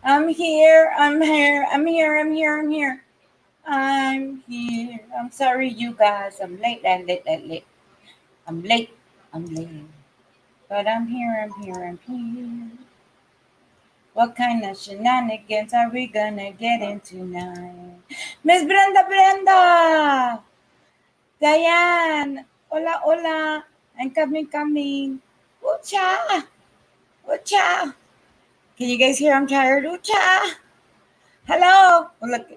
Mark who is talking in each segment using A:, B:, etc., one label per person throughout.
A: I'm here. I'm here. I'm here. I'm here. I'm here. I'm here. I'm sorry, you guys. I'm late. Late. I'm late. I'm late. But I'm here. I'm here. I'm here. What kind of shenanigans are we gonna get into tonight? Miss Brenda! Diane! Hola, hola! I'm coming. Ucha! Ucha! Can you guys hear I'm tired? Ucha! Hello! Oh, look.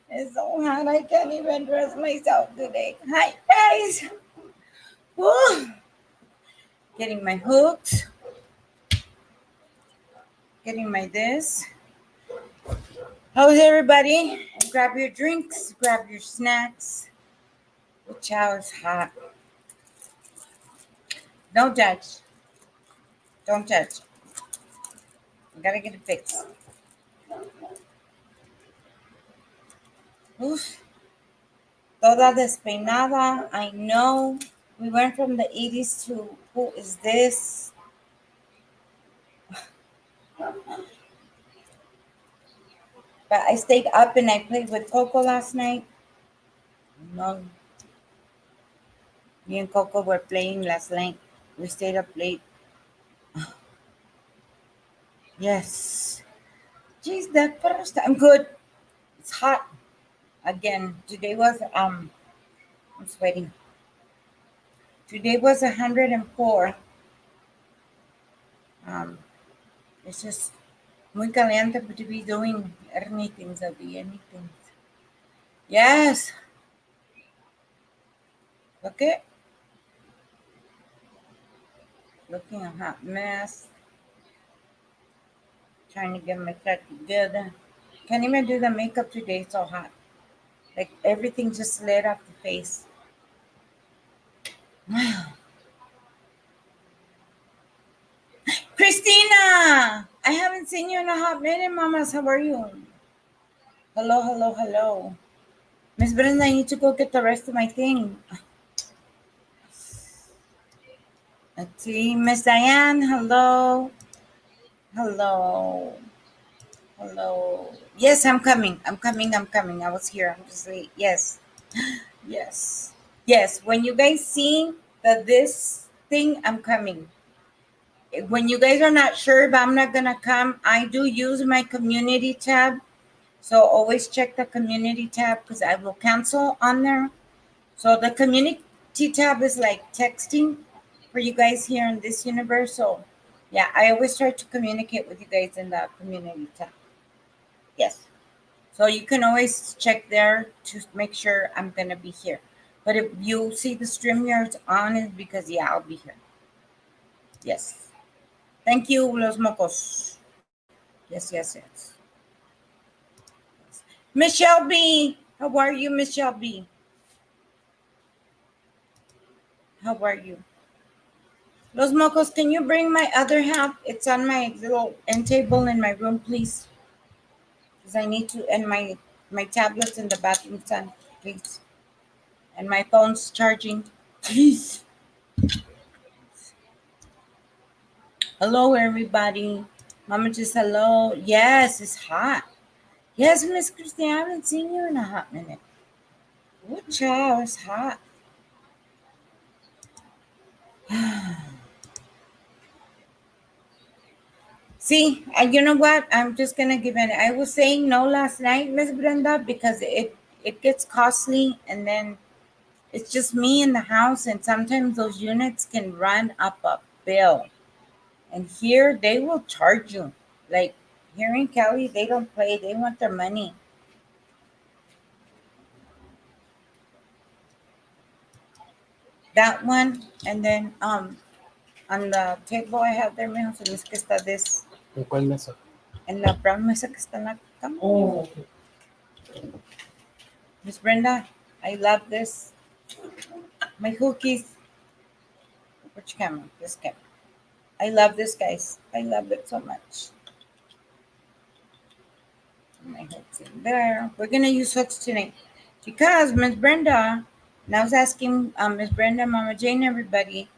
A: It's so hot, I can't even dress myself today. Hi, guys! Woo! Getting my hooks. Getting my this. How's everybody? Grab your drinks, grab your snacks. The chow is hot. Don't judge. Don't judge. I gotta get it fixed. Oof. Toda despeinada. I know. We went from the 80s to who is this? But I stayed up and I played with Coco last night. No. Me and Coco were playing last night. We stayed up late. Yes. Geez, that first I'm good. It's hot. Again, today was I'm sweating. Today was 104. It's just muy caliente to be doing anything, anything. Yes. Okay. Looking a hot mess. Trying to get my cut together. Can't even do the makeup today. It's so hot. Like everything just slid off the face. Christina! I haven't seen you in a hot minute, mamas. How are you? Hello. Miss Brenda, I need to go get the rest of my thing. Let's see. Miss Diane, hello. Yes, I'm coming. I was here. I'm just late. Yes. When you guys see this thing, I'm coming. When you guys are not sure if I'm not gonna come, I do use my community tab. So always check the community tab because I will cancel on there. So the community tab is like texting for you guys here in this universe. So yeah, I always try to communicate with you guys in the community tab. Yes. So you can always check there to make sure I'm going to be here. But if you see the StreamYards on, it's because, yeah, I'll be here. Yes. Thank you, Los Mocos. Yes. Michelle B. How are you, Michelle B? How are you? Los Mocos, can you bring my other half? It's on my little end table in my room, please. Because I need to, and my tablet's in the bathroom, son, please. And my phone's charging, please. Hello, everybody. Mama just hello. Yes, it's hot. Yes, Miss Christine, I haven't seen you in a hot minute. What child? It's hot. See, you know what? I'm just gonna give it. I was saying no last night, Miss Brenda, because it gets costly, and then it's just me in the house, and sometimes those units can run up a bill. And here they will charge you. Like here in Cali, they don't play. They want their money. That one, and then on the table I have there, mijo, se me es que está this.
B: ¿En cuál mesa?
A: En la brown mesa que está en la cama.
B: Oh, okay.
A: Miss Brenda, I love this. My hookies. Which camera? This camera. I love this, guys. I love it so much. My hooks in there. We're gonna use hooks tonight because Miss Brenda. And I was asking Miss Brenda, Mama Jane, everybody.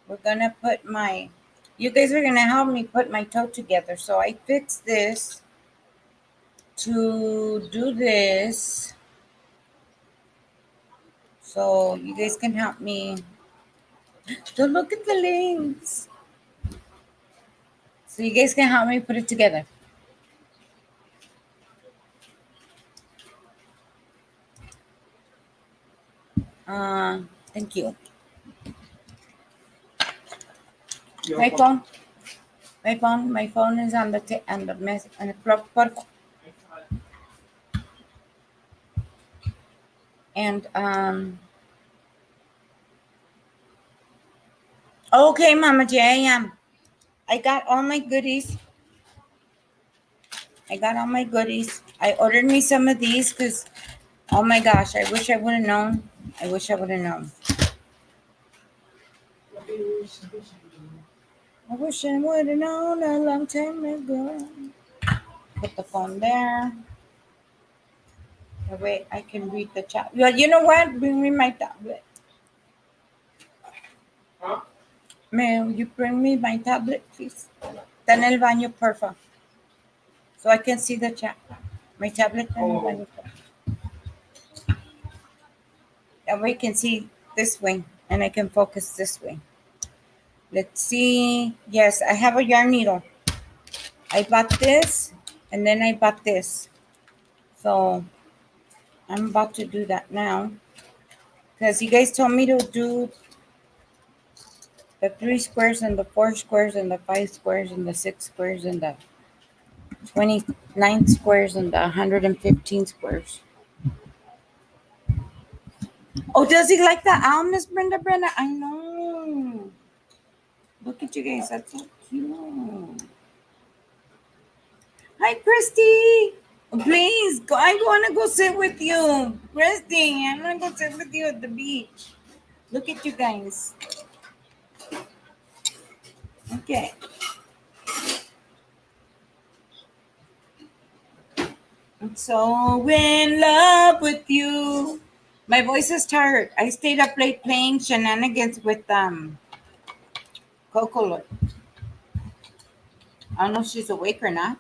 A: We're gonna put my You guys are gonna help me put my toe together. So I fixed this to do this. So you guys can help me. Don't look at the links. So you guys can help me put it together. Thank you. My phone. My phone is on the mess on the and okay, Mama J, I am. I got all my goodies. I ordered me some of these because, oh my gosh, I wish I would have known. I wish I would have known. I wish I would have known a long time ago. Put the phone there. That way I can read the chat. Well, you know what? Bring me my tablet.
B: Huh?
A: May you bring me my tablet, please? Está en el baño, porfa. So I can see the chat. My tablet está en el baño. That way I can see this way and I can focus this way. Let's see. Yes, I have a yarn needle. I bought this and then I bought this. So I'm about to do that now. Because you guys told me to do the 3 squares and the 4 squares and the 5 squares and the 6 squares and the 29 squares and the 115 squares. Oh, does he like the owl, Miss Brenda? I know. Look at you guys. That's so cute. Hi, Christy. Please, go. I want to go sit with you. Christy, I want to go sit with you at the beach. Look at you guys. Okay. I'm so in love with you. My voice is tired. I stayed up late playing shenanigans with Coco. I don't know if she's awake or not.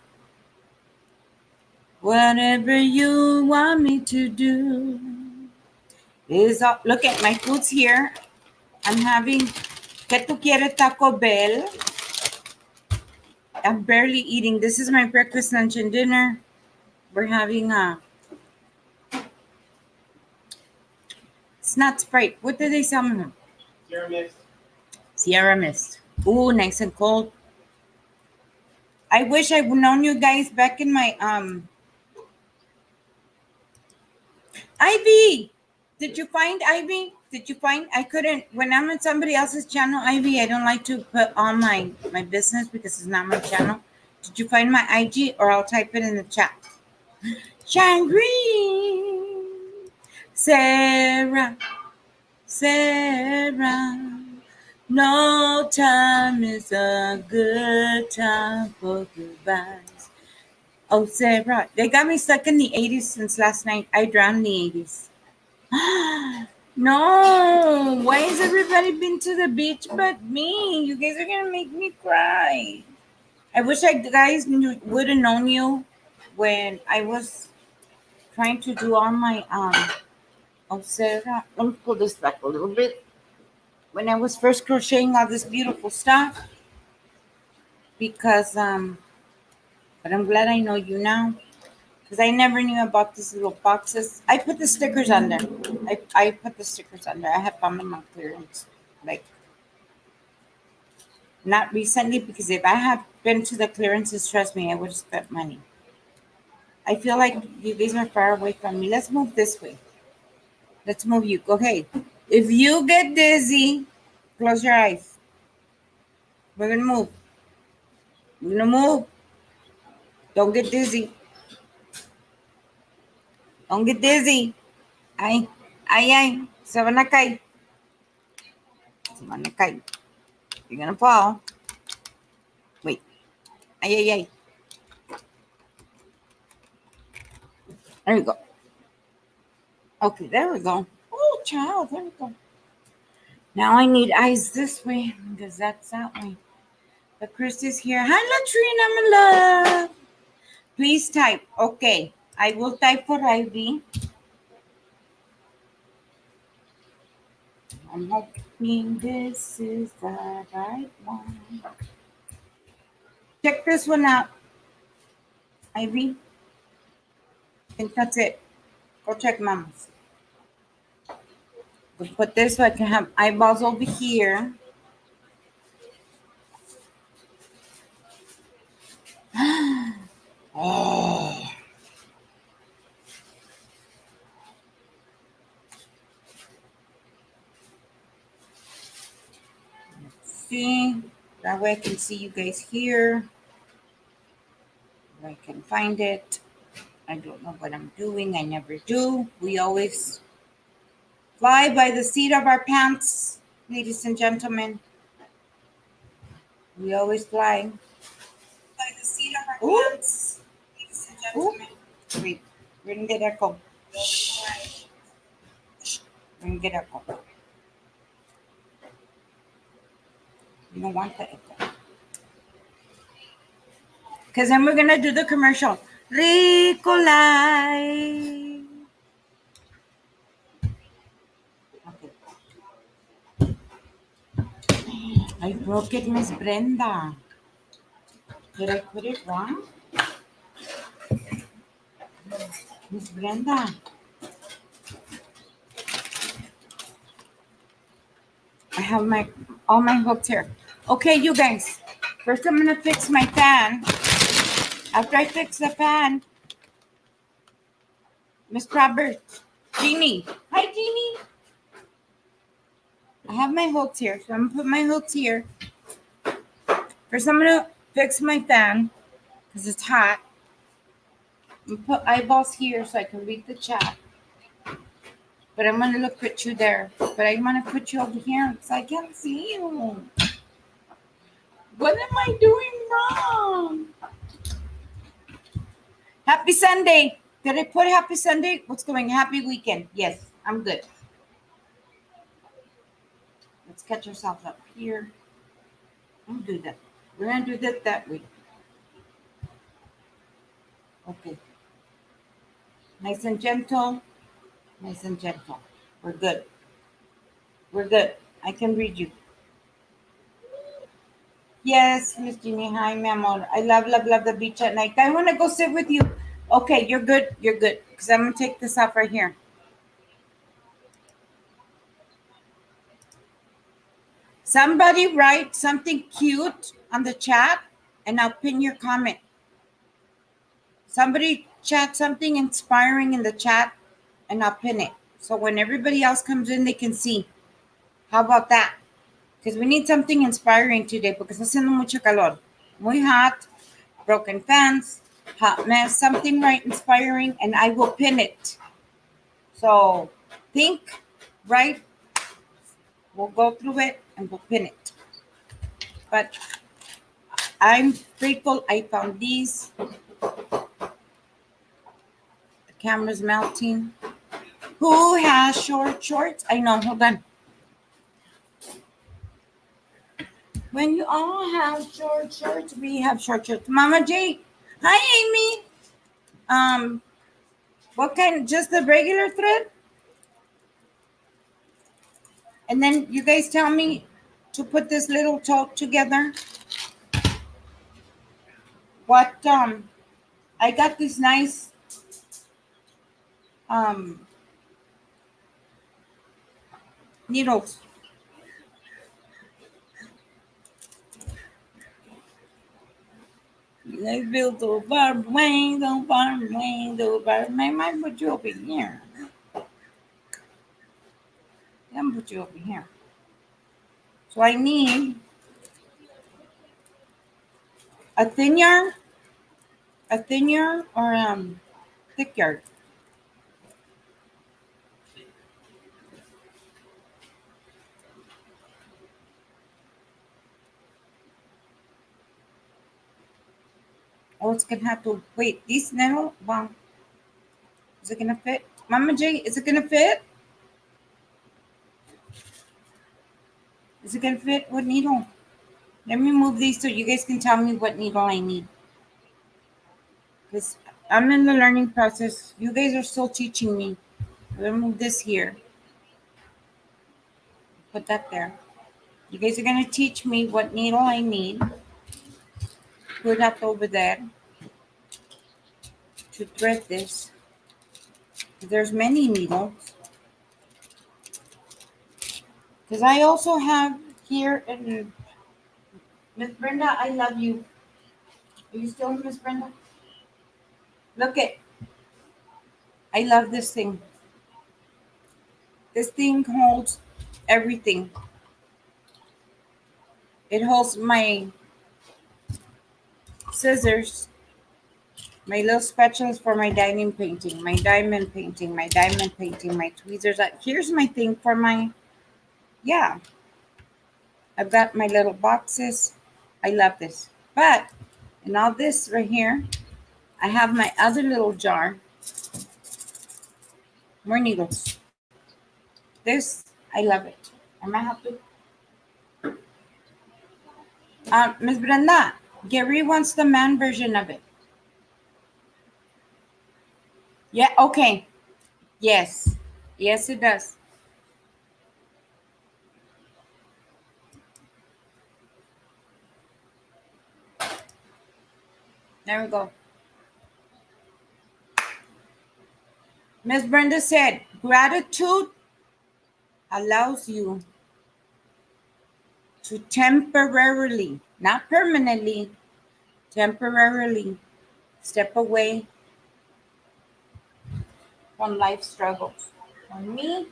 A: Whatever you want me to do is look at my food's here. I'm having ¿Qué tú quieres, Taco Bell? I'm barely eating. This is my breakfast, lunch, and dinner. We're having it's not Sprite. What did they sell me?
B: Sierra Mist.
A: Sierra Mist. Ooh, nice and cold. I wish I would known you guys back in my Ivy. Did you find Ivy? Did you find? I couldn't. When I'm on somebody else's channel, Ivy, I don't like to put on my business because it's not my channel. Did you find my IG, or I'll type it in the chat? Shine green, Sarah. No time is a good time for goodbyes. Oh, Sarah, they got me stuck in the 80s since last night. I drowned in the 80s. No, why has everybody been to the beach but me? You guys are gonna make me cry. I wish I guys would have known you when I was trying to do all my oh, Sarah, let me pull this back a little bit. When I was first crocheting all this beautiful stuff, because but I'm glad I know you now, because I never knew about these little boxes. I put the stickers on there. I put the stickers on there. I have found them on clearance, like not recently, because if I had been to the clearances, trust me, I would have spent money. I feel like you guys are far away from me. Let's move this way. Let's move you. Okay. If you get dizzy, close your eyes. We're gonna move. We're gonna move. Don't get dizzy. Don't get dizzy. Ay, ay. Se van a caer. Se van a caer. You're gonna fall. Wait. Ay. There we go. Okay, there we go. Oh, child, there we go. Now I need eyes this way because that's that way. The Chris is here. Hi, Latrina, my love. Please type. Okay. I will type for Ivy. I'm hoping this is the right one. Check this one out, Ivy. I think that's it. Go check Mama's. We'll put this so I can have eyeballs over here. Oh. See? That way I can see you guys here. Where I can find it. I don't know what I'm doing. I never do. We always fly by the seat of our pants, ladies and gentlemen. We always fly by the seat of our pants, ladies and gentlemen. Wait, we're gonna get echo. Shh. We're gonna get echo. You don't want the echo. Because then we're gonna do the commercial. Ricolai. Okay. I broke it, Miss Brenda. Did I put it wrong? Miss Brenda. I have all my hooks here. Okay, you guys. First, I'm gonna fix my fan. After I fix the fan, Miss Roberts, Jeannie. Hi, Jeannie. I have my hooks here, so I'm gonna put my hooks here. First, I'm gonna fix my fan because it's hot. I'm gonna put eyeballs here so I can read the chat. But I'm gonna put you there. But I want to put you over here because I can't see you. What am I doing wrong? Happy Sunday. Did I put happy Sunday? What's going? Happy weekend. Yes, I'm good. Let's catch ourselves up here. Don't do that. We're going to do that way. Okay. Nice and gentle. Nice and gentle. We're good. We're good. I can read you. Yes, Miss Jeannie. Hi, mi amor. I love the beach at night. I want to go sit with you. Okay, you're good. You're good. Because I'm going to take this off right here. Somebody write something cute on the chat and I'll pin your comment. Somebody chat something inspiring in the chat and I'll pin it. So when everybody else comes in, they can see. How about that? Because we need something inspiring today because está haciendo mucho calor. Muy hot, broken fans, hot mess, something right inspiring, and I will pin it. So think, right? We'll go through it and we'll pin it. But I'm grateful I found these. The camera's melting. Who has short shorts? I know, hold on. When you all have short shorts, we have short shorts. Mama J, hi Amy. What kind? Just the regular thread? And then you guys tell me to put this little tote together. What I got these nice needles. Let's build a barbed wings, I might put you over here. I'm put you over here. So I need a thin yarn or thick yarn. Oh, it's gonna have to wait. These needle, wow. Is it gonna fit? Mama J, is it gonna fit? Is it gonna fit? What needle? Let me move these so you guys can tell me what needle I need. Because I'm in the learning process. You guys are still teaching me. I'm going to move this here. Put that there. You guys are going to teach me what needle I need. Put that over there to thread this. There's many needles. Because I also have here, and Miss Brenda, I love you. Are you still Miss Brenda? Look it. I love this thing. This thing holds everything. It holds my scissors, my little spatulas for my diamond painting, my diamond painting, my diamond painting, my tweezers. Here's my thing for my, yeah. I've got my little boxes. I love this. But in all this right here, I have my other little jar. More needles. This, I love it. I might have to. Miss Brenda, Gary wants the man version of it. Yeah, okay. Yes. Yes, it does. There we go. Miss Brenda said, gratitude allows you to temporarily, not permanently, temporarily step away from life struggles. For me,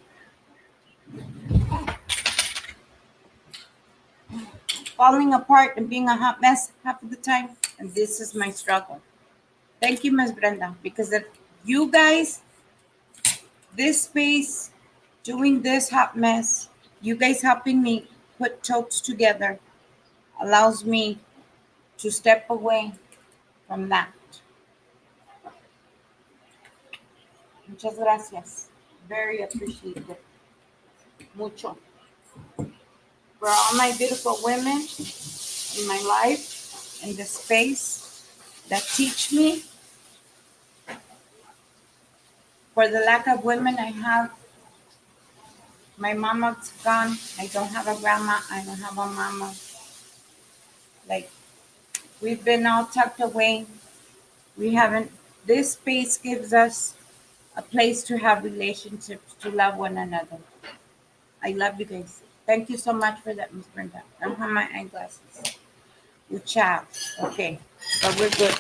A: falling apart and being a hot mess half of the time, and this is my struggle. Thank you, Miss Brenda, because if you guys, this space, doing this hot mess, you guys helping me put totes together allows me to step away from that. Muchas gracias. Very appreciated. Mucho. For all my beautiful women in my life, in the space that teach me. For the lack of women I have, my mama's gone. I don't have a grandma. I don't have a mama. Like, we've been all tucked away. We haven't, this space gives us a place to have relationships, to love one another. I love you guys. Thank you so much for that, Miss Brenda. I don't have my eyeglasses. Good job. Okay, but we're good.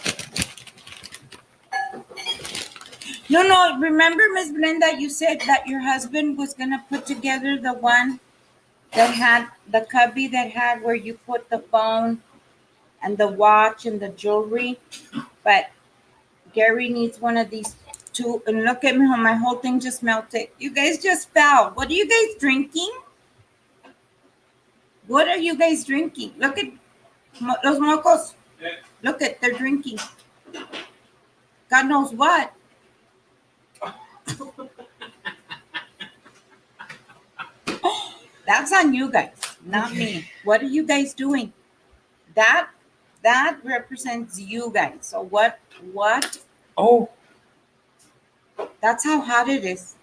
A: No, remember, Miss Brenda, you said that your husband was going to put together the one that had the cubby that had where you put the phone and the watch and the jewelry, but Gary needs one of these two. And look at me, how my whole thing just melted. You guys just fell. What are you guys drinking? What are you guys drinking? Look at los mocos. Look at, they're drinking. God knows what. That's on you guys, not me. What are you guys doing? That represents you guys. So what?
B: Oh.
A: That's how hot it is.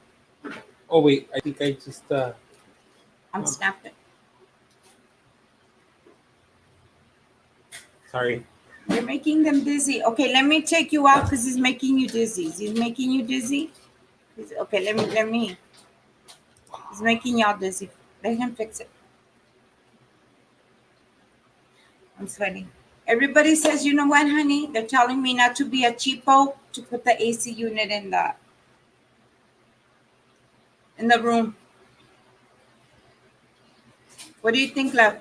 B: Oh wait, I think I just
A: I'm snapping.
B: Sorry.
A: You're making them dizzy. Okay, let me take you out because he's making you dizzy. He's making you dizzy. Okay, let me. He's making y'all dizzy. Let him fix it. I'm sweating. Everybody says, you know what, honey? They're telling me not to be a cheapo to put the AC unit in the room. What do you think, love?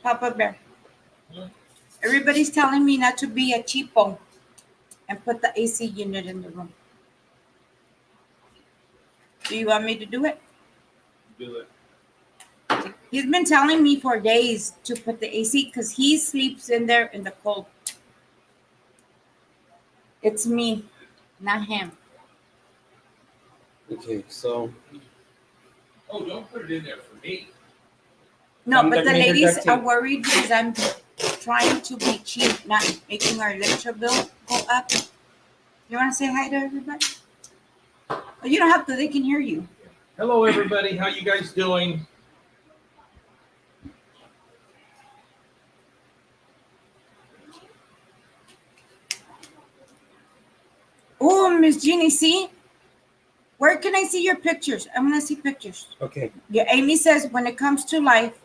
A: Papa Bear. Everybody's telling me not to be a cheapo and put the AC unit in the room. Do you want me to do it?
B: Do it.
A: He's been telling me for days to put the AC because he sleeps in there in the cold. It's me, not him.
B: Okay, so.
C: Oh, don't put it in there for me.
A: No,
B: I'm
A: but the
B: gonna need her
A: ladies
B: duct
A: are
B: tape.
A: worried because I'm trying to be cheap, not making our electric bill go up. You want to say hi to everybody? Oh, you don't have to. They can hear you.
C: Hello, everybody. How you guys doing?
A: Oh, Miss Jeannie, see? Where can I see your pictures? I want to see pictures.
B: Okay.
A: Yeah, Amy says when it comes to life,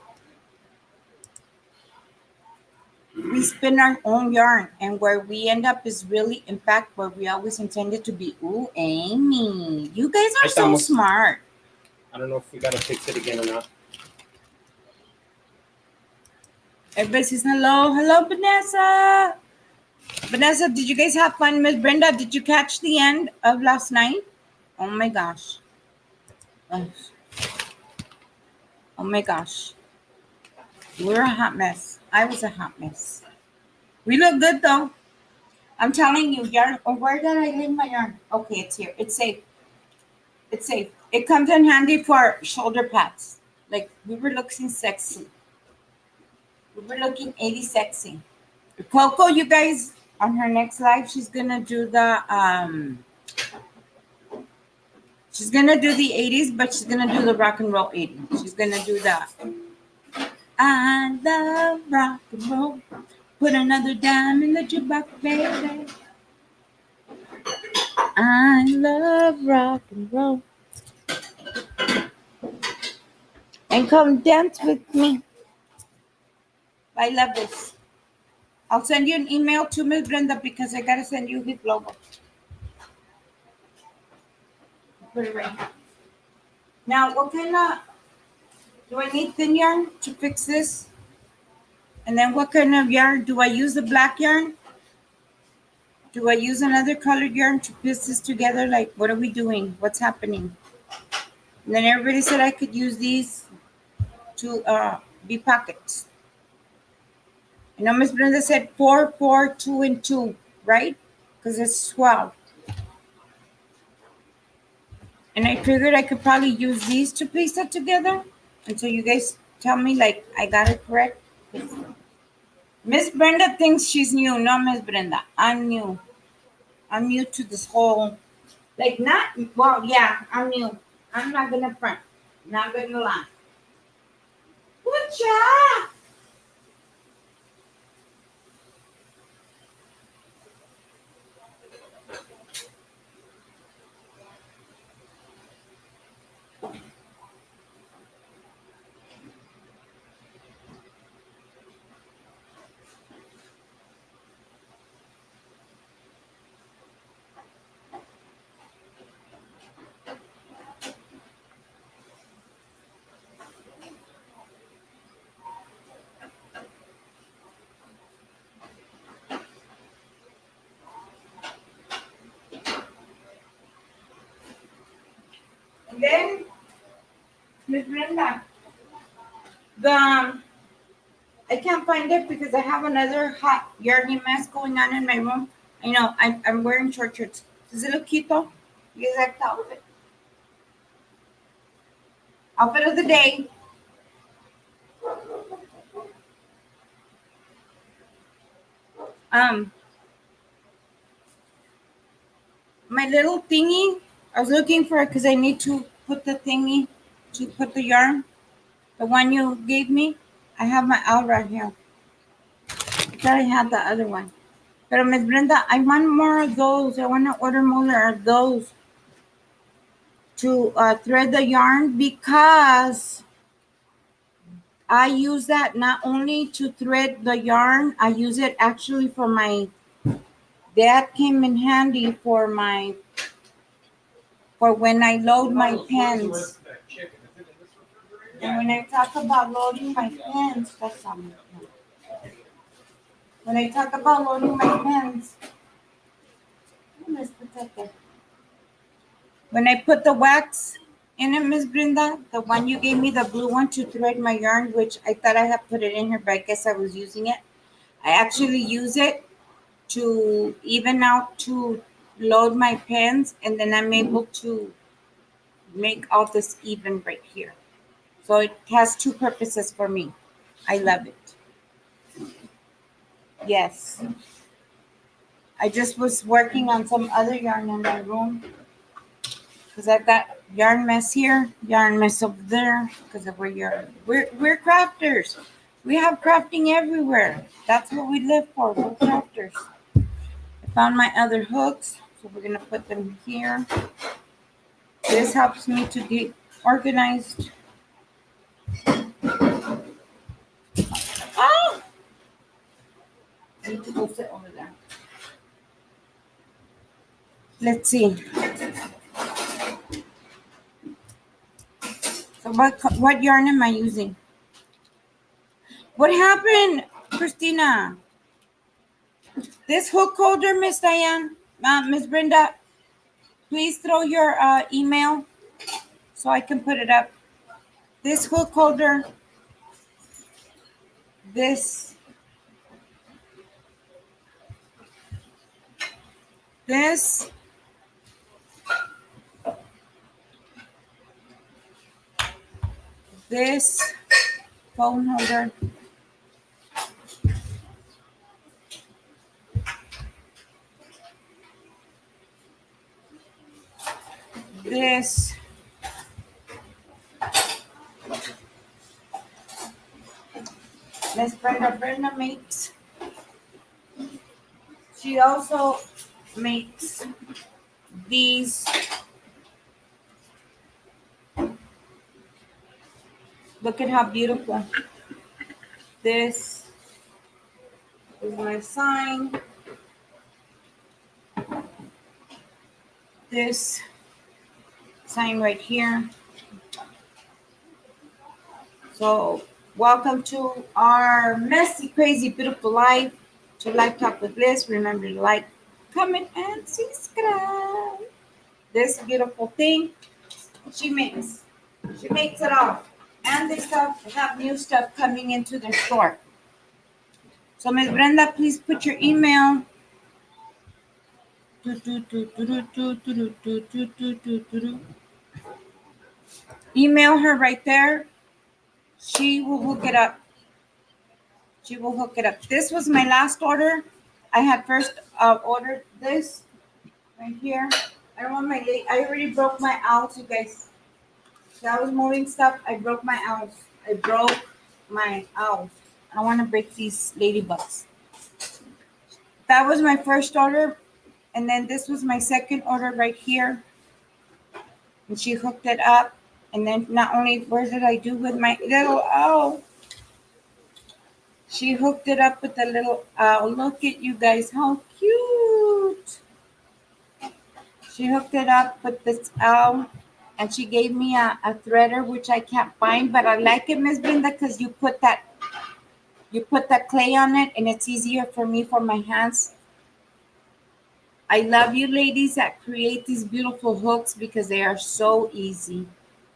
A: we spin our own yarn, and where we end up is really, in fact, where we always intended to be. Ooh, Amy, you guys are
B: Ahí
A: so
B: estamos.
A: smart.
B: I don't know if we gotta fix it again or not.
A: Everybody says hello. Hello, Vanessa. Vanessa, did you guys have fun? Miss Brenda, did you catch the end of last night? Oh my gosh. Oh my gosh. We're a hot mess. I was a hot mess. We look good though. I'm telling you, yarn. Oh, where did I leave my yarn? Okay, it's here. It's safe. It's safe. It comes in handy for shoulder pads. Like we were looking sexy. We were looking 80 sexy. Coco, you guys, on her next live, she's gonna do the she's gonna do the 80s, but she's gonna do the rock and roll 80s. She's gonna do that. I love rock and roll. Put another dime in the jukebox, baby. I love rock and roll. And come dance with me. I love this. I'll send you an email to Miss Brenda because I gotta send you his logo. Put it right here. Now, what kind of do I need thin yarn to fix this? And then what kind of yarn? Do I use the black yarn? Do I use another colored yarn to piece this together? Like, what are we doing? What's happening? And then everybody said I could use these to be pockets. You know, Miss Brenda said 4, 4, 2, and 2, right? Because it's 12. And I figured I could probably use these to piece it together until you guys tell me, like, I got it correct. Miss Brenda thinks she's new. No, Miss Brenda, I'm new. I'm new to this whole, like, not, well, yeah, I'm new. I'm not going to front. Not going to lie. Good job. And then, Miss Brenda, I can't find it because I have another hot yarny mess going on in my room. I know, I'm wearing short shorts. Does it look cute though? You guys like the outfit? Outfit of the day. My little thingy, I was looking for it because I need to put the thingy to put the yarn. The one you gave me, I have my out right here. I thought I had the other one. But Miss Brenda, I want more of those. I want to order more of those to thread the yarn because I use that not only to thread the yarn, I use it actually for my, that came in handy for when I load my pens. And when I talk about loading my pens, that's something. When I talk about loading my pens, let's put that there. When I put the wax in it, Miss Brenda, the one you gave me, the blue one to thread my yarn, which I thought I had put it in here, but I guess I was using it. I actually use it to even out to load my pens, and then I'm able to make all this even right here. So it has two purposes for me. I love it. Yes. I just was working on some other yarn in my room because I've got yarn mess here, yarn mess over there because of where we're crafters. We have crafting everywhere. That's what we live for. We're crafters. I found my other hooks, so we're gonna put them here. This helps me to get organized. Oh! I need to go sit over there. Let's see. So what yarn am I using? What happened, Christina? This hook holder, Miss Diane, Miss Brenda, please throw your email so I can put it up. This hook holder, this, this, this phone holder, this, Miss Brenda makes. She also makes these. Look at how beautiful. This is my sign. This sign right here. So welcome to our messy, crazy, beautiful life. To Life Talk with Liz. Remember to like, comment, and subscribe. This beautiful thing she makes. She makes it all. And they have new stuff coming into their store. So Miss Brenda, please put your email. Email her right there. She will hook it up. She will hook it up. This was my last order. I had first ordered this right here. I don't want my I already broke my owls, you guys. So I was moving stuff. I broke my owls. I don't want to break these ladybugs. That was my first order. And then this was my second order right here. And she hooked it up. And then not only, where did I do with my little owl? She hooked it up with the little owl. Look at you guys, how cute. She hooked it up with this owl. And she gave me a threader, which I can't find. But I like it, Miss Brenda, because you put that clay on it. And it's easier for me for my hands. I love you ladies that create these beautiful hooks because they are so easy.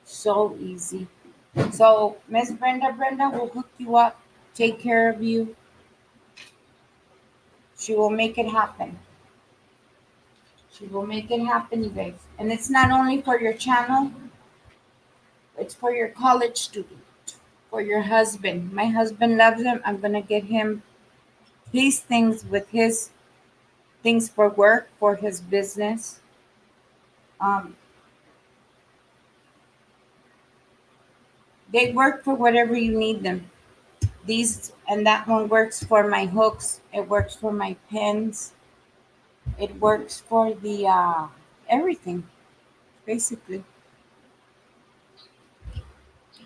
A: So easy. So Miss Brenda will hook you up, take care of you. She will make it happen. She will make it happen, you guys. And it's not only for your channel, it's for your college student, for your husband. My husband loves him. I'm going to get him these things with his things for work, for his business. They work for whatever you need them. These and that one works for my hooks. It works for my pens. It works for the everything, basically.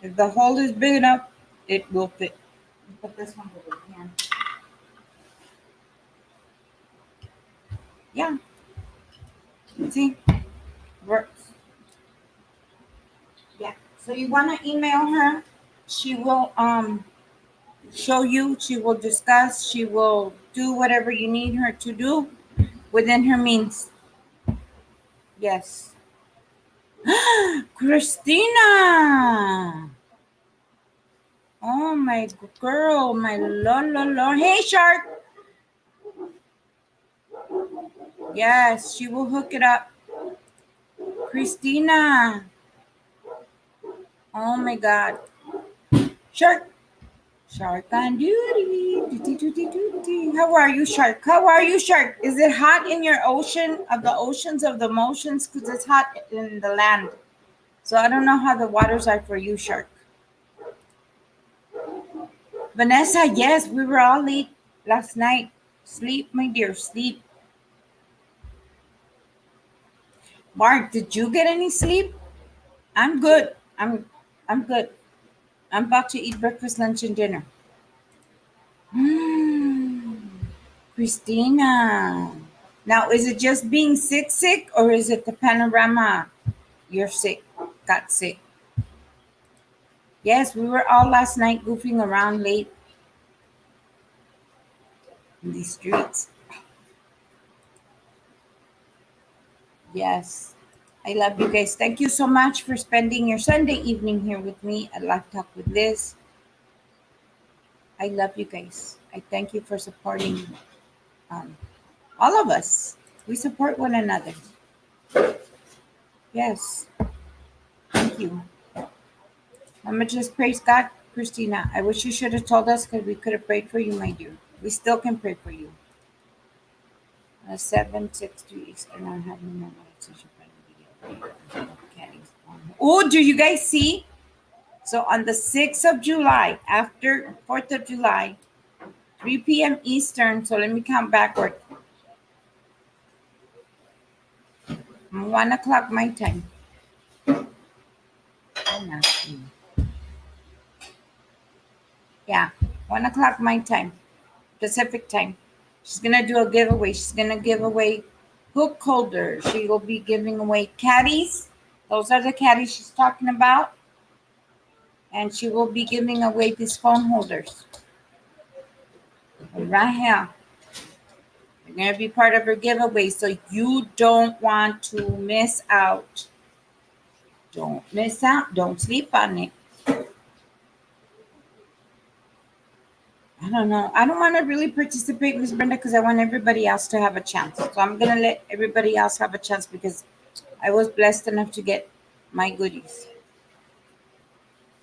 A: If the hole is big enough, it will fit. Put this one over here. Yeah. See? Works. Yeah. So you want to email her. She will show you. She will discuss. She will do whatever you need her to do within her means. Yes. Christina. Oh, my girl. My Lord. Hey, Shark. Yes, she will hook it up. Christina. Oh, my God. Shark. Shark on duty. Doo-dee-doo-dee-doo-dee. How are you, Shark? How are you, Shark? Is it hot in your ocean of the oceans of the motions? Because it's hot in the land. So I don't know how the waters are for you, Shark. Vanessa, yes, we were all late last night. Sleep, my dear, sleep. Mark, did you get any sleep? I'm good. I'm good. I'm about to eat breakfast, lunch, and dinner. Christina. Now, is it just being sick, or is it the panorama? You're sick, got sick. Yes, we were all last night goofing around late in these streets. Yes. I love you guys. Thank you so much for spending your Sunday evening here with me at Life Talk with Liz. I love you guys. I thank you for supporting all of us. We support one another. Yes. Thank you. I'm going to just praise God, Christina. I wish you should have told us because we could have prayed for you, my dear. We still can pray for you. 7:62 Eastern. I'm having my meditation. Oh, do you guys see? So on the 6th of July, after 4th of July, 3 p.m. Eastern. So let me count backward. 1 o'clock my time. Yeah, 1 o'clock my time, Pacific time. She's going to do a giveaway. She's going to give away hook holders. She will be giving away caddies. Those are the caddies she's talking about. And she will be giving away these phone holders. Right here. You're going to be part of her giveaway. So you don't want to miss out. Don't miss out. Don't sleep on it. I don't know. I don't want to really participate, Miss Brenda, because I want everybody else to have a chance. So I'm going to let everybody else have a chance because I was blessed enough to get my goodies.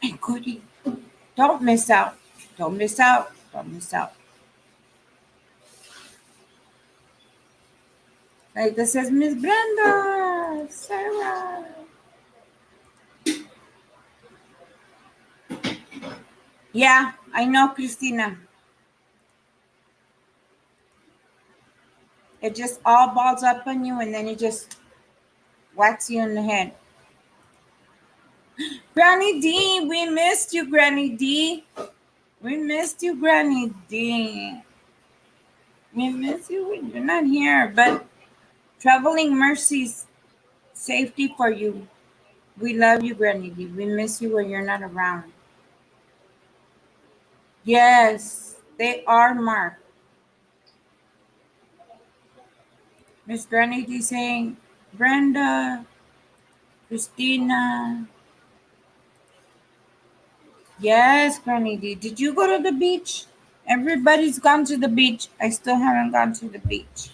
A: My goodie. Don't miss out. Don't miss out. Don't miss out. Like this says Miss Brenda, Sarah. Yeah, I know, Christina. It just all balls up on you and then it just whacks you in the head. Granny D, we missed you, Granny D. We missed you, Granny D. We miss you when you're not here, but traveling mercies, safety for you. We love you, Granny D. We miss you when you're not around. Yes, they are marked. Miss Granny D saying, Brenda, Christina. Yes, Granny D. Did you go to the beach? Everybody's gone to the beach. I still haven't gone to the beach.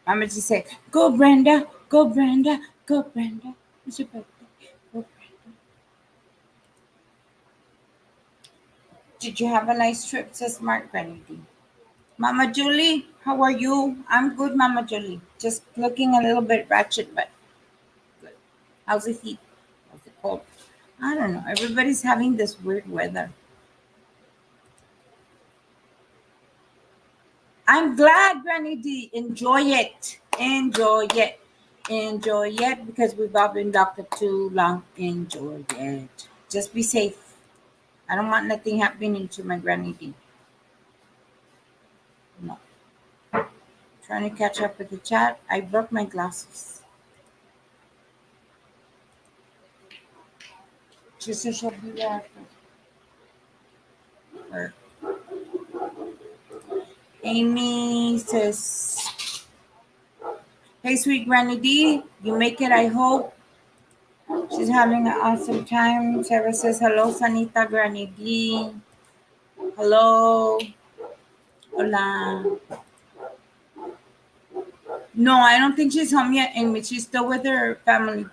A: I'm going to just say, go Brenda, go Brenda, go Brenda. It's your birthday. Go Brenda. Did you have a nice trip? Says Mark, Granny D. Mama Julie, how are you? I'm good, Mama Julie. Just looking a little bit ratchet, but good. How's the heat? How's the cold? I don't know. Everybody's having this weird weather. I'm glad, Granny D. Enjoy it. Enjoy it. Enjoy it because we've all been locked up too long. Enjoy it. Just be safe. I don't want nothing happening to my Granny D. No. Trying to catch up with the chat. I broke my glasses. She said she'll be there. Amy says, hey, sweet Granny D, you make it, I hope. She's having an awesome time. Sarah says, hello, Sanita, Granny D. Hello. Hola. No, I don't think she's home yet, Amy. She's still with her family.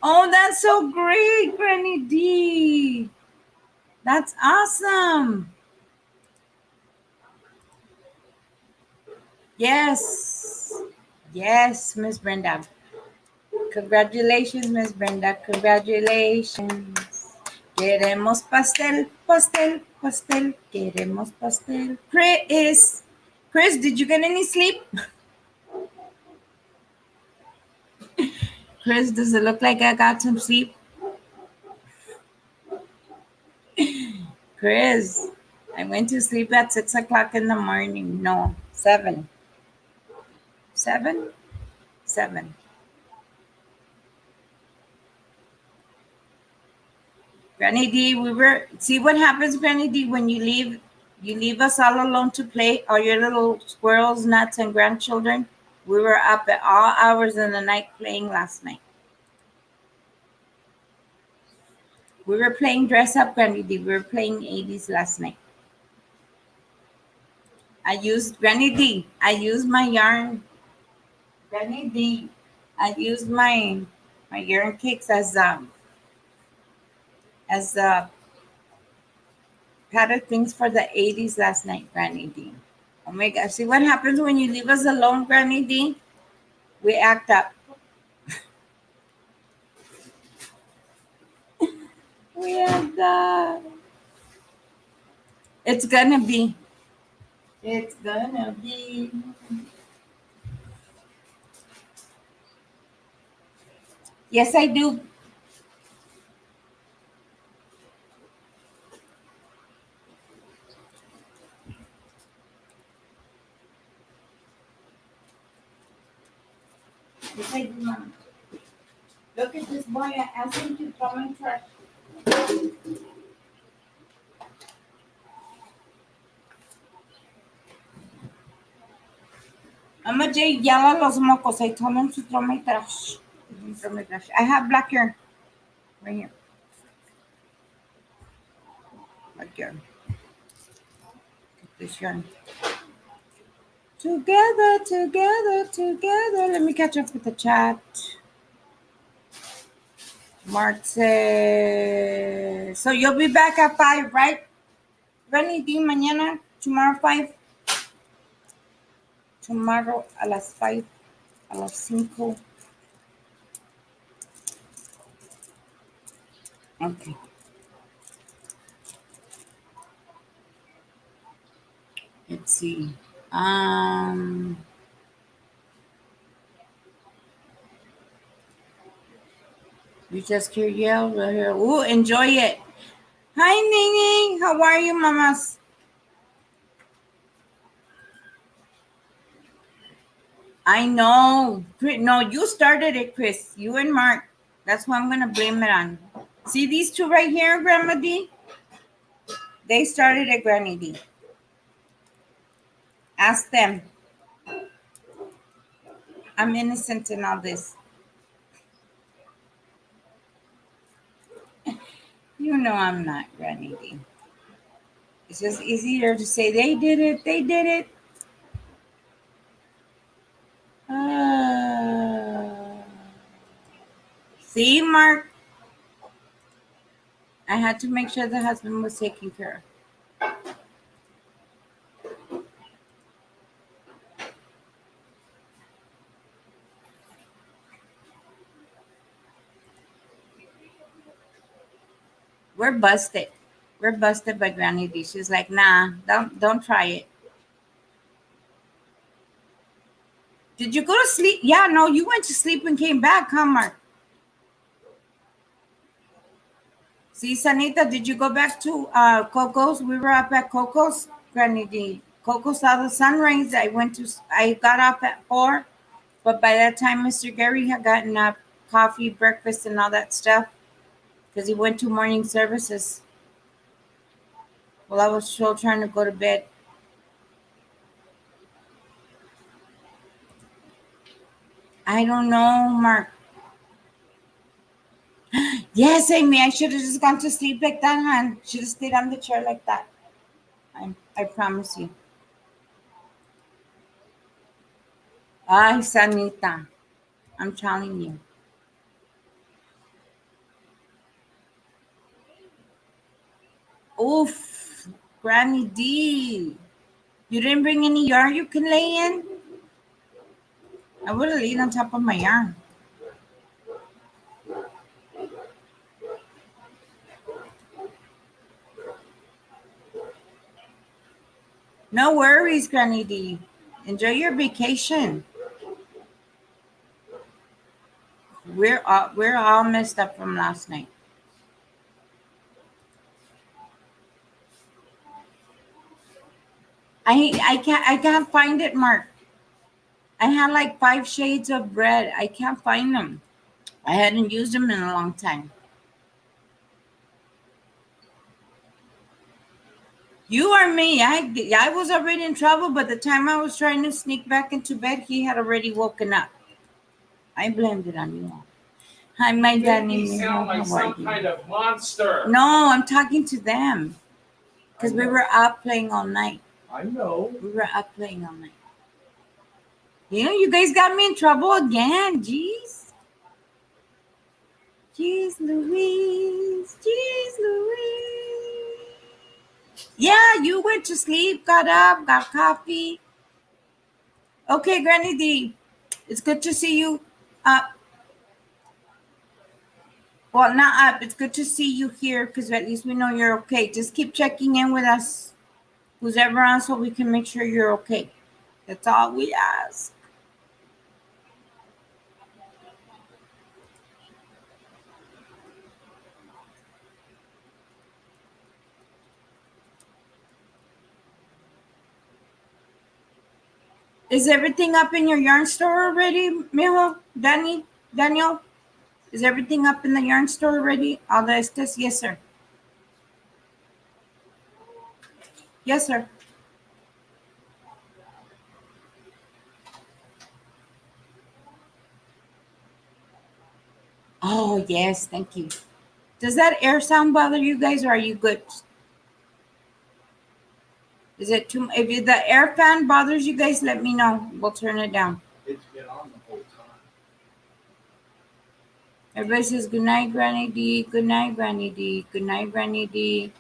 A: Oh, that's so great, Granny D. That's awesome. Yes. Yes, Miss Brenda. Congratulations, Miss Brenda. Congratulations. Queremos pastel, pastel, pastel. Queremos pastel. Chris, did you get any sleep? Chris, does it look like I got some sleep? Chris, I went to sleep at 6 o'clock in the morning. No, 7. 7? 7. Granny D, see what happens, Granny D, when you leave us all alone to play, all your little squirrels, nuts, and grandchildren. We were up at all hours in the night playing last night. We were playing dress up, Granny D. We were playing 80s last night. Granny D, I used my yarn. Granny D, I used my yarn cakes as padded things for the 80s last night, Granny D. Oh my gosh, see what happens when you leave us alone, Granny D? We act up. We act up. It's gonna be. It's gonna be. Yes, I do. Yes, I do, Mom. Look at this boy. I asked him to throw my trash. Mama J, yell at los mocos. I told him to throw my trash. Throw my trash. I have black hair. Right here. Black yarn. Get this yarn. Together, together, together. Let me catch up with the chat. Mark says, so you'll be back at 5, right? Granny D, mañana, tomorrow 5. Tomorrow a las 5, a las 5. Okay. Let's see. You just hear yell. Ooh, enjoy it. Hi, Nini. How are you, mamas? I know. No, you started it, Chris. You and Mark. That's what I'm going to blame it on. See these two right here, Grandma D? They started it, Granny D. Ask them. I'm innocent in all this. You know I'm not, Granny D. It's just easier to say they did it. They did it. See, Mark? I had to make sure the husband was taken care of. We're busted. We're busted by Granny D. She's like, nah, don't try it. Did you go to sleep? Yeah, no, you went to sleep and came back, huh, Mark? See, Sanita, did you go back to Coco's? We were up at Coco's, Granny D. Coco saw the sunrise. I got up at 4, but by that time, Mr. Gary had gotten up, coffee, breakfast, and all that stuff, because he went to morning services. Well, I was still trying to go to bed. I don't know, Mark. Yes, Amy, I should have just gone to sleep like that, hon. Should have stayed on the chair like that. I promise you. Ay, Sanita. I'm telling you. Oof, Granny D. You didn't bring any yarn you can lay in? I would have laid on top of my yarn. No worries, Granny D. Enjoy your vacation. We're all messed up from last night. I can't find it, Mark. I had like 5 shades of red. I can't find them. I hadn't used them in a long time. You or me? I was already in trouble. By the time I was trying to sneak back into bed, he had already woken up. I blamed it on you all. Hi, my
C: You
A: Danny.
C: make me sound like some kind of monster.
A: No, I'm talking to them. Because we were up playing all night.
C: I know.
A: We were up playing all night. You know, you guys got me in trouble again. Jeez. Jeez Louise. Jeez Louise. Yeah, you went to sleep, got up, got coffee. Okay, Granny D. It's good to see you up. Well, not up. It's good to see you here because at least we know you're okay. Just keep checking in with us, who's ever on, so we can make sure you're okay. That's all we ask. Is everything up in your yarn store already, Mijo? Daniel? Is everything up in the yarn store already? All the estas? Yes, sir. Yes, sir. Oh, yes. Thank you. Does that air sound bother you guys, or are you good? Is it too? If the air fan bothers you guys, let me know. We'll turn it down.
C: It's been on the whole time.
A: Everybody says good night, Granny D. Good night, Granny D. Good night, Granny D.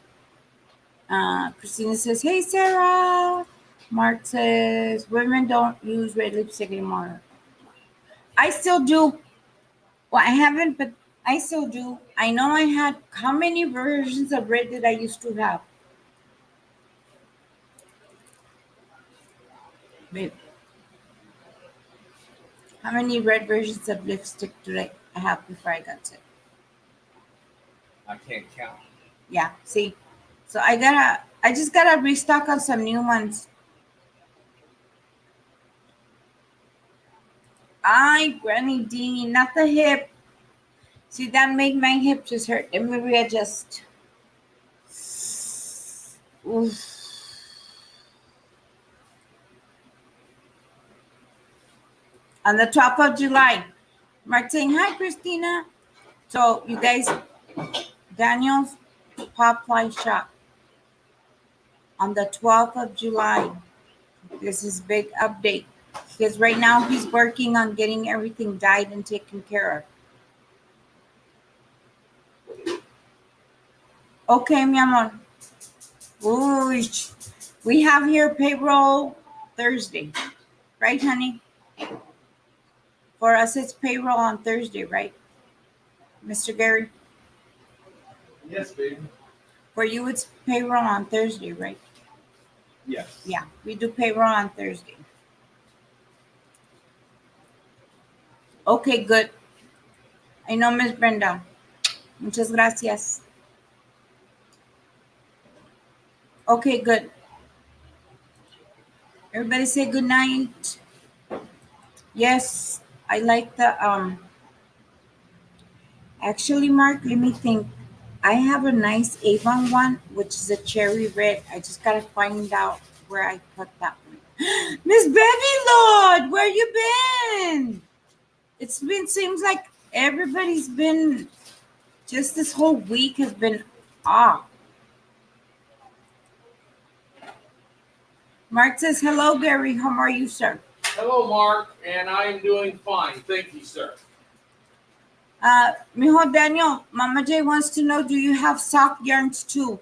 A: Christina says, hey, Sarah. Mark says, women don't use red lipstick anymore. I still do. Well, I haven't, but I still do. I know I had, how many versions of red did I used to have? Babe. How many red versions of lipstick did I have before I got sick?
C: I can't count.
A: Yeah, see. So I just gotta restock on some new ones. Ay, Granny D, not the hip. See, that made my hip just hurt. Let me readjust. Oof. On the 12th of July. Mark saying, hi, Christina. So, you guys, Daniel's Pop Fly Shop. On the 12th of July. This is big update. Because right now he's working on getting everything dyed and taken care of. Okay, mi amor. Ooh, we have here payroll Thursday. Right, honey? For us, it's payroll on Thursday, right? Mr. Gary?
C: Yes, baby.
A: For you, it's payroll on Thursday, right?
C: Yes.
A: Yeah, we do payroll on Thursday. Okay, good. I know, Miss Brenda. Muchas gracias. Okay, good. Everybody say good night. Yes, I like the actually, Mark, let me think. I have a nice Avon one, which is a cherry red. I just gotta find out where I put that one. Miss Bevy Lord, where you been? Seems like everybody's been Just this whole week has been off. Mark says, hello, Gary. How are you, sir?
C: Hello, Mark, and I am doing fine. Thank you, sir.
A: Mijo Daniel, Mama J wants to know, do you have sock yarns too?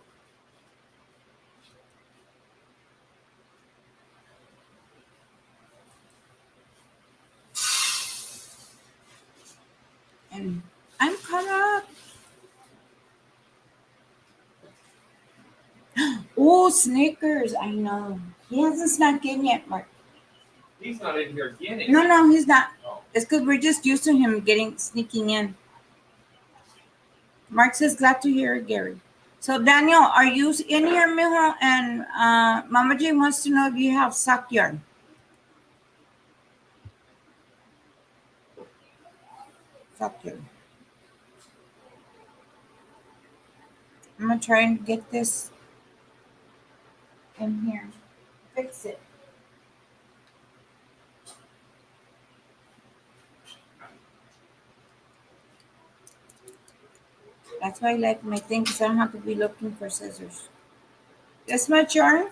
A: And I'm caught up. Oh, Snickers. I know. He hasn't snuck in yet, Mark.
C: He's not in here again.
A: No, he's not.
C: Oh.
A: It's because we're just used to him sneaking in. Mark says, glad to hear it, Gary. So, Daniel, are you in here, mijo? And Mama J wants to know if you have sock yarn. Sock yarn. I'm going to try and get this in here. Fix it. That's why I like my thing, because I don't have to be looking for scissors. This much yarn,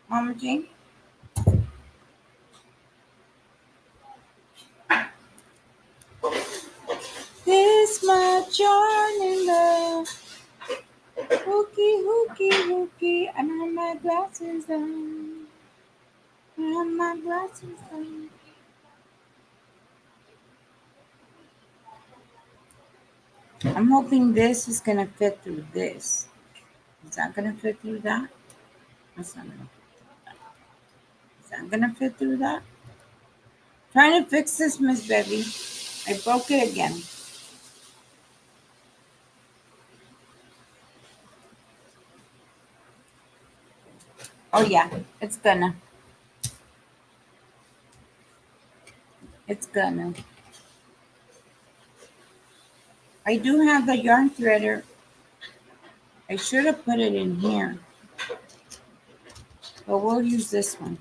A: Mama Jane. This much yarn in the hooky. I don't have my glasses on. I don't have my glasses on. I'm hoping this is gonna fit through this. Is that gonna fit through that? That's not gonna fit through that. Is that gonna fit through that? Trying to fix this, Miss Bevy. I broke it again. Oh yeah, it's gonna. It's gonna. I do have the yarn threader. I should have put it in here. But we'll use this one.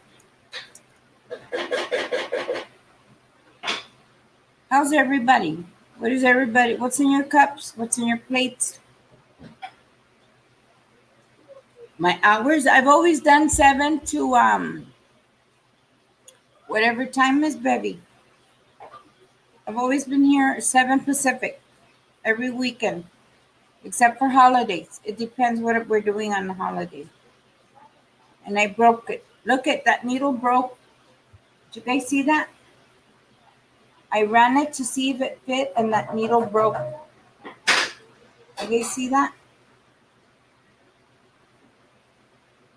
A: How's everybody? What is everybody? What's in your cups? What's in your plates? My hours? I've always done 7 to whatever time is Bevy. I've always been here 7 Pacific every weekend, except for holidays. It depends what we're doing on the holiday. And I broke it. Look at that needle broke. Did you guys see that? I ran it to see if it fit, and that needle broke. You guys see that?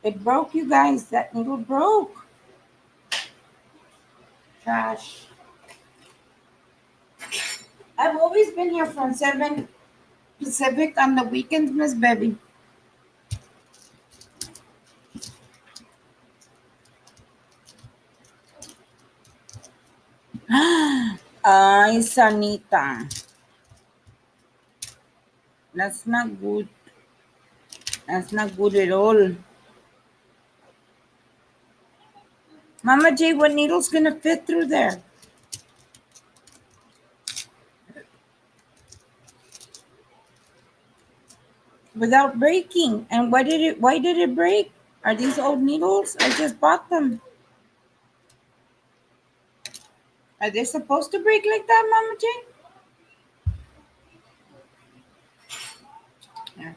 A: It broke, you guys. That needle broke. Trash. I've always been here from 7 Pacific on the weekends, Miss Bevy. Ay, Sanita. That's not good. That's not good at all. Mama J, what needle's gonna fit through there? Without breaking. And why did it break? Are these old needles? I just bought them. Are they supposed to break like that, Mama J? Yeah.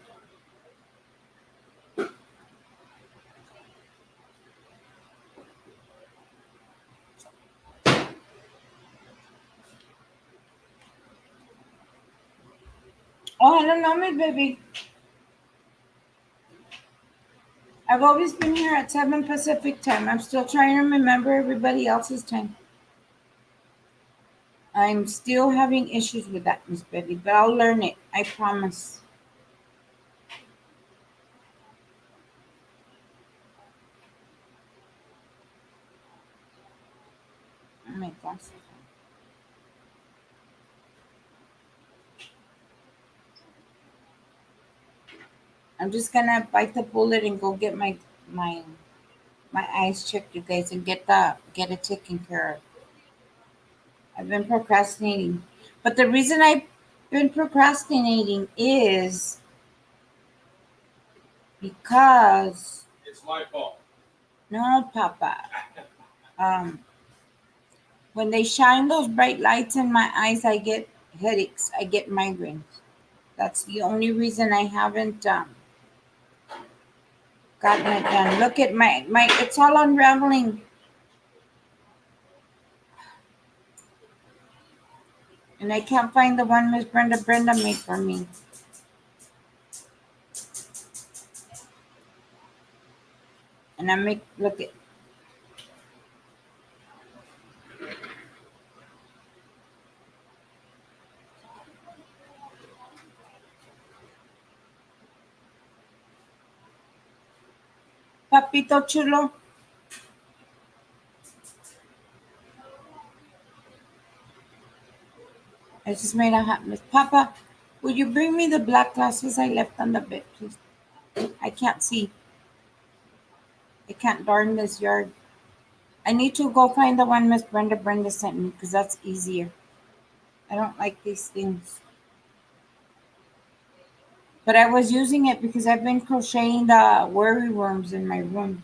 A: Oh, I don't know, Miss Baby. I've always been here at 7 Pacific time. I'm still trying to remember everybody else's time. I'm still having issues with that, Miss Betty, but I'll learn it. I promise. Oh my glasses. I'm just gonna bite the bullet and go get my eyes checked, you guys, and get it taken care of. I've been procrastinating, but the reason I been procrastinating is because
C: It's my fault.
A: no, Papa. When they shine those bright lights in my eyes, I get headaches. I get migraines. That's the only reason I haven't gotten it done. Look at my. It's all unraveling. And I can't find the one Miss Brenda made for me. And I make, look at. Papito chulo. I just made a hot mess. Papa, will you bring me the black glasses I left on the bed, please? I can't see. I can't darn this yard. I need to go find the one Miss Brenda sent me because that's easier. I don't like these things. But I was using it because I've been crocheting the worry worms in my room.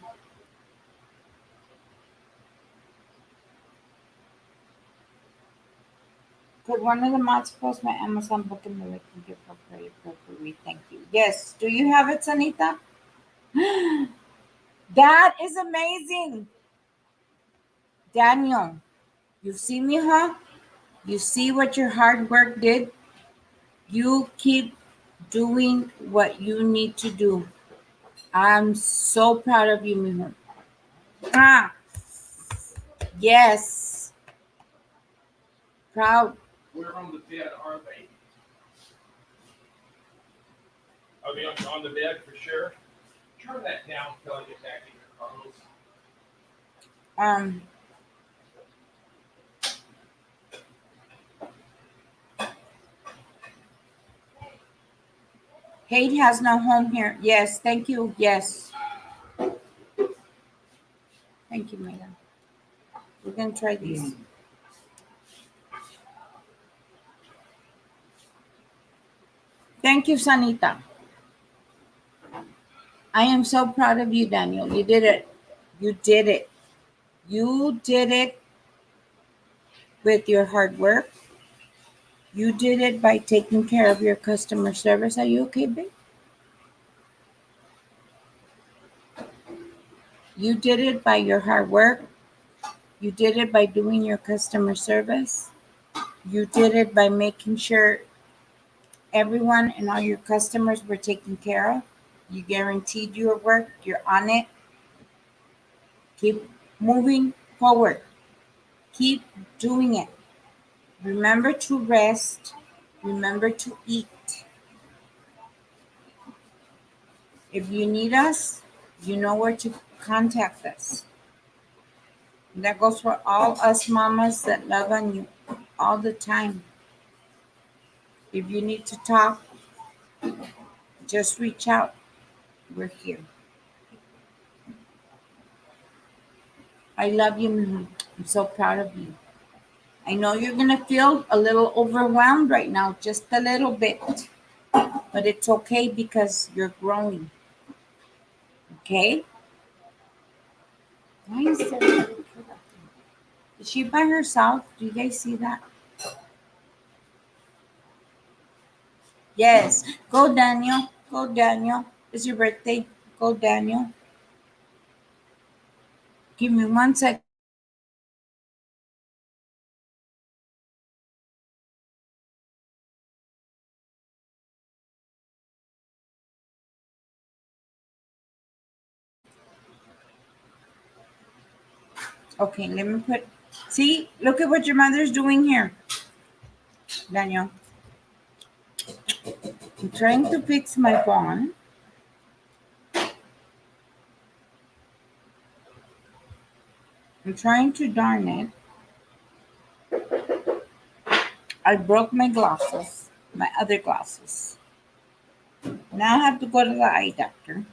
A: Could one of the mods post my Amazon book in the link and give for credit for free? Thank you. Yes. Do you have it, Sanita? That is amazing. Daniel, you see me, huh? You see what your hard work did? You keep doing what you need to do. I'm so proud of you, mijo. Ah, yes. Proud.
C: Where on the bed are they? Are they on the bed for sure? Turn that down until I get back in here, Carlos.
A: Hate has no home here. Yes, thank you. Yes. Thank you, madam. We're going to try these. Thank you, Sanita. I am so proud of you, Daniel. You did it. You did it. You did it with your hard work. You did it by taking care of your customer service. Are you okay, babe? You did it by your hard work. You did it by doing your customer service. You did it by making sure everyone and all your customers were taken care of. You guaranteed your work. You're on it. Keep moving forward. Keep doing it. Remember to rest. Remember to eat. If you need us, you know where to contact us. And that goes for all us mamas that love on you all the time. If you need to talk, just reach out. We're here. I love you, Mijo. I'm so proud of you. I know you're going to feel a little overwhelmed right now, just a little bit. But it's okay because you're growing. Okay? Why is there a little kid up there? Is she by herself? Do you guys see that? Yes. Go, Daniel. Go, Daniel. It's your birthday. Go, Daniel. Give me 1 second. Okay, let me put. See, look at what your mother's doing here, Daniel. I'm trying to fix my phone. I'm trying to darn it. I broke my glasses, my other glasses. Now I have to go to the eye doctor,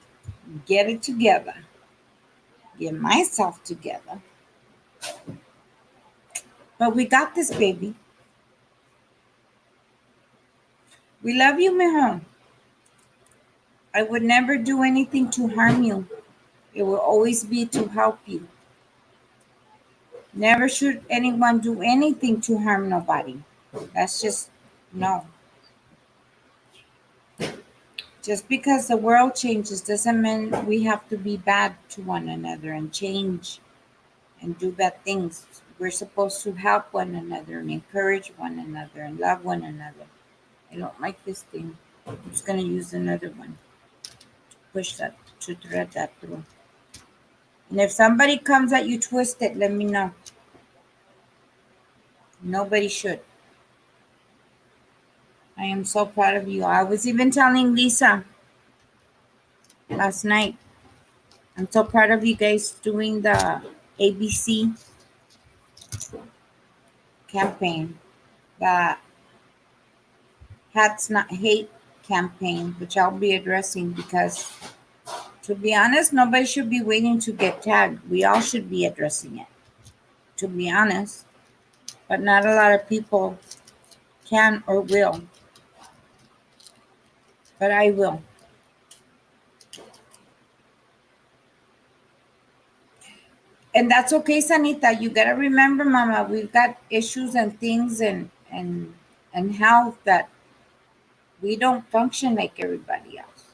A: get it together, get myself together. But we got this, baby. We love you, mijo. I would never do anything to harm you. It will always be to help you. Never should anyone do anything to harm nobody. That's just no. Just because the world changes doesn't mean we have to be bad to one another and change and do bad things. We're supposed to help one another and encourage one another and love one another. I don't like this thing. I'm just gonna use another one to push that, to thread that through. And if somebody comes at you twisted, let me know. Nobody should. I am so proud of you. I was even telling Lisa last night, I'm so proud of you guys doing the ABC campaign, the Hats Not Hate campaign, which I'll be addressing because, to be honest, nobody should be waiting to get tagged. We all should be addressing it, to be honest. But not a lot of people can or will. But I will. And that's okay, Sanita. You gotta remember, Mama, we've got issues and things and health that we don't function like everybody else.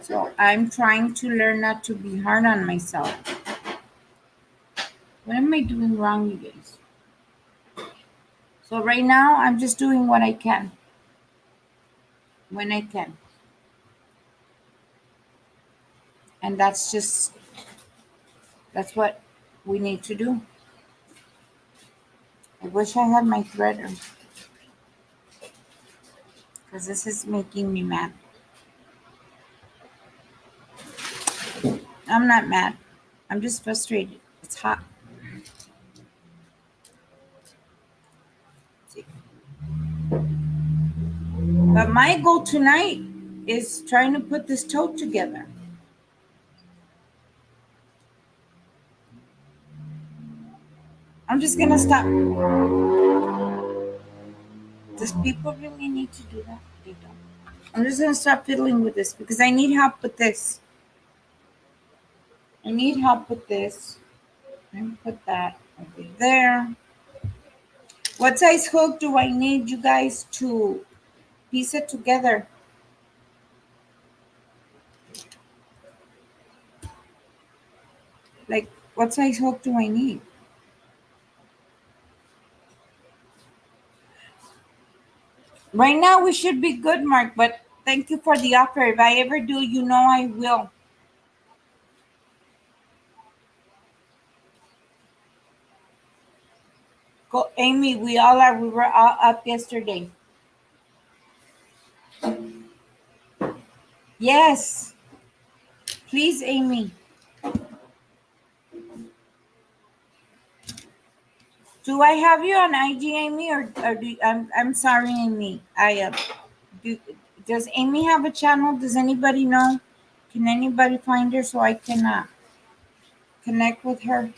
A: So I'm trying to learn not to be hard on myself. What am I doing wrong, you guys? So right now I'm just doing what I can. When I can. And that's what we need to do. I wish I had my threader. Because this is making me mad. I'm not mad. I'm just frustrated. It's hot. See. But my goal tonight is trying to put this tote together. I'm just gonna stop. Does people really need to do that? They don't. I'm just gonna stop fiddling with this because I need help with this. I need help with this. Let me put that over there. What size hook do I need, you guys, to piece it together? Like, what size hook do I need? Right now, we should be good, Mark, but thank you for the offer. If I ever do, you know I will. Go, Amy, we all are. We were all up yesterday. Yes. Please, Amy. Do I have you on IG, Amy, or do I'm sorry, Amy. Does Amy have a channel? Does anybody know? Can anybody find her so I can connect with her?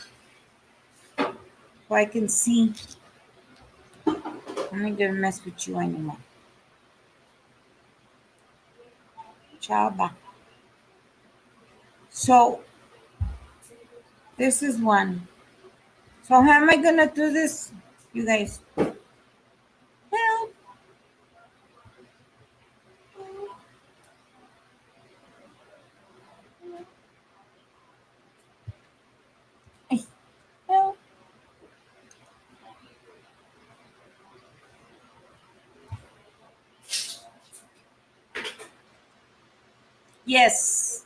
A: So I can see. I'm not gonna mess with you anymore. Ciao, bye. So this is one. So how am I gonna do this, you guys? Help! Help! Yes.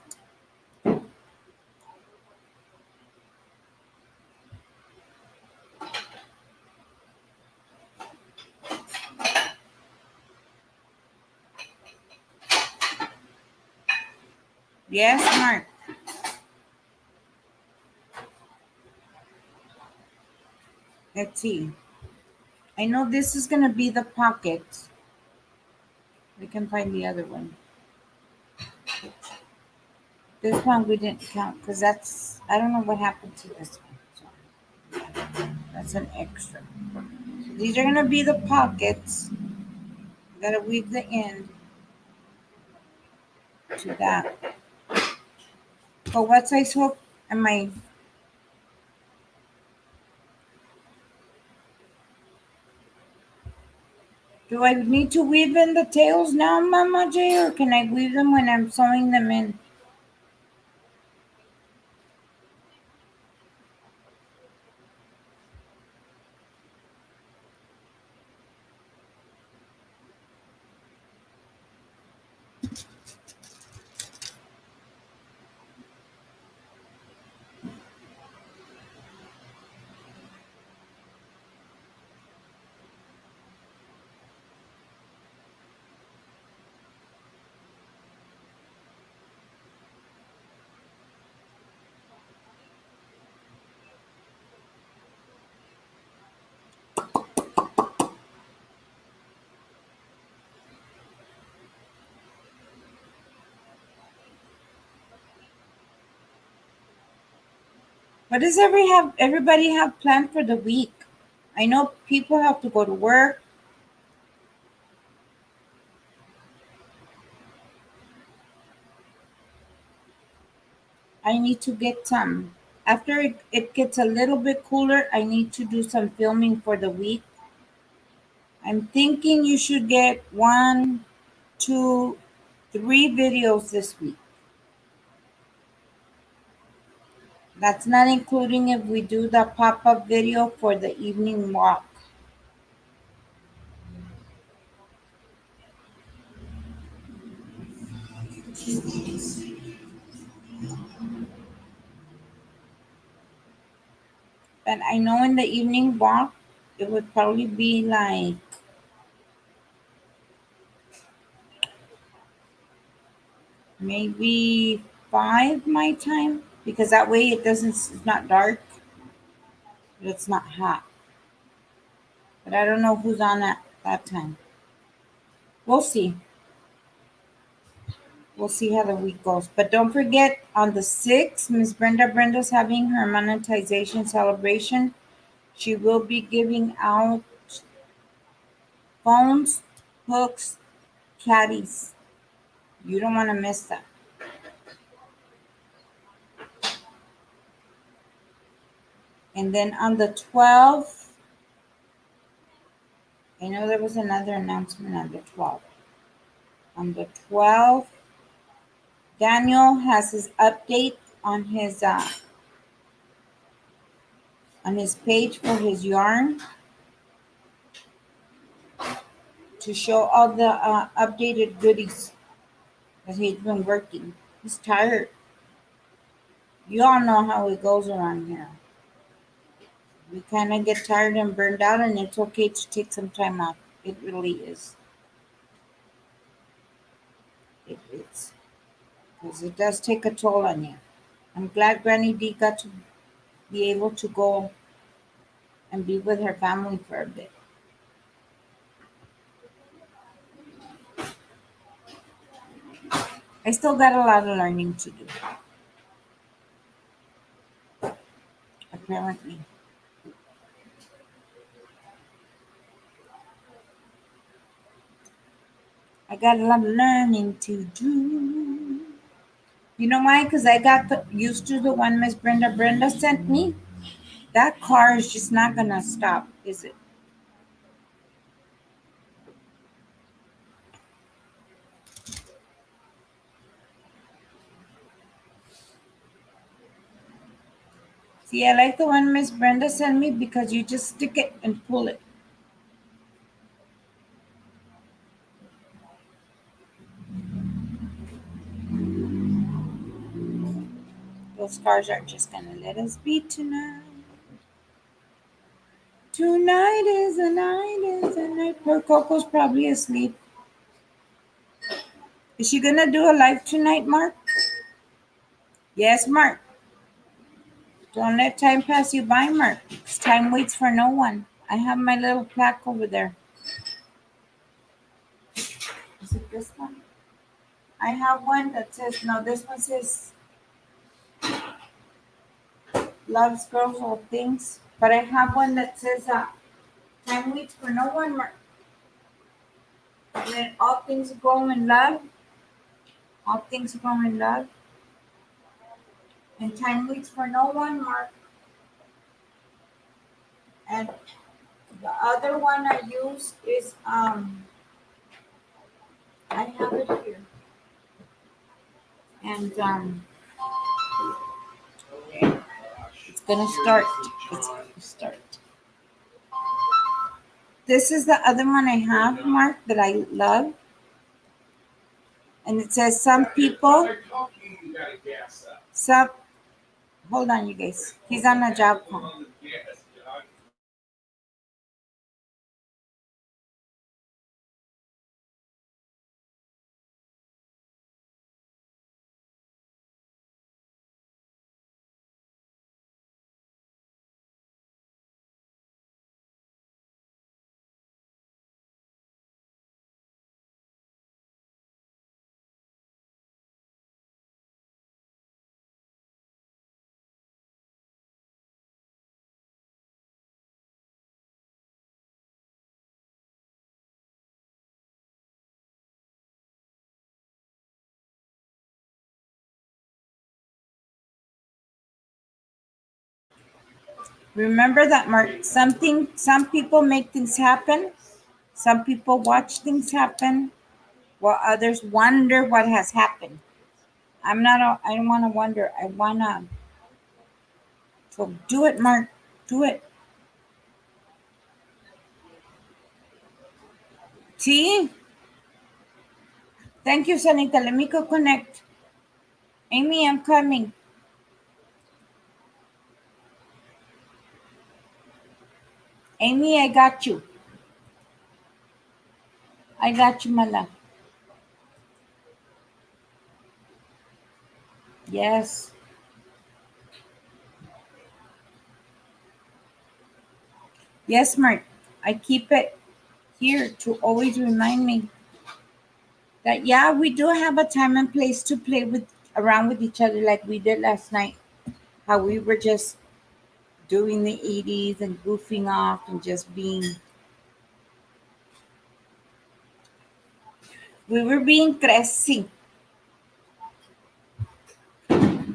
A: Yes, Mark. Let's see. I know this is gonna be the pocket. We can find the other one. This one we didn't count because I don't know what happened to this one. So that's an extra. So These are gonna be the pockets. Gotta weave the end to that. But what size hook am I? Do I need to weave in the tails now, Mama J, or can I weave them when I'm sewing them in? What does everybody have planned for the week? I know people have to go to work. I need to get some. After it gets a little bit cooler, I need to do some filming for the week. I'm thinking you should get 1, 2, 3 videos this week. That's not including if we do the pop-up video for the evening walk. And I know in the evening walk, it would probably be like maybe 5 my time, because that way it's not dark, but it's not hot. But I don't know who's on at that time. We'll see. We'll see how the week goes. But don't forget, on the 6th, Miss Brenda's having her monetization celebration. She will be giving out phones, hooks, caddies. You don't want to miss that. And then on the 12th, I know there was another announcement on the 12th. On the 12th, Daniel has his update on his page for his yarn to show all the updated goodies that he's been working. He's tired. You all know how it goes around here. We kind of get tired and burned out, and it's okay to take some time off. It really is. It is. Because it does take a toll on you. I'm glad Granny D got to be able to go and be with her family for a bit. I still got a lot of learning to do. Apparently. I got a lot of learning to do. You know why? Because I got used to the one Miss Brenda sent me. That car is just not going to stop, is it? See, I like the one Miss Brenda sent me because you just stick it and pull it. Those cars are just going to let us be tonight. Tonight is the night. Poor Coco's probably asleep. Is she going to do a live tonight, Mark? Yes, Mark. Don't let time pass you by, Mark. 'Cause time waits for no one. I have my little plaque over there. Is it this one? I have one that says, no, this one says loves girls all things. But I have one that says Time waits for no one, Mark. Let all things go in love. All things go in love. And time waits for no one, Mark. And the other one I use is I have it here. And it's gonna start. It's gonna start. This is the other one I have, Mark, that I love. And it says some people,
C: They're talking, you gotta gas up.
A: some, hold on, you guys. He's on a job call.
C: On the gas, John.
A: Remember that, Mark. Some people make things happen. Some people watch things happen, while others wonder what has happened. I don't want to wonder. I want to. So do it, Mark. Do it. See? Thank you, Sanita. Let me go connect. Amy, I'm coming. Amy, I got you. I got you, my love. Yes. Yes, Mark. I keep it here to always remind me that, yeah, we do have a time and place to play with around with each other like we did last night. How we were just doing the 80s and goofing off and just being. We were being crazy. It's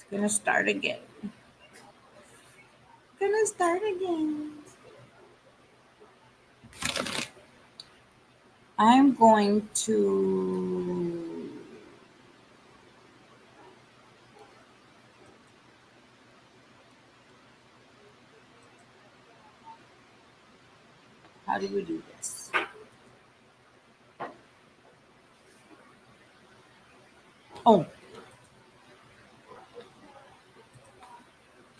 A: gonna start again. Gonna start again. I'm going to how do we do this? Oh,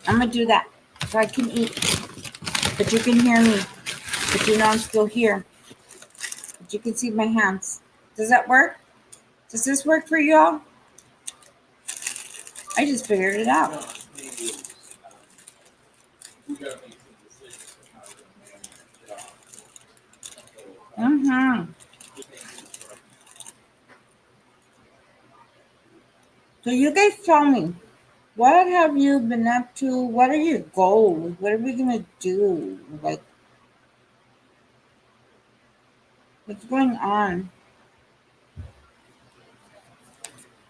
A: I'm gonna do that so I can eat, but you can hear me, but you know I'm still here, but you can see my hands. Does that work? Does this work for y'all? I just figured it out.
C: No, maybe it's, we gotta make some decisions on how to manage it.
A: Mm-hmm. So you guys tell me, what have you been up to? What are your goals? What are we gonna do? Like, what's going on?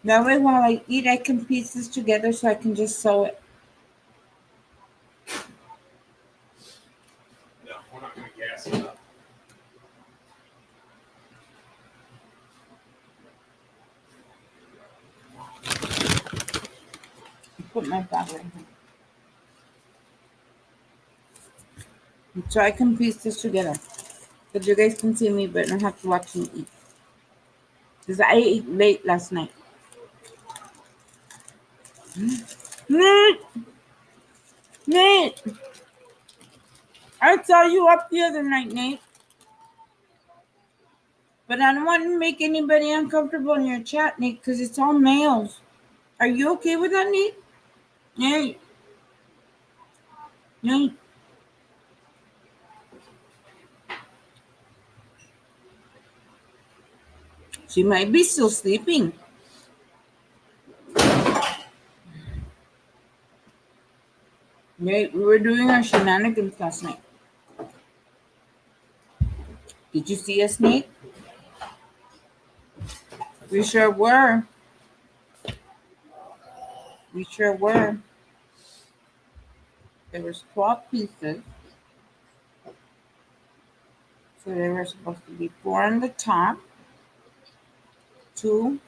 A: That way, while I eat, I can piece this together so I can just sew it.
C: No, we're not gonna gas it up.
A: Put my bag right here. So I can piece this together. But you guys can see me, but don't have to watch me eat. Because I ate late last night. Nate! Nate! I saw you up the other night, Nate. But I don't want to make anybody uncomfortable in your chat, Nate, because it's all males. Are you okay with that, Nate? Nate? Nate? She might be still sleeping. We were doing our shenanigans last night. Did you see us, Nate? We sure were. We sure were. There was 12 pieces. So there were supposed to be 4 on the top, 2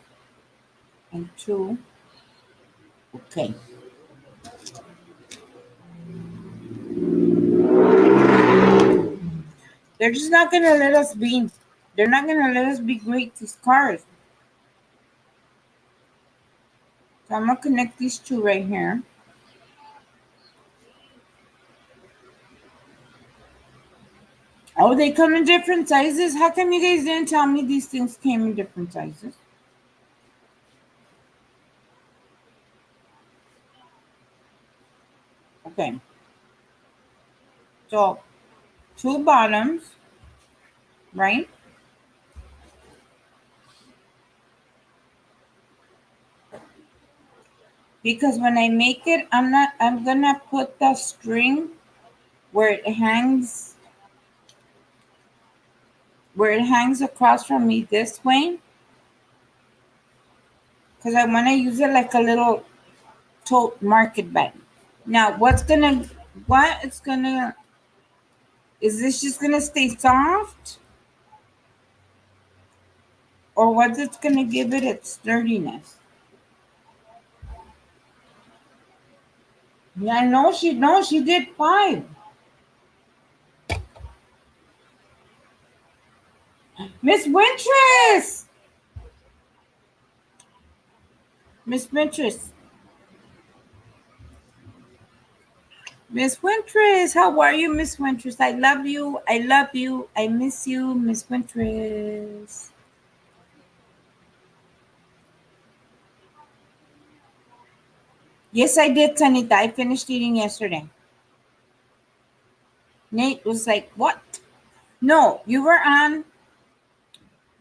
A: and 2. Okay. They're just not gonna let us be. They're not gonna let us be great these cars. So I'm gonna connect these 2 right here. Oh, they come in different sizes? How come you guys didn't tell me these things came in different sizes? Okay. So 2 bottoms, right? Because when I make it, I'm gonna put the string where it hangs across from me this way. Because I want to use it like a little tote market bag. Now, is this just gonna stay soft? Or what's it gonna give it its sturdiness? Yeah, I know she did 5. Miss Wintress! Miss Wintress. Miss Wintress, how are you, Miss Wintress? I love you. I love you. I miss you, Miss Wintress. Yes, I did, Tanita. I finished eating yesterday. Nate was like, what? No, you were on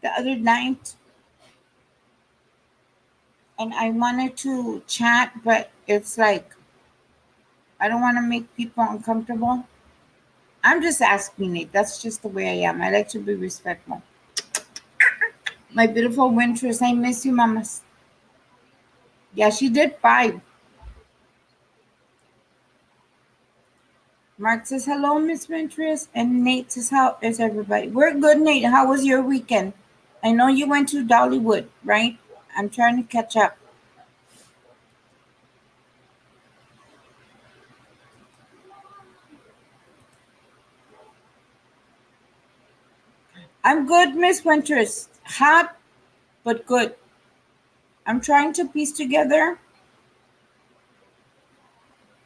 A: the other night. And I wanted to chat, but it's like, I don't want to make people uncomfortable. I'm just asking, Nate. That's just the way I am. I like to be respectful. My beautiful Wintress, I miss you, mamas. Yeah, she did 5. Mark says, hello, Miss Wintress. And Nate says, how is everybody? We're good, Nate. How was your weekend? I know you went to Dollywood, right? I'm trying to catch up. I'm good, Miss Winters. Hot, but good. I'm trying to piece together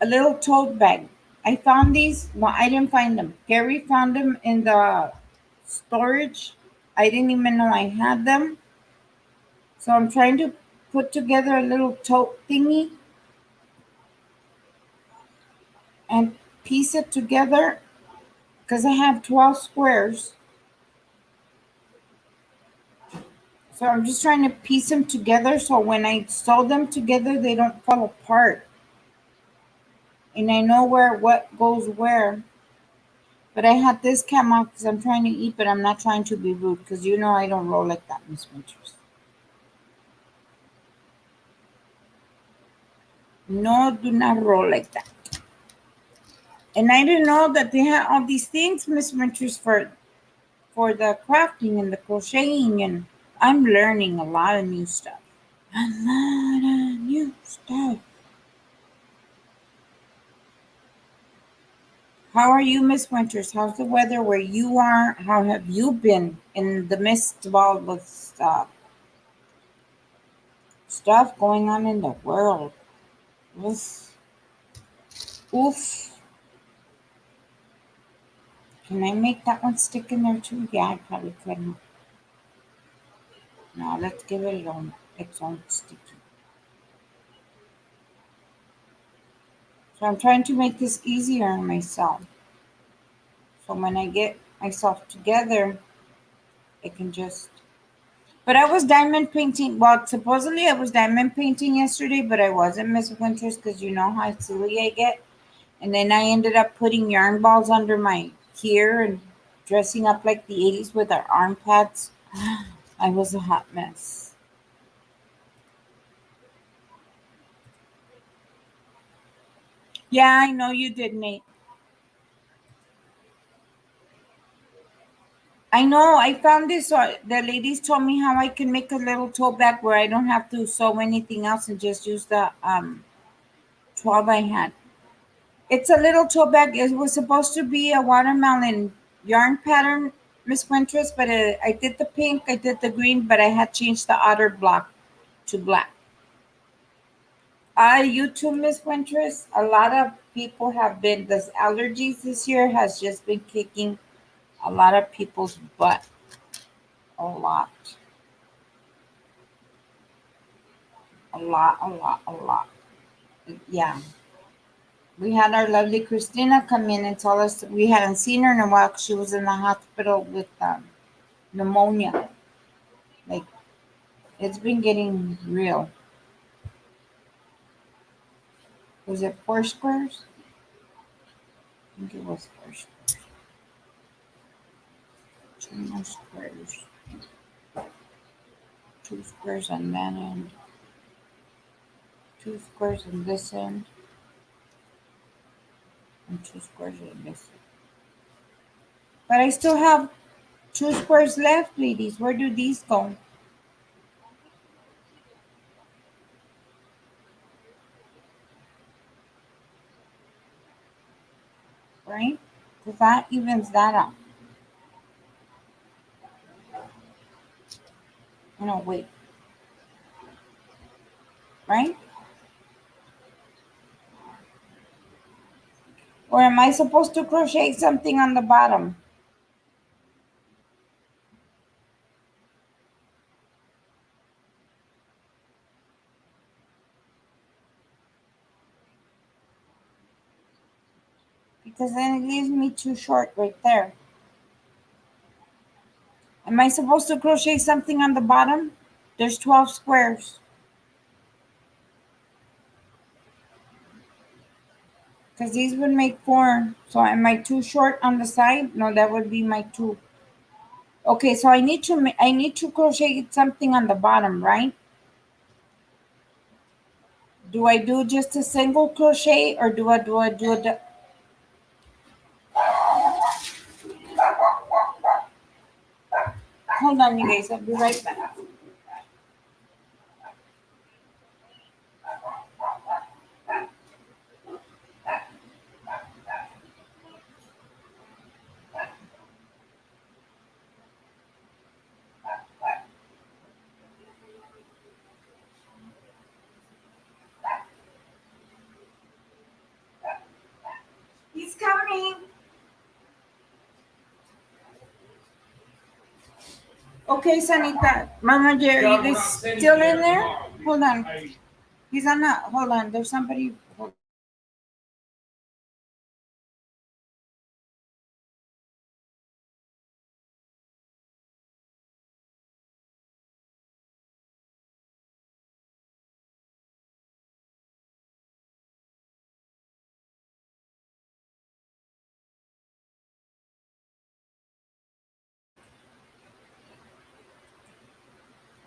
A: a little tote bag. I found these. Well, I didn't find them. Gary found them in the storage. I didn't even know I had them. So I'm trying to put together a little tote thingy and piece it together because I have 12 squares. So I'm just trying to piece them together so when I sew them together, they don't fall apart. And I know what goes where. But I had this cam off because I'm trying to eat, but I'm not trying to be rude because you know I don't roll like that, Miss Winters. No, do not roll like that. And I didn't know that they had all these things, Miss Winters, for the crafting and the crocheting, and I'm learning a lot of new stuff. A lot of new stuff. How are you, Miss Winters? How's the weather where you are? How have you been in the midst of all the stuff going on in the world? Oof. Oof. Can I make that one stick in there too? Yeah, I probably couldn't. No, let's give it its own sticky. So I'm trying to make this easier on myself. So when I get myself together, I can just... But I was diamond painting. Well, supposedly I was diamond painting yesterday, but I wasn't, Miss Winters, because you know how silly I get. And then I ended up putting yarn balls under my here and dressing up like the 80s with our arm pads. I was a hot mess. Yeah, I know you did, Nate. I know. I found this. The ladies told me how I can make a little tote bag where I don't have to sew anything else and just use the 12 I had. It's a little tote bag. It was supposed to be a watermelon yarn pattern, Miss Winters, but I did the pink, I did the green, but I had changed the outer block to black. You too, Miss Winters. A lot of people have been, the allergies this year has just been kicking a lot of people's butt. A lot. A lot, a lot, a lot. Yeah. We had our lovely Christina come in and tell us that we hadn't seen her in a while 'cause she was in the hospital with pneumonia. Like, it's been getting real. Was it 4 squares? I think it was 4 squares. 2 more squares. 2 squares on that end. 2 squares on this end. And 2 squares on this end. But I still have 2 squares left, ladies. Where do these go? Right? Because that evens that out. No, wait. Right? Or am I supposed to crochet something on the bottom? Because then it leaves me too short right there. Am I supposed to crochet something on the bottom? There's 12 squares. Because these would make 4. So am I too short on the side? No, that would be my 2. Okay, so I need to crochet something on the bottom, right? Do I do just a single crochet or do I do a hold on, you guys, I'll be right back. He's coming. Okay, Sanita. Mama Jerry,
C: Yeah,
A: you
C: we're
A: guys
C: not sending
A: still
C: you
A: in there?
C: tomorrow.
A: Hold on.
C: I-
A: He's on that. Hold on. There's somebody.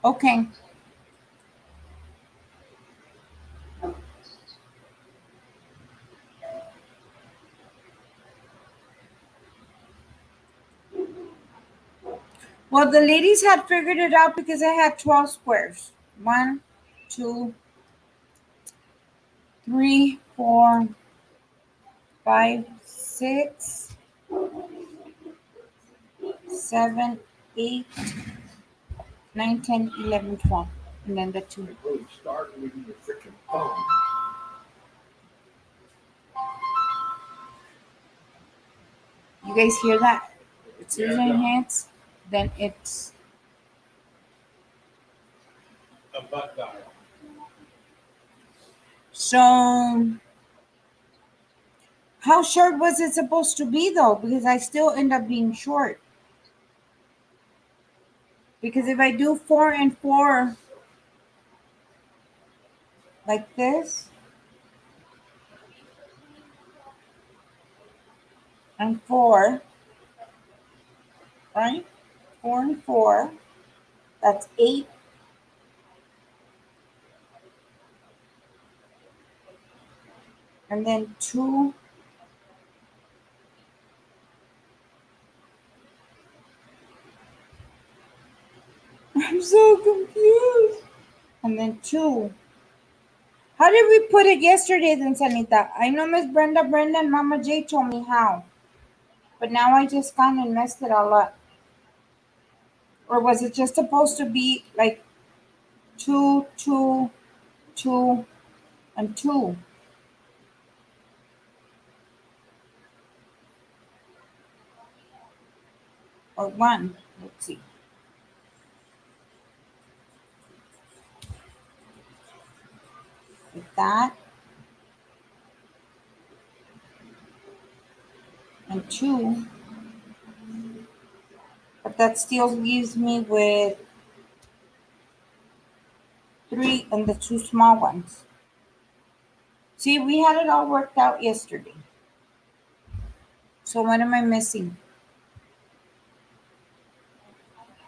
A: Okay. Well, the ladies had figured it out because I had 12 squares. 1, 2, 3, 4, 5, 6, 7, 8, 9, 10, 11, 12. And then the 2.
C: Start with your freaking phone.
A: You guys hear that? It's
C: Yeah,
A: using
C: yeah.
A: hands. Then it's.
C: A butt dial.
A: So, how short was it supposed to be though? Because I still end up being short. Because if I do 4 and 4 like this, and 4, right? 4 and 4, that's 8. And then 2, I'm so confused. And then 2. How did we put it yesterday then, Sanita? I know Miss Brenda and Mama J told me how. But now I just kind of messed it all up. Or was it just supposed to be like 2, 2, 2, and 2? Or 1? Let's see. Like that. And 2. But that still leaves me with 3 and the 2 small ones. See, we had it all worked out yesterday. So what am I missing?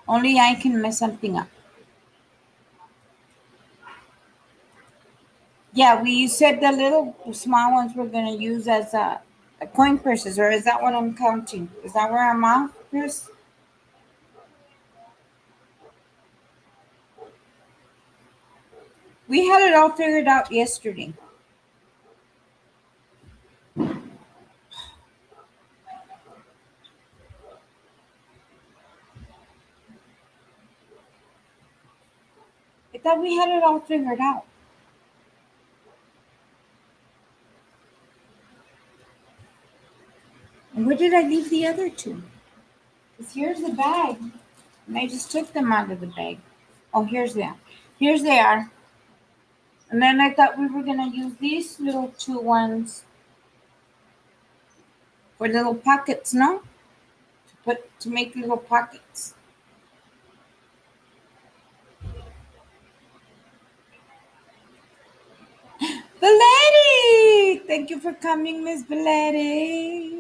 A: Only I can mess something up. Yeah, we said the little small ones we're going to use as coin purses, or is that what I'm counting? Is that where I'm off, Chris? We had it all figured out yesterday. I thought we had it all figured out. And where did I leave the other 2? Because here's the bag. And I just took them out of the bag. Oh, here's them. Here's they are. And then I thought we were going to use these little 2 ones for little pockets, no? To make little pockets. Valerie! Thank you for coming, Miss Valerie.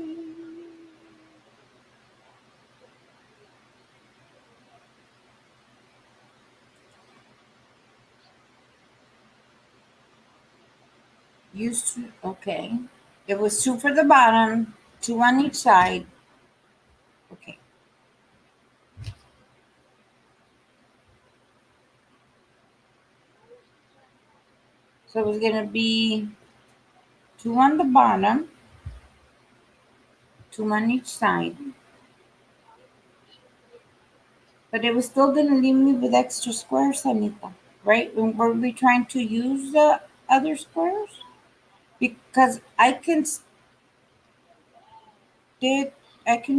A: Used to, okay. It was 2 for the bottom, 2 on each side. Okay. So it was going to be 2 on the bottom, 2 on each side. But it was still going to leave me with extra squares, Anita, right? Were we trying to use the other squares? Because I can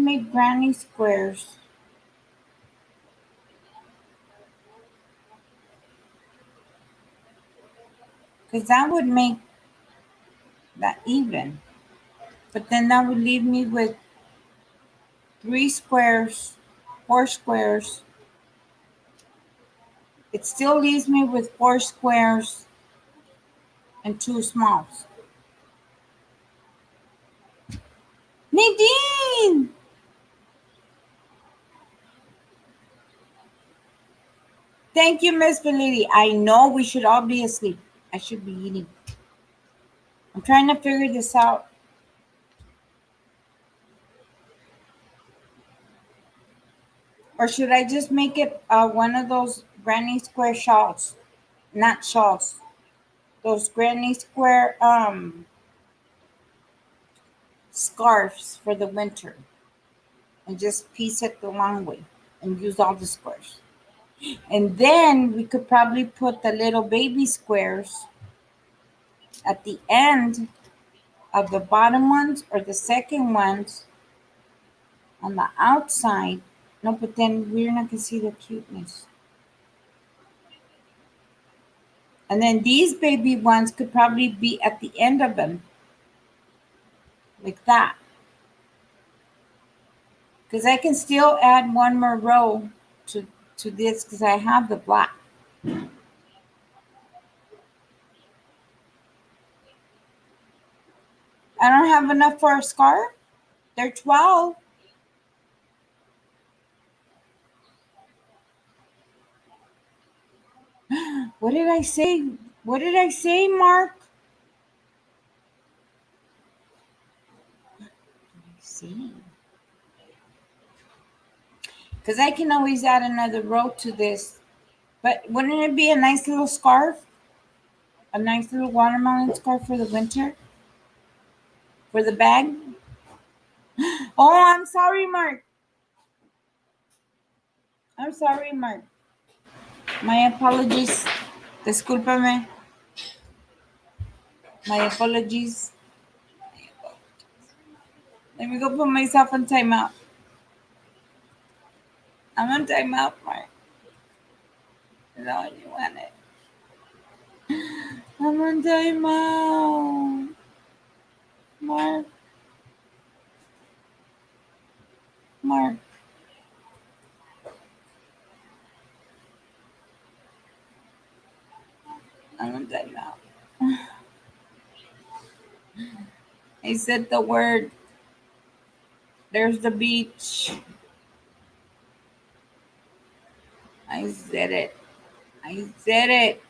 A: make granny squares. Because that would make that even. But then that would leave me with 3 squares, 4 squares. It still leaves me with 4 squares and 2 smalls. Nadine! Thank you, Miss Validi. I know we should all be asleep. I should be eating. I'm trying to figure this out. Or should I just make it one of those granny square shawls? Not shawls. Those granny square scarves for the winter. And just piece it the long way. And use all the squares. And then we could probably put the little baby squares at the end of the bottom ones or the second ones on the outside. No, but then we're not going to see the cuteness. And then these baby ones could probably be at the end of them. Like that. Because I can still add one more row to this because I have the black. I don't have enough for a scarf. They're 12. What did I say? What did I say, Mark? See. Because I can always add another row to this. But wouldn't it be a nice little scarf? A nice little watermelon scarf for the winter? For the bag? Oh, I'm sorry, Mark. I'm sorry, Mark. My apologies. Discúlpame. My apologies. Let me go put myself on timeout. I'm on timeout, Mark. No, you want it. I'm on timeout. Mark. Mark. I'm on timeout. I said the word. There's the beach. I said it. I said it.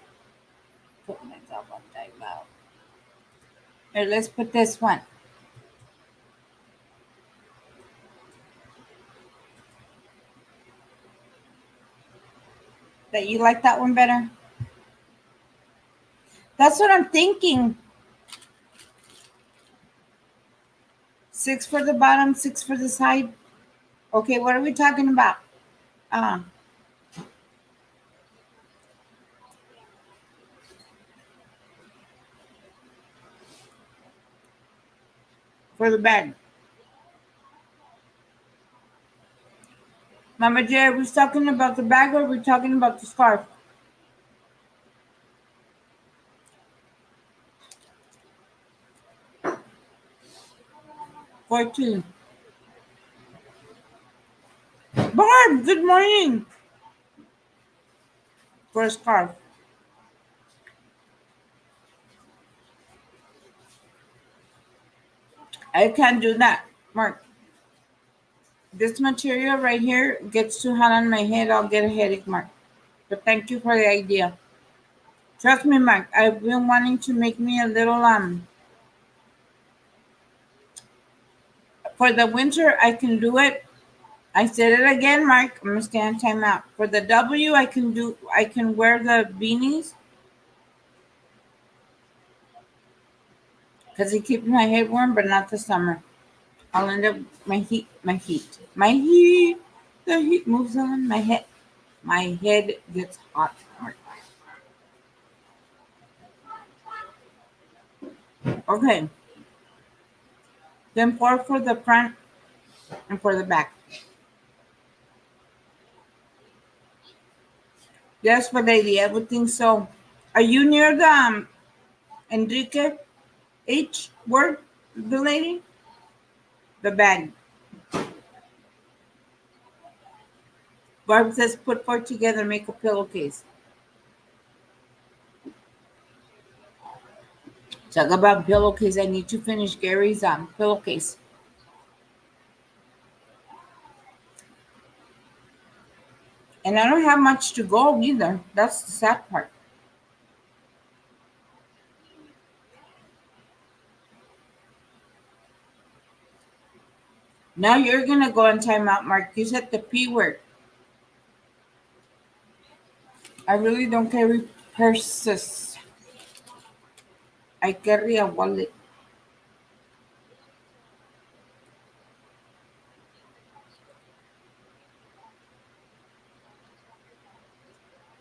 A: Put myself on timeout. Here, let's put this one. That you like that one better? That's what I'm thinking. 6 for the bottom, 6 for the side. Okay, what are we talking about? For the bag. Mama J, are we talking about the bag or are we talking about the scarf? For two. Barb, good morning. For a scarf. I can't do that, Mark. This material right here gets too hot on my head. I'll get a headache, Mark. But thank you for the idea. Trust me, Mark. I've been wanting to make me a little for the winter. I can do it. I said it again, Mark. I'm gonna stay on timeout. For the W, I can wear the beanies because it keeps my head warm, but not the summer. I'll end up my heat. The heat moves on my head. My head gets hot. Okay. Then 4 for the front and for the back. Yes, but lady, I would think so. Are you near the Enrique H word, the lady? The bag. Barb says put 4 together, make a pillowcase. Talk about pillowcase. I need to finish Gary's pillowcase. And I don't have much to go either. That's the sad part. Now you're gonna go on timeout, Mark. You said the P word. I really don't carry purses. I carry a wallet.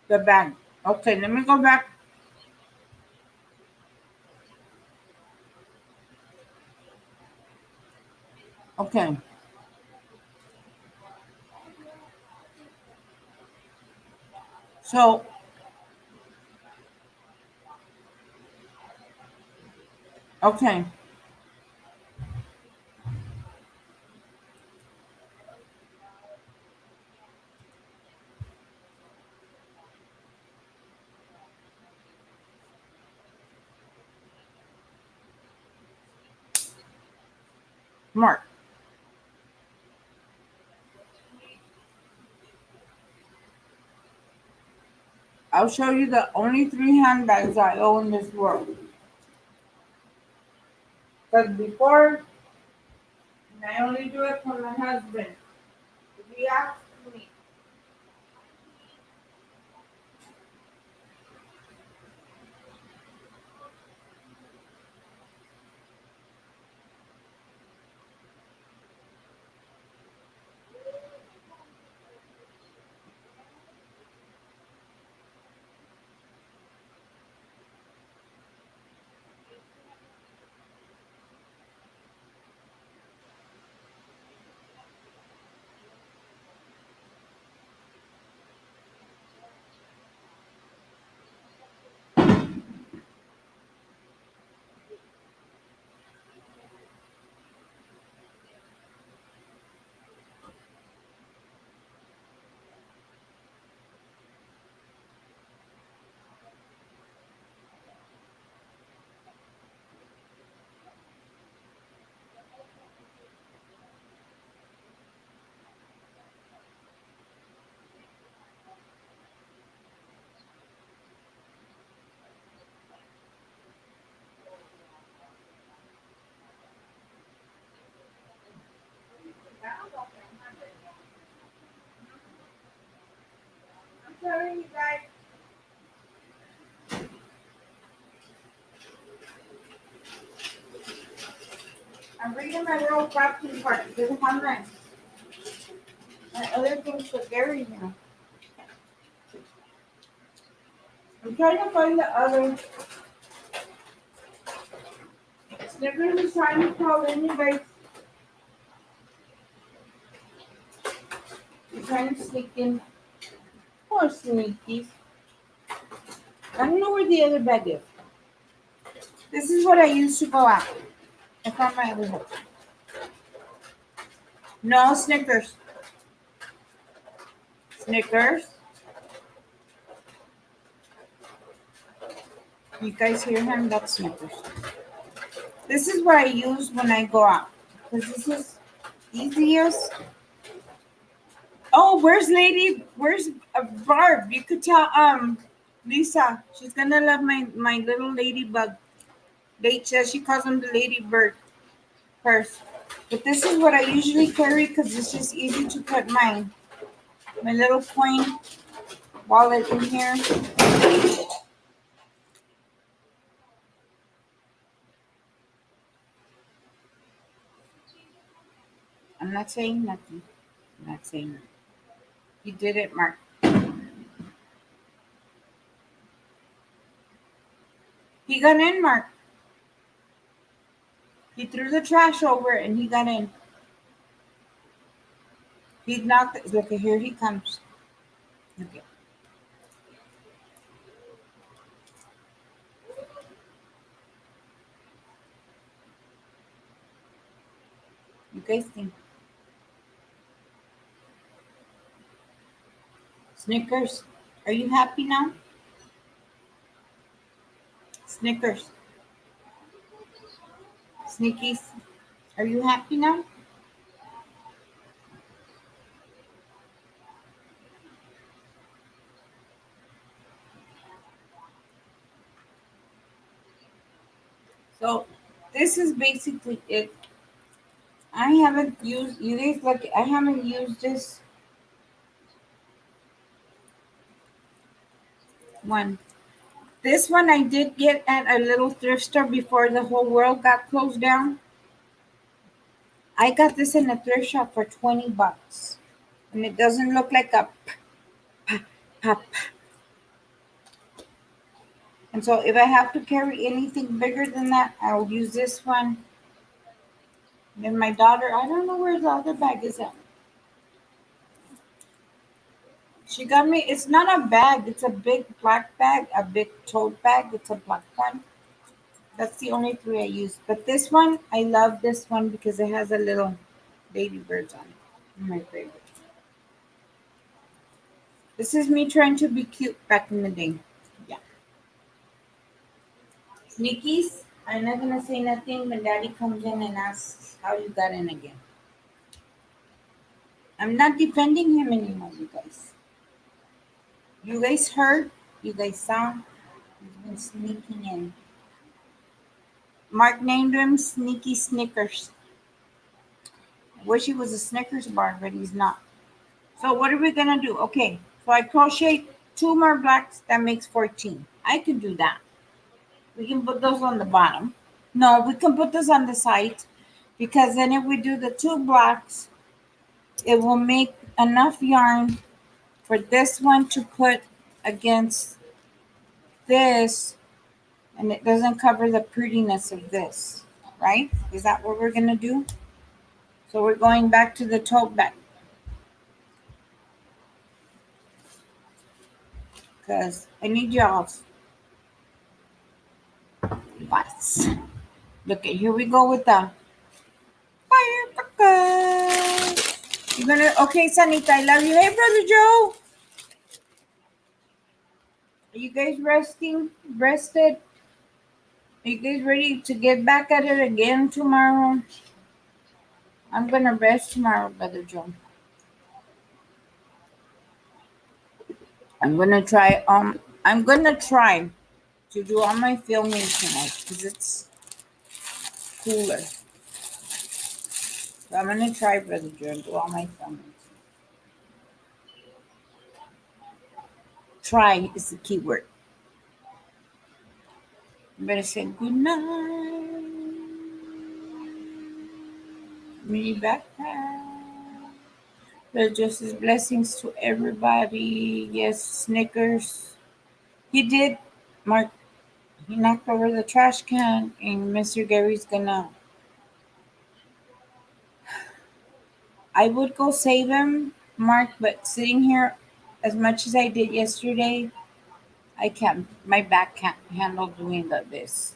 A: The bag. Okay, let me go back. Okay. So, okay. Mark. I'll show you the only 3 handbags I own in this world. Because before, I only do it for my husband. He asked me. I'm telling you guys. I'm reading my little crafting part because I have my other things to bury now. I'm trying to find the other. Snickers is trying to call in, you guys. You're trying to sneak in. Poor sneakies. I don't know where the other bag is. This is what I used to go out. I found my other one. No Snickers. Snickers. You guys hear him? That's Snickers. This is what I use when I go out. Because this is easiest. Oh, where's Barb? You could tell Lisa. She's gonna love my little ladybug. She calls them the ladybird purse. But this is what I usually carry because it's just easy to put my little coin wallet in here. I'm not saying nothing. I'm not saying nothing. You did it, Mark. He got in, Mark. He threw the trash over and he got in. He knocked. Look, here he comes. Okay. You guys think? Snickers, are you happy now? Snickers. Sneakies, are you happy now? So this is basically it. I haven't used, you guys look, I haven't used this one. This one I did get at a little thrift store before the whole world got closed down. I got this in a thrift shop for $20. And it doesn't look like a pop. And so if I have to carry anything bigger than that, I'll use this one. Then my daughter, I don't know where the other bag is at. She got me, it's not a bag, it's a big black bag, a big tote bag. It's a black one. That's the only 3 I use. But this one, I love this one because it has a little ladybirds on it. My favorite. This is me trying to be cute back in the day. Yeah. Sneakies, I'm not going to say nothing when daddy comes in and asks how you got in again. I'm not defending him anymore, you guys. You guys heard You guys saw? He's been sneaking in. Mark named him Sneaky Snickers. I wish he was a Snickers bar, but he's not. So what are we gonna do? Okay, so I crochet 2 more blocks, that makes 14. I can do that. We can put those on the bottom. No, we can put those on the side because then if we do the 2 blocks, it will make enough yarn for this one to put against this, and it doesn't cover the prettiness of this, right? Is that what we're gonna do? So we're going back to the tote bag because I need y'all's. Butts. Look at, here we go with the firecrackers. You're gonna, okay, Sanita, I love you. Hey, Brother Joe. Are you guys rested? Are you guys ready to get back at it again tomorrow? I'm gonna rest tomorrow, Brother Joe. I'm gonna try to do all my filming tonight because it's cooler. So I'm gonna try, Brother Joe, and do all my filming. Try is the key word. I'm gonna say good night. Mini backpack. There's just his blessings to everybody. Yes, Snickers. He did, Mark. He knocked over the trash can, and Mr. Gary's gonna. I would go save him, Mark, but sitting here as much as I did yesterday, I can't. My back can't handle doing this.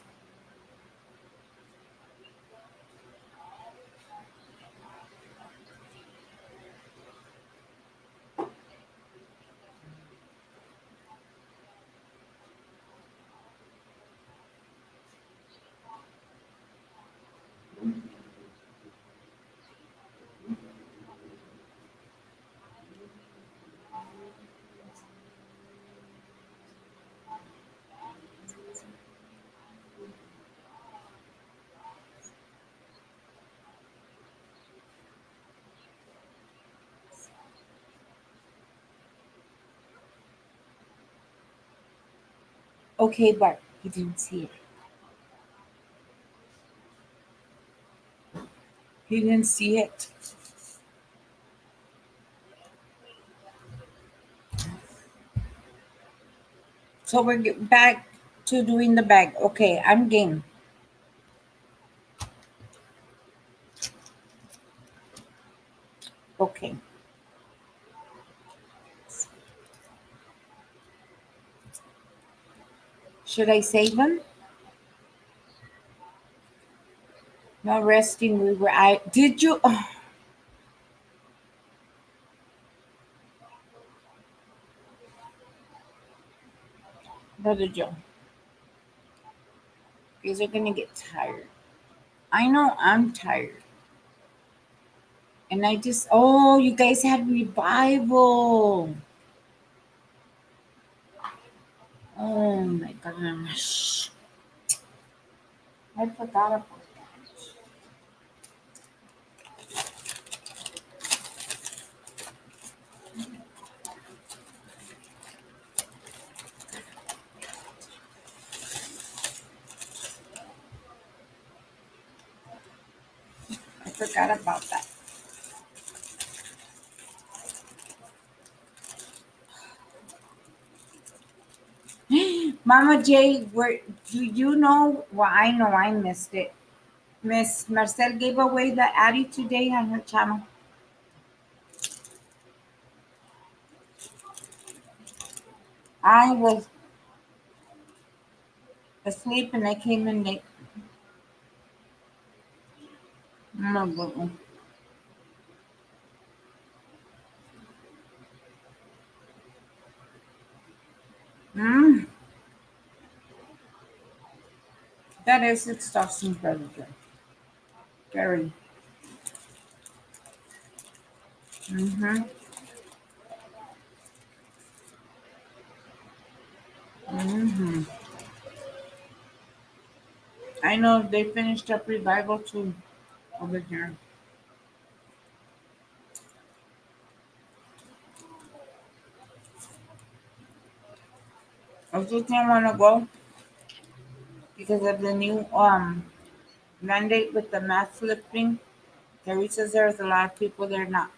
A: Okay, Bart. He didn't see it. He didn't see it. So we're back to doing the bag. Okay, I'm game. Okay. Should I save him? No resting. We were. I did you? Oh, Brother Joe, you guys are gonna get tired. I know I'm tired. And I just, oh, you guys had revival. Oh my gosh. I forgot about that. I forgot about that. Mama J, where do you know? Well, I know I missed it. Miss Marcel gave away the Addy today on her channel. I was asleep and I came in late. Mm. That is exhausting, Brother Joe. Very. Mm-hmm. Hmm. I know they finished up revival too over here. I just didn't want to go because of the new mandate with the mask lifting. Terry says there's a lot of people that are not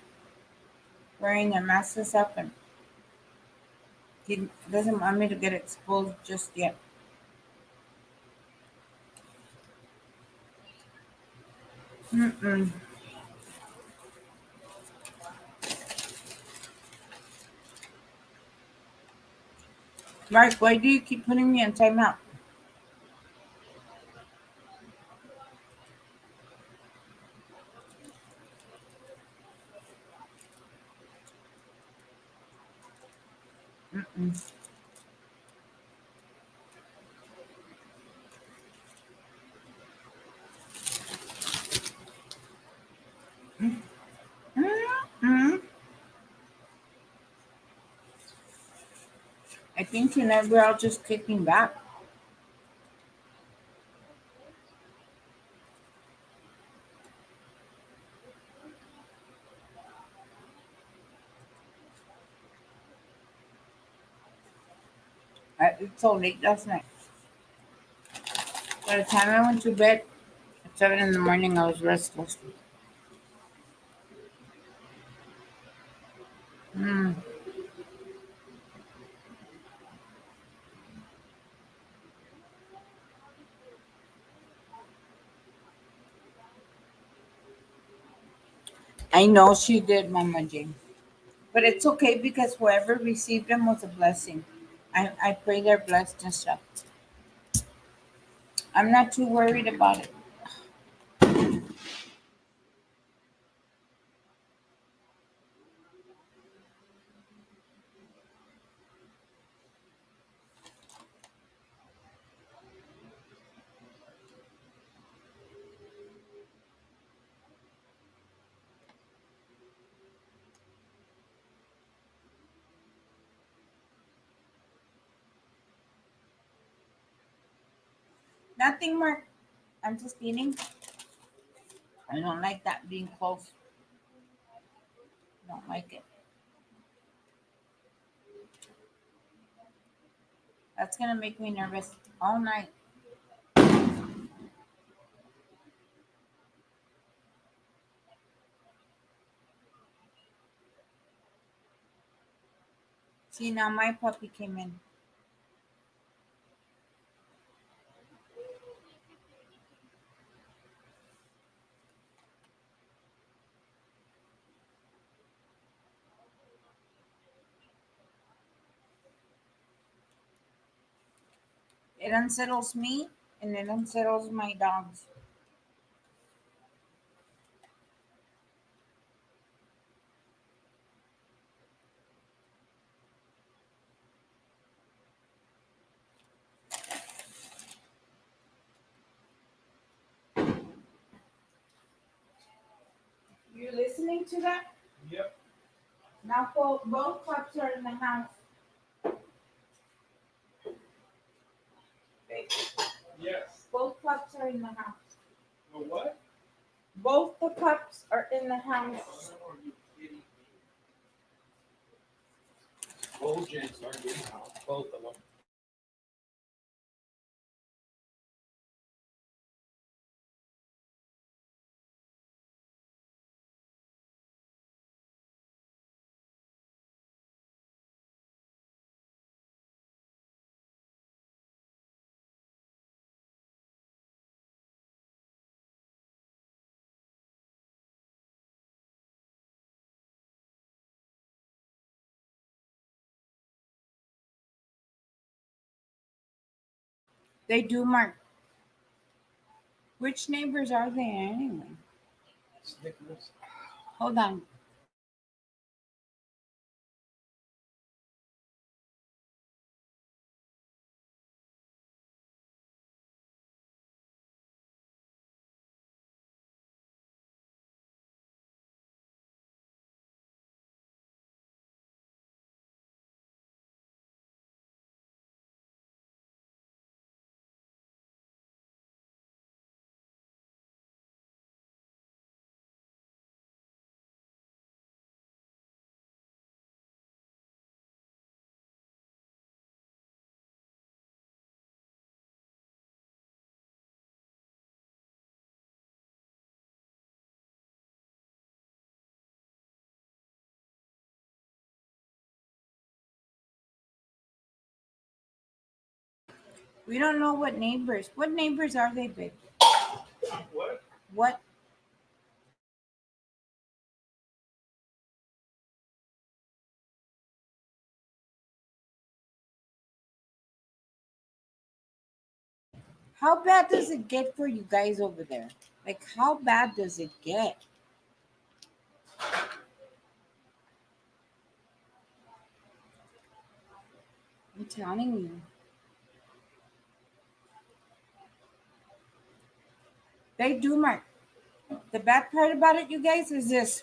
A: wearing their masks and stuff, and he doesn't want me to get exposed just yet. Mm-mm. Mark, why do you keep putting me on timeout? Mm-mm. Mm-mm. I think tonight we're all just kicking back. It's so late last night. By the time I went to bed at 7 in the morning, I was restless. Mm. I know she did, Mama Jane. But it's okay because whoever received them was a blessing. I pray they're blessed and stuff. I'm not too worried about it. Nothing, Mark. I'm just eating. I don't like that being close. Don't like it. That's gonna make me nervous all night. See, now my puppy came in. It unsettles me and it unsettles my dogs. You listening to that?
C: Yep.
A: Now both pups are in the house.
C: Yes.
A: Both pups are in the house.
C: The what?
A: Both the pups are in the house.
C: Oh, are you kidding me? Bojangles are getting out. Both of them.
A: They do, Mark. Which neighbors are they anyway?
C: Snickers.
A: Hold on. We don't know what neighbors. What neighbors are they, babe?
C: What?
A: What? How bad does it get for you guys over there? Like, how bad does it get? I'm telling you. They do, Mark. The bad part about it, you guys, is this.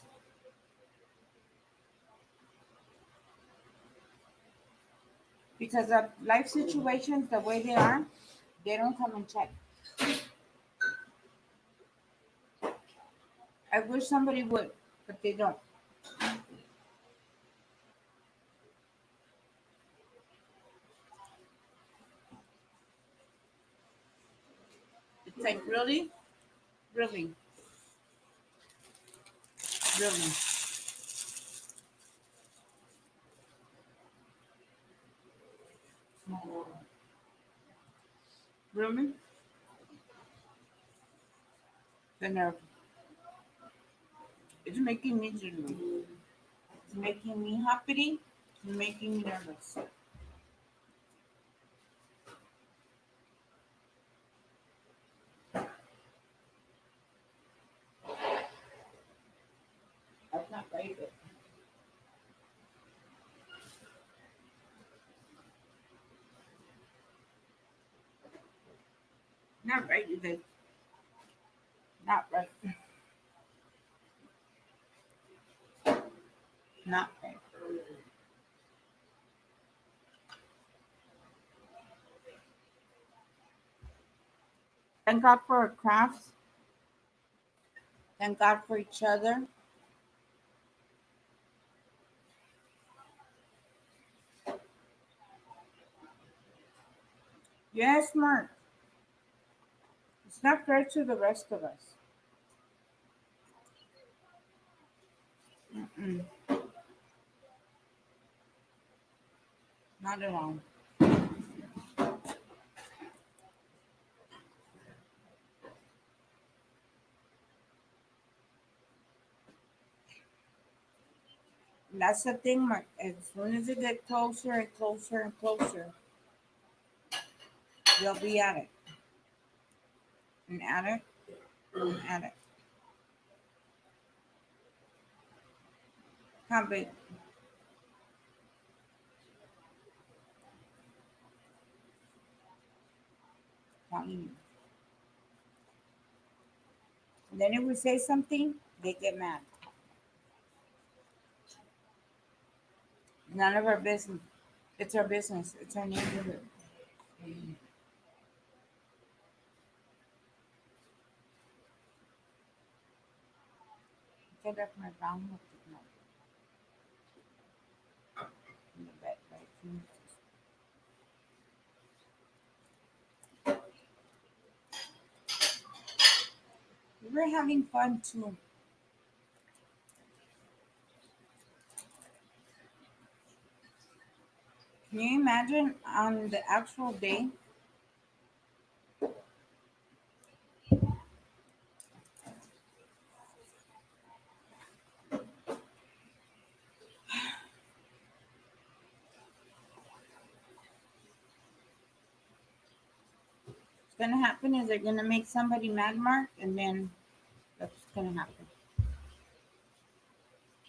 A: Because of life situations the way they are, they don't come and check. I wish somebody would, but they don't. It's like, really? Really? Really? Really? The nerve. It's making me jittery. It's making me hoppity. It's making me nervous. That's not right. Not right, you guys. Not right. Not right. Thank God for our crafts. Thank God for each other. Yes, Mark. It's not fair to the rest of us. Mm-mm. Not at all. That's the thing, Mark. As soon as it gets closer and closer and closer, they'll be at it. And at it. And at it. How big? Telling you. And then if we say something, they get mad. None of our business. It's our business. It's our neighborhood. Get up my brown look in the bed, right? We were having fun too. Can you imagine on the actual day? What's gonna happen is they're gonna make somebody mad, Mark, and then that's what's gonna happen.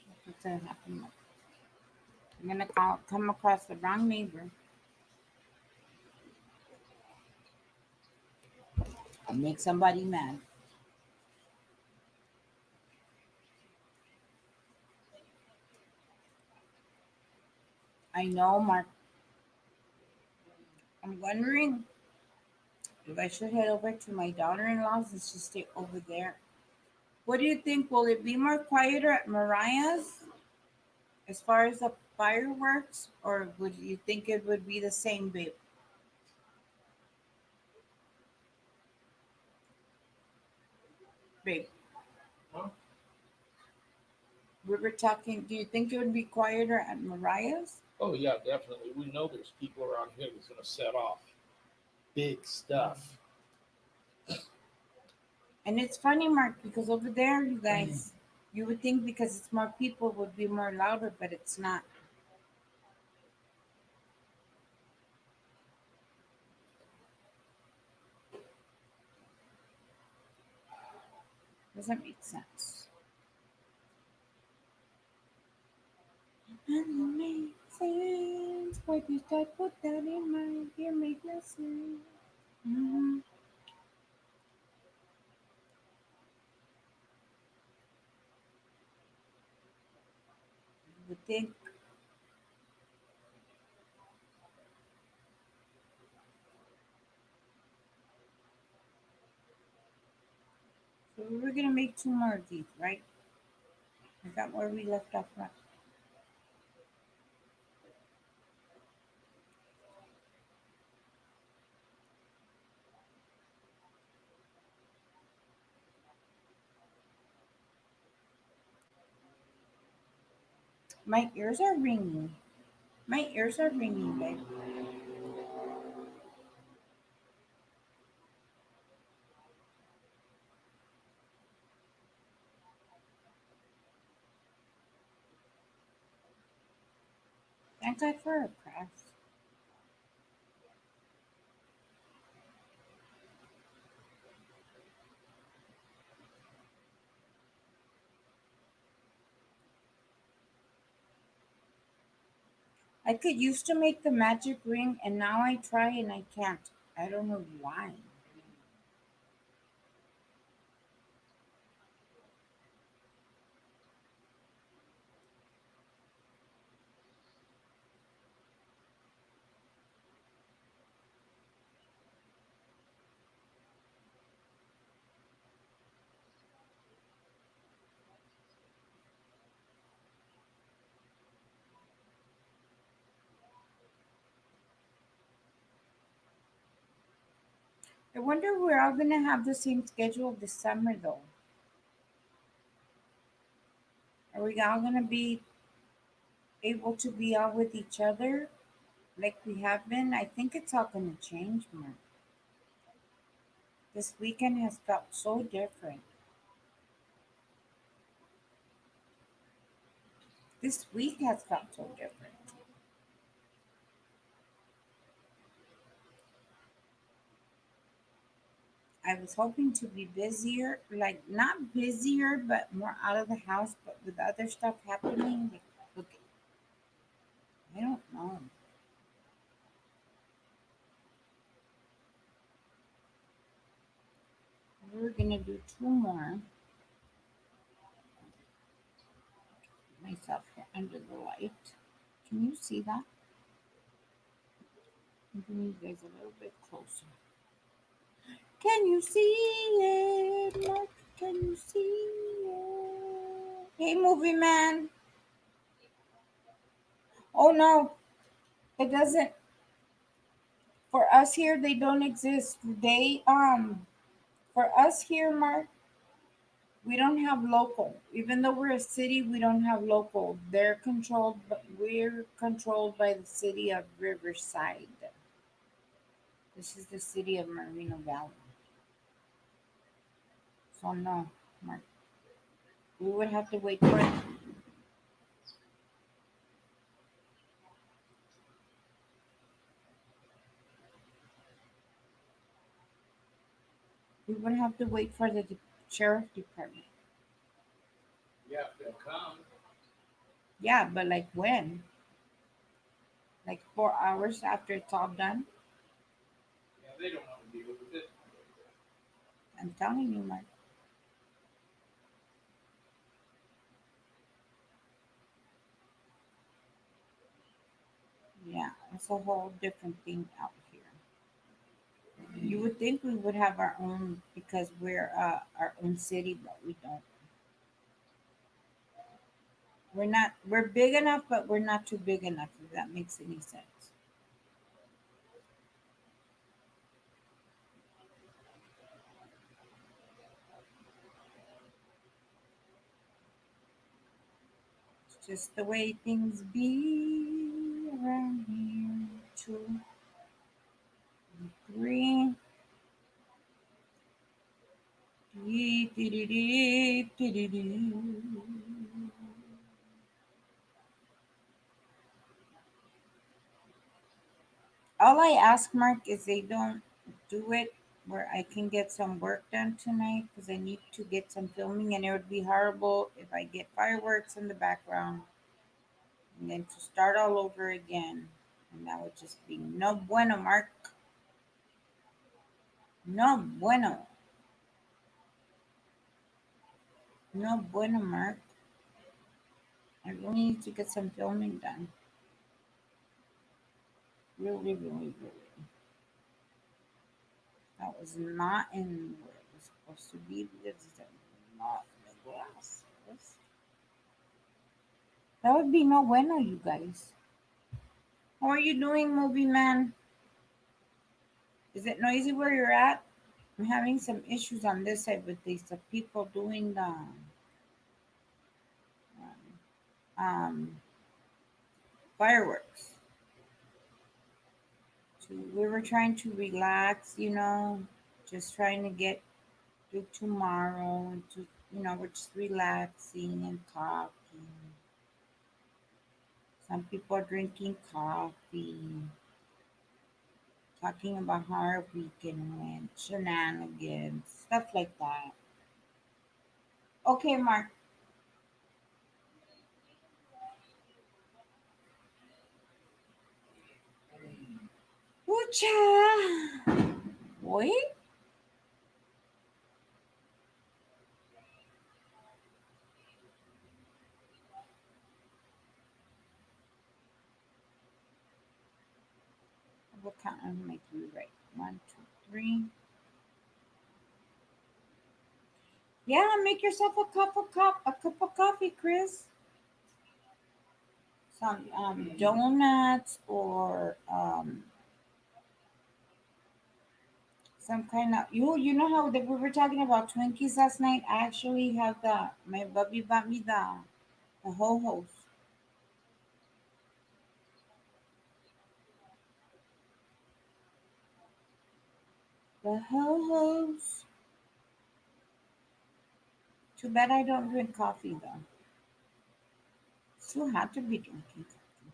A: That's what's gonna happen, Mark. I'm gonna come across the wrong neighbor and make somebody mad. I know, Mark. I'm wondering if I should head over to my daughter-in-law's and just stay over there. What do you think? Will it be more quieter at Mariah's as far as the fireworks, or would you think it would be the same, babe? Babe,
C: Huh?
A: we were talking. Do you think it would be quieter at Mariah's?
C: Oh yeah, definitely. We know there's people around here that's gonna set off.
B: big stuff.
A: And it's funny, Mark, because over there, you guys, you would think because it's more people it would be more louder, but it's not. Doesn't make sense. Doesn't make sense. Why did I put that in my ear? Make no sense. Mm-hmm. You would think. So we were gonna make two more of these, right? Is that where we left off last? My ears are ringing. My ears are ringing, babe. Thank God for a crafts. I could used to make the magic ring, and now I try and I can't. I don't know why. I wonder we're all gonna have the same schedule this summer though. Are we all gonna be able to be out with each other like we have been? I think it's all gonna change more. This weekend has felt so different. This week has felt so different. I was hoping to be busier, like not busier, but more out of the house, but with other stuff happening. Like, look, I don't know. We're gonna do two more. Myself here under the light. Can you see that? I'm bringing you guys a little bit closer. Can you see it? Mark, can you see it? Hey, movie man. Oh no, it doesn't. For us here, they don't exist. For us here, Mark, we don't have local. Even though we're a city, we don't have local. They're controlled, but we're controlled by the city of Riverside. This is the city of Moreno Valley. So no, Mark, we would have to wait for it. We would have to wait for the sheriff department.
C: Yeah, if they'll come.
A: Yeah, but like when? Like 4 hours after it's all done?
C: Yeah, they don't want to deal with it.
A: I'm telling you, Mark. Yeah, it's a whole different thing out here. You would think we would have our own because we're our own city, but we don't. We're not. We're big enough, but we're not too big enough. If that makes any sense. It's just the way things be around here, too. 3. All I ask, Mark, is they don't do it where I can get some work done tonight because I need to get some filming, and it would be horrible if I get fireworks in the background and then to start all over again. And that would just be no bueno, Mark. No bueno. No bueno, Mark. I really need to get some filming done. Really, really, really. That was not in where it was supposed to be because it's not in the glasses. That would be no bueno, you guys. How are you doing, movie man? Is it noisy where you're at? I'm having some issues on this side with these people doing the um, fireworks. We were trying to relax, just trying to get through tomorrow and we're just relaxing and talking. Some people are drinking coffee, talking about how our weekend went, shenanigans, stuff like that. Okay, Mark. Ucha. Wait. What count? I'm gonna make you right. 1, 2, 3. Yeah, make yourself a cup of coffee, Chris. Some donuts or some kind of you know how we were talking about Twinkies last night. I actually have my bubby bought me the ho hos. The ho hos. Too bad I don't drink coffee though. It's too hot to be drinking coffee.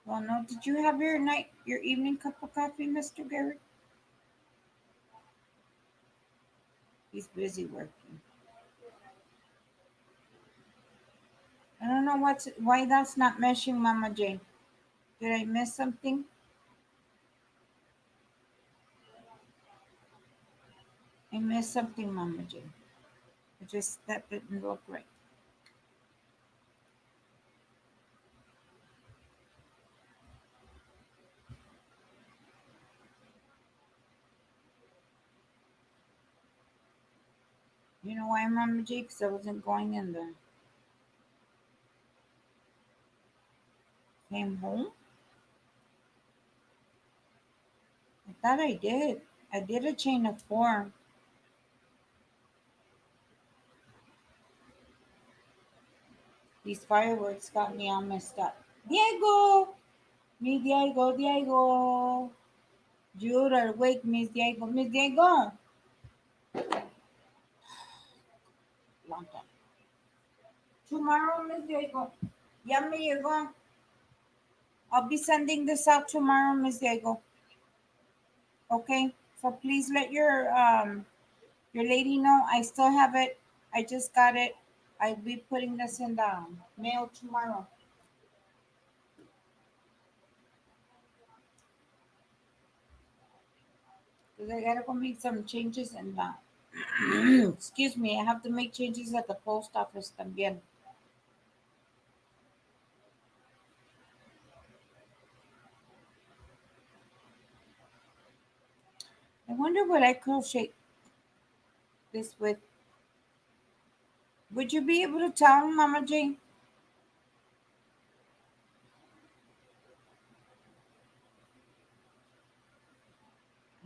A: Well, no. Did you have your evening cup of coffee, Mr. Garrett? He's busy working. I don't know why that's not meshing, Mama Jane. Did I miss something? I missed something, Mama Jane. That didn't look right. You know why, Mama Jane? Because I wasn't going in the came home. I thought I did. I did a chain of 4. These fireworks got me all messed up. Diego! Mi Diego, Diego! Judah, wake Miss Diego. Miss Diego! Long time. Tomorrow, Miss Diego. Ya me llegó. I'll be sending this out tomorrow, Miss Diego. Okay? So please let your lady know I still have it. I just got it. I'll be putting this in the mail tomorrow. Because I gotta go make some changes in the excuse me, I have to make changes at the post office también. I wonder what I crochet this with. Would you be able to tell Mama Jane?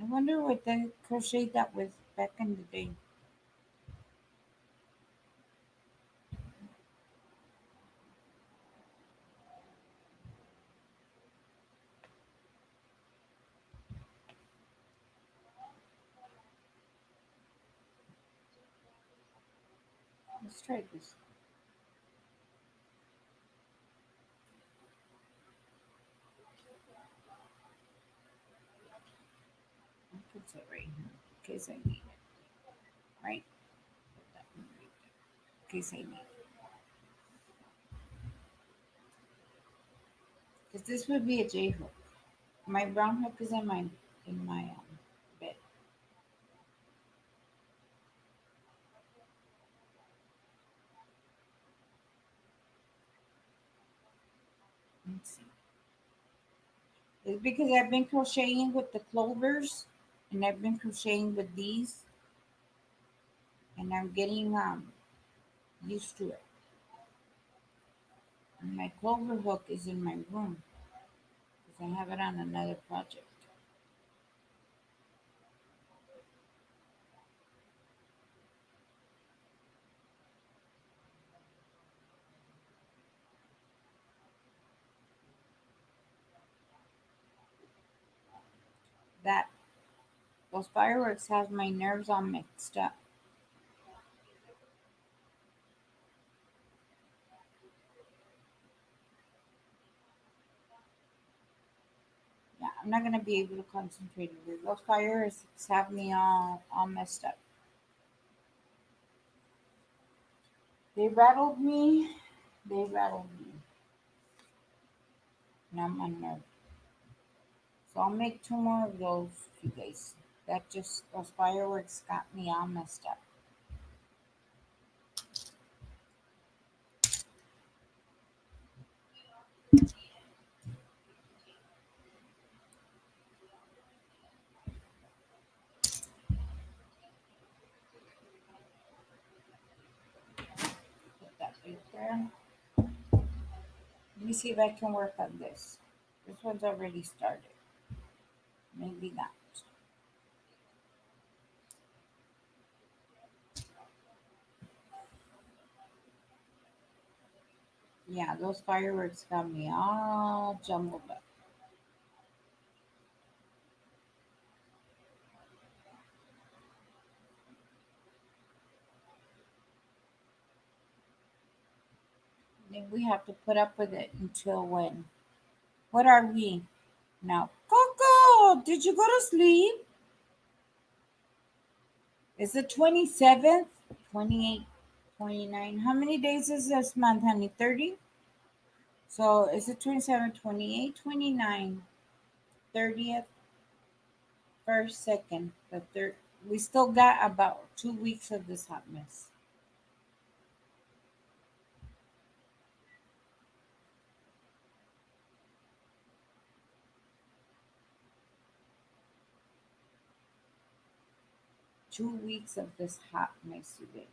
A: I wonder what I crocheted that with back in the day. Let's try this. I'll put it right here in case I need it. Right? Put that one right there in case I need it. Because this would be a J hook. My brown hook is in my bed. Let's see. It's because I've been crocheting with the clovers and I've been crocheting with these and I'm getting used to it. And my clover hook is in my room because I have it on another project. That those fireworks have my nerves all mixed up. Yeah, I'm not gonna be able to concentrate over it. Those fireworks have me all messed up. They rattled me. They rattled me. And I'm unnerved. So I'll make 2 more of those, you guys. That just those fireworks got me all messed up. Put that right there. Let me see if I can work on this. This one's already started. Maybe not. Yeah, those fireworks got me all jumbled up. Then we have to put up with it until when? What are we now? Coco, did you go to sleep? Is it 27th, 28th, 29? How many days is this month, honey? 30? So is it 27, 28, 29, 30th, 1st, 2nd, the 3rd? We still got about 2 weeks of this hot mess. 2 weeks of this hot mess, you guys.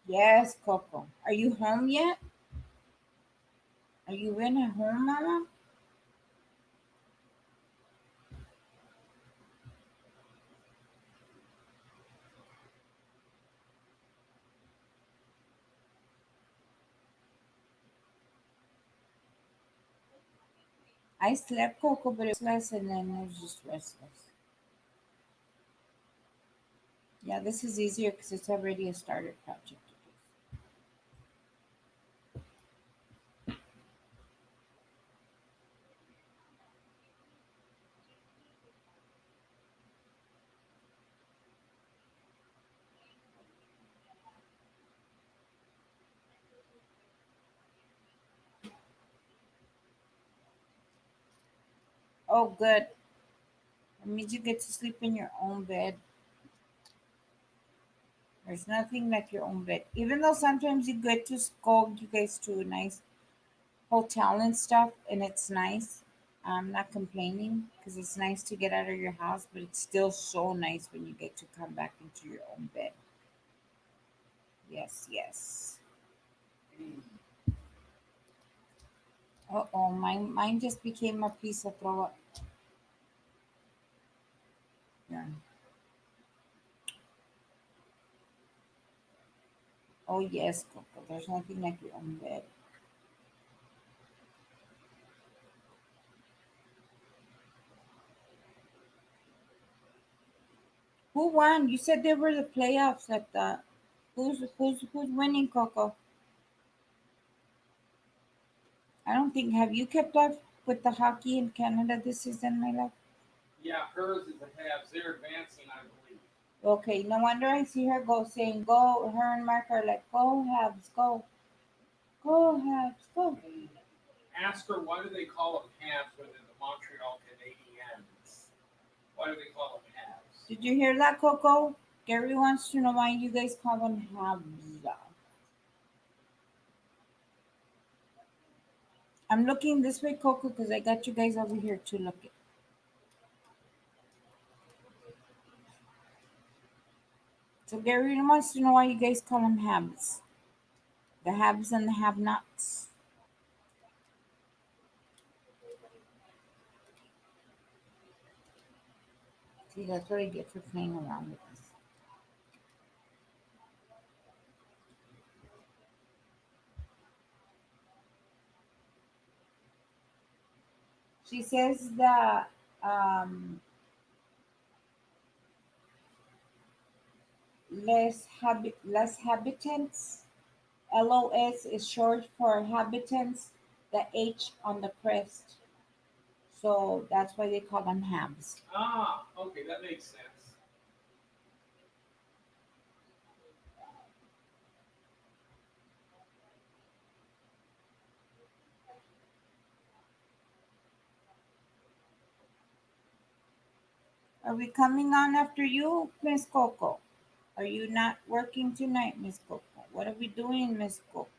A: Yes, Coco. Are you home yet? Are you in at home, Mama? I slept, Coco, but it was less and then it was just restless. Yeah, this is easier because it's already a started project. Oh, good. It means you get to sleep in your own bed. There's nothing like your own bed. Even though sometimes you get to go, you guys, to a nice hotel and stuff, and it's nice. I'm not complaining because it's nice to get out of your house, but it's still so nice when you get to come back into your own bed. Yes, yes. Oh, mine just became a piece of throw up. Yeah. Oh yes, Coco. There's nothing like your own bed. Who won? You said they were the playoffs at the. Who's winning, Coco? I don't think. Have you kept up with the hockey in Canada this season, my love?
C: Yeah, hers is the Habs. They're advancing, I believe.
A: Okay, no wonder I see her go saying go. Her and Mark are like, go Habs, go Habs, go.
C: Ask her, why do they call them Habs when they're the Montreal Canadiens? Why do they call them Habs?
A: Did you hear that, Coco? Gary wants to know why you guys call them Habs. I'm looking this way, Coco, because I got you guys over here to look at. So Gary wants to know why you guys call them Habs. The Habs and the Have-Nots. See, that's what I get for playing around with this. She says that less habitants. LOS is short for habitants. The H on the crest. So that's why they call them Habs.
C: Ah, okay, that makes sense.
A: Are we coming on after you, Miss Coco? Are you not working tonight, Miss Coco? What are we doing, Miss Coco?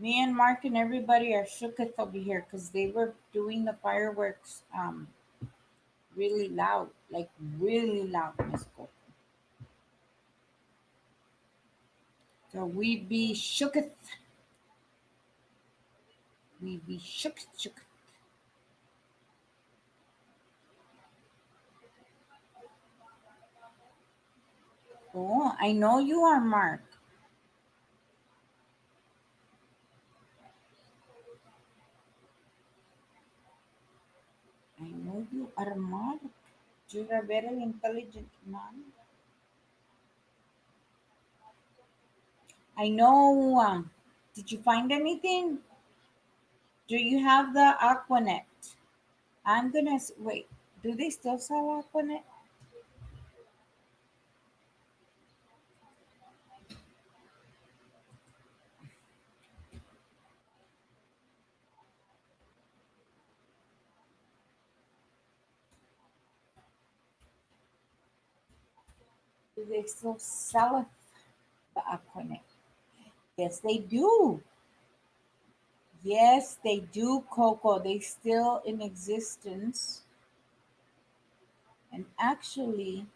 A: Me and Mark and everybody are shooketh over here because they were doing the fireworks really loud, like really loud, Miss Coco. So we be shooketh. We be shooketh. Oh, I know you are, Mark. I know you are, Mark. You're a very intelligent man. I know. Did you find anything? Do you have the Aquanet? Wait. Do they still sell Aquanet? Do they still sell it, the Aquanet? Yes, they do. Yes, they do, Coco. They still in existence. And actually,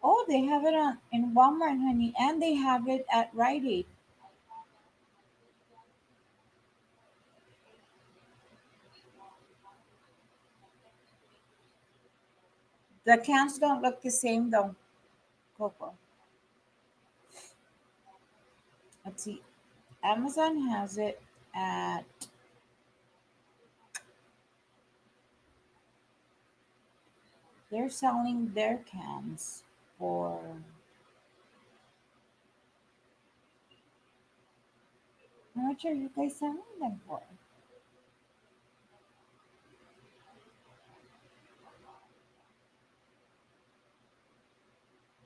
A: oh, they have it on in Walmart, honey, and they have it at Rite Aid. The cans don't look the same though, Coco. Let's see. Amazon has it at they're selling their cans for how much are you guys selling them for?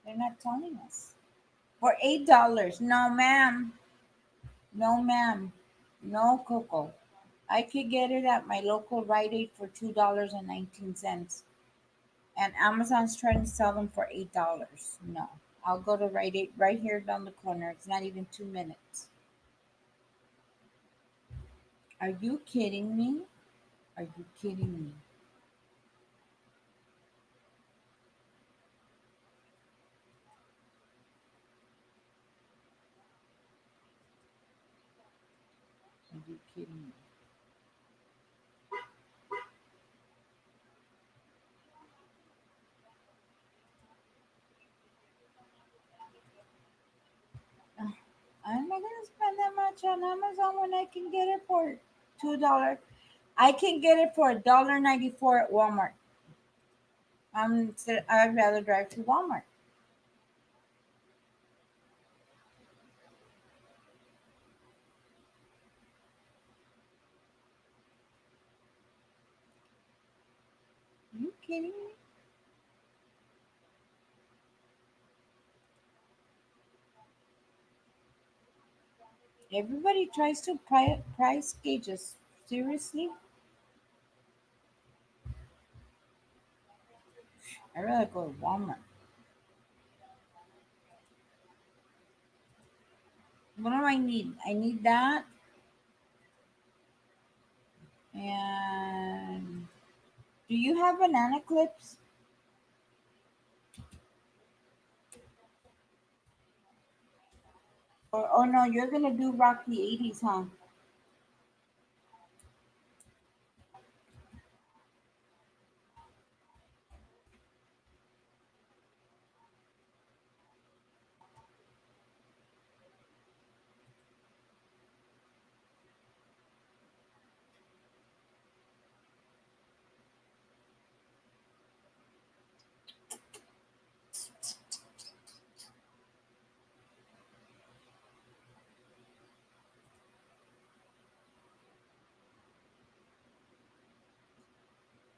A: They're not telling us. For $8. No, ma'am. No, ma'am. No, Coco. I could get it at my local Rite Aid for $2.19. And Amazon's trying to sell them for $8. No. I'll go to Rite Aid right here down the corner. It's not even 2 minutes. Are you kidding me? Are you kidding me? Are you kidding me? I'm not gonna spend that much on Amazon when I can get it for $2. I can get it for $1.94 at Walmart. I'd rather drive to Walmart. Are you kidding me? Everybody tries to price gauges. Seriously? I'd rather go to Walmart. What do I need? I need that. And do you have banana clips? Or oh no, you're gonna do Rocky 80s, huh?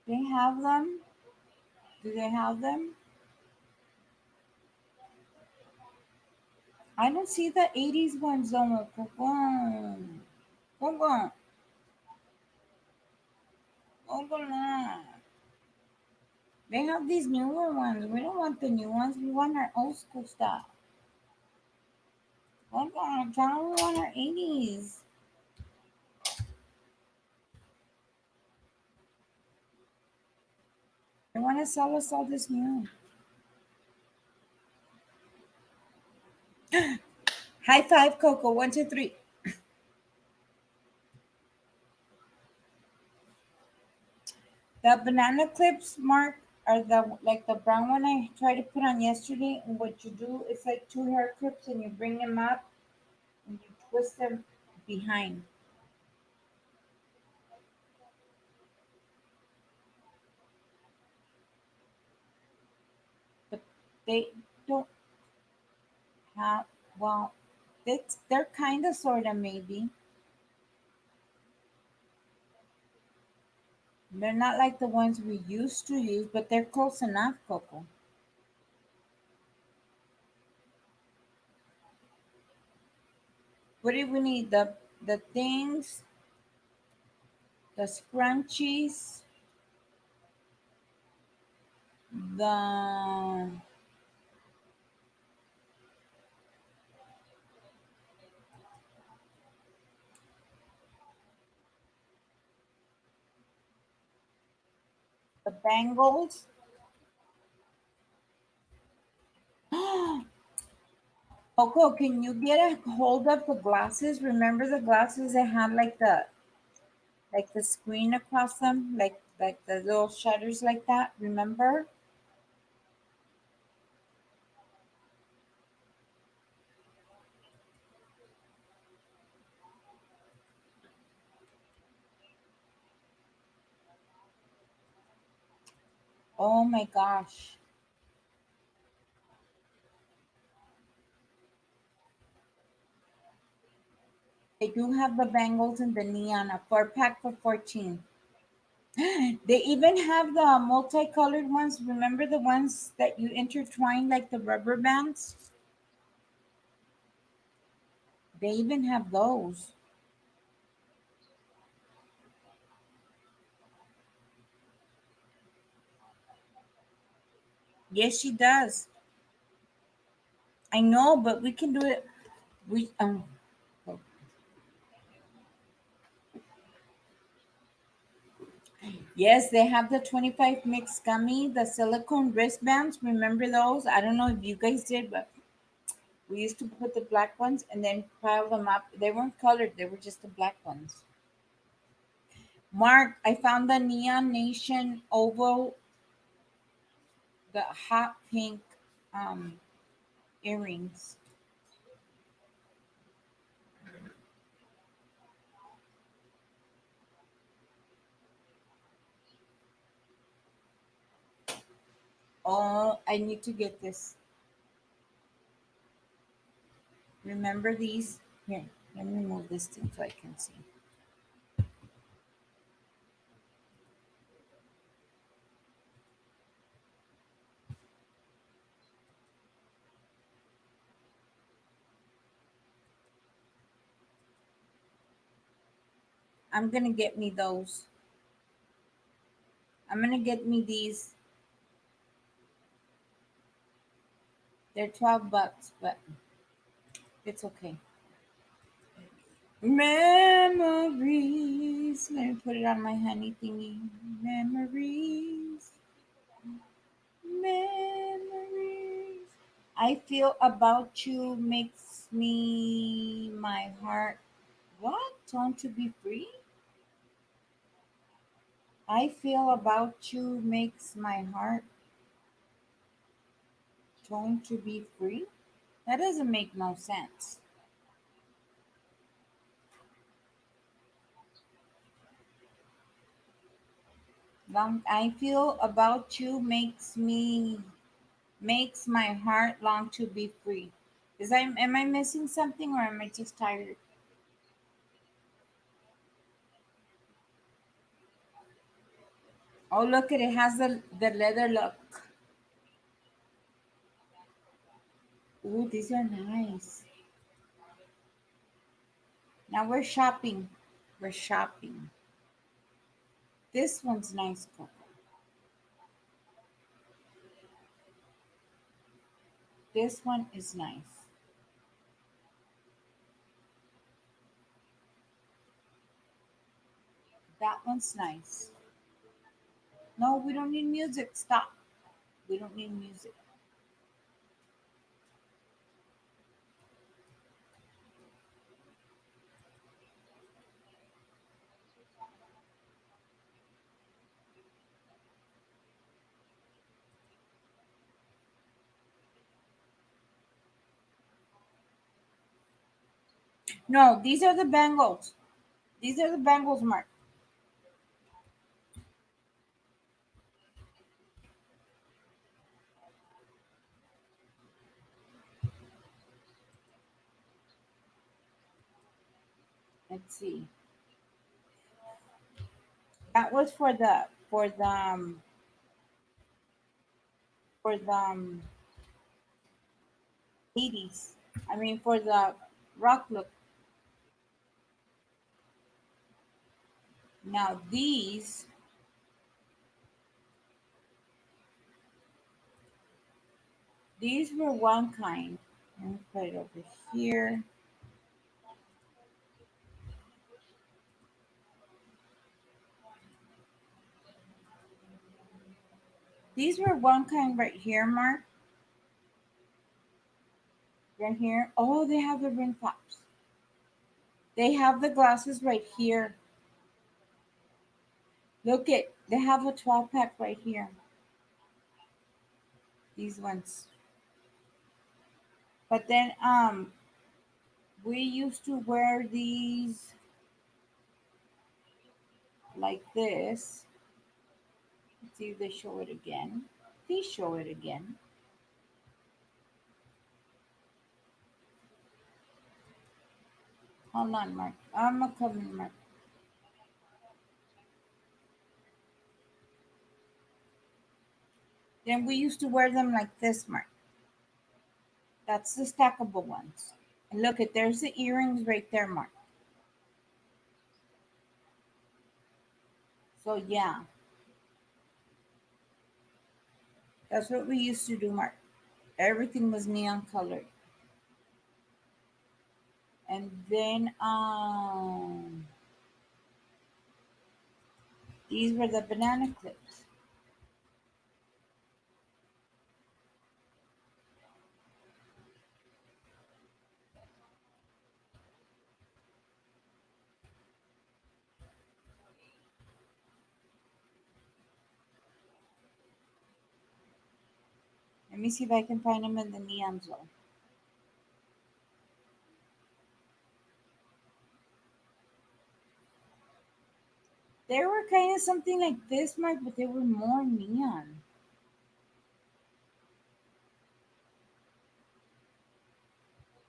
A: They have them? Do they have them? I don't see the 80s ones though. Coco. Coco. Coco. They have these newer ones. We don't want the new ones. We want our old school stuff. Coco, tell them we want our 80s. They want to sell us all this new. High five, Coco. 1, 2, 3. The banana clips, Mark, are the like the brown one I tried to put on yesterday. And what you do is like two hair clips, and you bring them up and you twist them behind. But they don't have well. They're kind of sort of maybe. They're not like the ones we used to use, but they're close enough, Coco. What do we need? The things, the scrunchies, the bangles. Coco, can you get a hold of the glasses? Remember the glasses that had like the screen across them, like the little shutters like that? Remember? Oh my gosh. They do have the bangles and the neon, a 4-pack for 14. They even have the multicolored ones. Remember the ones that you intertwine like the rubber bands? They even have those. Yes, she does. I know, but we can do it. We Yes, they have the 25 mix gummy, the silicone wristbands. Remember those? I don't know if you guys did, but we used to put the black ones and then pile them up. They weren't colored, they were just the black ones. Mark, I found the Neon Nation oval, the hot pink um, earrings. Oh, I need to get this. Remember these? Here, let me move this thing so I can see. I'm gonna get me those. I'm gonna get me these. They're $12, but it's okay. Memories. Let me put it on my honey thingy. Memories. Memories. I feel about you makes me my heart. What? Want to be free? I feel about you makes my heart want to be free. That doesn't make no sense. Long I feel about you makes my heart long to be free. Am I missing something or am I just tired? Oh look it has the leather look. Ooh, these are nice. Now we're shopping. We're shopping. This one's nice, Coco. This one is nice. That one's nice. No, we don't need music. Stop. We don't need music. No, these are the bangles. These are the bangles, Mark. Let's see. That was for the 80s. I mean for the rock look. Now these were one kind. Let me put it over here. These were one kind right here, Mark. Right here. Oh, they have the ring pops. They have the glasses right here. Look it. They have a 12 pack right here. These ones. But then we used to wear these like this. Let's see if they show it again. Please show it again. Hold on, Mark. I'm a coming, Mark. Then we used to wear them like this, Mark. That's the stackable ones. And look at there's the earrings right there, Mark. So yeah, that's what we used to do, Mark. Everything was neon colored. And then these were the banana clips. Let me see if I can find them in the neon zone. They were kind of something like this, Mark, but they were more neon.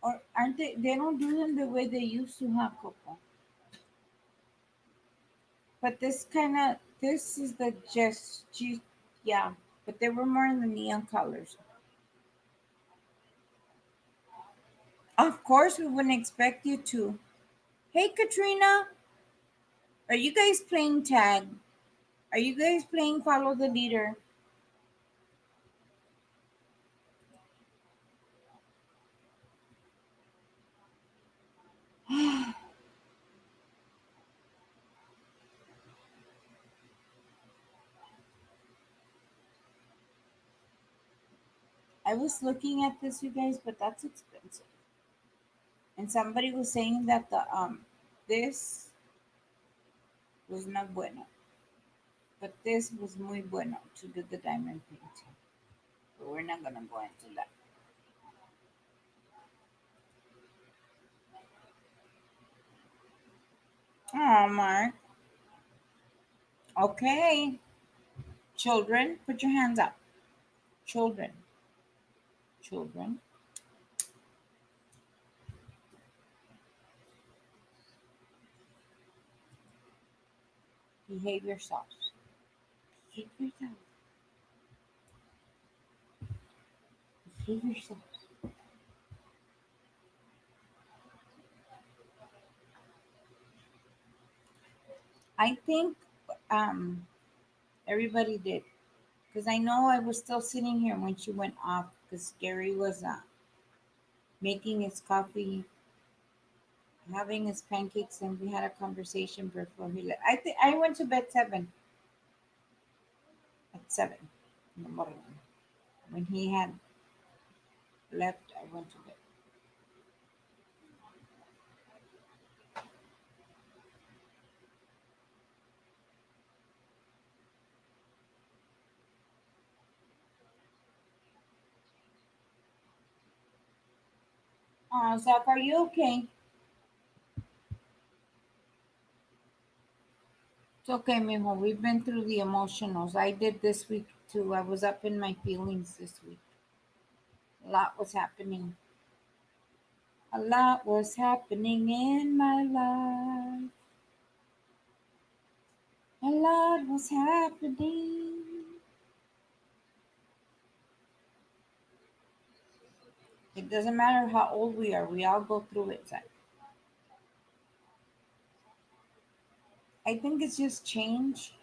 A: Or aren't they? They don't do them the way they used to, huh, Coco? But this is the yeah. But they were more in the neon colors. Of course, we wouldn't expect you to. Hey, Katrina, are you guys playing tag? Are you guys playing follow the leader? I was looking at this, you guys, but that's expensive. And somebody was saying that the this was not bueno, but this was muy bueno to do the diamond painting. But we're not gonna go into that. Oh, Mark. Okay, children, put your hands up. Children, children, behave yourselves. Behave yourselves. Behave yourselves. I think um, everybody did. Because I know I was still sitting here when she went off because Gary was making his coffee, having his pancakes, and we had a conversation before he left. I think I went to bed at 7 in the morning. When he had left, I went to bed. Zach, are you okay? It's okay, mijo. We've been through the emotionals. I did this week too. I was up in my feelings this week. A lot was happening. A lot was happening in my life. A lot was happening. It doesn't matter how old we are, we all go through it. Zach. I think it's just change.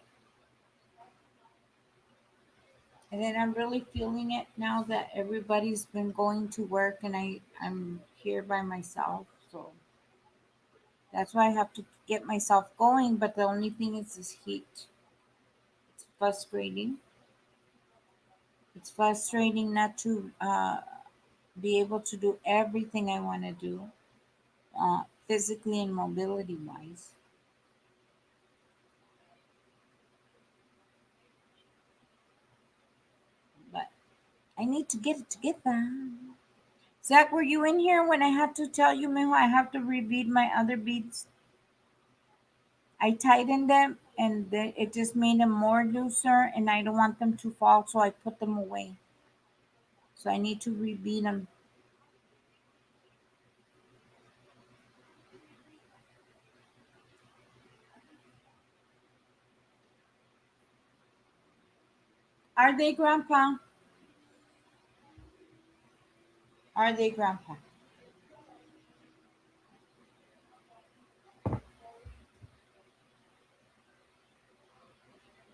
A: And then I'm really feeling it now that everybody's been going to work and I'm here by myself. So that's why I have to get myself going. But the only thing is this heat. It's frustrating. It's frustrating not to be able to do everything I want to do, physically and mobility wise. But I need to get it together. Zach, were you in here when I had to tell you, mijo, I have to rebead my other beads? I tightened them and it just made them more looser and I don't want them to fall, so I put them away. So I need to rebead them. Are they, Grandpa? Are they, Grandpa?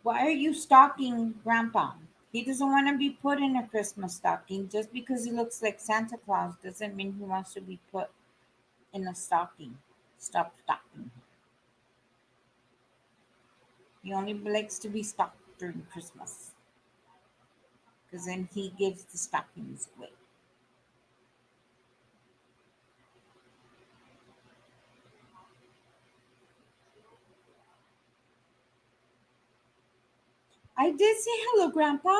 A: Why are you stalking Grandpa? He doesn't want to be put in a Christmas stocking. Just because he looks like Santa Claus doesn't mean he wants to be put in a stocking. Stop stalking. He only likes to be stocked during Christmas because then he gives the stockings away. I did say hello, Grandpa.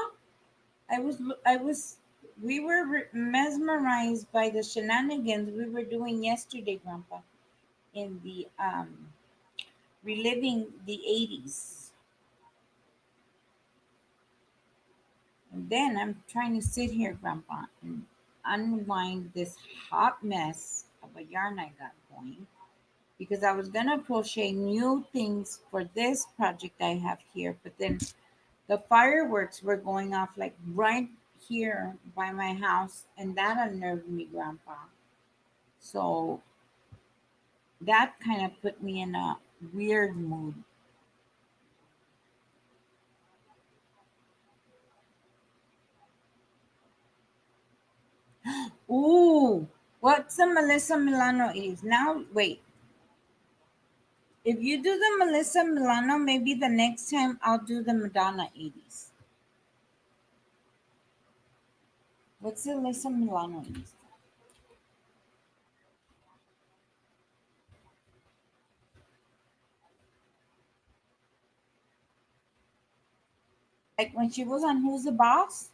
A: I was, I was, we were mesmerized by the shenanigans we were doing yesterday, Grandpa, in the reliving the 80s. And then I'm trying to sit here, Grandpa, and unwind this hot mess of a yarn I got going because I was gonna crochet new things for this project I have here, but then the fireworks were going off like right here by my house, and that unnerved me, Grandpa. So that kind of put me in a weird mood. Ooh, what's the Melissa Milano is? Now, wait. If you do the Melissa Milano, maybe the next time I'll do the Madonna 80s. What's the Melissa Milano is? Like when she was on Who's the Boss?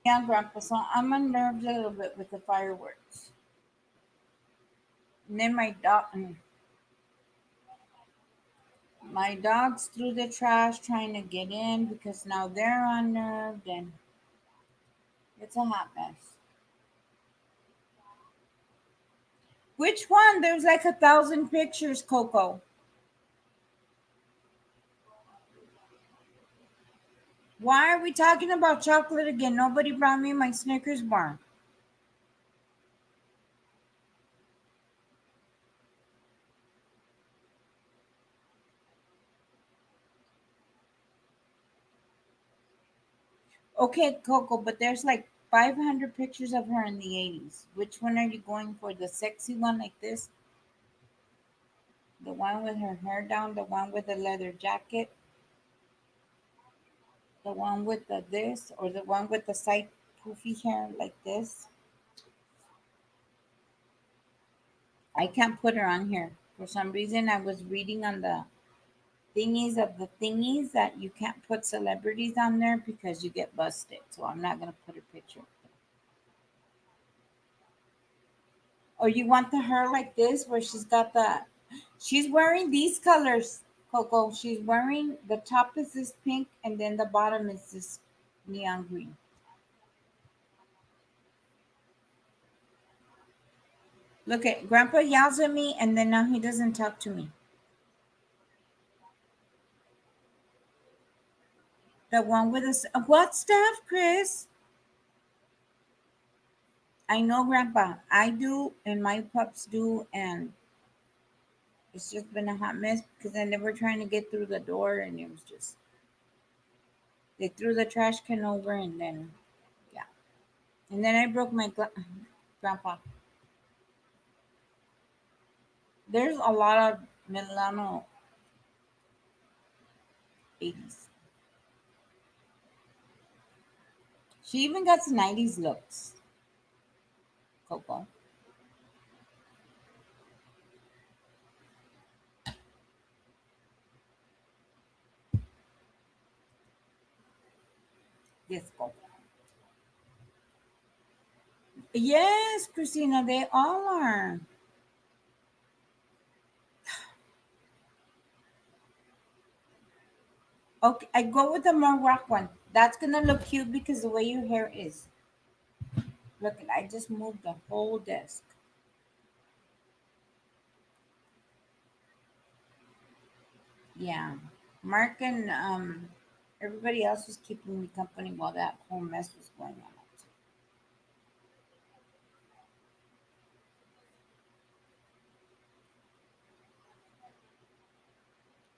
A: Yeah, Grandpa. So I'm unnerved a little bit with the fireworks. And then my dogs threw the trash trying to get in because now they're unnerved and it's a hot mess. Which one? There's like 1,000 pictures, Coco. Why are we talking about chocolate again? Nobody brought me my Snickers bar. Okay, Coco, but there's like 500 pictures of her in the 80s. Which one are you going for? The sexy one like this? The one with her hair down? The one with the leather jacket? The one with the this? Or the one with the side poofy hair like this? I can't put her on here. For some reason, I was reading on the thingies of the thingies that you can't put celebrities on there because you get busted. So I'm not going to put her picture. Or you want the hair like this where she's wearing these colors, Coco. She's wearing, the top is this pink and then the bottom is this neon green. Look at Grandpa yells at me and then now he doesn't talk to me. The one with this, what stuff, Chris? I know, Grandpa. I do, and my pups do, and it's just been a hot mess because then they were trying to get through the door, and it was just they threw the trash can over, and then yeah, and then I broke my Grandpa. There's a lot of Milano 80s. She even got some 90s looks, Coco. Yes, Coco. Yes, Christina, they all are. Okay, I go with the more rock one. That's gonna look cute because the way your hair is. Look, I just moved the whole desk. Yeah. Mark and everybody else was keeping me company while that whole mess was going on.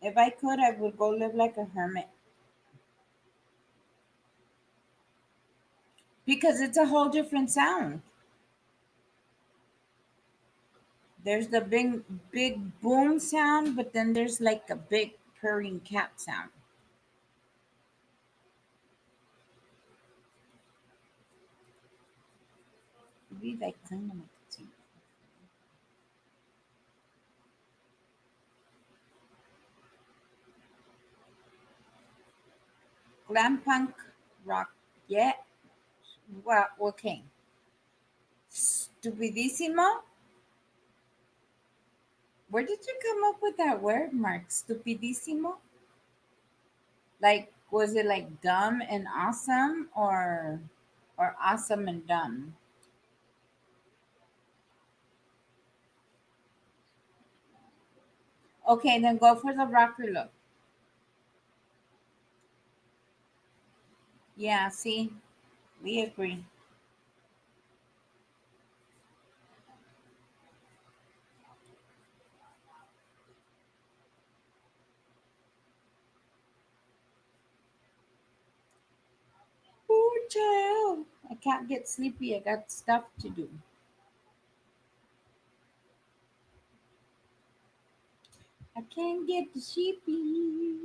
A: If I could, I would go live like a hermit because it's a whole different sound. There's the big boom sound, but then there's like a big purring cat sound. Maybe like kind of make it seem. Glam punk rock. Yeah. Well, okay. Stupidissimo. Where did you come up with that word, Mark? Stupidissimo? Like, was it like dumb and awesome, or awesome and dumb? Okay, then go for the rocker look. Yeah, see, we agree. Ooh, child. I can't get sleepy. I got stuff to do. I can't get sleepy.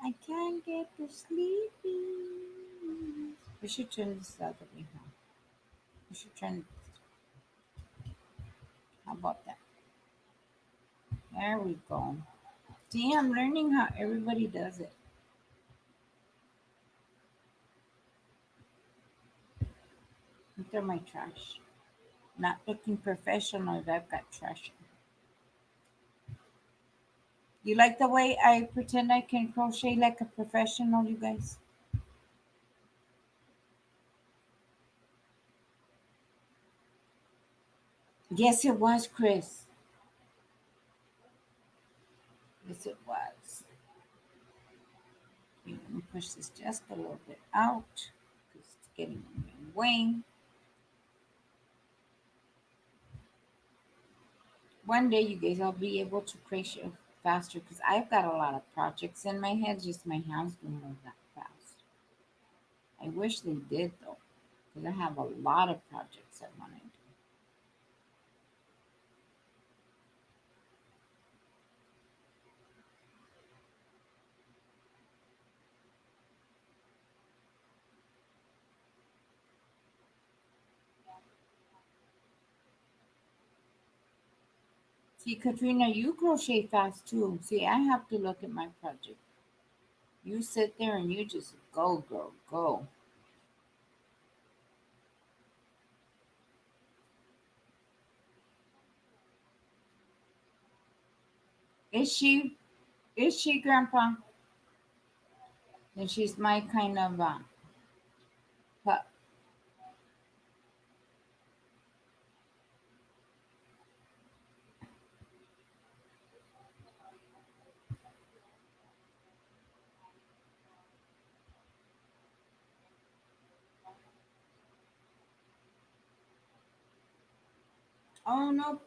A: I can't get to sleepy. We should turn this the other way now. We should turn. How about that? There we go. See, I'm learning how everybody does it. Look at my trash. Not looking professional if I've got trash. You like the way I pretend I can crochet like a professional, you guys? Yes, it was, Chris. Yes, it was. Okay, let me push this just a little bit out because it's getting in my way. One day, you guys, I'll be able to crochet faster because I've got a lot of projects in my head. Just my hands don't move that fast. I wish they did though, because I have a lot of projects I want to do. See, Katrina, you crochet fast too. See, I have to look at my project. You sit there and you just go, go, go. Is she? Is she, Grandpa? Then she's my kind of pup. Oh no,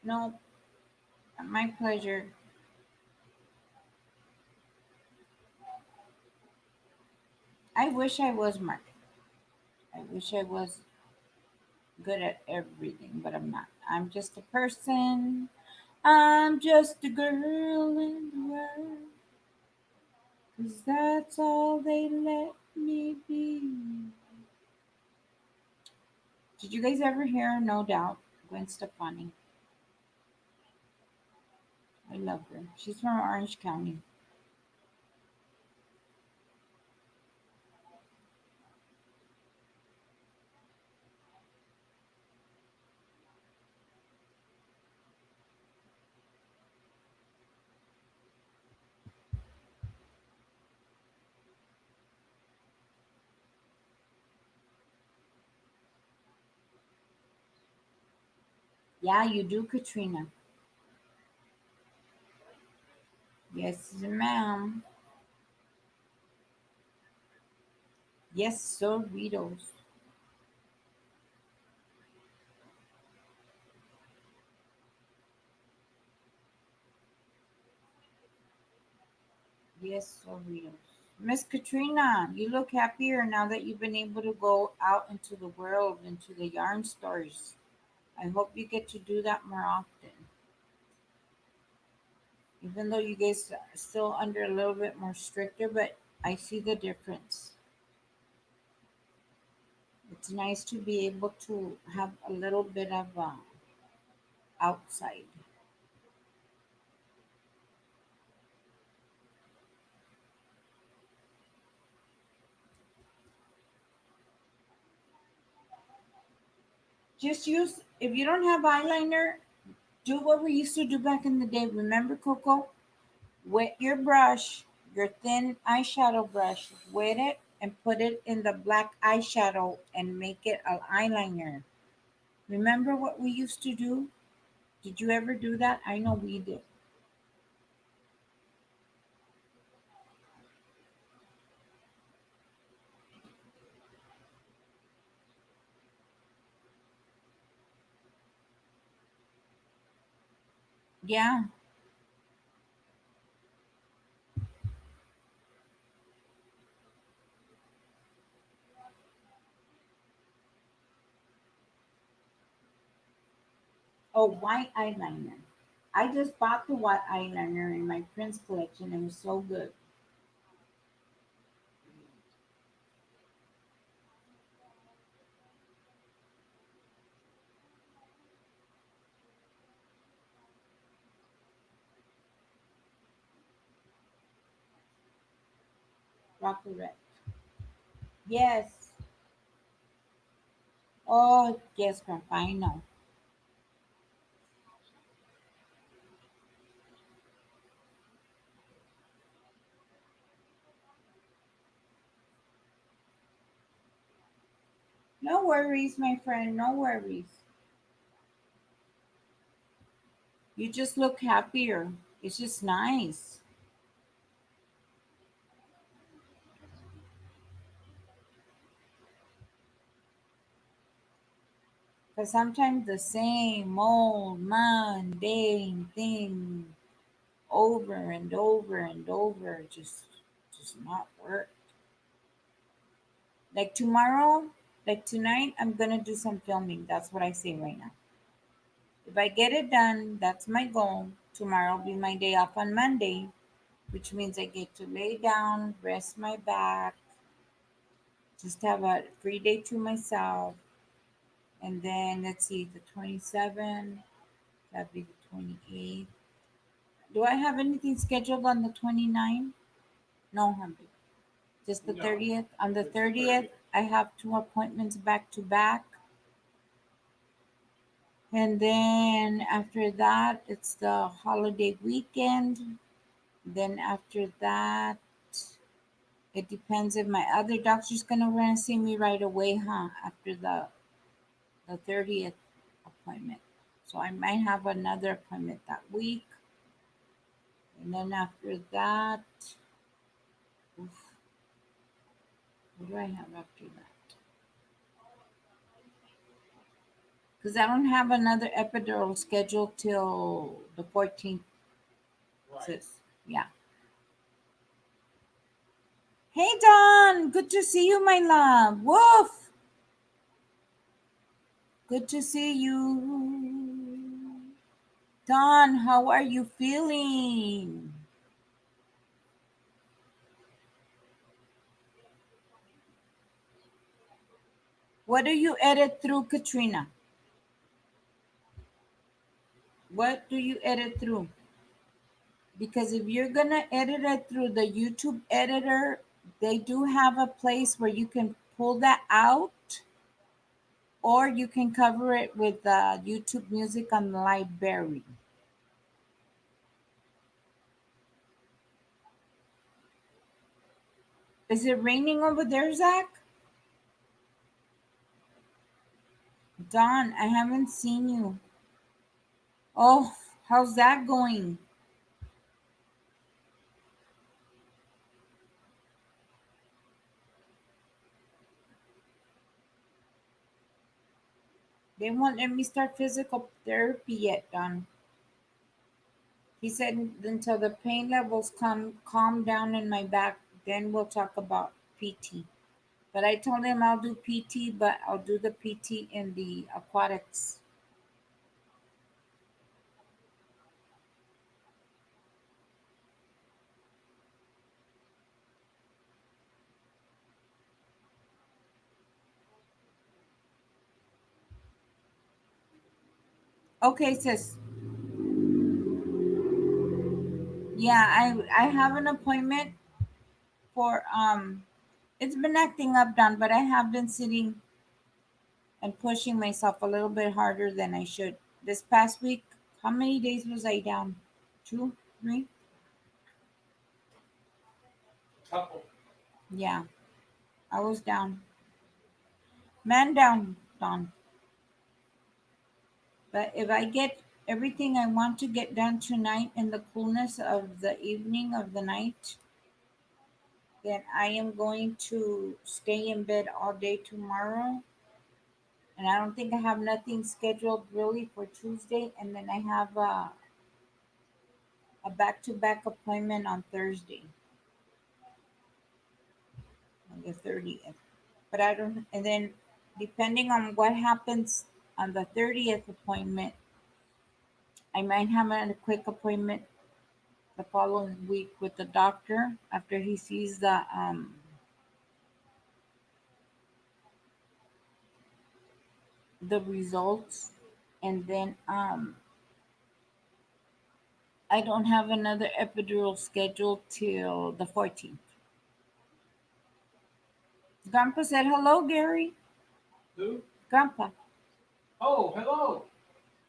A: no, my pleasure. I wish I was Mark. I wish I was good at everything, but I'm not. I'm just a person. I'm just a girl in the world. 'Cause that's all they let me be. Did you guys ever hear No Doubt? Gwen Stefani. I love her. She's from Orange County. Yeah, you do, Katrina. Yes, ma'am. Yes, Doritos. Yes, Doritos. Miss Katrina, you look happier now that you've been able to go out into the world, into the yarn stores. I hope you get to do that more often. Even though you guys are still under a little bit more stricter, but I see the difference. It's nice to be able to have a little bit of outside. Just use, if you don't have eyeliner, do what we used to do back in the day. Remember, Coco? Wet your brush, your thin eyeshadow brush, wet it and put it in the black eyeshadow and make it an eyeliner. Remember what we used to do? Did you ever do that? I know we did. Yeah. Oh, white eyeliner. I just bought the white eyeliner in my Prince collection. It was so good. Rocket red. Yes. Oh, yes, Grandpa, I know. No worries, my friend. No worries. You just look happier. It's just nice. Because sometimes the same old mundane thing over and over and over just not work. Like tomorrow, like tonight, I'm gonna do some filming. That's what I say right now. If I get it done, that's my goal. Tomorrow will be my day off on Monday, which means I get to lay down, rest my back, just have a free day to myself. And then let's see, the 27th, that'd be the 28th. Do I have anything scheduled on the 29th? No, honey. Just the
C: No,
A: 30th. On the
C: just the
A: 30th,
C: 30th.
A: I have two appointments back to back. And then after that, it's the holiday weekend. Then after that, it depends if my other doctor's gonna want to see me right away, huh? After the 30th appointment. So I might have another appointment that week. And then after that, oof, what do I have after that? Because I don't have another epidural scheduled till the 14th,
C: Right.
A: sis. Yeah. Hey, Don. Good to see you, my love. Woof. Good to see you. Don, how are you feeling? What do you edit through, Katrina? What do you edit through? Because if you're going to edit it through the YouTube editor, they do have a place where you can pull that out, or you can cover it with YouTube music on the library. Is it raining over there, Zach? Don, I haven't seen you. Oh, how's that going? They won't let me start physical therapy yet, Don. He said until the pain levels calm down in my back, then we'll talk about PT. But I told him I'll do PT, but I'll do the PT in the aquatics. Okay, sis. Yeah, I have an appointment for it's been acting up, Don, but I have been sitting and pushing myself a little bit harder than I should. This past week, how many days was I down? Two, three?
C: Couple.
A: Yeah, I was down. Man down, Don. But if I get everything I want to get done tonight in the coolness of the evening of the night, then I am going to stay in bed all day tomorrow. And I don't think I have nothing scheduled really for Tuesday. And then I have a back-to-back appointment on Thursday, on the 30th. But I don't, and then depending on what happens on the 30th appointment, I might have a quick appointment the following week with the doctor after he sees the results, and then I don't have another epidural scheduled till the 14th. Grandpa said hello, Gary.
C: Who?
A: Grandpa.
C: Oh, hello.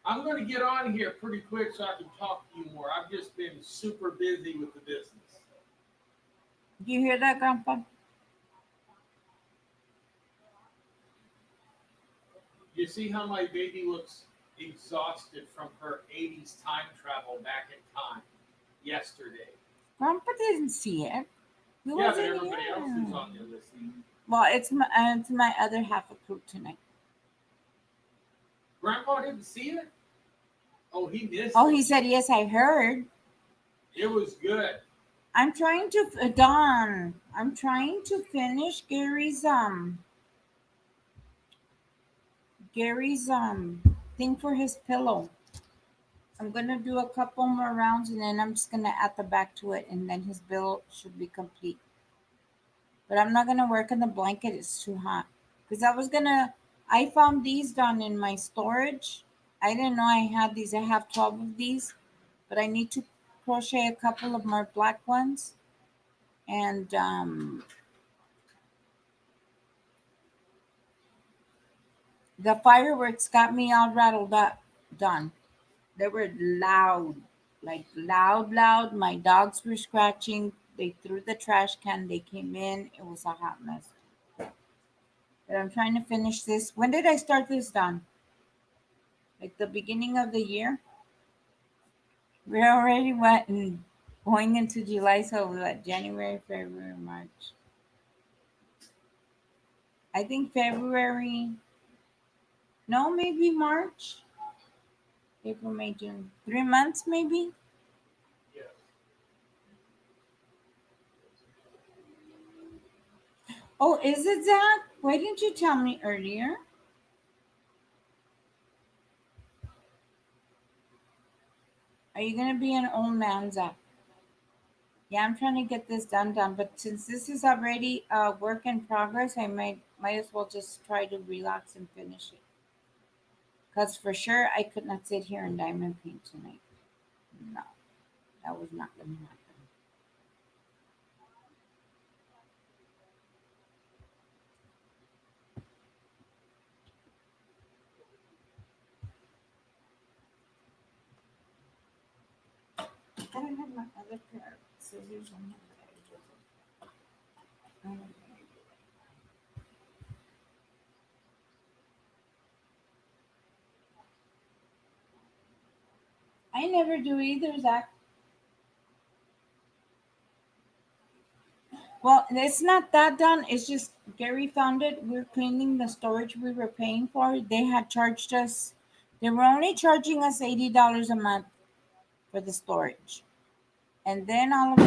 C: I'm going to get on here pretty quick so I can talk to you more. I've just been super busy with the business.
A: Do you hear that, Grandpa?
C: You see how my baby looks exhausted from her 80s time travel back in time yesterday?
A: Grandpa didn't see it. He
C: Yeah, but
A: wasn't
C: everybody
A: here.
C: else is on there listening.
A: Well, it's my other half of crew tonight.
C: Grandpa didn't see it? Oh, he missed
A: Oh,
C: it.
A: he said yes. I heard.
C: It was good.
A: I'm trying to Don. I'm trying to finish Gary's thing for his pillow. I'm gonna do a couple more rounds and then I'm just gonna add the back to it and then his bill should be complete. But I'm not gonna work on the blanket, it's too hot. Because I found these down in my storage. I didn't know I had these. I have 12 of these, but I need to crochet a couple of more black ones. And the fireworks got me all rattled up, done. They were loud, like loud, loud. My dogs were scratching. They threw the trash can. They came in. It was a hot mess. But I'm trying to finish this. When did I start this, Don? Like the beginning of the year? We're already going into July, so what? January, February, March. I think February. No, maybe March. April, May, June. 3 months, maybe.
C: Yes.
A: Oh, is it Zach? Why didn't you tell me earlier? Are you gonna be an old man, Zach? Yeah, I'm trying to get this done. But since this is already a work in progress, I might as well just try to relax and finish it. Cause for sure I could not sit here and diamond paint tonight. No, that was not gonna happen. I thought I had my other pair of scissors on my bag. I never do either, Zach. Well, it's not that done. It's just Gary found it. We're cleaning the storage we were paying for. They had charged us. They were only charging us $80 a month for the storage, and then all of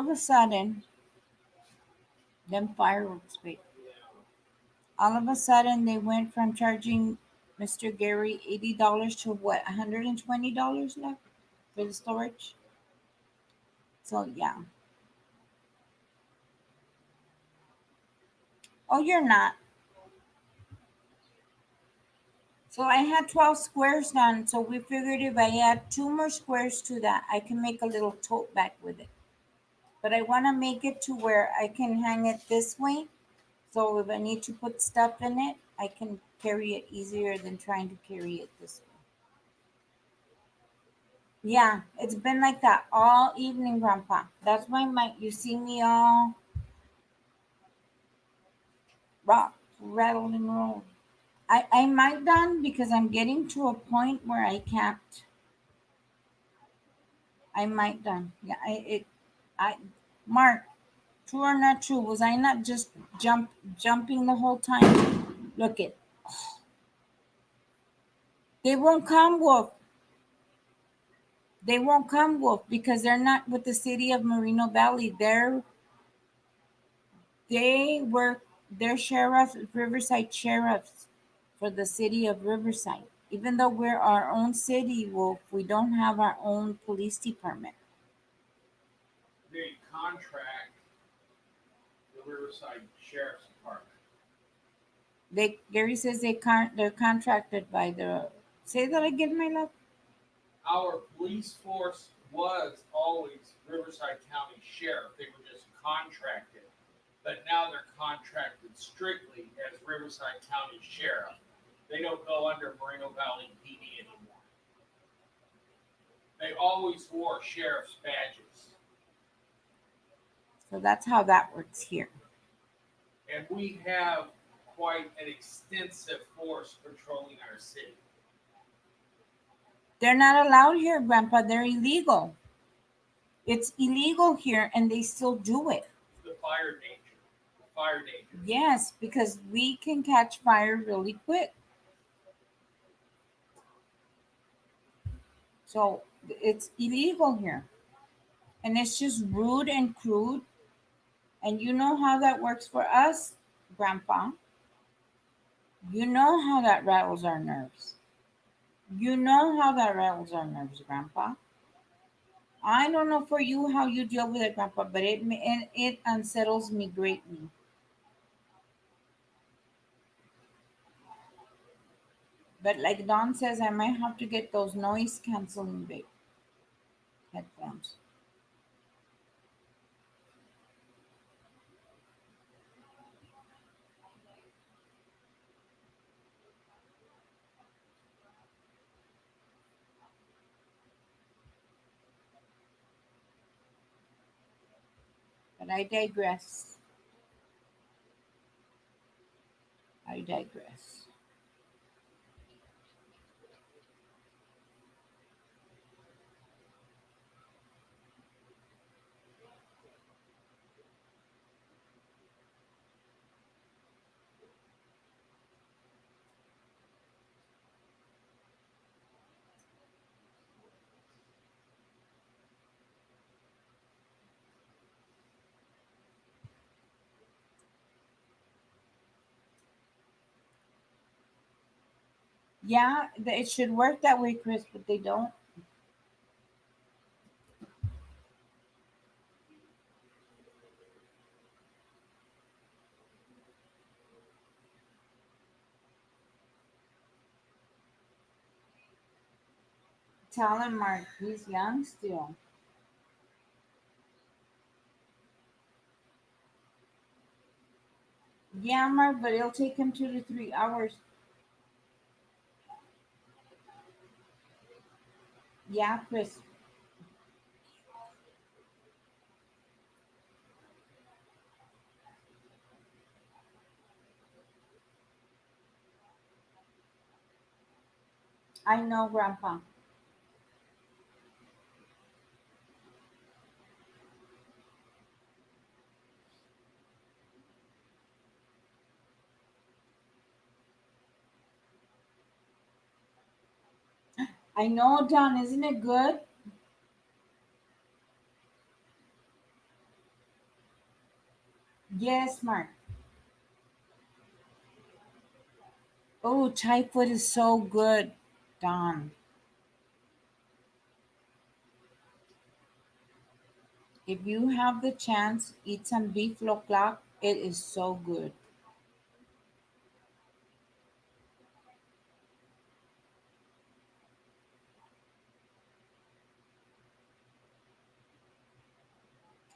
A: a sudden, them fireworks. Wait. All of a sudden, they went from charging Mr. Gary $80 to what, $120 left for the storage. So yeah. Oh, you're not. So I had 12 squares done. So we figured if I add two more squares to that, I can make a little tote bag with it. But I want to make it to where I can hang it this way. So if I need to put stuff in it, I can carry it easier than trying to carry it this way. Yeah, it's been like that all evening, Grandpa. That's why you see me all rock, rattle, and roll. I might done because I'm getting to a point where I can't. I might done. Yeah, I, Mark, true or not true? Was I not just jumping the whole time? Look it. They won't come, Wolf. They won't come, Wolf, because they're not with the city of Moreno Valley. They work. They're sheriff, Riverside sheriffs for the city of Riverside. Even though we're our own city, Wolf, we don't have our own police department.
C: They contract the Riverside Sheriff's Department.
A: Gary says they're contracted by the. Say that again, my love.
C: Our police force was always Riverside County Sheriff. They were just contracted. But now they're contracted strictly as Riverside County Sheriff. They don't go under Moreno Valley PD anymore. They always wore sheriff's badges.
A: So that's how that works here.
C: And we have quite an extensive force patrolling our city.
A: They're not allowed here, Grandpa. They're illegal. It's illegal here, and they still do it.
C: The fire danger. The fire danger.
A: Yes, because we can catch fire really quick. So it's illegal here. And it's just rude and crude. And you know how that works for us, Grandpa. You know how that rattles our nerves. You know how that rattles our nerves, Grandpa. I don't know for you how you deal with it, Grandpa, but it unsettles me greatly. But like Don says, I might have to get those noise canceling big headphones. But I digress. I digress. Yeah, it should work that way, Chris, but they don't. Tell him, Mark, he's young still. Yeah, Mark, but it'll take him 2 to 3 hours. Yeah, Chris. I know, Grandpa. I know, Don. Isn't it good? Yes, Mark. Oh, Thai food is so good, Don. If you have the chance, eat some beef loklak. It is so good.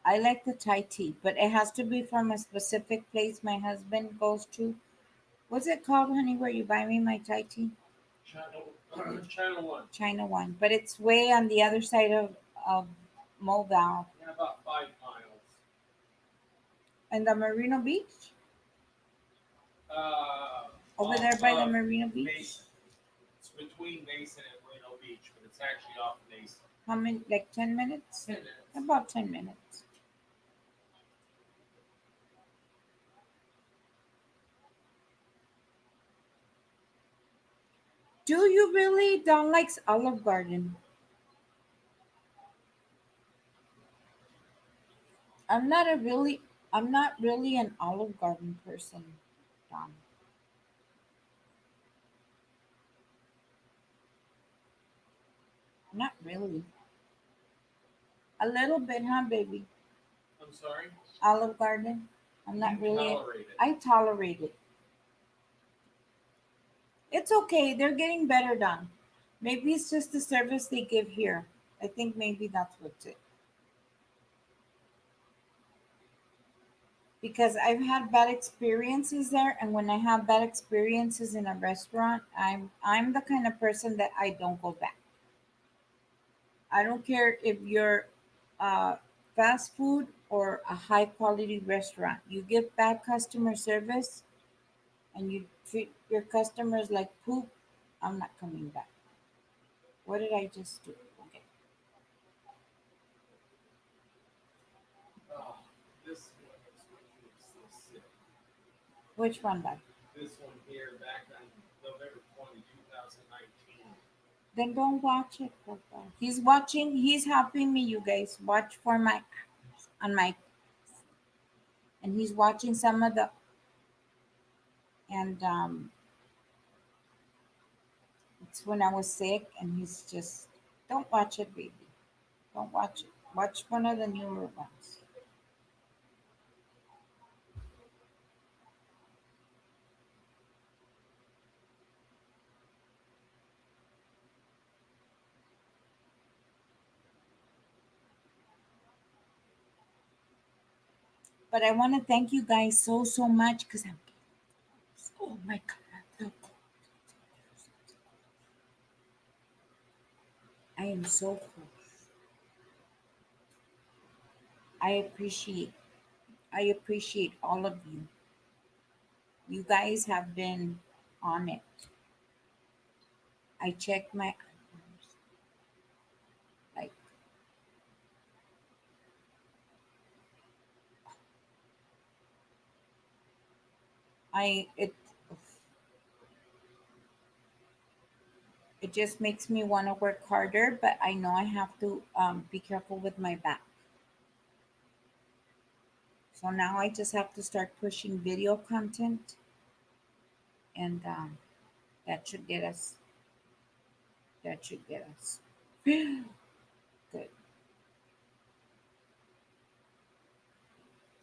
A: I like the Thai tea, but it has to be from a specific place my husband goes to. What's it called, honey, where you buy me my Thai tea?
C: Channel, Channel 1.
A: China one. But it's way on the other side of Mobile.
C: Yeah, about 5 miles.
A: And the Marino Beach? Over there
C: Off
A: by the
C: of
A: Marino Beach?
C: Mason. It's between Mason and Moreno Beach, but it's actually off Mason.
A: How many, like 10 minutes?
C: 10 minutes.
A: About 10 minutes. Do you really don't like Olive Garden? I'm not a really I'm not really an Olive Garden person, Don. Not really. A little bit, huh, baby?
C: I'm sorry?
A: Olive Garden. I'm not
C: You
A: really.
C: tolerate it.
A: I tolerate it. It's okay. They're getting better, Don. Maybe it's just the service they give here. I think maybe that's what's it. Because I've had bad experiences there, and when I have bad experiences in a restaurant, I'm the kind of person that I don't go back. I don't care if you're fast food or a high quality restaurant. You give bad customer service and you treat your customers like poop, I'm not coming back. What did I just do? Okay.
C: Oh, this one is making me so sick.
A: Which one, bud?
C: This one here back on November 20, 2019.
A: Then don't watch it, Papa. He's watching, he's helping me, you guys. Watch for my on my and he's watching some of the and it's when I was sick and he's just don't watch it, baby. Don't watch it. Watch one of the newer ones. But I want to thank you guys so much because I'm oh my god. I am so close. I appreciate I appreciate all of you. You guys have been on it. I checked my items. Like I it just makes me want to work harder, but I know I have to be careful with my back. So now I just have to start pushing video content, and that should get us. That should get us. Good.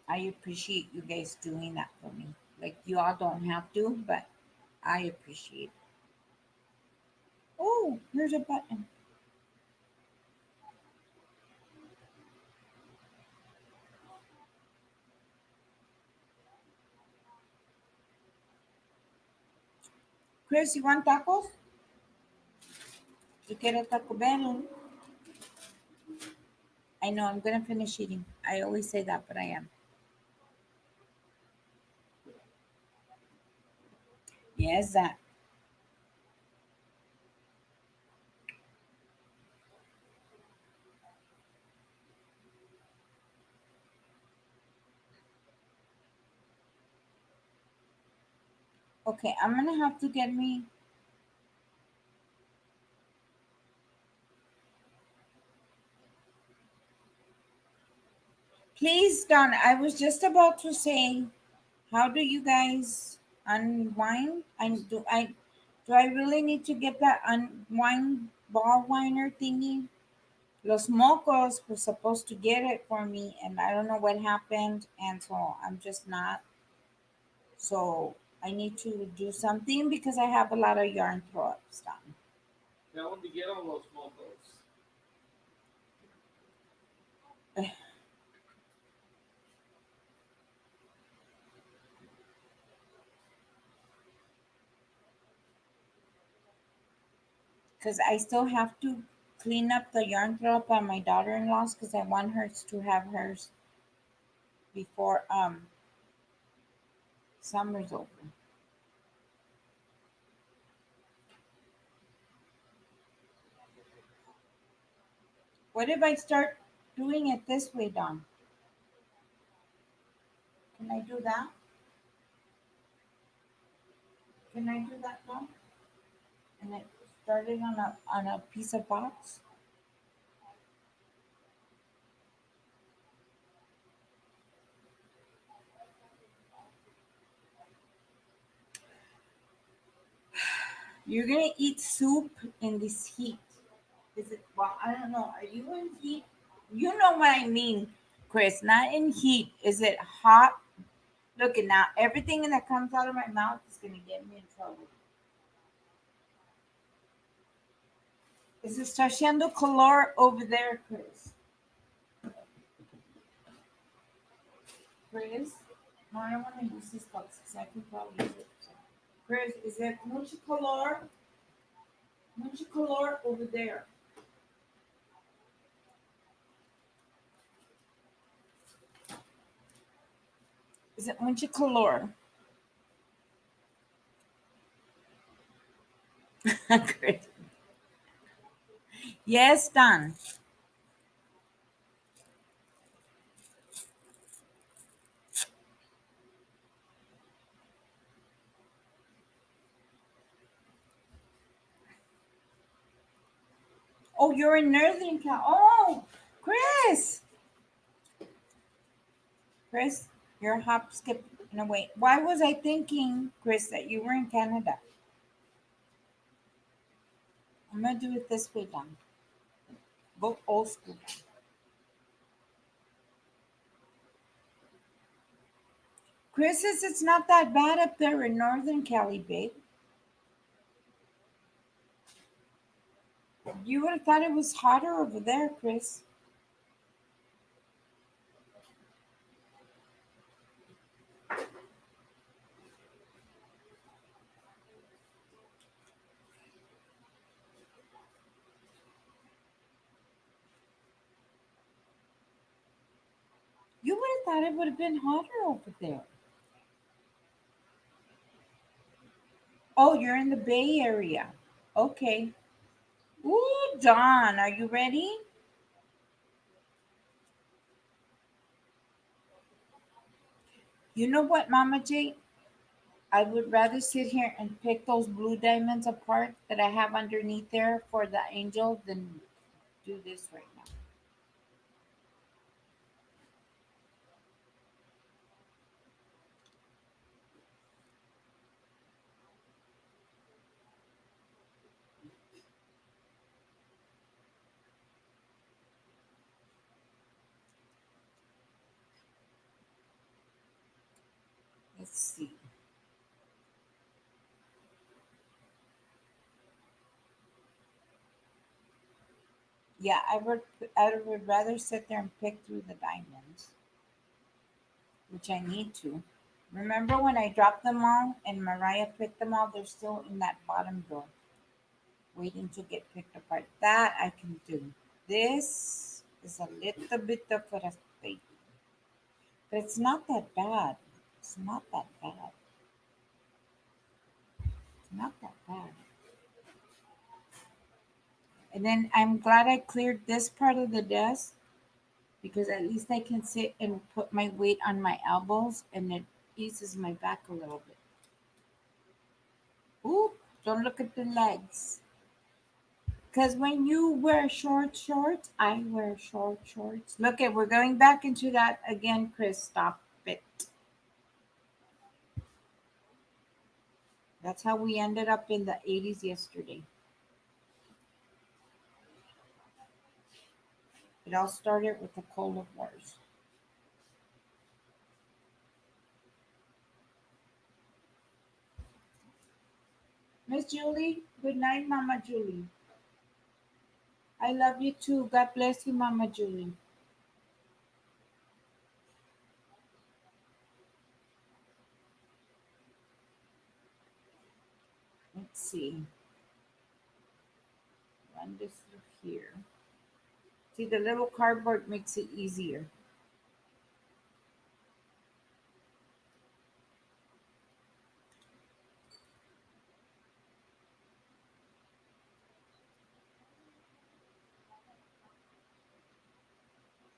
A: I appreciate you guys doing that for me. Like you all don't have to, but I appreciate it. Oh, here's a button. Chris, you want tacos? You get a Taco Bell. I know I'm gonna finish eating. I always say that, but I am. Yes, that. Okay, I'm gonna have to get me. Please, Don. I was just about to say, how do you guys unwind? I really need to get that unwind ball winer thingy. Los Mocos were supposed to get it for me, and I don't know what happened, and so I'm just not. So I need to do something because I have a lot of yarn throw ups done.
C: Tell them to get on those mofos.
A: because I still have to clean up the yarn throw up on my daughter-in-law's because I want her to have hers before summer's over. What if I start doing it this way, Dawn? Can I do that? Can I do that, Dawn? And it started on a piece of box. You're gonna eat soup in this heat. Is it? Well, I don't know. Are you in heat? You know what I mean, Chris. Not in heat. Is it hot? Look at now. Everything that comes out of my mouth is gonna get me in trouble. Is it está haciendo calor over there, Chris? Chris? No, I don't want to use this box because I can probably use it. Chris, is it mucho calor? Mucho calor over there. Is it mucho calor? Chris. Yes, Don. Oh, you're in Northern Cal. Oh, Chris. Chris, you're hop, skip, no wait. Why was I thinking, Chris, that you were in Canada? I'm gonna do it this way, Don. Go old school. Chris says it's not that bad up there in Northern Cali, babe. You would have thought it was hotter over there, Chris. You would have thought it would have been hotter over there. Oh, you're in the Bay Area. Okay. Ooh, Don, are you ready? You know what, Mama J? I would rather sit here and pick those blue diamonds apart that I have underneath there for the angel than do this right now. Let's see. Yeah, I would rather sit there and pick through the diamonds, which I need to. Remember when I dropped them all and Mariah picked them all? They're still in that bottom drawer, waiting to get picked apart. That I can do. This is a little bit of a mistake, but it's not that bad. It's not that bad. It's not that bad. And then I'm glad I cleared this part of the desk because at least I can sit and put my weight on my elbows and it eases my back a little bit. Ooh, don't look at the legs. Because when you wear short shorts, I wear short shorts. Look at, we're going back into that again, Chris. Stop it. That's how we ended up in the 80s yesterday. It all started with the Cold Wars. Miss Julie, good night, Mama Julie. I love you too. God bless you, Mama Julie. Let's see. run this through here. See, the little cardboard makes it easier.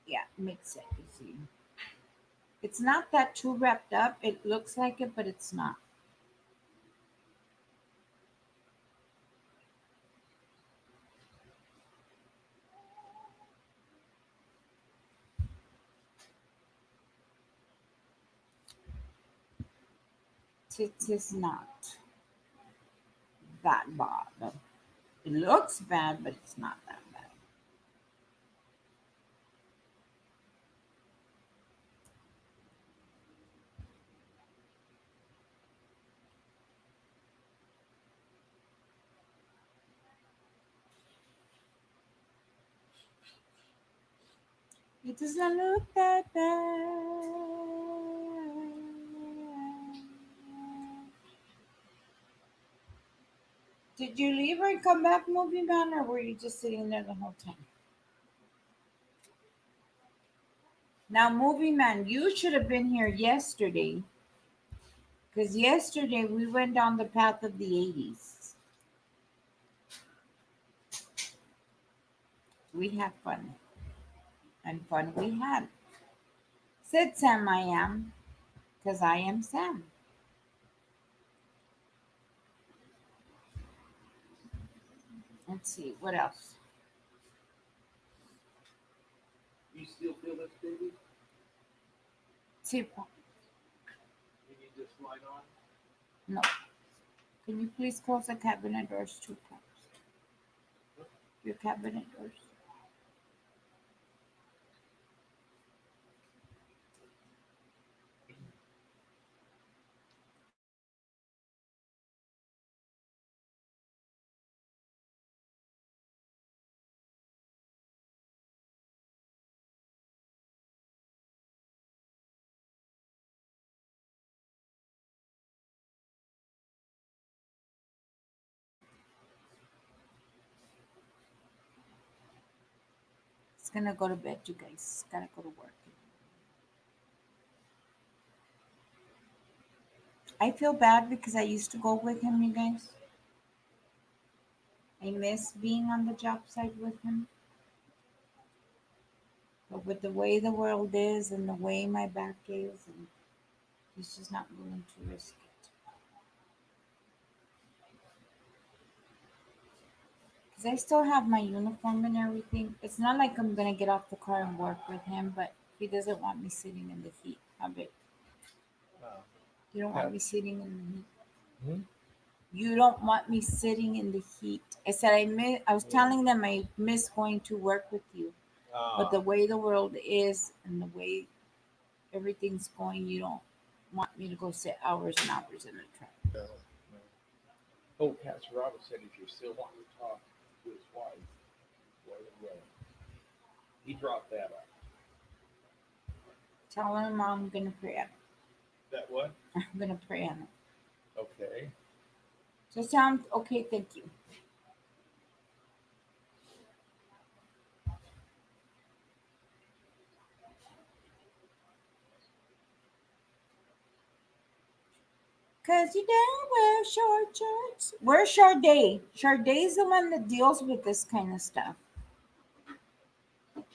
A: Yeah, makes it easy. It's not that too wrapped up. It looks like it, but it's not. It is not that bad. It looks bad, but it's not that bad. It doesn't look that bad. Did you leave or come back, movie man, or were you just sitting there the whole time? Now, movie man, you should have been here yesterday, because yesterday we went down the path of the 80s. We had fun, and fun we had. Said Sam, I am, because I am Sam. Let's see, what else?
C: You still feel this, baby?
A: See,
C: You need this light on?
A: no. Can you please close the cabinet doors 2 times? Your cabinet doors. It's gonna go to bed, you guys. Gotta go to work. I feel bad because I used to go with him, you guys. I miss being on the job site with him. But with the way the world is and the way my back is, and he's just not willing to risk it. Because I still have my uniform and everything. It's not like I'm gonna get off the car and work with him, but he doesn't want me sitting in the heat. How big? You don't want me sitting in the heat.
B: Hmm?
A: You don't want me sitting in the heat. I said I was telling them I miss going to work with you. But the way the world is and the way everything's going, you don't want me to go sit hours and hours in the truck.
B: No, no. Oh, Pastor Robert said if you still want to talk to his wife, well, he dropped that up.
A: Tell him I'm gonna pray on it.
B: That what?
A: I'm gonna pray on it.
B: Okay.
A: So sound okay, thank you. Cause you don't wear short shorts. Where's Sade? Sade's the one that deals with this kind of stuff.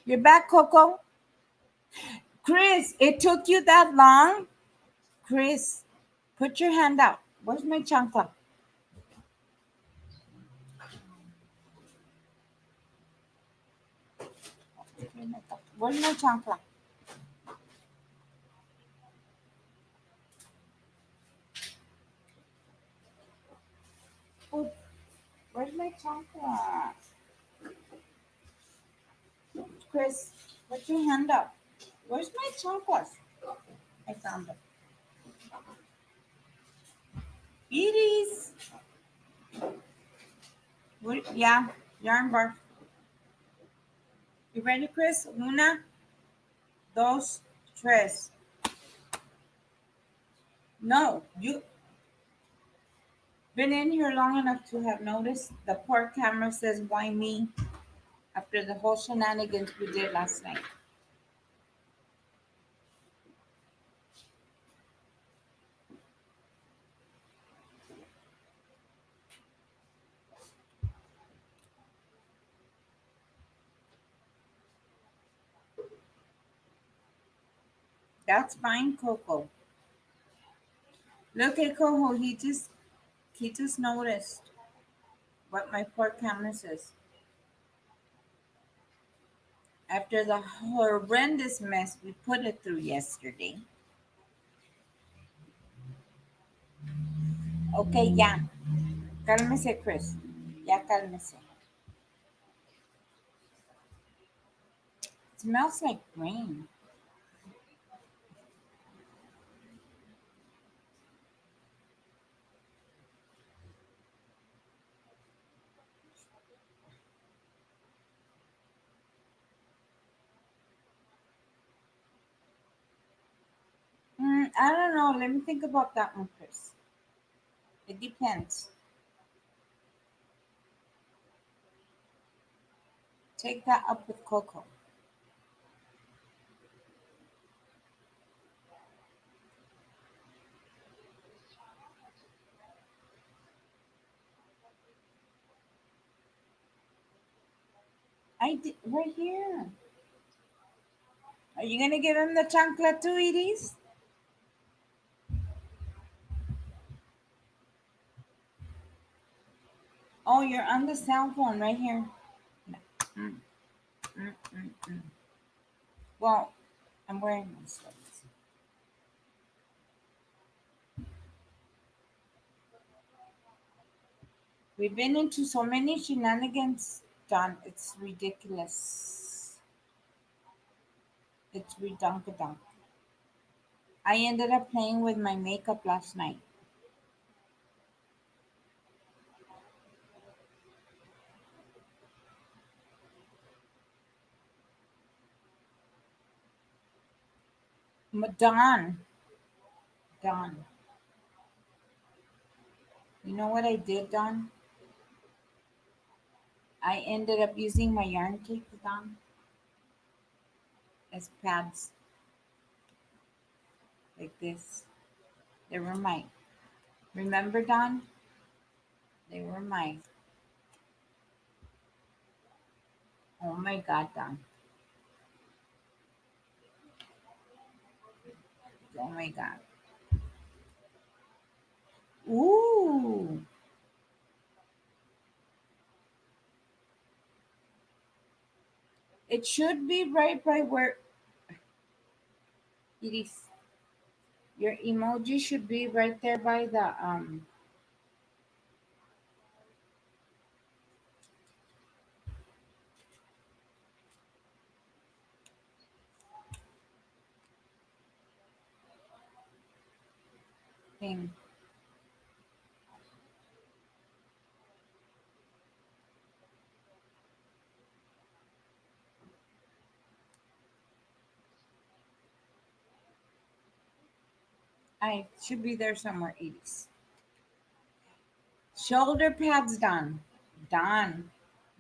A: You're back, Coco? Chris, it took you that long? Chris, put your hand out. Where's my chancla? Where's my chancla? Oh, where's my chancla? Chris, put your hand up. Where's my chanclas? I found them. Edie's. What? Yeah, yarn bar. You ready, Chris? Una, dos, tres. No, you. Been in here long enough to have noticed the poor camera says, "Why me?" after the whole shenanigans we did last night. That's fine, Coco. Look at Coco. He just noticed what my poor camera says. After the horrendous mess we put it through yesterday. Okay, ya. Cálmese, Chris. Ya cálmese. It smells like rain. I don't know. Let me think about that one, Chris. It depends. Take that up with Coco. I did right here. Are you gonna give him the chancla too, Edie? Oh, you're on the cell phone right here. No. Mm, mm, mm, mm. Well, I'm wearing my sweats. We've been into so many shenanigans, John. It's ridiculous. It's redunkadunk. I ended up playing with my makeup last night. Don, you know what I did, Don? I ended up using my yarn tape, Don, as pads, like this. They were mine. Remember, Don? They were mine. Oh my God, Don. Oh my God. Ooh. It should be right by where it is. Your emoji should be right there by the thing. I should be there somewhere. 80s. Shoulder pads done. Done.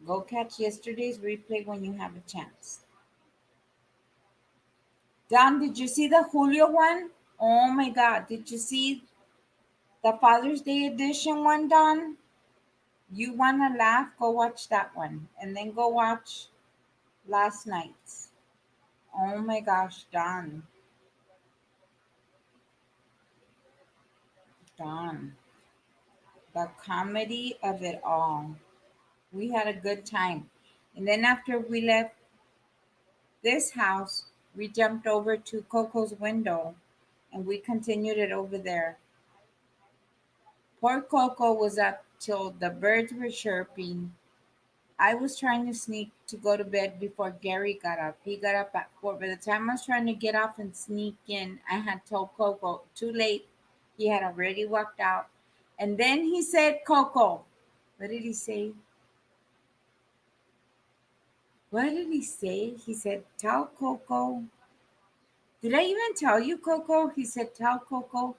A: Go catch yesterday's replay when you have a chance. Don, did you see the Julio one? Oh my God. Did you see the Father's Day edition one, Don? You want to laugh? Go watch that one. And then go watch last night's. Oh my gosh, Don. Don. The comedy of it all. We had a good time. And then after we left this house, we jumped over to Coco's window and we continued it over there. Poor Coco was up till the birds were chirping. I was trying to sneak to go to bed before Gary got up. He got up at 4. By the time I was trying to get off and sneak in, I had told Coco, too late. He had already walked out. And then he said, Coco, what did he say? What did he say? He said, tell Coco. Did I even tell you, Coco? He said, tell Coco.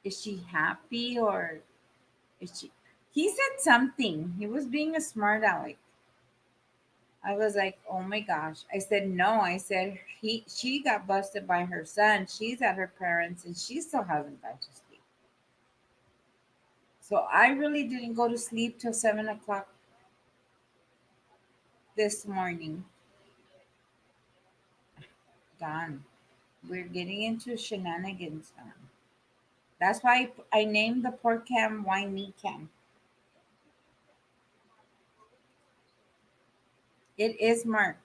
A: Is she happy or He said something. He was being a smart aleck. I was like, oh my gosh. I said, no. I said, she got busted by her son. She's at her parents and she still hasn't got to sleep. So I really didn't go to sleep till 7 o'clock this morning. Done. We're getting into shenanigans now. That's why I named the pork cam Why Me Cam. It is marked.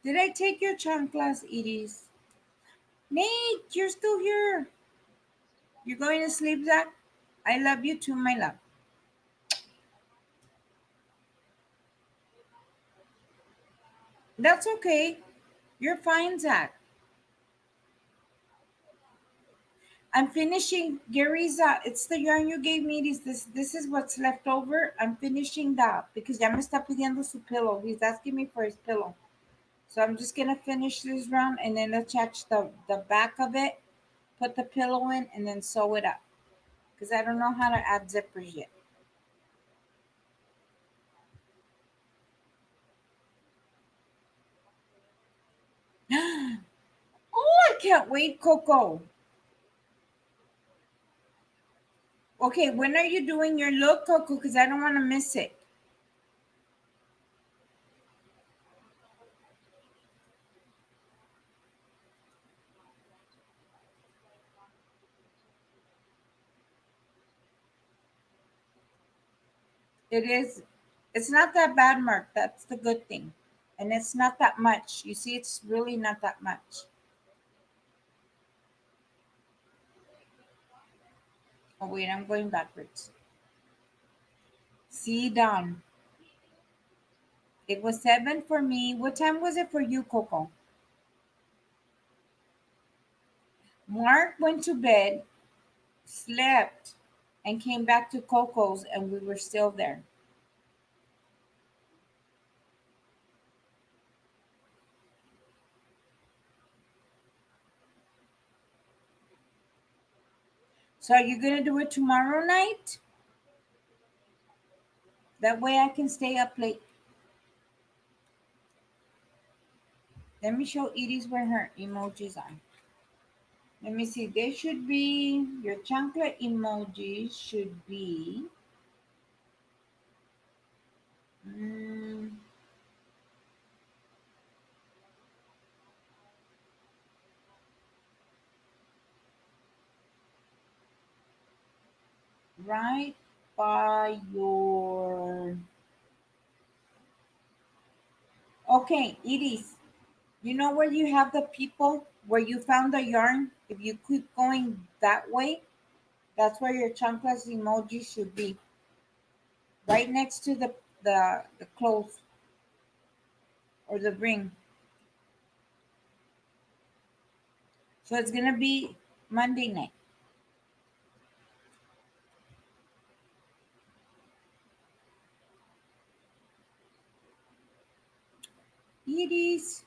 A: Did I take your chanclas, Edie's? Nate, you're still here. You're going to sleep, Zach? I love you too, my love. That's okay. You're fine, Zach. I'm finishing Gary's. It's the yarn you gave me. This is what's left over. I'm finishing that because ya me está pidiendo su pillow. He's asking me for his pillow. So I'm just gonna finish this round and then attach the back of it, put the pillow in, and then sew it up. Because I don't know how to add zippers yet. Oh, I can't wait, Coco. Okay, when are you doing your look, Coco? Because I don't want to miss it. It is, it's not that bad, Mark. That's the good thing. And it's not that much. You see, it's really not that much. Oh, wait, I'm going backwards. See, Don. It was 7 for me. What time was it for you, Coco? Mark went to bed, slept, and came back to Coco's, and we were still there. So, are you going to do it tomorrow night? That way I can stay up late. Let me show Edie's where her emojis are. Let me see. They should be, your chancla emojis should be. Mm, right by your. Okay, Edie's. You know where you have the people where you found the yarn? If you keep going that way, that's where your chanclas emoji should be. Right next to the clothes or the ring. So it's gonna be Monday night. Edie's.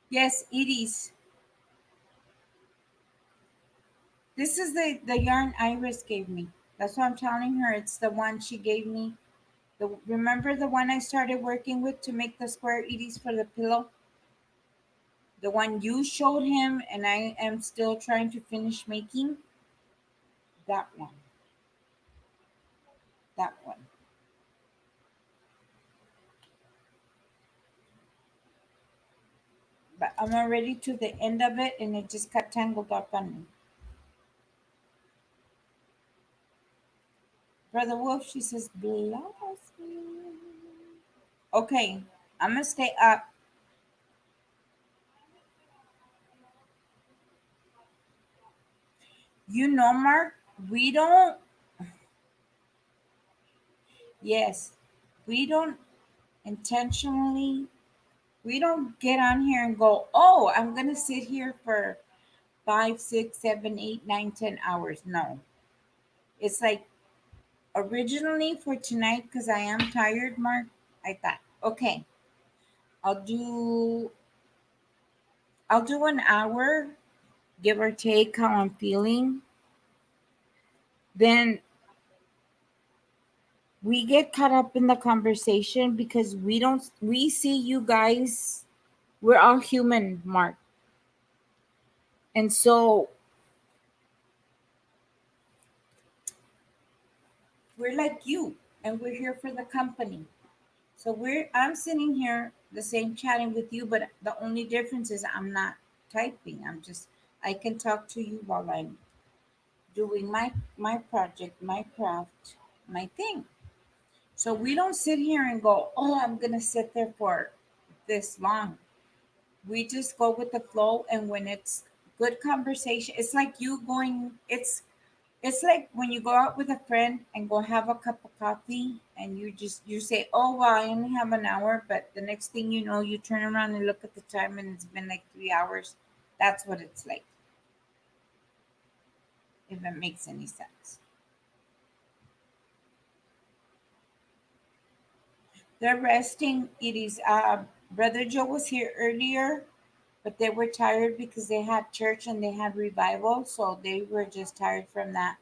A: Yes, Edie's. This is the yarn Iris gave me. That's what I'm telling her. It's the one she gave me. Remember the one I started working with to make the square Edie's for the pillow? The one you showed him and I am still trying to finish making? That one. That one. But I'm already to the end of it and it just got tangled up on me. Brother Wolf, she says, bless me. Okay, I'm gonna stay up. You know, Mark, we don't, yes, we don't intentionally, we don't get on here and go, oh, I'm gonna sit here for 5, 6, 7, 8, 9, 10 hours. No. It's like originally for tonight, because I am tired, Mark, I thought, okay, I'll do I'll do an hour, give or take how I'm feeling. Then we get caught up in the conversation because we see you guys, we're all human, Mark. And so we're like you, and we're here for the company. So I'm sitting here the same chatting with you, but the only difference is I'm not typing. I can talk to you while I'm doing my project, my craft, my thing. So we don't sit here and go, "Oh, I'm going to sit there for this long." We just go with the flow, and when it's good conversation, it's like you going it's like when you go out with a friend and go have a cup of coffee and you say, "Oh well, I only have an hour," but the next thing you know, you turn around and look at the time and it's been like 3 hours. That's what it's like, if it makes any sense. They're resting. It is Brother Joe was here earlier, but they were tired because they had church and they had revival, so they were just tired from that.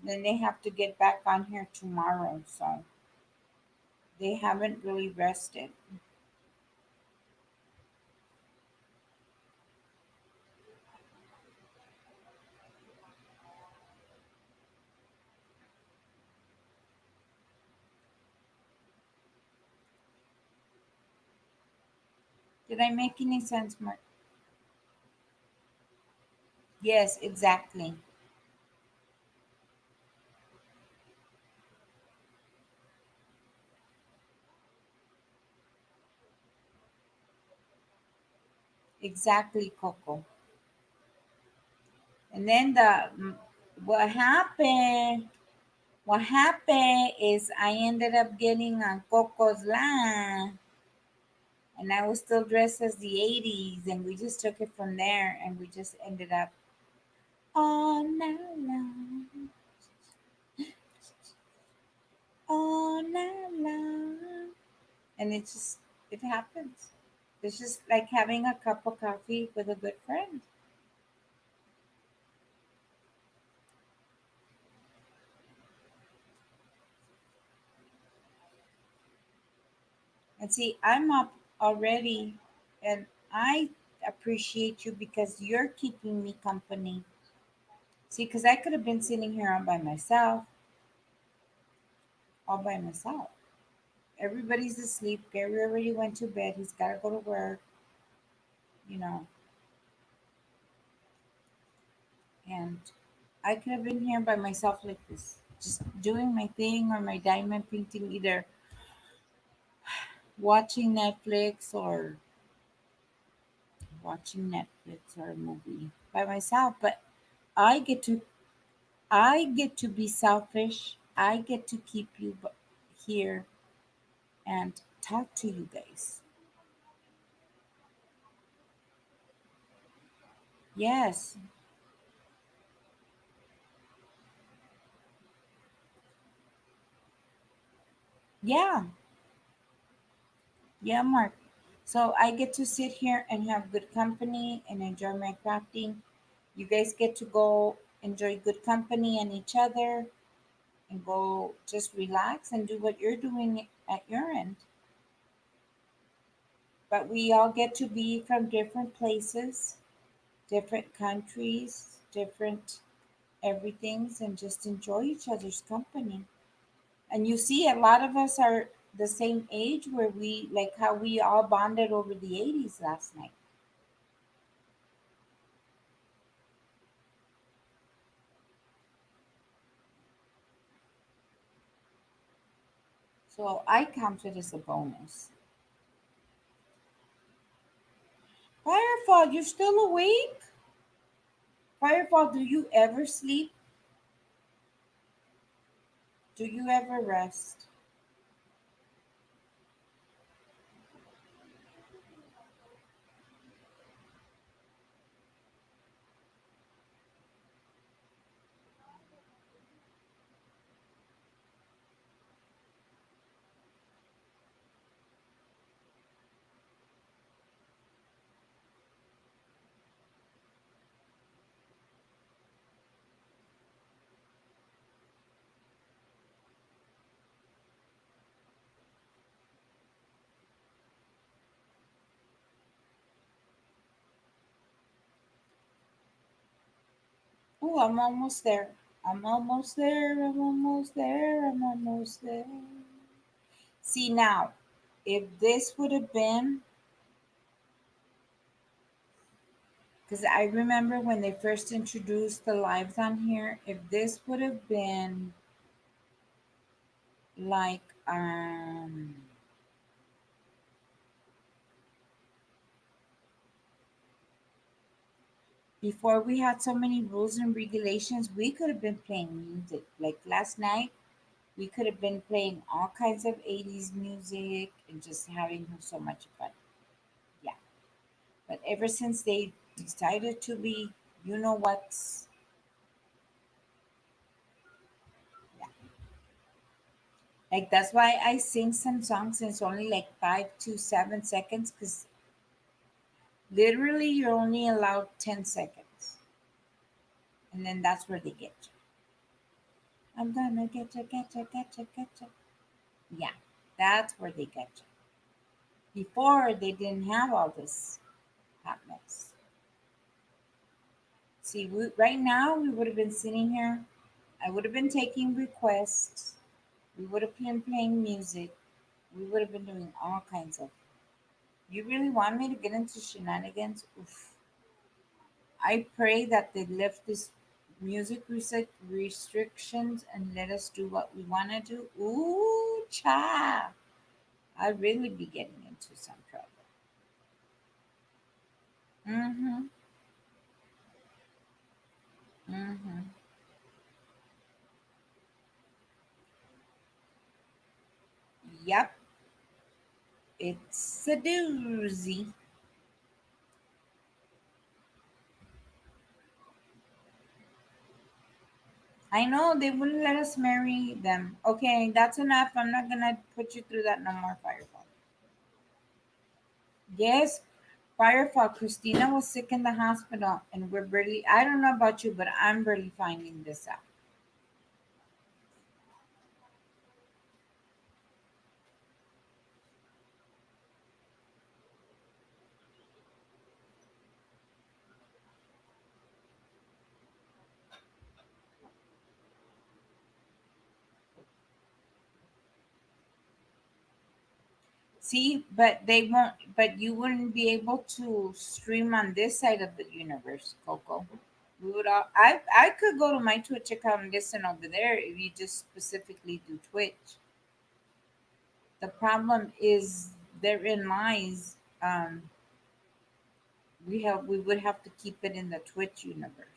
A: Then they have to get back on here tomorrow, so they haven't really rested. Did I make any sense, Mark? Yes, exactly. Exactly, Coco. And then what happened? What happened is I ended up getting on Coco's line, and I was still dressed as the '80s, and we just took it from there, and we just ended up all night long, all night long, and it happens. It's just like having a cup of coffee with a good friend. And see, I'm up already, and I appreciate you because you're keeping me company. See, because I could have been sitting here all by myself. Everybody's asleep. Gary already went to bed. He's got to go to work, you know. And I could have been here by myself like this, just doing my thing or my diamond painting, either watching Netflix or a movie by myself. But I get to I get to be selfish. I get to keep you here and talk to you guys. Yes. Yeah. Yeah, Mark. So I get to sit here and have good company and enjoy my crafting. You guys get to go enjoy good company and each other and go just relax and do what you're doing at your end. But we all get to be from different places, different countries, different everything's, and just enjoy each other's company. And you see, a lot of us are the same age where we like how we all bonded over the '80s last night. So I count it as a bonus. Firefall, you're still awake? Firefall, do you ever sleep? Do you ever rest? Ooh, I'm almost there. I'm almost there. I'm almost there. I'm almost there. See now, if this would have been, because I remember when they first introduced the lives on here, if this would have been like before we had so many rules and regulations, we could have been playing music. Like last night, we could have been playing all kinds of 80s music and just having so much fun. Yeah. But ever since they decided to be, you know what's, yeah. Like that's why I sing some songs and it's only like 5 to 7 seconds because literally you're only allowed 10 seconds. And then that's where they get you. I'm gonna get you. Yeah, that's where they get you. Before they didn't have all this hot mess. See, right now we would have been sitting here. I would have been taking requests. We would have been playing music. We would have been doing all kinds of. You really want me to get into shenanigans? Oof. I pray that they lift this music restrictions and let us do what we want to do. Ooh, cha! I'd really be getting into some trouble. Mm-hmm. Mm-hmm. Yep. It's a doozy. I know they wouldn't let us marry them. Okay, that's enough. I'm not gonna put you through that no more, Firefall. Yes, Firefall. Christina was sick in the hospital, and we're barely. I don't know about you, but I'm barely finding this out. See, but they won't. But you wouldn't be able to stream on this side of the universe, Coco. We would all. I could go to my Twitch account and listen over there if you just specifically do Twitch. The problem is therein lies. We would have to keep it in the Twitch universe.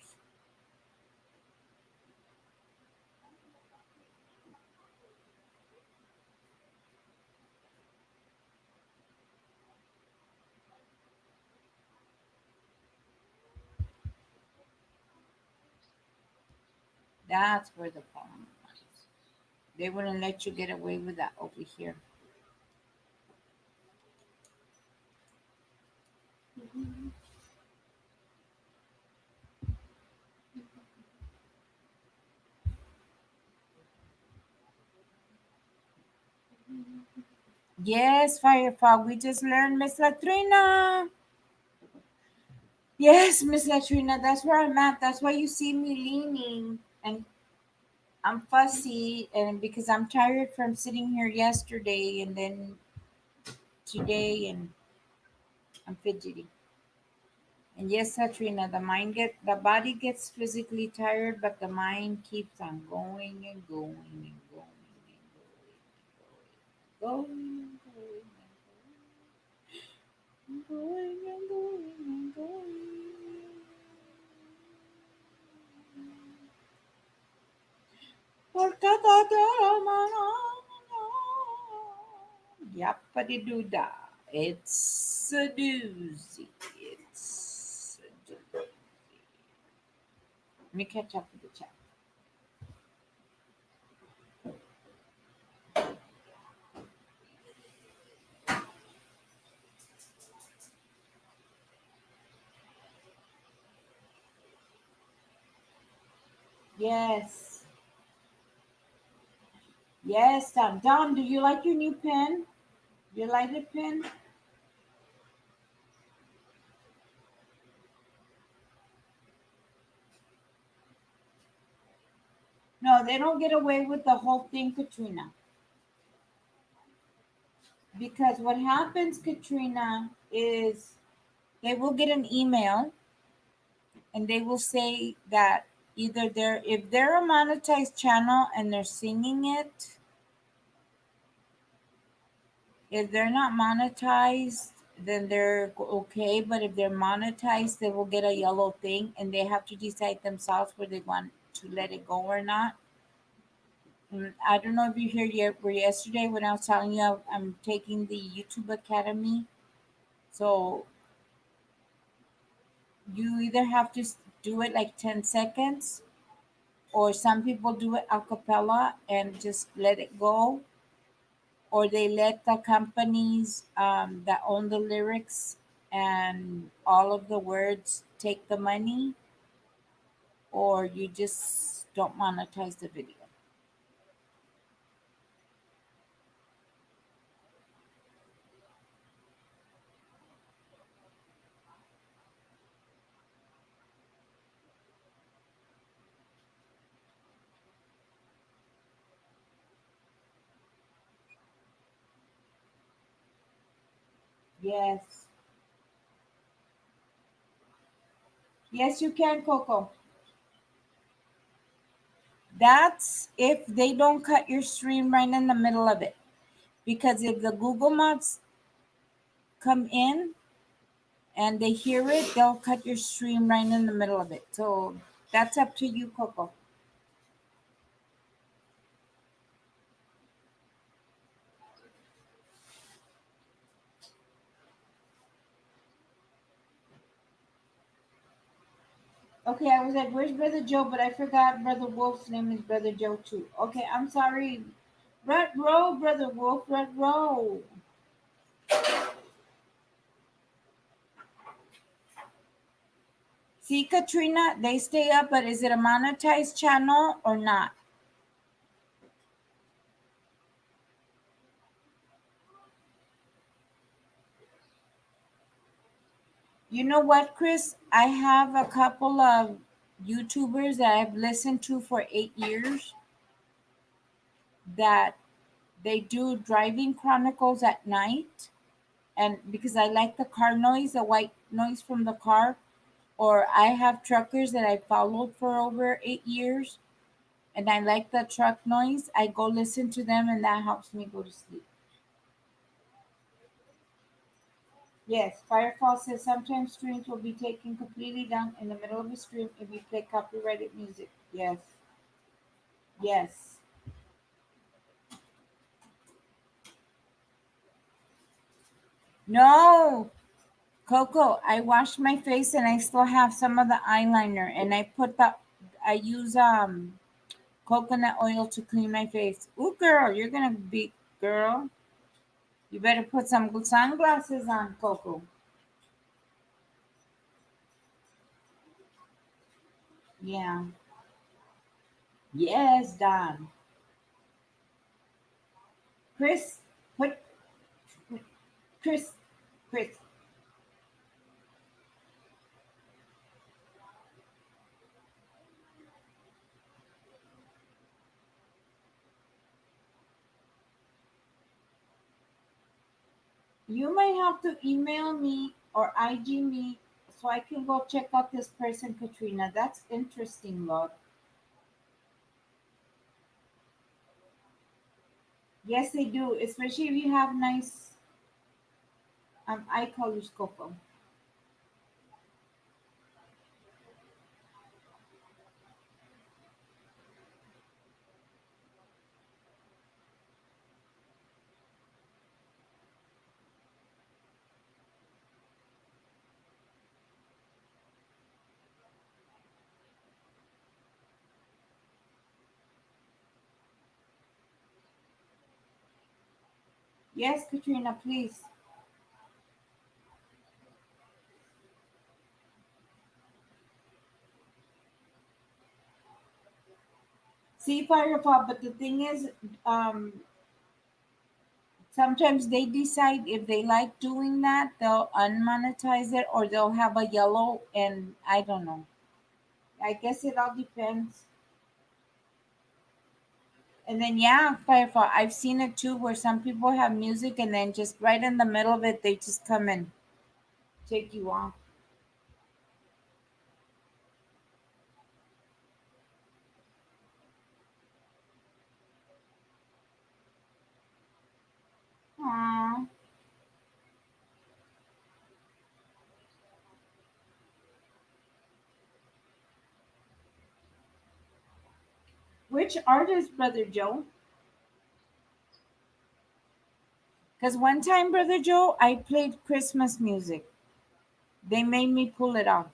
A: That's where the problem lies. They wouldn't let you get away with that over here. Yes, Firefog. We just learned, Miss Latrina. Yes, Miss Latrina. That's where I'm at. That's why you see me leaning and I'm fussy, and because I'm tired from sitting here yesterday and then today, and I'm fidgety. And yes, Katrina, the body gets physically tired, but the mind keeps on going and going and going and going and going and going and going and going. Porque todo Yapadidooda. It's a doozy. It's a doozy. Let me catch up with the chat. Yes. Yes, Don. Don, do you like your new pen? You like the pen? No, they don't get away with the whole thing, Katrina. Because what happens, Katrina, is they will get an email and they will say that either if they're a monetized channel and they're singing it, if they're not monetized, then they're okay. But if they're monetized, they will get a yellow thing and they have to decide themselves whether they want to let it go or not. I don't know if you hear yet were yesterday when I was telling you I'm taking the YouTube Academy. So you either have to do it like 10 seconds, or some people do it a cappella and just let it go, or they let the companies that own the lyrics and all of the words take the money, or you just don't monetize the video. Yes. Yes, you can, Coco. That's if they don't cut your stream right in the middle of it. Because if the Google mods come in and they hear it, they'll cut your stream right in the middle of it. So that's up to you, Coco. Okay, I was like, where's Brother Joe? But I forgot Brother Wolf's name is Brother Joe too. Okay, I'm sorry. Red Row, Brother Wolf, Red Row. See, Katrina, they stay up, but is it a monetized channel or not? You know what, Chris? I have a couple of YouTubers that I've listened to for 8 years that they do driving chronicles at night. And because I like the car noise, the white noise from the car, or I have truckers that I followed for over 8 years and I like the truck noise, I go listen to them and that helps me go to sleep. Yes, Firefall says sometimes streams will be taken completely down in the middle of a stream if you play copyrighted music. Yes. Yes. No, Coco, I washed my face and I still have some of the eyeliner and I use coconut oil to clean my face. Ooh, girl, you're gonna be girl. You better put some sunglasses on, Coco. Yeah. Yes, Don. Chris, put Chris, Chris. You might have to email me or IG me so I can go check out this person, Katrina. That's interesting, love. Yes, they do, especially if you have nice eye colors, Coco. Yes, Katrina, please. See, Firefall, but the thing is, sometimes they decide if they like doing that, they'll unmonetize it or they'll have a yellow, and I don't know. I guess it all depends. And then yeah, Firefall, I've seen it too where some people have music and then just right in the middle of it they just come and take you off. Aww. Which artist, Brother Joe? Because one time, Brother Joe, I played Christmas music. They made me pull it off.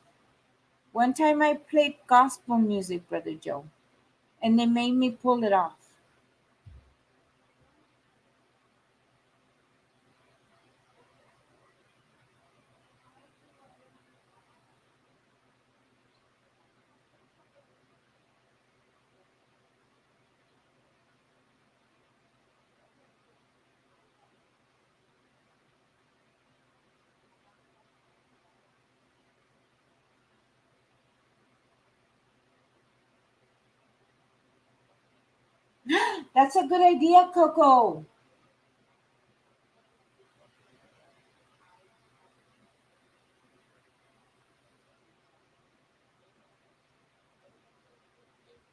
A: One time I played gospel music, Brother Joe, and they made me pull it off. That's a good idea, Coco.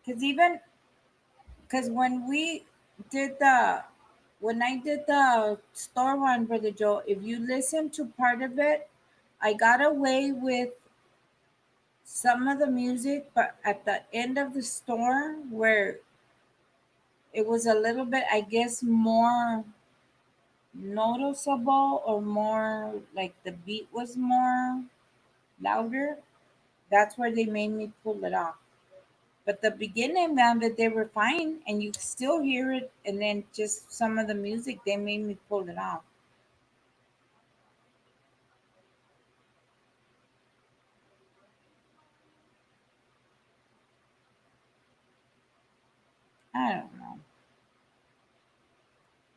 A: Because did the when I did the store one, Brother Joe, if you listen to part of it, I got away with some of the music, but at the end of the store where it was a little bit, I guess, more noticeable or more like the beat was more louder, that's where they made me pull it off. But the beginning of it, they were fine, and you could still hear it. And then just some of the music, they made me pull it off. I don't know.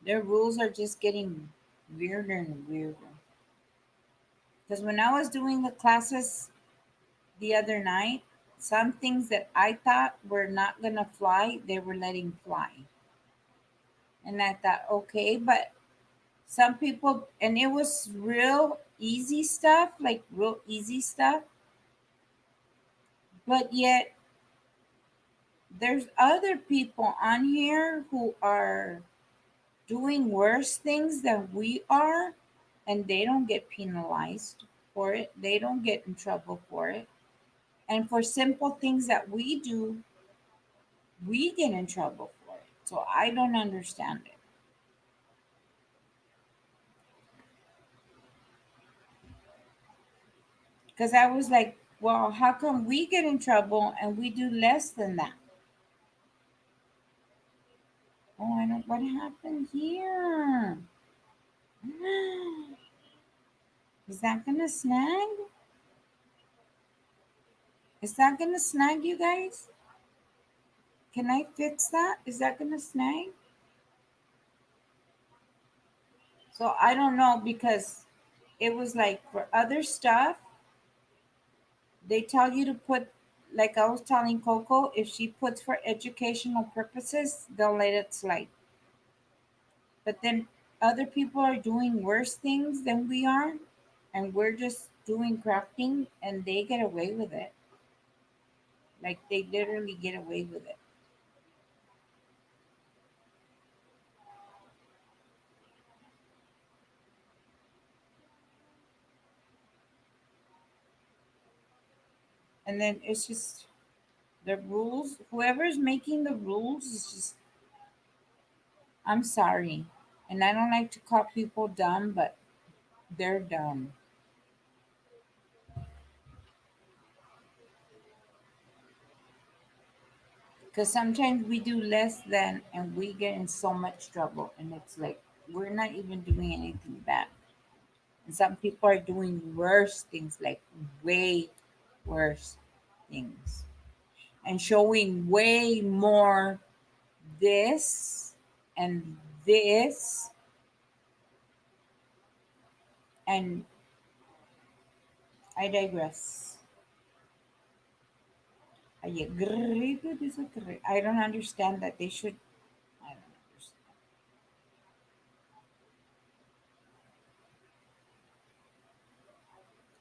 A: Their rules are just getting weirder and weirder. Because when I was doing the classes the other night, some things that I thought were not going to fly, they were letting fly. And I thought, okay, but some people, and it was real easy stuff, like real easy stuff, but yet there's other people on here who are doing worse things than we are, and they don't get penalized for it. They don't get in trouble for it. And for simple things that we do, we get in trouble for it. So I don't understand it. Because I was like, well, how come we get in trouble and we do less than that? Oh, I don't, what happened here? Is that gonna snag? Is that gonna snag, you guys? Can I fix that? Is that gonna snag? So I don't know because it was like for other stuff, they tell you to put, like I was telling Coco, if she puts for educational purposes, they'll let it slide. But then other people are doing worse things than we are, and we're just doing crafting and they get away with it. Like they literally get away with it. And then it's just the rules, whoever's making the rules is just, I'm sorry. And I don't like to call people dumb, but they're dumb. Because sometimes we do less than and we get in so much trouble. And it's like, we're not even doing anything bad. And some people are doing worse things, like way worse things. And showing way more this and this. And I digress. I agree to disagree. I don't understand that they should.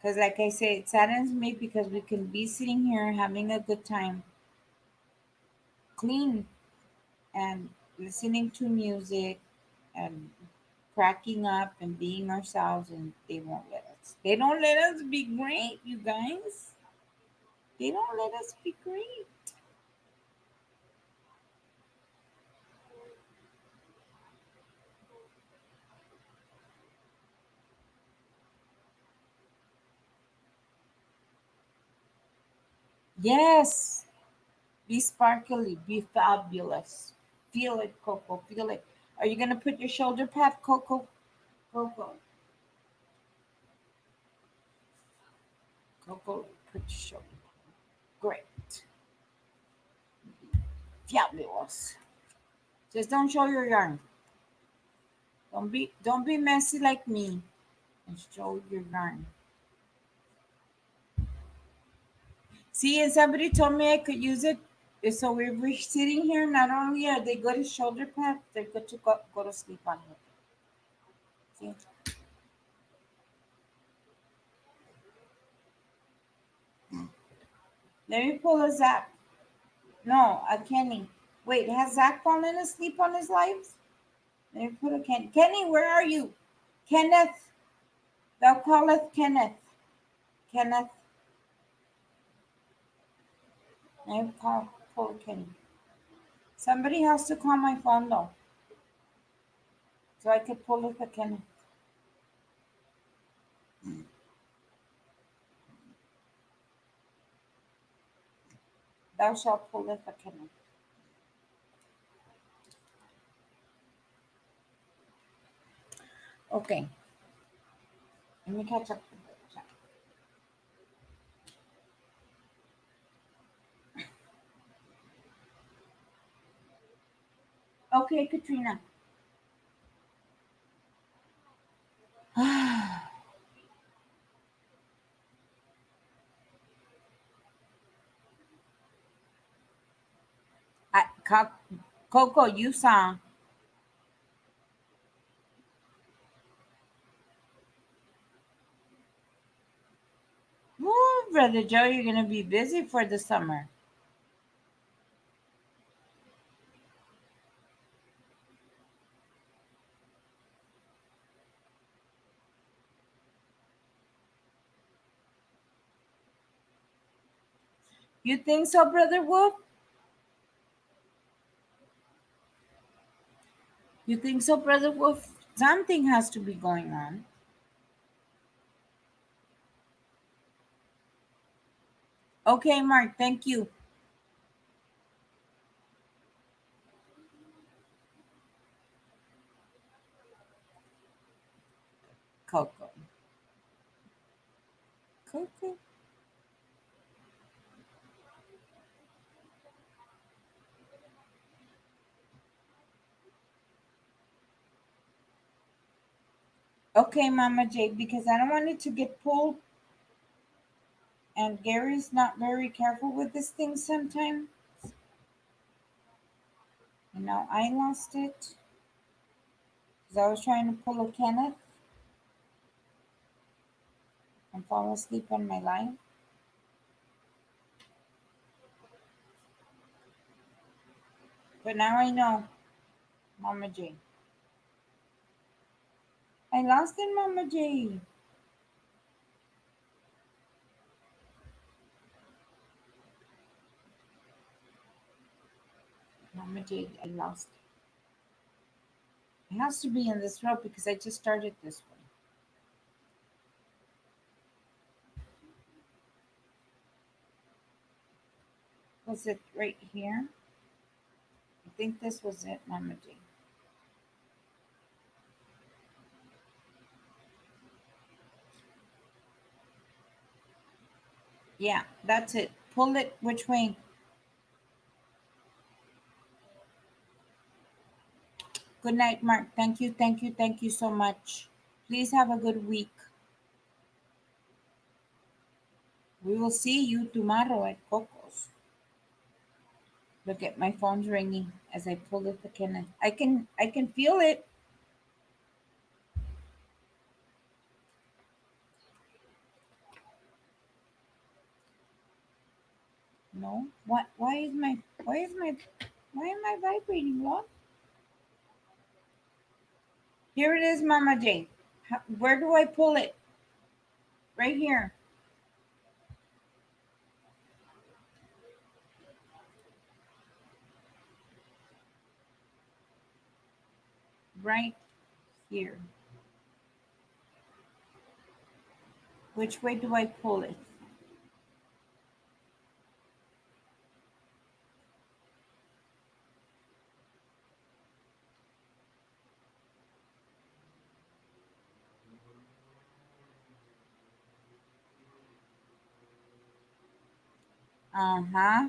A: Because, like I say, it saddens me because we can be sitting here having a good time, clean, and listening to music and cracking up and being ourselves, and they won't let us. They don't let us be great, you guys. They don't let us be great. Yes, be sparkly, be fabulous. Feel it, Coco. Feel it. Are you gonna put your shoulder pad, Coco? Coco. Coco, put your shoulder pad. Great. Fabulous. Just don't show your yarn. Don't be messy like me. And show your yarn. See, and somebody told me I could use it. So we're sitting here. Not only are they good as shoulder pads, they're good to go to sleep on it. See? Let me pull a Zach. No, a Kenny. Wait, has Zach fallen asleep on his lives? Let me put a Kenny. Kenny, where are you? Kenneth. Thou calleth Kenneth. Kenneth. Let me pull a Kenny. Somebody has to call my phone though. So I could pull it a Kenneth. Thou shalt pull it a Kenneth. Okay. Let me catch up. Okay, Katrina. Coco, you saw. Woo, Brother Joe, you're going to be busy for the summer. You think so, Brother Wolf? You think so, Brother Wolf? Something has to be going on. Okay, Mark, thank you. Coco. Coco. Okay, Mama J, because I don't want it to get pulled. And Gary's not very careful with this thing sometimes. You know, I lost it because I was trying to pull a Kenneth and fall asleep on my line. But now I know, Mama J. I lost it, Mama J. Mama J, I lost it. It has to be in this row because I just started this one. Was it right here? I think this was it, Mama J. Yeah, that's it. Pull it which way? Good night, Mark. Thank you, thank you, thank you so much. Please have a good week. We will see you tomorrow at Coco's. Look at my phone's ringing as I pull it again. I can feel it. Oh, what? Why am I vibrating, Lord? Here it is, Mama J. Where do I pull it? Right here. Right here. Which way do I pull it? Uh-huh.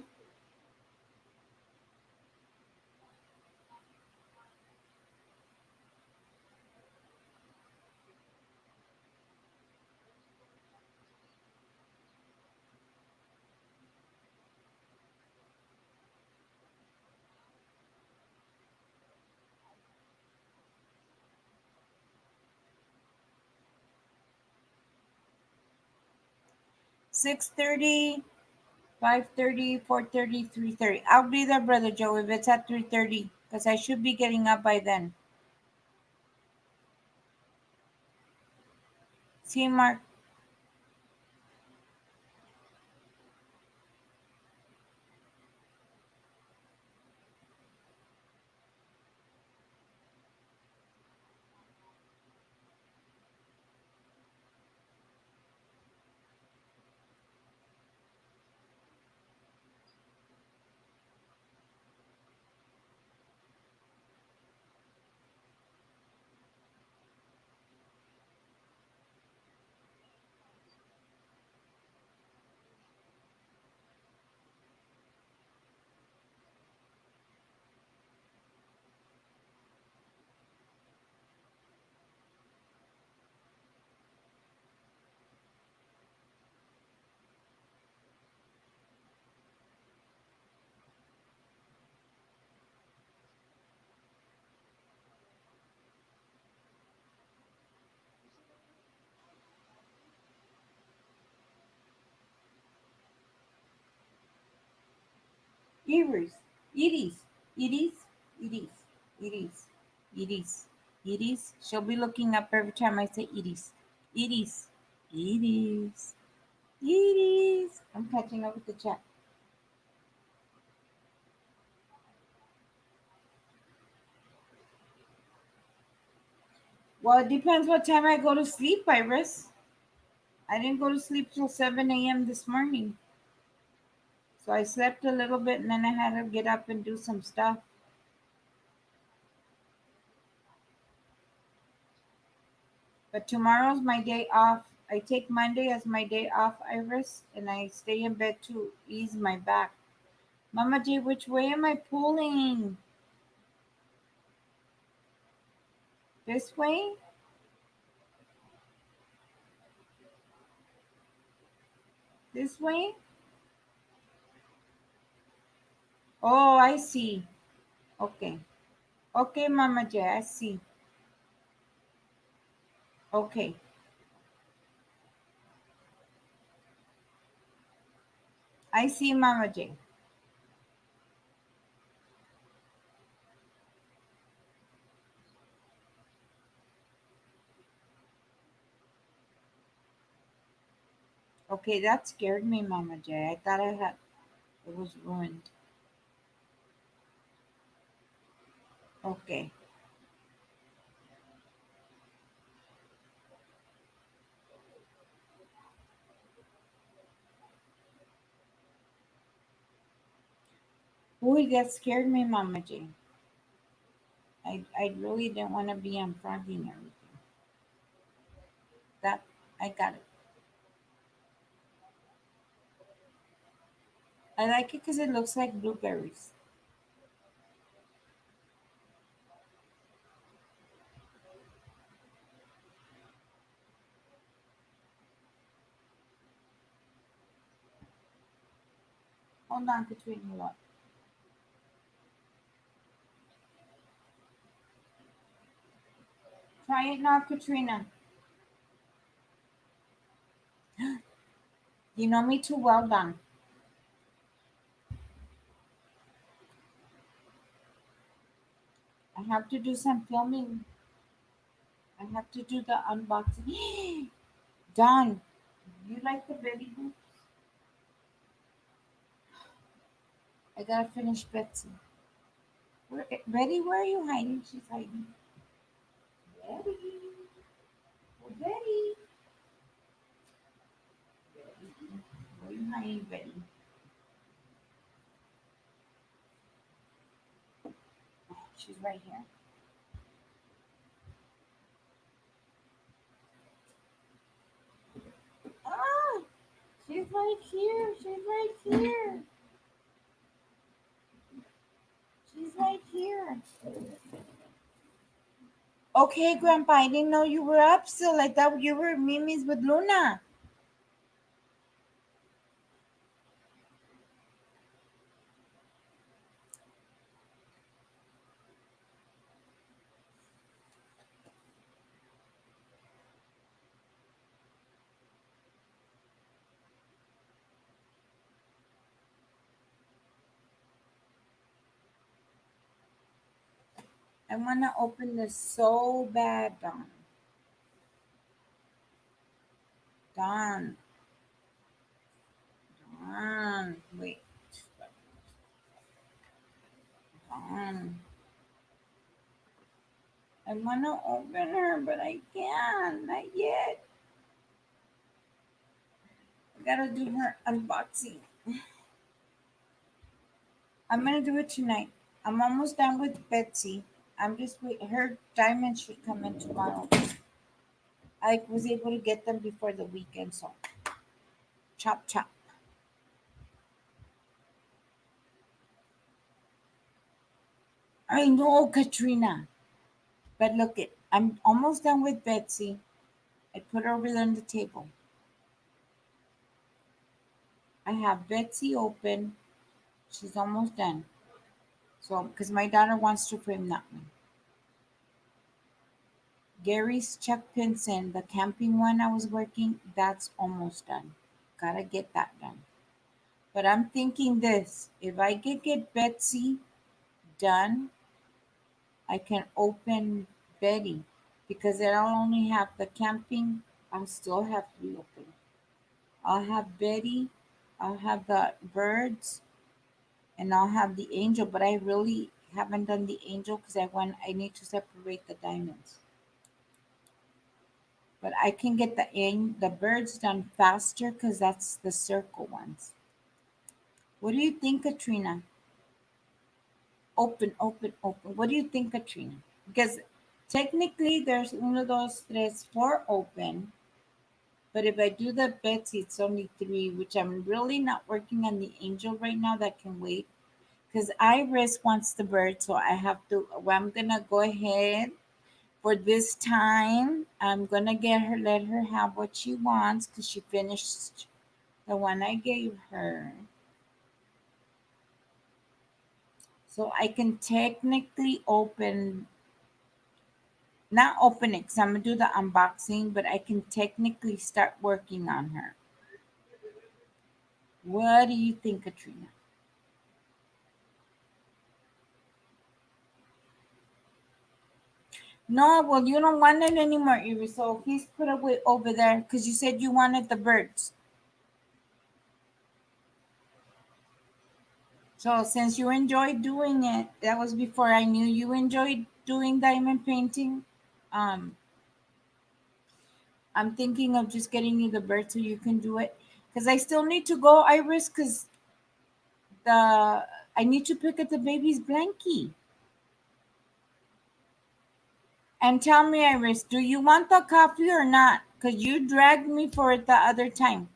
A: Six 5:30, 4:30, 3:30. I'll be there, Brother Joe, if it's at 3:30, because I should be getting up by then. See, Mark? Iris, Iris, Iris, Iris, Iris, Iris, Iris. She'll be looking up every time I say Iris. Iris, Iris, Iris. I'm catching up with the chat. Well, it depends what time I go to sleep, Iris. I didn't go to sleep till 7 a.m. this morning. So I slept a little bit and then I had to get up and do some stuff. But tomorrow's my day off. I take Monday as my day off, Iris, and I stay in bed to ease my back. Mama J, which way am I pulling? This way? This way? Oh, I see. Okay. Okay, Mama J, I see. Okay. I see, Mama J. Okay, that scared me, Mama J. I thought it was ruined. Okay. Ooh, that scared me, Mama J. I really didn't want to be unfrogging everything. That, I got it. I like it because it looks like blueberries. Hold on, Katrina. Look. Try it now, Katrina. You know me too well, Don. I have to do some filming. I have to do the unboxing. Don, you like the Betty Boop? I gotta finish Betsy. Betty, where are you hiding? She's hiding. Betty. Oh, Betty. Where are you hiding, Betty? Oh, she's right here. Ah, she's right here. She's right here. She's right here. Okay, Grandpa, I didn't know you were up still. I thought you were Mimi's with Luna. I want to open this so bad, Don. Don. Don. Wait. Don. I want to open her, but I can't. Not yet. I gotta do her unboxing. I'm gonna do it tonight. I'm almost done with Betsy. I'm just wait. Her diamonds should come in tomorrow. I was able to get them before the weekend, so chop chop. I know, Katrina. But look it, I'm almost done with Betsy. I put her over there on the table. I have Betsy open. She's almost done. So, because my daughter wants to frame that one. Gary's Chuck Pinson, the camping one I was working, that's almost done. Gotta get that done. But I'm thinking this, if I could get Betsy done, I can open Betty because then I'll only have the camping. I'll still have three open. I'll have Betty, I'll have the birds, and I'll have the angel. But I really haven't done the angel because I need to separate the diamonds. But I can get the birds done faster because that's the circle ones. What do you think, Katrina? Open, open, open. What do you think, Katrina? Because technically there's uno, dos, tres, four open. But if I do the Betsy, it's only three, which I'm really not working on the angel right now. That can wait. Because Iris wants the bird, so I have to. Well, I'm gonna go ahead for this time. I'm gonna let her have what she wants because she finished the one I gave her. So I can technically not open it because I'm gonna do the unboxing, but I can technically start working on her. What do you think, Katrina? No, well, you don't want it anymore, Iris. So please put it over there because you said you wanted the birds. So since you enjoyed doing it, that was before I knew you enjoyed doing diamond painting. Um, I'm thinking of just getting you the bird so you can do it. Because I still need to go, Iris, because I need to pick up the baby's blankie. And tell me, Iris, do you want the coffee or not? Because you dragged me for it the other time.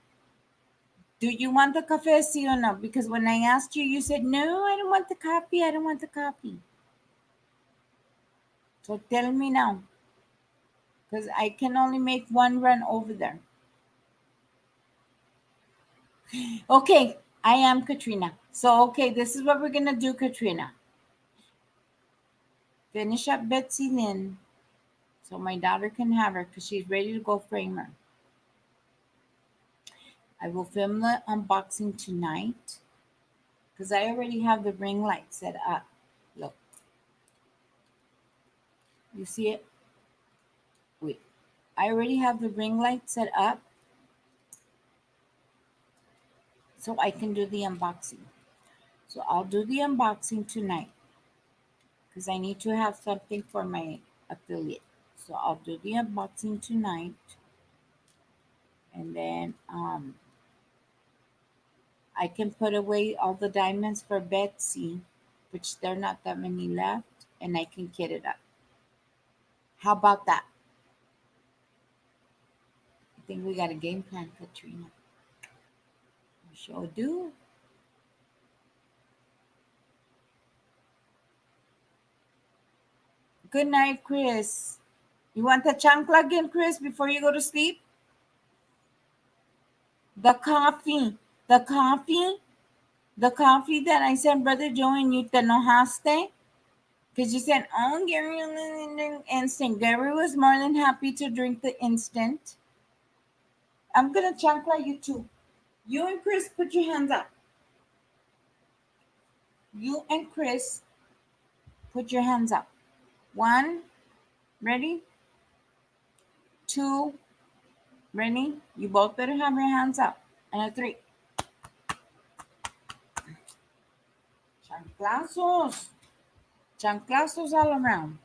A: Do you want the cafe, sí or no? Because when I asked you, you said, no, I don't want the coffee. I don't want the coffee. So tell me now. Because I can only make one run over there. Okay, I am Katrina. So, okay, this is what we're going to do, Katrina. Finish up Betsy Lynn so my daughter can have her because she's ready to go frame her. I will film the unboxing tonight because I already have the ring light set up. Look. You see it? Wait, I already have the ring light set up so I can do the unboxing. So I'll do the unboxing tonight because I need to have something for my affiliate. So I'll do the unboxing tonight, and then I can put away all the diamonds for Betsy, which there are not that many left, and I can kit it up. How about that? I think we got a game plan, Katrina. We sure do. Good night, Chris. You want the chancla again, Chris, before you go to sleep? The coffee. The coffee. The coffee that I sent Brother Joe and you te enojaste. Because you said, oh, Gary, instant. Gary was more than happy to drink the instant. I'm going to chancla you too. You and Chris, put your hands up. You and Chris, put your hands up. 1, ready? 2, ready? You both better have your hands up. And a 3. Chanclazos. Chanclazos all around.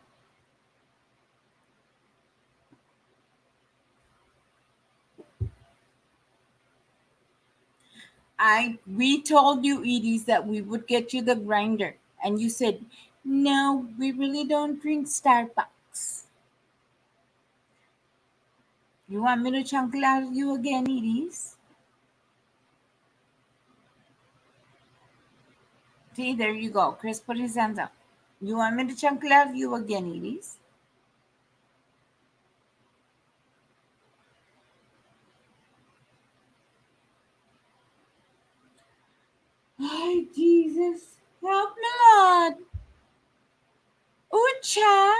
A: We told you, Edie's, that we would get you the grinder. And you said, no, we really don't drink Starbucks. You want me to chancla you again, Edie's? See, there you go. Chris put his hands up. You want me to chancla you again, Edie's? Ay, Jesus. Help me, Lord. Ucha.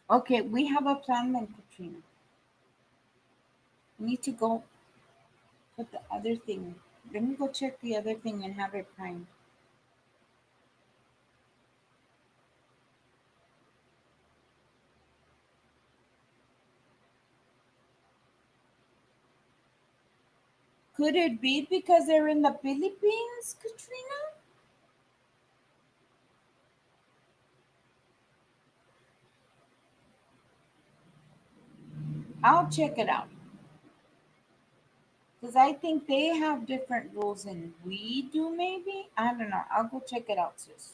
A: Okay, we have a plan then, Katrina. We need to go put the other thing. Let me go check the other thing and have it primed. Could it be because they're in the Philippines, Katrina? I'll check it out. Because I think they have different rules than we do, maybe. I don't know. I'll go check it out, sis.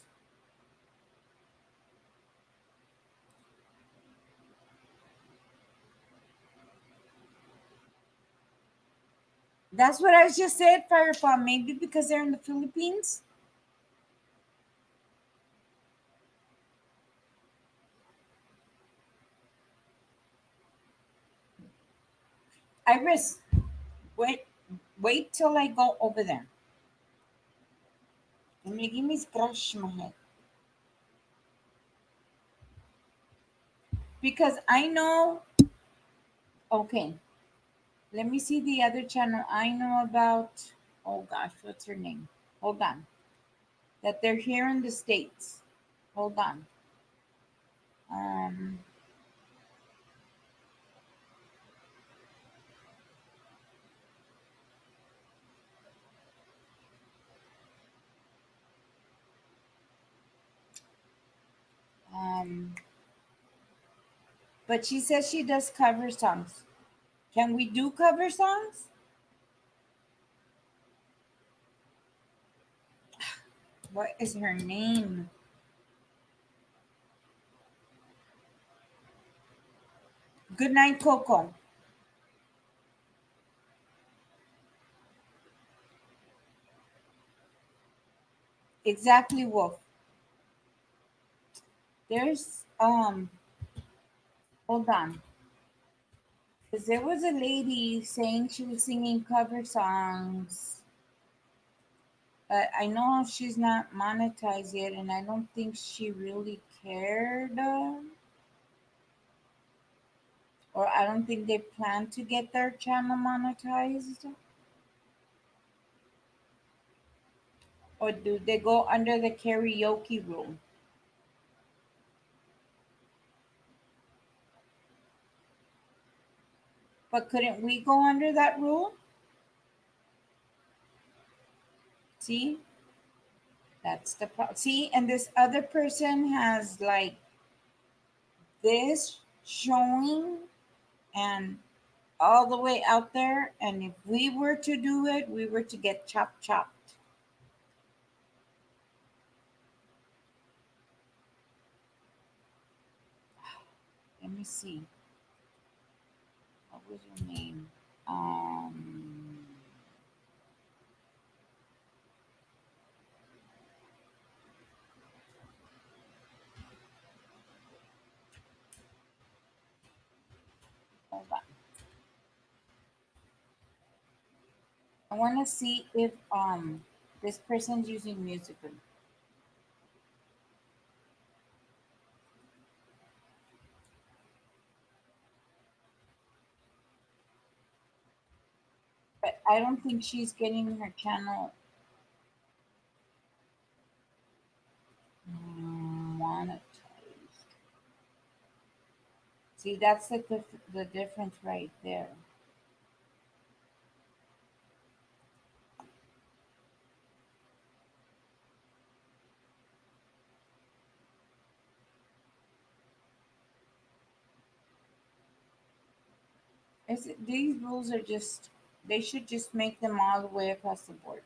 A: That's what I just said, Firefly. Maybe because they're in the Philippines. Iris, wait till I go over there. And give me scratch my head. Because I know, okay, let me see the other channel I know about. Oh gosh, what's her name? Hold on. That they're here in the States. Hold on. Um, um, but she says she does cover songs. Can we do cover songs? What is her name? Good night, Coco. Exactly, Wolf. There's hold on. Because there was a lady saying she was singing cover songs. But I know she's not monetized yet, and I don't think she really cared. Or I don't think they plan to get their channel monetized. Or do they go under the karaoke rule? But couldn't we go under that rule? See, that's the problem. See, and this other person has like this showing and all the way out there. And if we were to do it, we were to get chopped. Let me see. What was your name? Hold on. I want to see if this person's using musical. But I don't think she's getting her channel monetized. See, that's the difference right there. These rules are just, they should just make them all the way across the board.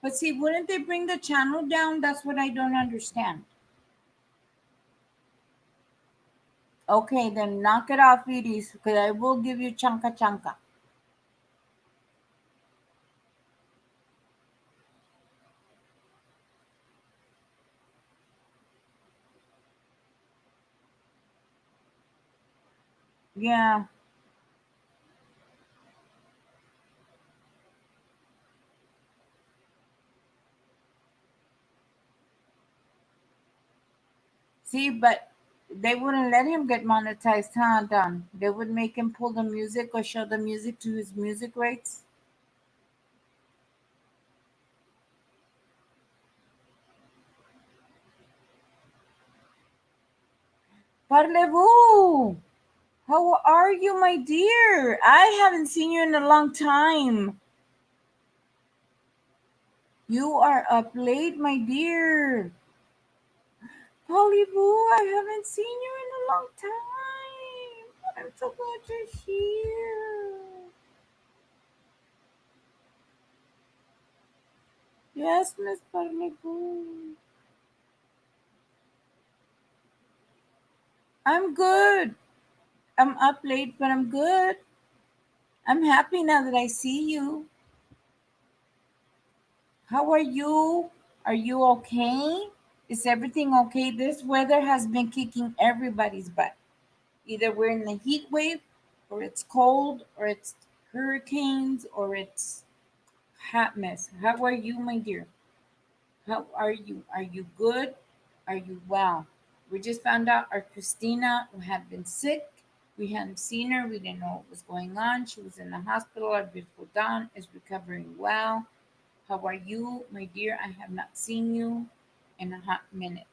A: But see, wouldn't they bring the channel down? That's what I don't understand. Okay, then knock it off, Edie, because I will give you chanka chanka. Yeah. See, but they wouldn't let him get monetized, huh, Don? They would make him pull the music or show the music to his music rights. Parlez-vous? How are you, my dear? I haven't seen you in a long time. You are up late, my dear. Parlez-vous? I haven't seen you in a long time. I'm so glad you're here. Yes, Miss Parlez-vous. I'm good. I'm up late, but I'm good. I'm happy now that I see you. How are you? Are you okay? Is everything okay? This weather has been kicking everybody's butt. Either we're in the heat wave, or it's cold, or it's hurricanes, or it's hot mess. How are you, my dear? How are you? Are you good? Are you well? We just found out our Christina had been sick. We hadn't seen her. We didn't know what was going on. She was in the hospital. Our beautiful Dawn is recovering well. How are you, my dear? I have not seen you in a hot minute.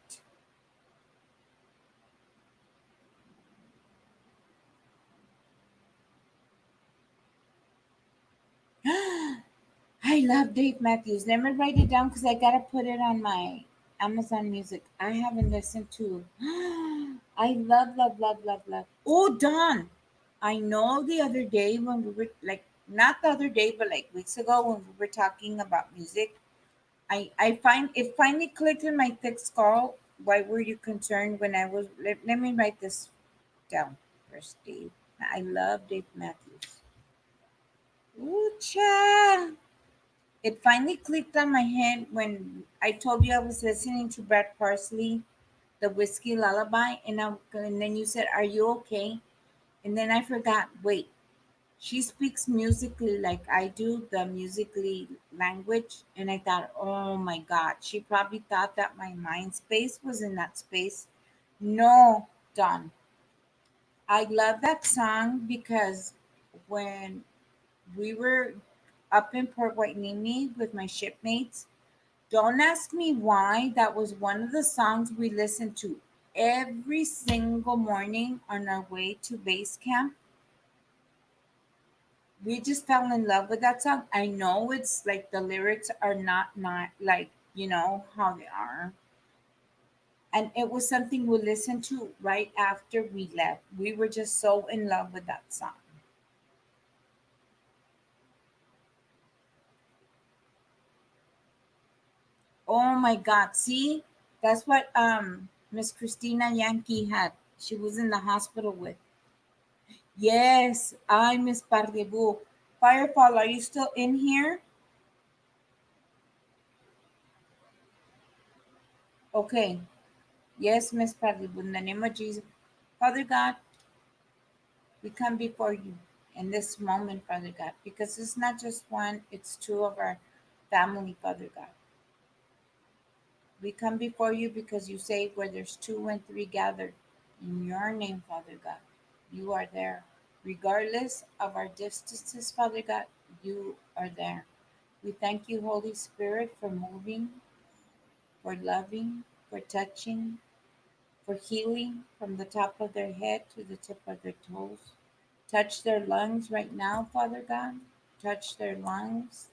A: I love Dave Matthews. Let me write it down because I gotta put it on my Amazon Music. I haven't listened to. I love. Oh, Dawn. I know the other day when we were like, not the other day, but like weeks ago when we were talking about music, I find it finally clicked in my thick skull. Why were you concerned when I was? Let me write this down first, Dave. I love Dave Matthews. Ooh, cha. It finally clicked on my head when I told you I was listening to Brad Parsley, the Whiskey Lullaby, and then you said, "Are you okay?" And then I forgot. Wait, She speaks musically like I do, the musically language. And I thought, oh my God, she probably thought that my mind space was in that space. No, Don. I love that song because when we were up in Port Hueneme with my shipmates, don't ask me why. That was one of the songs we listened to every single morning on our way to base camp. We just fell in love with that song. I know it's like the lyrics are not like how they are. And it was something we listened to right after we left. We were just so in love with that song. Oh my God. See? That's what Miss Christina Yankee had. She was in the hospital with. Yes, I Miss Pardebu. Firefall, are you still in here? Okay. Yes, Miss Pardebu. In the name of Jesus. Father God, we come before you in this moment, Father God, because it's not just one, it's two of our family, Father God. We come before you because you say where there's two and three gathered in your name, Father God, you are there. Regardless of our distances, Father God, you are there. We thank you, Holy Spirit, for moving, for loving, for touching, for healing from the top of their head to the tip of their toes. Touch their lungs right now, Father God. Touch their lungs,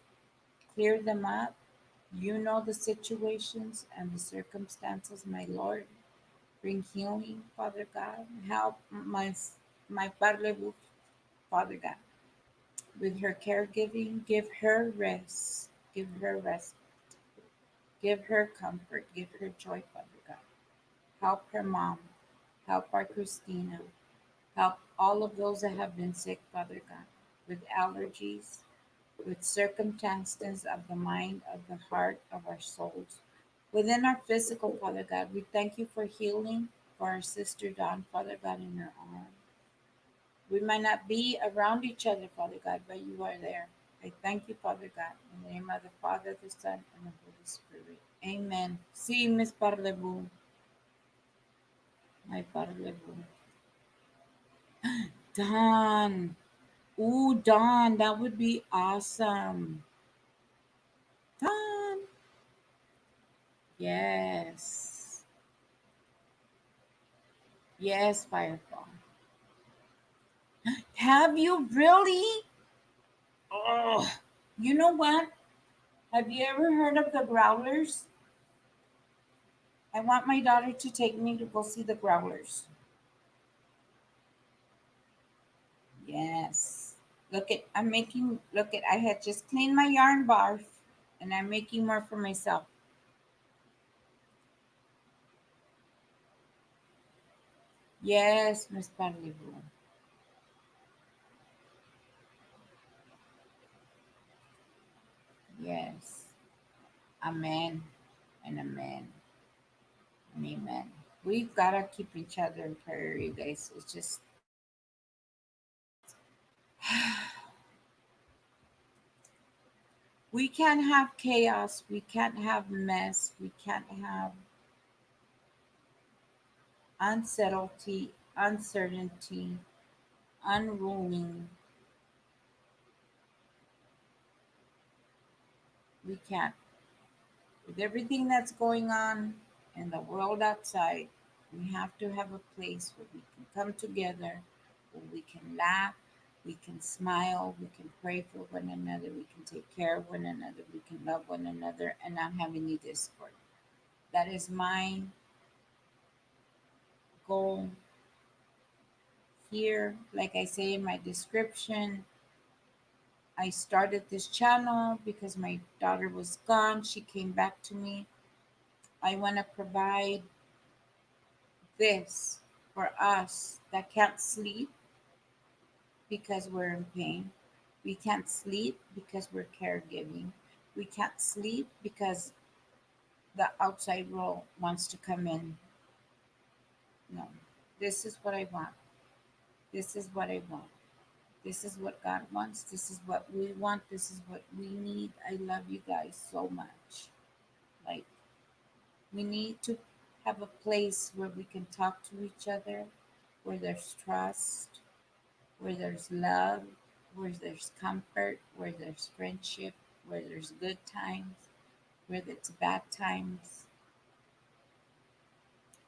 A: clear them up. You know the situations and the circumstances, my Lord. Bring healing, Father God. Help my Parlebu, Father God, with her caregiving. Give her rest. Give her rest. Give her comfort. Give her joy, Father God. Help her mom. Help our Christina. Help all of those that have been sick, Father God, with allergies, with circumstances of the mind, of the heart, of our souls. Within our physical, Father God, we thank you for healing for our sister Dawn, Father God, in her arm. We might not be around each other, Father God, but you are there. I thank you, Father God, in the name of the Father, the Son, and the Holy Spirit. Amen. See, Miss Parlebu, my Parlebu. Dawn. Ooh, Dawn, that would be awesome. Dawn. Yes. Yes, Firefall. Have you really? Oh, you know what? Have you ever heard of the growlers? I want my daughter to take me to go see the growlers. Yes. Look at, I had just cleaned my yarn barf and I'm making more for myself. Yes, Miss Parlibu. Yes. Amen and amen and amen. We've got to keep each other in prayer, you guys. It's just, we can't have chaos. We can't have mess. We can't have unsettlety, uncertainty, unruling. We can't. With everything that's going on in the world outside, we have to have a place where we can come together, where we can laugh, we can smile, we can pray for one another, we can take care of one another, we can love one another, and not have any discord. That is my goal here. Like I say in my description, I started this channel because my daughter was gone. She came back to me. I want to provide this for us that can't sleep because we're in pain. We can't sleep because we're caregiving. We can't sleep because the outside world wants to come in. No, this is what I want. This is what I want. This is what God wants. This is what we want. This is what we need. I love you guys so much. Like, we need to have a place where we can talk to each other, where there's trust, where there's love, where there's comfort, where there's friendship, where there's good times, where there's bad times.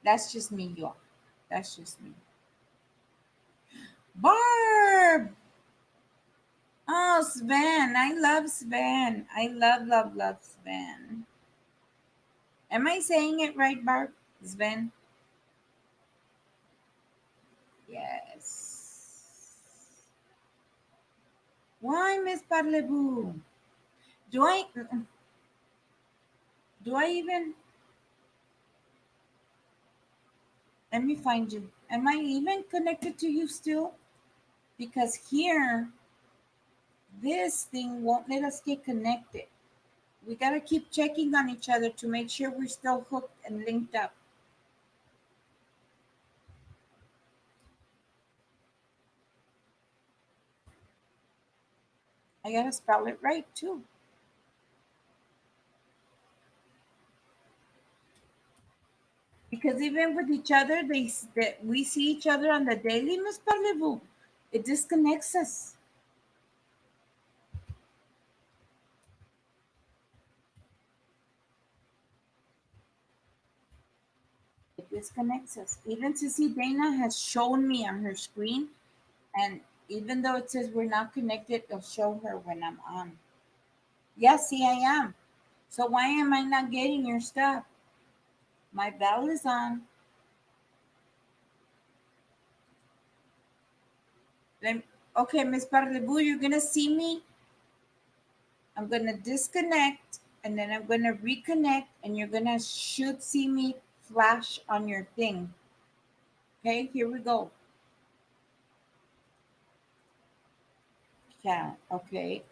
A: That's just me, y'all. That's just me. Barb! Oh, Sven. I love Sven. I love Sven. Am I saying it right, Barb? Sven? Yes. Why, Miss Parlez-vous? Do I do I even let me find you. Am I even connected to you still? Because here this thing won't let us get connected. We gotta keep checking on each other to make sure we're still hooked and linked up. I gotta spell it right too. Because even with each other, that we see each other on the daily, Miss Parlez-vous, it disconnects us. It disconnects us. Even Sissy Dana has shown me on her screen, and even though it says we're not connected, it'll show her when I'm on. Yes, see, I am. So why am I not getting your stuff? My bell is on. Then, okay, Miss Parlez-vous, you're gonna see me. I'm gonna disconnect, and then I'm gonna reconnect, and you're gonna should see me flash on your thing. Okay, here we go. Yeah, okay.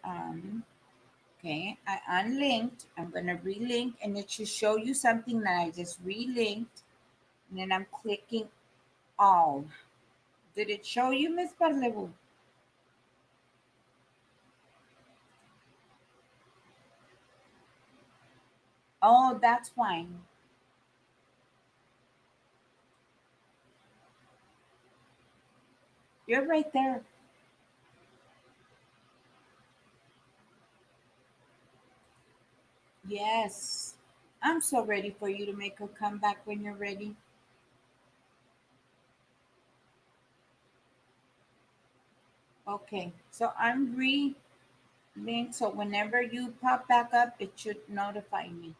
A: Okay, I unlinked. I'm gonna relink, and it should show you something that I just relinked, and then I'm clicking all. Did it show you, Miss Parlez-vous? Oh, that's fine. You're right there. Yes. I'm so ready for you to make a comeback when you're ready. Okay, so I'm re-linked, so whenever you pop back up, it should notify me.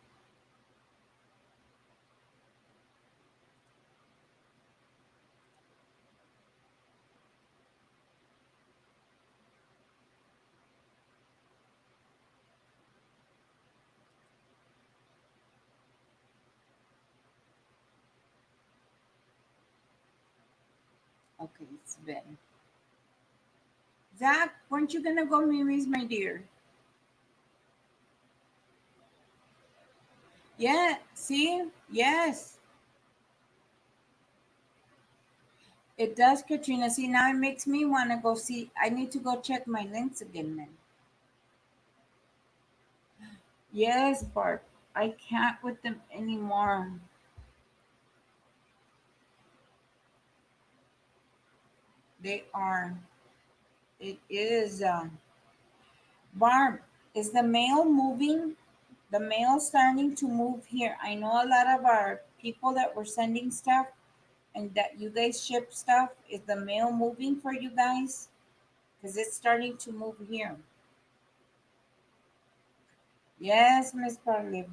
A: Okay, it's been. Zach, weren't you gonna go Mimi's, my dear? Yeah, see? Yes. It does, Katrina. See, now it makes me want to go see. I need to go check my links again then. Yes, Bart. I can't with them anymore. They are. It is. Barb, is the mail moving? The mail starting to move here. I know a lot of our people that were sending stuff and that you guys ship stuff. Is the mail moving for you guys? Because it's starting to move here. Yes, Miss Parlebu.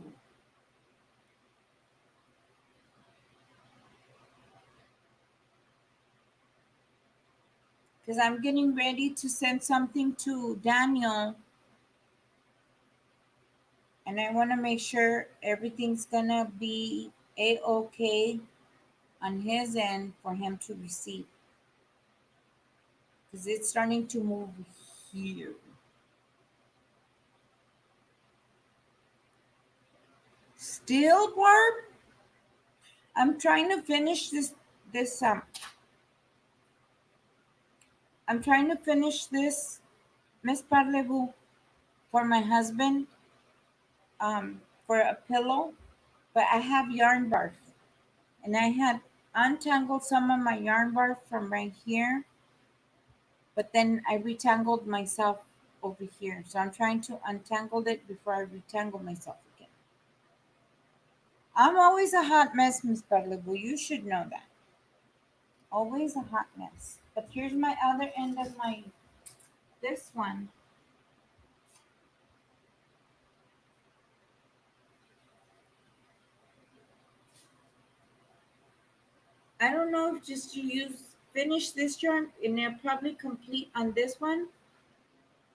A: Because I'm getting ready to send something to Daniel, and I want to make sure everything's gonna be a-okay on his end for him to receive. Because it's starting to move here. Still, Barb? I'm trying to finish this I'm trying to finish this, Miss Parlebu, for my husband, for a pillow, but I have yarn barf, and I had untangled some of my yarn barf from right here, but then I retangled myself over here. So I'm trying to untangle it before I retangle myself again. I'm always a hot mess, Miss Parlebu. You should know that. Always a hot mess. But here's my other end of my this one. I don't know if just to use finish this yarn and it'll probably complete on this one.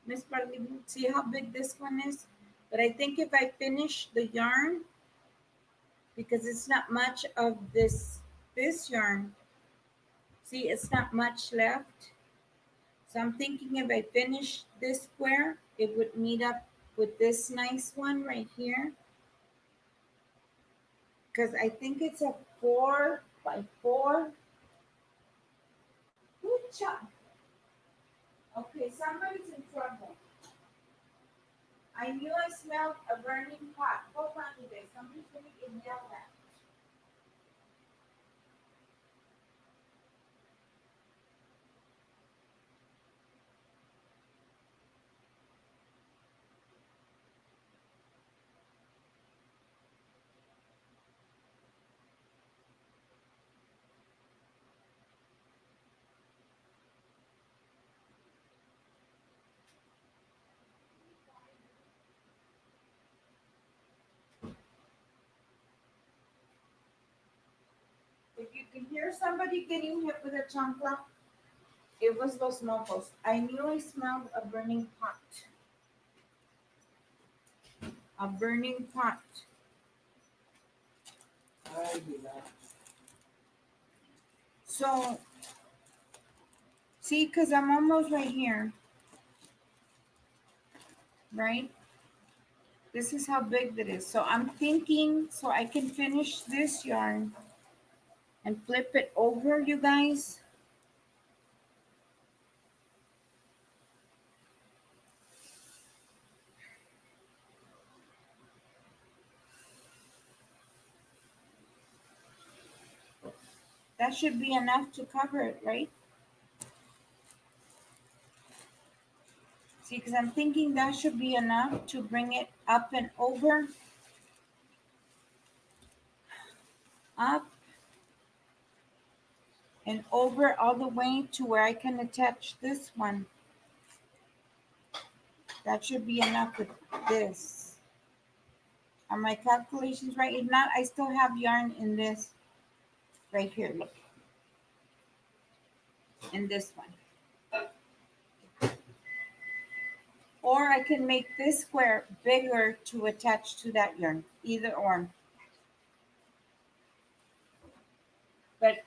A: Miss Parlebu, see how big this one is? But I think if I finish the yarn, because it's not much of this yarn. See, it's not much left. So I'm thinking if I finish this square, it would meet up with this nice one right here. Because I think it's a 4x4. Good job. Okay, somebody's in trouble. I knew I smelled a burning pot. Hold on to this. Somebody's going to get yelled at. If you can hear somebody getting hit with a chancla, it was Los Mocos. I knew I smelled a burning pot. A burning pot. So, see, because I'm almost right here, right? This is how big that is. So I'm thinking so I can finish this yarn and flip it over, you guys. That should be enough to cover it, right? See, because I'm thinking that should be enough to bring it up and over. Up and over all the way to where I can attach this one. That should be enough with this. Are my calculations right? If not, I still have yarn in this right here. Look. In this one. Or I can make this square bigger to attach to that yarn. Either or. But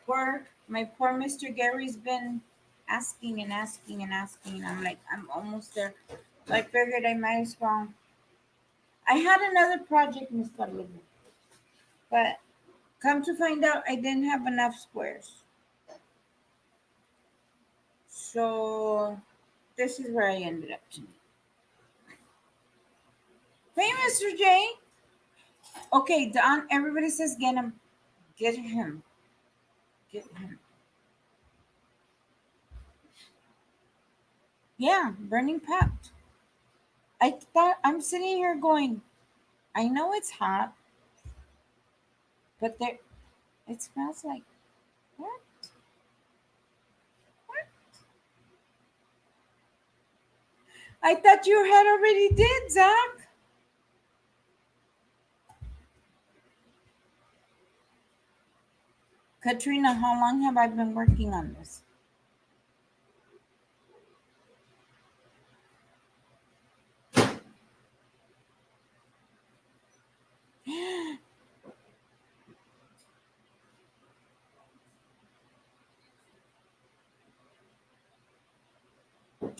A: my poor Mr. Gary's been asking and asking and asking. And I'm like, I'm almost there. So I figured I might as well. I had another project, Miss Carlina. But come to find out, I didn't have enough squares. So this is where I ended up tonight. Hey, Mr. J. Okay, Don, everybody says get him. Get him. Get him. Yeah, burning pot. I thought I'm sitting here going, I know it's hot, but there it smells like what? What? I thought you had already did, Zach. Katrina, how long have I been working on this?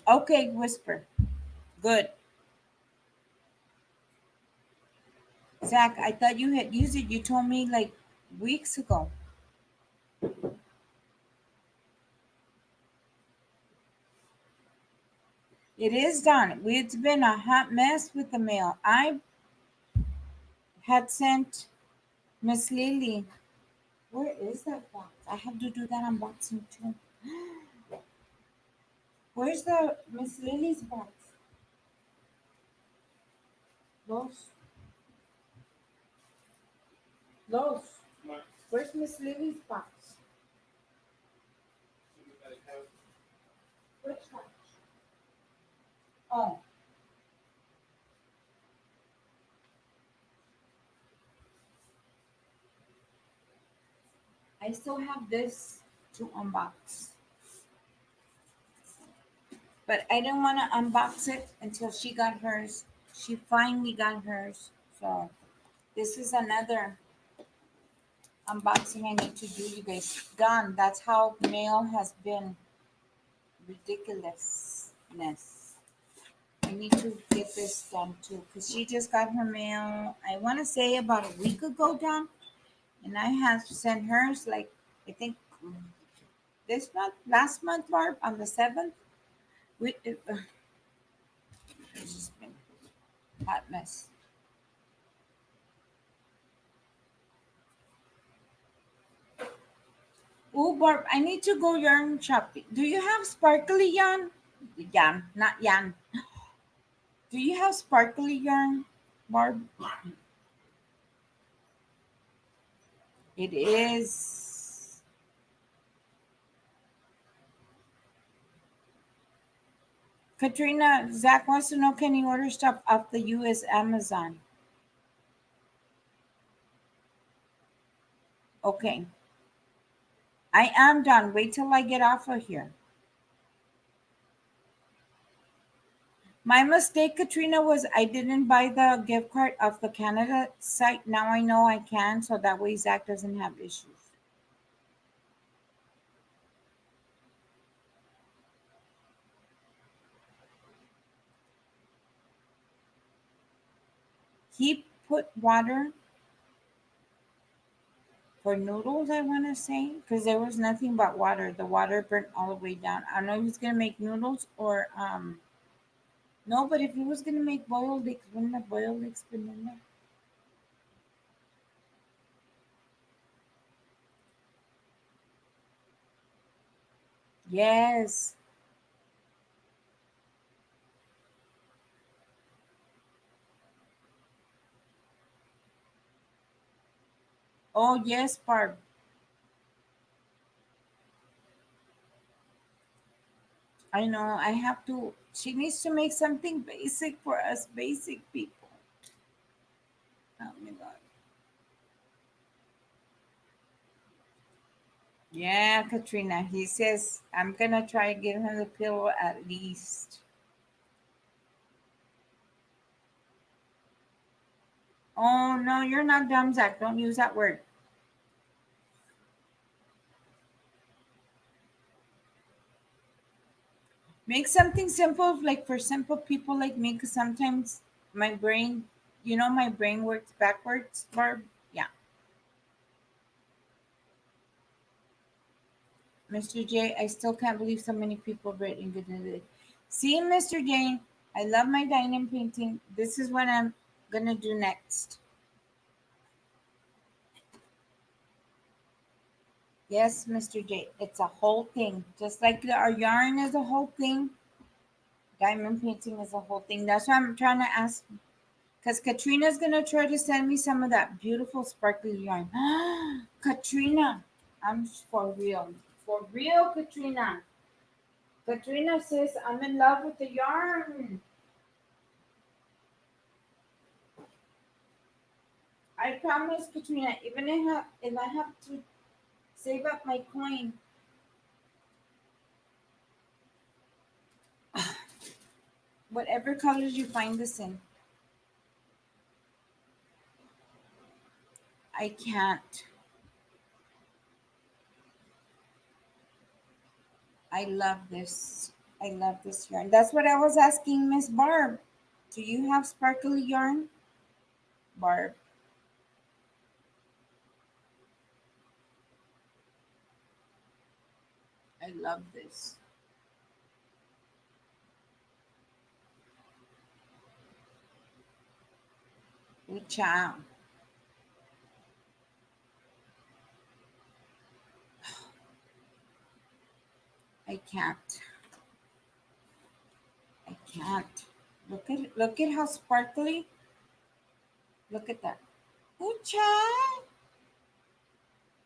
A: Okay, whisper. Good. Zach, I thought you had used it. You told me like weeks ago. It is done. It's been a hot mess with the mail. I had sent Miss Lily. Where is that box? I have to do that unboxing too. Where's the Miss Lily's box? Los. Los.
C: What?
A: Where's Miss Lily's box? Which one? Oh. I still have this to unbox. But I didn't want to unbox it until she got hers. She finally got hers. So this is another unboxing I need to do, you guys. Done. That's how mail has been ridiculousness. I need to get this done too because she just got her mail, I want to say about a week ago, Don. And I have sent hers like, I think this month, last month, Barb, on the 7th. It's just been a hot mess. Oh, Barb, I need to go yarn shopping. Do you have sparkly yarn? Yarn, not yarn. Do you have sparkly yarn, Barb? It is. Katrina, Zach wants to know, can you order stuff off the US Amazon? Okay. I am done. Wait till I get off of here. My mistake, Katrina, was I didn't buy the gift card of the Canada site. Now I know I can, so that way Zach doesn't have issues. He put water for noodles, I want to say, because there was nothing but water. The water burnt all the way down. I don't know if he's going to make noodles or, no, but if he was going to make boiled eggs, wouldn't the boiled eggs been in there? Yes. Oh, yes, Barb. I know. I have to. She needs to make something basic for us basic people. Oh my God. Yeah, Katrina. He says, I'm going to try to give him the pillow at least. Oh, no, you're not dumb, Zach. Don't use that word. Make something simple, like for simple people like me, because sometimes my brain, my brain works backwards, Barb. Yeah. Mr. J, I still can't believe so many people read in good today. See, Mr. J, I love my dining painting. This is what I'm going to do next. Yes, Mr. J, it's a whole thing. Just like our yarn is a whole thing, diamond painting is a whole thing. That's why I'm trying to ask, because Katrina's going to try to send me some of that beautiful sparkly yarn. Katrina, I'm for real. For real, Katrina. Katrina says, I'm in love with the yarn. I promise, Katrina, even if I have to save up my coin. Whatever colors you find this in. I can't. I love this. I love this yarn. That's what I was asking Miss Barb. Do you have sparkly yarn? Barb. I love this. Ooh, child. I can't. I can't. Look at how sparkly. Look at that. Ooh, child.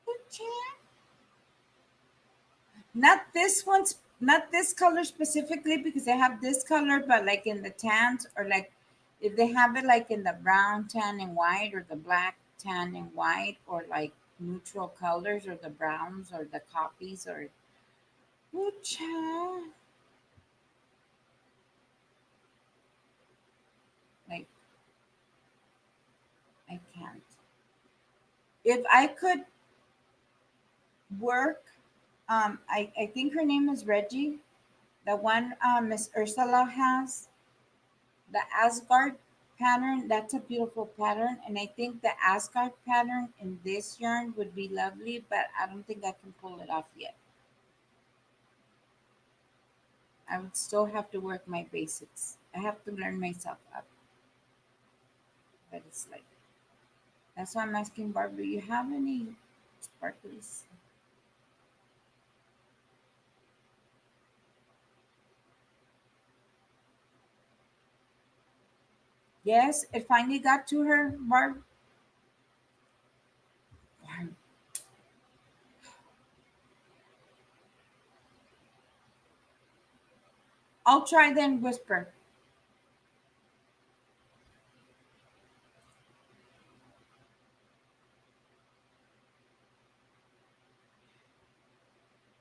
A: Ooh, child. Not this one's, not this color specifically because they have this color, but like in the tans, or like if they have it like in the brown, tan, and white, or the black, tan, and white, or like neutral colors, or the browns, or the copies, or ooh, child. Like, I can't. If I could work, I think her name is Reggie, the one Miss Ursula has, the Asgard pattern. That's a beautiful pattern, and I think the Asgard pattern in this yarn would be lovely, but I don't think I can pull it off yet. I would still have to work my basics. I have to learn myself up. But it's like, that's why I'm asking Barb, do you have any sparklies? Yes, it finally got to her, Barb. Barb. I'll try then whisper.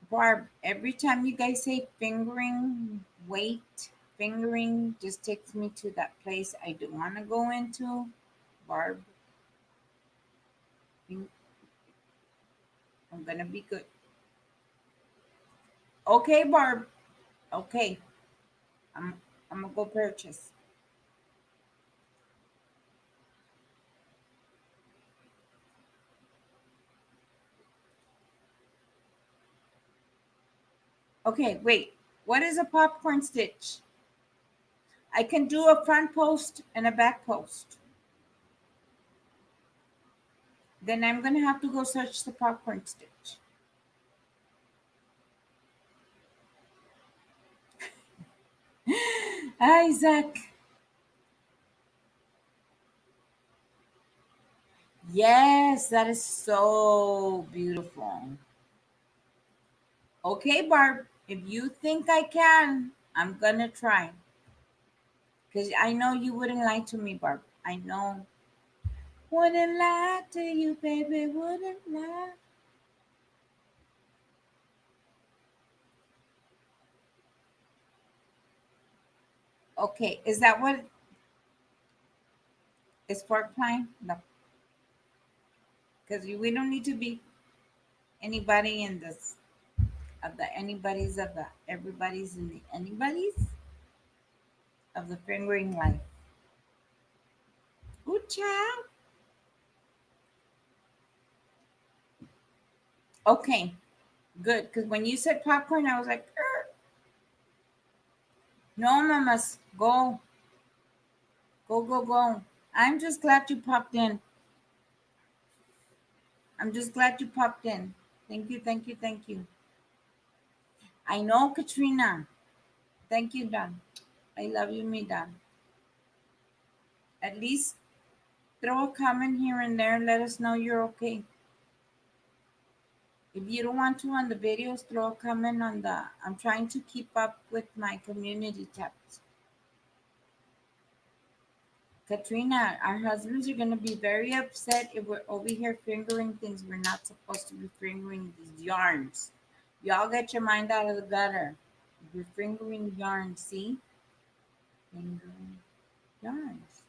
A: Barb, every time you guys say fingering, wait, fingering just takes me to that place I do want to go into. Barb, I'm going to be good. Okay, Barb. Okay. I'm, I'm going to go purchase. Okay, wait. What is a popcorn stitch? I can do a front post and a back post. Then I'm going to have to go search the popcorn stitch. Isaac. Yes, that is so beautiful. Okay, Barb, if you think I can, I'm going to try. Because I know you wouldn't lie to me, Barb. I know. Wouldn't lie to you, baby. Wouldn't lie. Okay, is that what is fork pine? No, because we don't need to be anybody in this of the anybody's of the everybody's in the anybody's of the fingering life. Good child. Okay, good. Because when you said popcorn, I was like, "Er." No, mamas, go, go, go, go. I'm just glad you popped in. I'm just glad you popped in. Thank you, thank you, thank you. I know, Katrina. Thank you, Don. I love you, me, Don. At least throw a comment here and there. Let us know you're okay. If you don't want to on the videos, throw a comment on the. I'm trying to keep up with my community tabs. Katrina, our husbands are going to be very upset if we're over here fingering things we're not supposed to be fingering these yarns. Y'all get your mind out of the gutter. We're fingering yarns, see? Fingering yarns.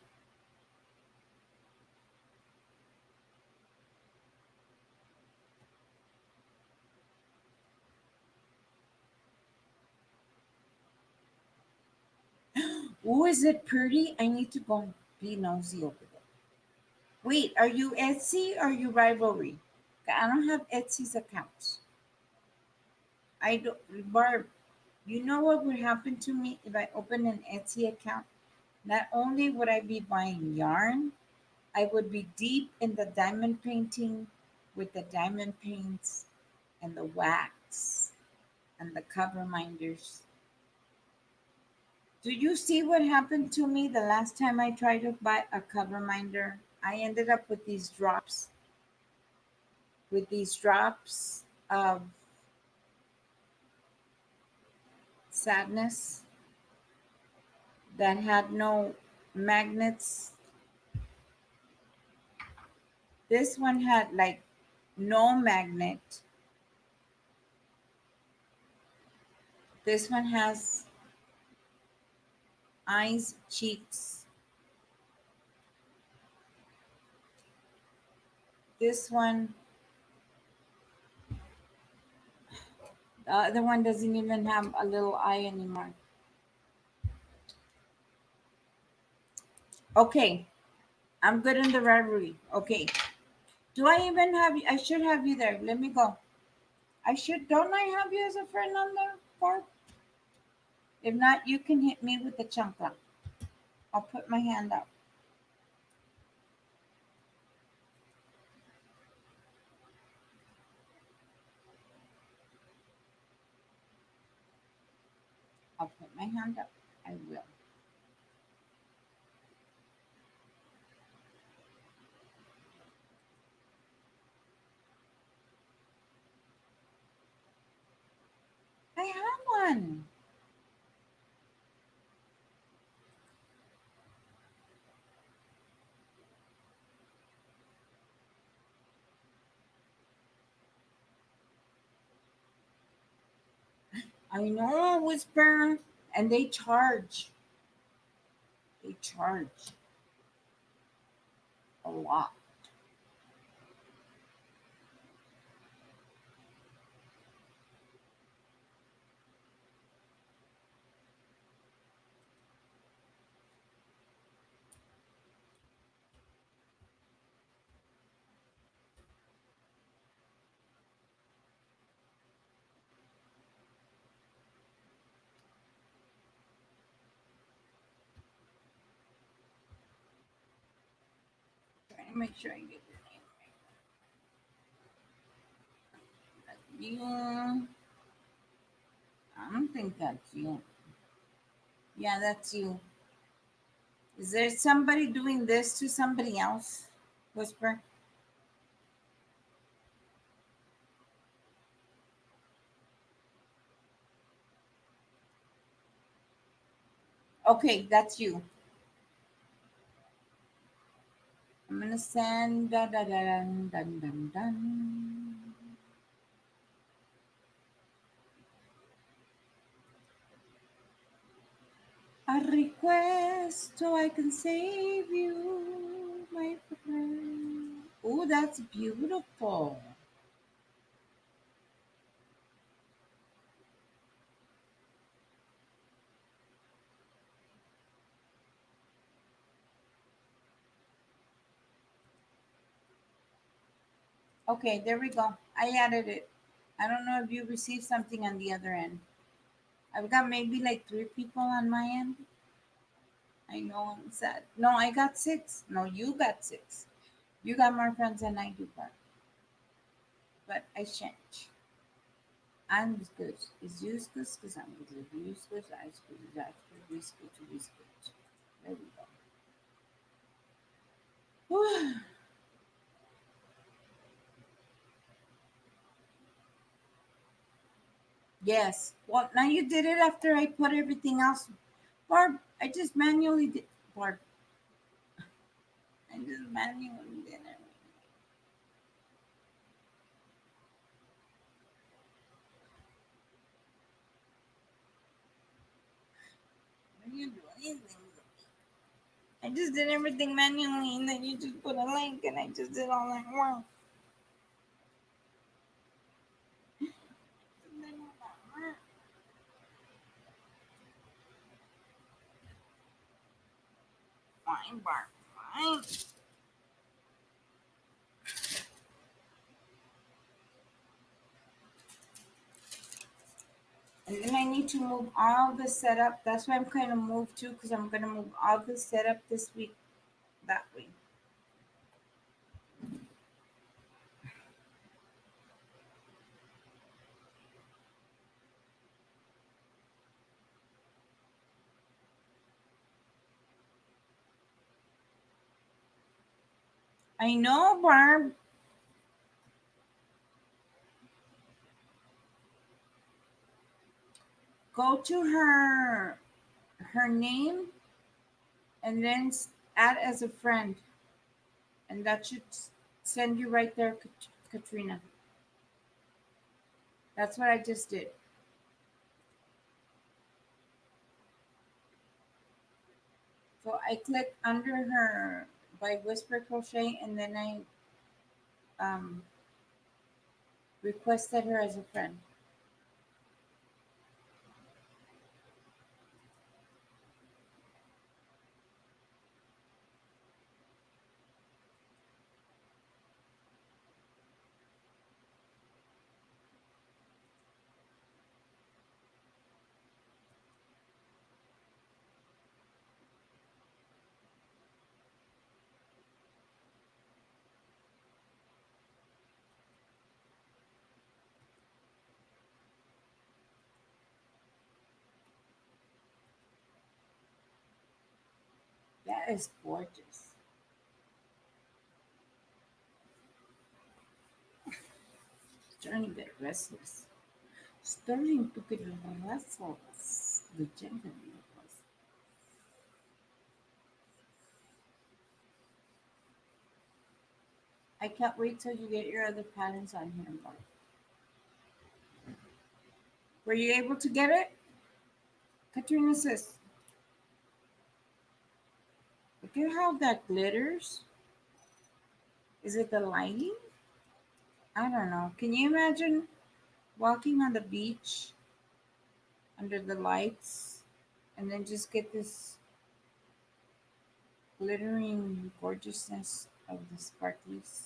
A: Oh, is it pretty? I need to go and be nosy over there. Wait, are you Etsy or are you Rivalry? I don't have Etsy's accounts. I don't, Barb, you know what would happen to me if I open an Etsy account? Not only would I be buying yarn, I would be deep in the diamond painting with the diamond paints and the wax and the cover minders. Do you see what happened to me the last time I tried to buy a cover minder? I ended up with these drops, of sadness that had no magnets. This one had like no magnet. This one has eyes, cheeks. This one, the other one doesn't even have a little eye anymore. Okay, I'm good in the rivalry. Okay. Do I even have you? I should have you there. Let me go. Don't I have you as a friend on the board? If not, you can hit me with the chancla. I'll put my hand up. I'll put my hand up. I will. I have one. I know, Whisper. And they charge. They charge a lot. Trying to make sure I get your name right. You. I don't think that's you. Yeah, that's you. Is there somebody doing this to somebody else? Whisper. Okay, that's you. I'm gonna send da da da dun dun dun dun. A request so I can save you, my friend. Oh, that's beautiful. Okay, there we go. I added it. I don't know if you received something on the other end. I've got maybe like 3 people on my end. I know I'm sad. No, I got 6. No, you got 6. You got more friends than I do, but I shan't. I'm as good. Is you as good as I'm good? You as good as I as good as I as good. We as good as we as good. There we go. Whew. Yes. Well, now you did it after I put everything else. Barb, I just manually did. Barb, I just manually did it. What are you doing? I just did everything manually, and then you just put a link, and I just did all that work. Fine, Barb. Fine. And then I need to move all the setup. That's why I'm kind of moved too, because I'm going to move all the setup this week that way. I know, Barb. Go to her name and then add as a friend, and that should send you right there, Katrina. That's what I just did. So I click under her by Whisper Crochet, and then I um, requested her as a friend. That is gorgeous. Starting to get restless. Starting to get restless. The gentleman was. I can't wait till you get your other patterns on here, Mark. Were you able to get it? Katrina says, look at how that glitters. Is it the lighting? I don't know. Can you imagine walking on the beach under the lights and then just get this glittering gorgeousness of the sparklies?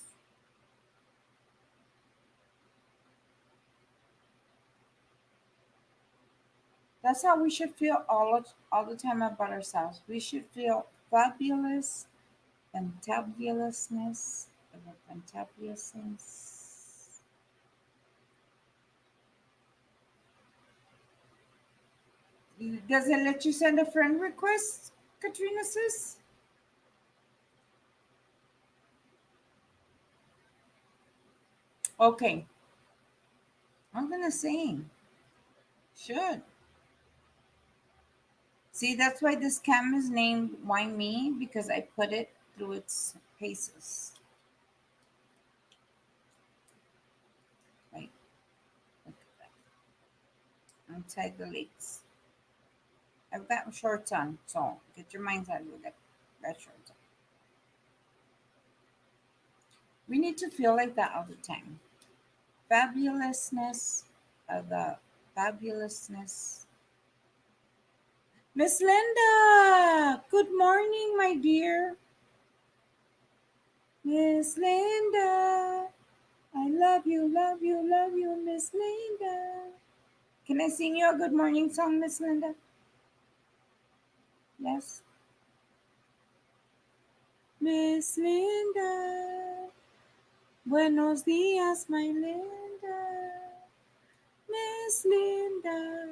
A: That's how we should feel all the time about ourselves. We should feel fabulous, fantabulousness, fantabulousness. Does it let you send a friend request, Katrina says? Okay. I'm gonna sing. Should. See, that's why this cam is named Why Me, because I put it through its paces. Right. Look at that. Untie the legs. I've got shorts on, so get your minds out of that shorts on. We need to feel like that all the time. Fabulousness of the fabulousness. Miss Linda, good morning, my dear. Miss Linda, I love you, love you, love you, Miss Linda. Can I sing you a good morning song, Miss Linda? Yes. Miss Linda, buenos días, my Linda. Miss Linda,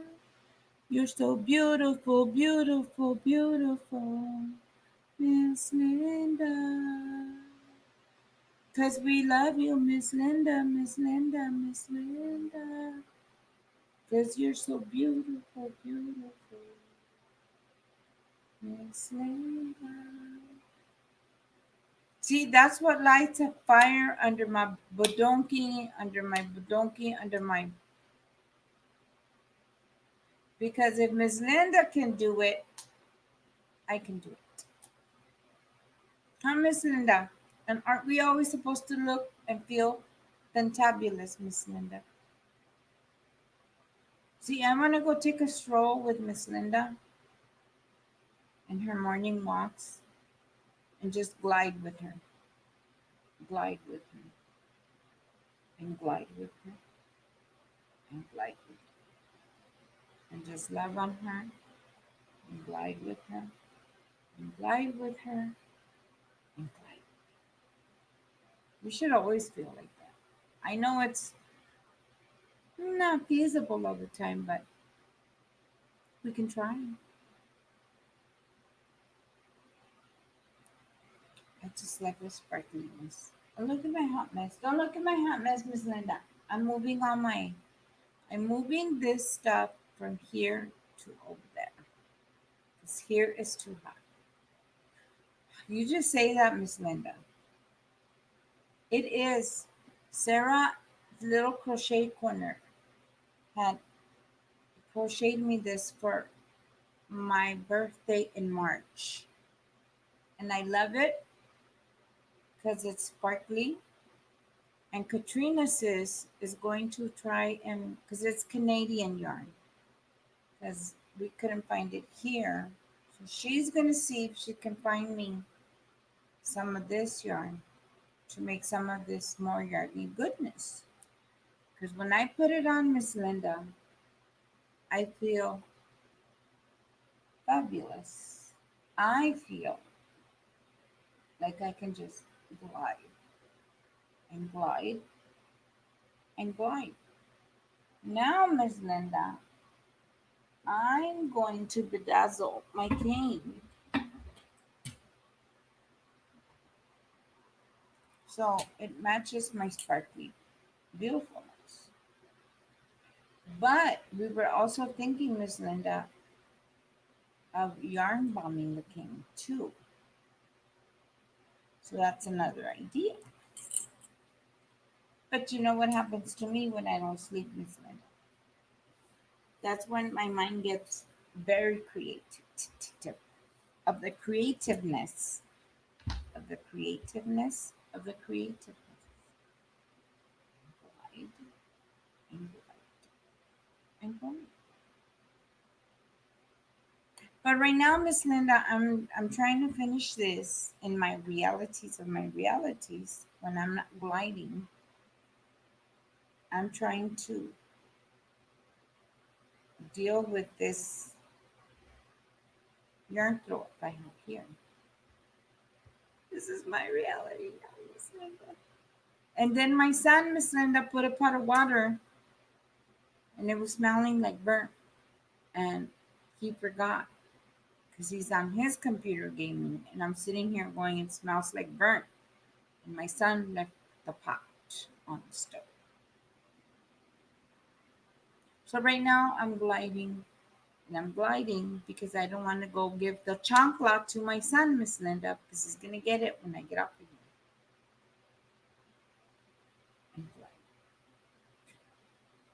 A: you're so beautiful, beautiful, beautiful, Miss Linda. 'Cause we love you, Miss Linda, Miss Linda, Miss Linda. 'Cause you're so beautiful, beautiful, Miss Linda. See, that's what lights a fire under my bodonki, under my bodonki, under my. Because if Miss Linda can do it, I can do it. Huh, Miss Linda? And aren't we always supposed to look and feel fantabulous, Miss Linda? See, I'm gonna go take a stroll with Miss Linda in her morning walks and just glide with her. Glide with her. And glide with her. And glide with her. And just love on her. And glide with her. And glide with her. And glide. We should always feel like that. I know it's not feasible all the time, but we can try. I just like the sparkliness. Oh, look at my hot mess. Don't look at my hot mess, Miss Linda. I'm moving all my, I'm moving this stuff from here to over there. Because here is too hot. You just say that, Miss Linda. It is. Sarah, little crochet corner, had crocheted me this for my birthday in March. And I love it because it's sparkly. And Katrina says is going to try and, because it's Canadian yarn, because we couldn't find it here. So she's going to see if she can find me some of this yarn to make some of this more yarny goodness. Because when I put it on, Miss Linda, I feel fabulous. I feel like I can just glide and glide and glide. Now, Miss Linda, I'm going to bedazzle my cane. So it matches my sparkly beautifulness. But we were also thinking, Miss Linda, of yarn bombing the cane too. So that's another idea. But you know what happens to me when I don't sleep, Miss Linda? That's when my mind gets very creative. Of the creativeness. Of the creativeness. Of the creativeness. Glide and glide and glide. But right now, Miss Linda, I'm trying to finish this in my realities of my realities when I'm not gliding. I'm trying to deal with this yarn throat I have here. This is my reality now, Miss Linda. And then my son, Miss Linda, put a pot of water and it was smelling like burnt. And he forgot because he's on his computer gaming. And I'm sitting here going, it smells like burnt. And my son left the pot on the stove. So right now I'm gliding. And I'm gliding because I don't want to go give the chancla to my son, Miss Linda, because he's going to get it when I get up again. And glide.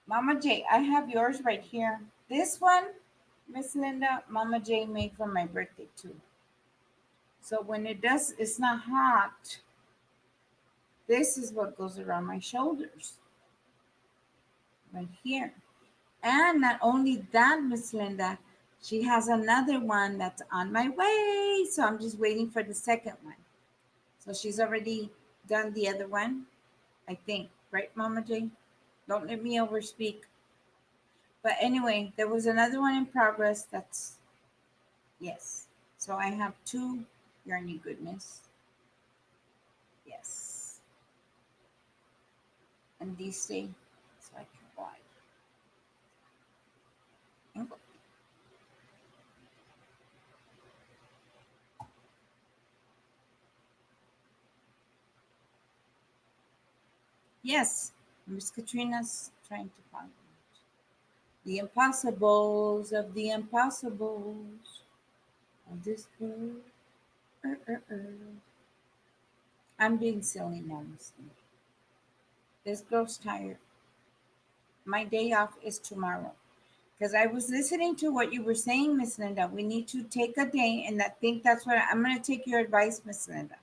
A: Mama J, I have yours right here. This one, Miss Linda, Mama J made for my birthday too. So when it does, it's not hot. This is what goes around my shoulders. Right here. And not only that, Miss Linda, she has another one that's on my way. So I'm just waiting for the second one. So she's already done the other one, I think. Right, Mama J? Don't let me overspeak. But anyway, there was another one in progress. That's, yes. So I have two yarny goodness. Yes. And these stay so I can glide. And go. Yes, Miss Katrina's trying to find it. The impossibles of the impossibles of this world. I'm being silly now, Miss Linda. This girl's tired. My day off is tomorrow. Because I was listening to what you were saying, Miss Linda. We need to take a day, and I think that's what I'm going to take your advice, Miss Linda.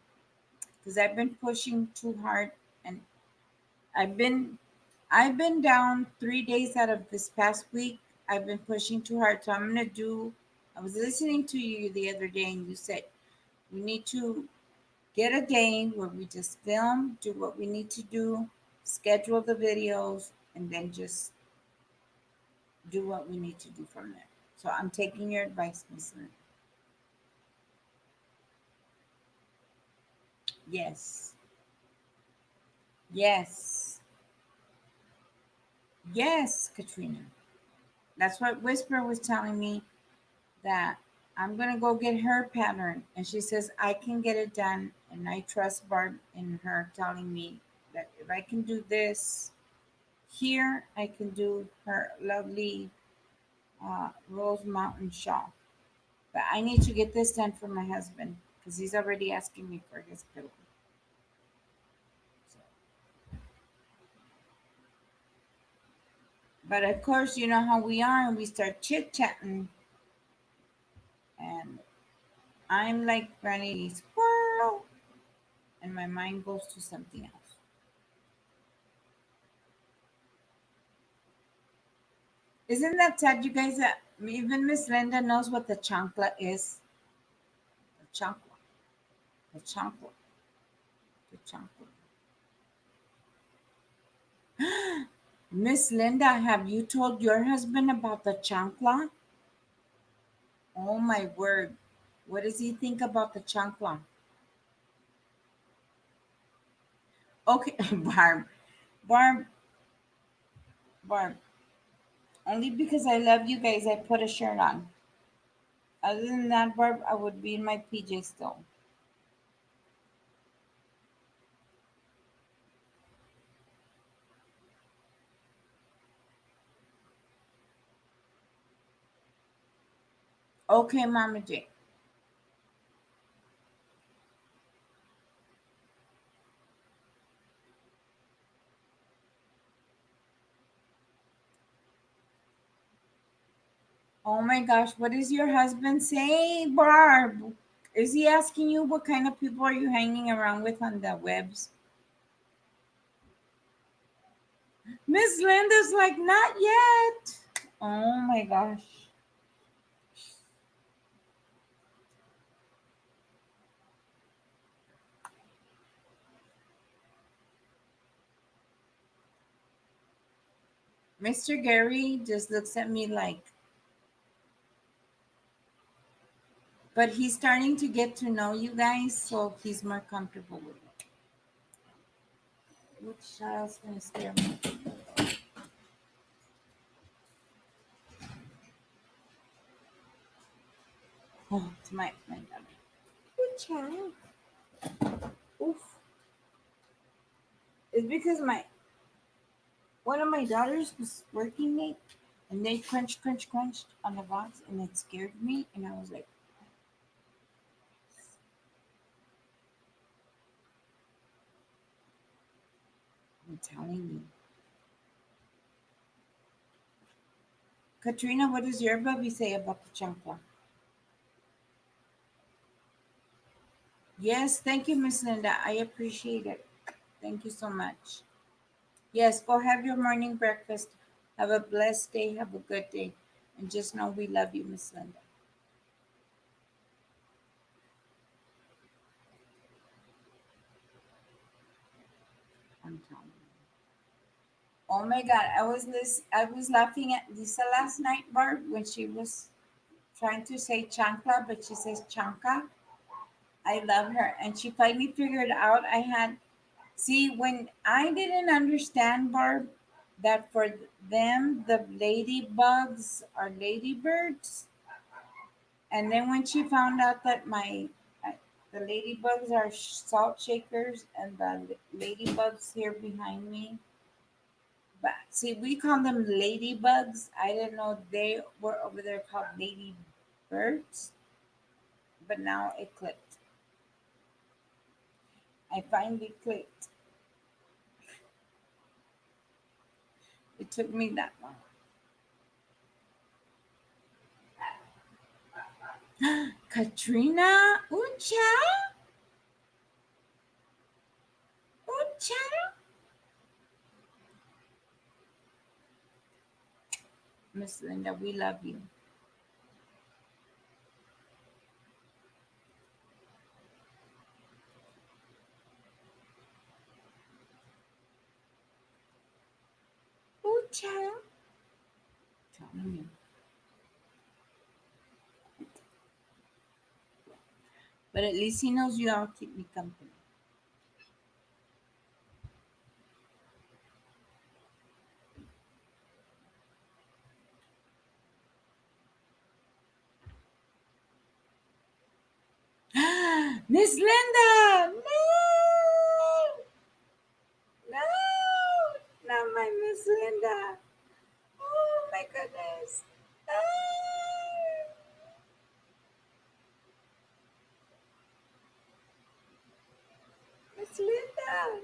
A: Because I've been pushing too hard, and I've been down 3 days out of this past week. I've been pushing too hard. So I'm going to do, I was listening to you the other day and you said we need to get a day where we just film, do what we need to do, schedule the videos, and then just do what we need to do from there. So I'm taking your advice, Miss Linda. Yes. Yes. Yes, Katrina. That's what Whisper was telling me, that I'm gonna go get her pattern. And she says, I can get it done. And I trust Barb in her telling me that if I can do this here, I can do her lovely Rose Mountain shawl. But I need to get this done for my husband because he's already asking me for his pillow. So. But of course, you know how we are, and we start chit chatting, and I'm like Granny Squirrel, and my mind goes to something else. Isn't that sad, you guys? That even Miss Linda knows what the chancla is. The chancla, the chancla, the chancla. Miss Linda, have you told your husband about the chancla? Oh my word! What does he think about the chancla? Okay, Barb, Barb, Barb. Only because I love you guys, I put a shirt on. Other than that, Barb, I would be in my PJs still. Okay, Mama J. Oh my gosh, what does your husband say, Barb? Is he asking you what kind of people are you hanging around with on the webs? Miss Linda's like, not yet. Oh my gosh. Mr. Gary just looks at me like, but he's starting to get to know you guys, so he's more comfortable with it. Which child's gonna scare me? Oh, it's my daughter. Good child. Oof. It's because my one of my daughters was working late and they crunched on the box and it scared me and I was like, I'm telling you. Katrina, what does your baby say about the chancla? Yes, thank you, Miss Linda. I appreciate it. Thank you so much. Yes, go have your morning breakfast. Have a blessed day. Have a good day. And just know we love you, Miss Linda. I'm telling you. Oh my God, I was laughing at Lisa last night, Barb, when she was trying to say chancla, but she says chanka. I love her. And she finally figured out I had, see, when I didn't understand, Barb, that for them, the ladybugs are ladybirds. And then when she found out that the ladybugs are salt shakers and the ladybugs here behind me, but see, we call them ladybugs. I didn't know they were over there called ladybirds, but now it clicked. I finally clicked. It took me that long. Katrina, Ucha, Ucha. Miss Linda, we love you. Ucha. Telling you. But at least he knows you all keep me company. Miss Linda! No! No! Not my Miss Linda. Oh my goodness. Ah! Miss Linda.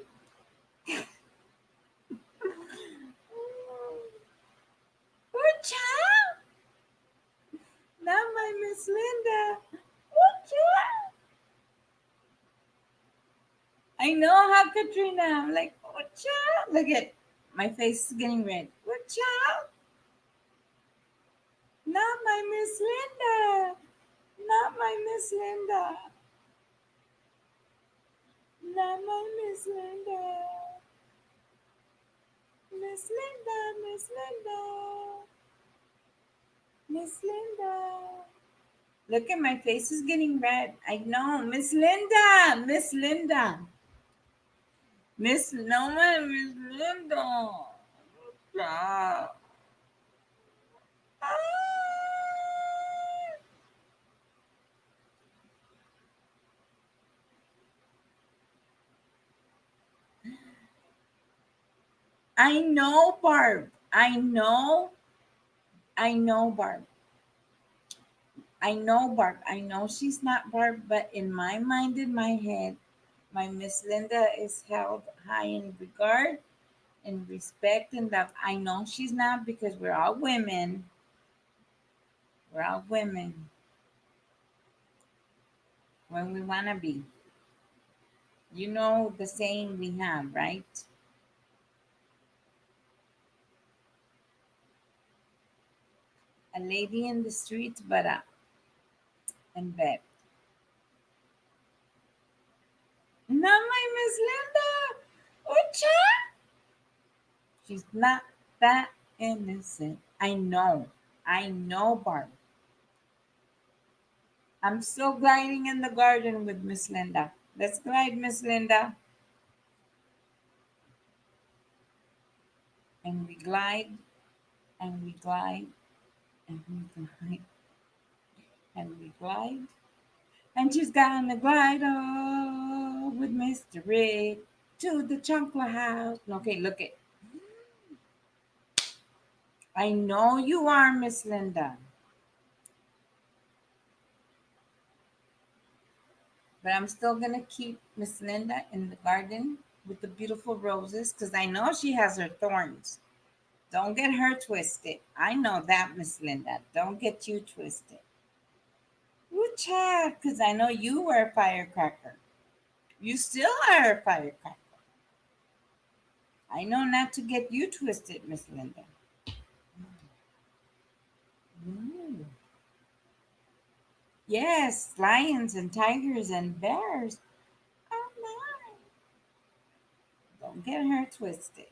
A: Oh, child. Not my Miss Linda. Oh, child. I know how Katrina. I'm like, oh, child. Look at my face is getting red. Oh, child. Not my Miss Linda. Not my Miss Linda. Not my Miss Linda. Miss Linda, Miss Linda. Miss Linda. Look at my face is getting red. I know. Miss Linda. Miss Linda. Miss Noma, Miss Linda. Stop. Ah. I know, Barb. I know. I know, Barb. I know, Barb. I know she's not Barb, but in my mind, in my head, my Miss Linda is held high in regard and respect and love. I know she's not because we're all women. We're all women when we want to be. You know the saying we have, right? A lady in the street, but in bed. Not my Miss Linda. Ucha. She's not that innocent. I know. I know, Barb. I'm still gliding in the garden with Miss Linda. Let's glide, Miss Linda. And we glide, and we glide, and we glide, and we glide. And she's gonna glide with Mr. Rick to the chocolate house. Okay, look it. I know you are, Miss Linda. But I'm still gonna keep Miss Linda in the garden with the beautiful roses because I know she has her thorns. Don't get her twisted. I know that, Miss Linda. Don't get you twisted. Ooh, Chad, because I know you were a firecracker. You still are a firecracker. I know not to get you twisted, Miss Linda. Ooh. Yes, lions and tigers and bears. Oh my. Don't get her twisted.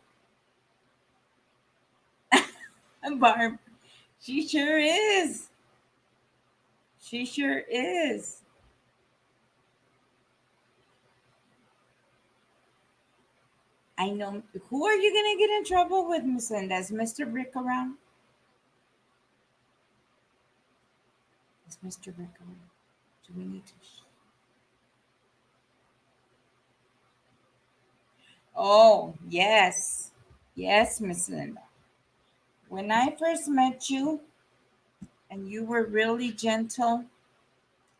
A: Barb, she sure is. She sure is. I know. Who are you going to get in trouble with, Miss Linda? Is Mr. Rick around? Is Mr. Rick around? Do we need to? Oh, yes. Yes, Miss Linda. When I first met you and you were really gentle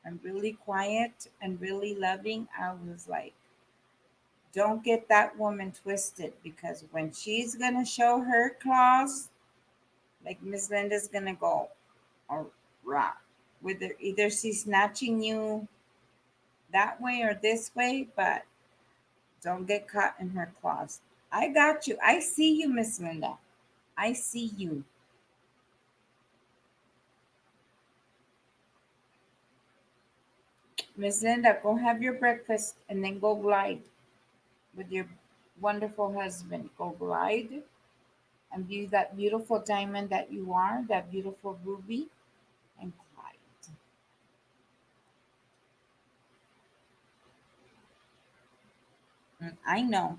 A: and really quiet and really loving, I was like, don't get that woman twisted because when she's going to show her claws, like Miss Linda's going to go, or rock. Whether either she's snatching you that way or this way, but don't get caught in her claws. I got you. I see you, Miss Linda. I see you. Miss Linda, go have your breakfast and then go glide with your wonderful husband. Go glide and be that beautiful diamond that you are, that beautiful ruby, and glide. I know.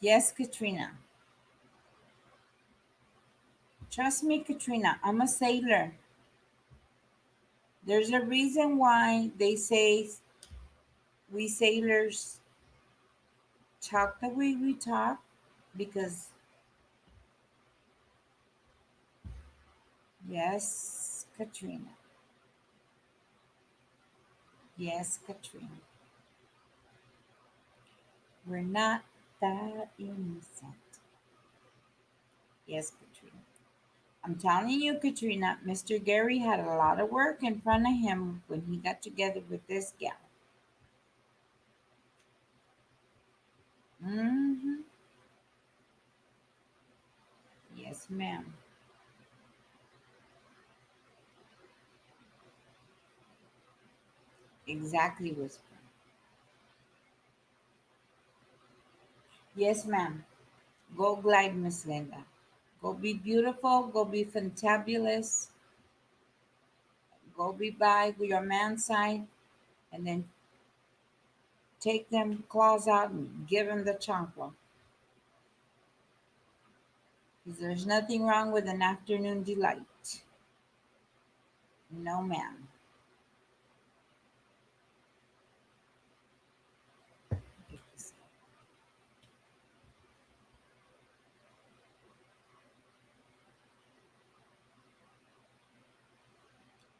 A: Yes, Katrina. Trust me, Katrina. I'm a sailor. There's a reason why they say we sailors talk the way we talk because, yes, Katrina. Yes, Katrina. We're not that innocent. Yes, Katrina. I'm telling you, Katrina, Mr. Gary had a lot of work in front of him when he got together with this gal. Mm-hmm. Yes, ma'am. Exactly, Whisper. Yes, ma'am. Go glide, Miss Linda. Go be beautiful. Go be fantabulous. Go be by your man's side, and then take them claws out and give him the chancla. Because there's nothing wrong with an afternoon delight. No, ma'am.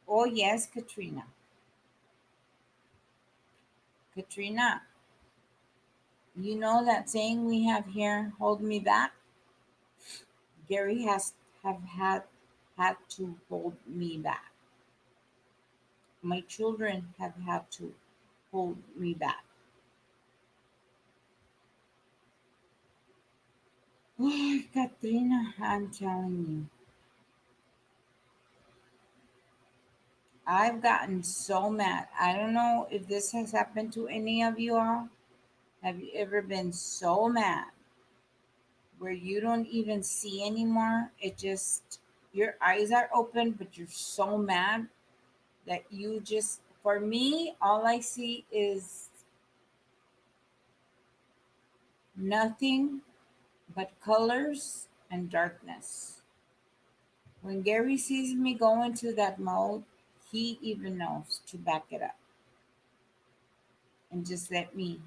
A: Oh, yes, Katrina. Katrina, you know that saying we have here, hold me back? Gary has have had to hold me back. My children have had to hold me back. Oh, Katrina, I'm telling you, I've gotten so mad. I don't know if this has happened to any of you all. Have you ever been so mad where you don't even see anymore? It just, your eyes are open, but you're so mad that you just, for me, all I see is nothing but colors and darkness. When Gary sees me go into that mode, he even knows to back it up and just let me.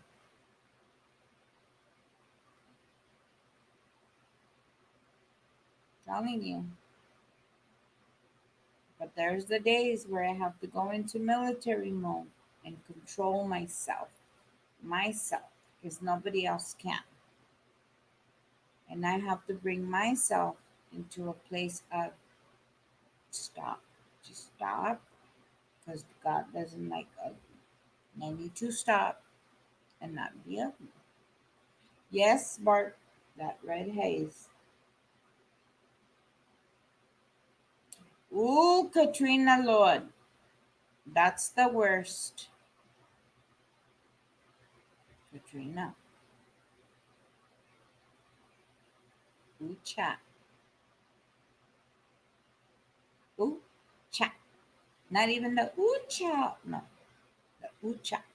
A: Telling you. But there's the days where I have to go into military mode and control myself, because nobody else can. And I have to bring myself into a place of stop. Just stop, because God doesn't like ugly. And I need to stop and not be ugly. Yes, Bart, that red haze. Ooh, Katrina Lord, that's the worst. Katrina. Ooh, chat. Ooh, chat. Not even the ooh, chat. No, the ooh, chat.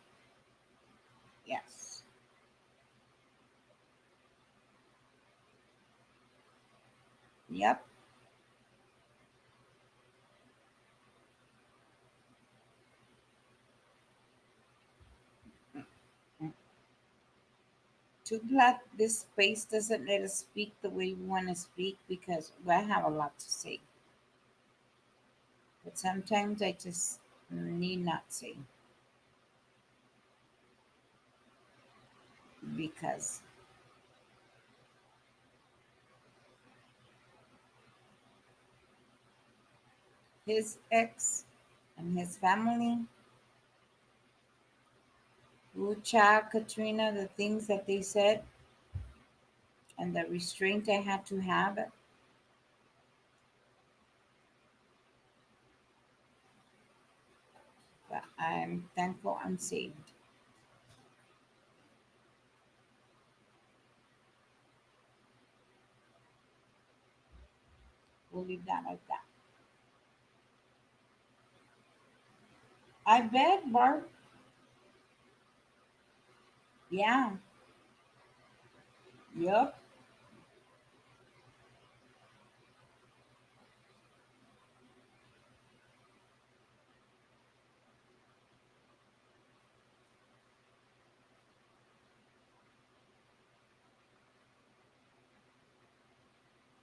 A: Yes. Yep. Mm. Too glad this space doesn't let us speak the way we want to speak because I have a lot to say. But sometimes I just need not say because his ex and his family, Lucha, Katrina, the things that they said, and the restraint I had to have, but I'm thankful I'm saved. We'll leave that like that. I bet, Bart. Yeah. Yep.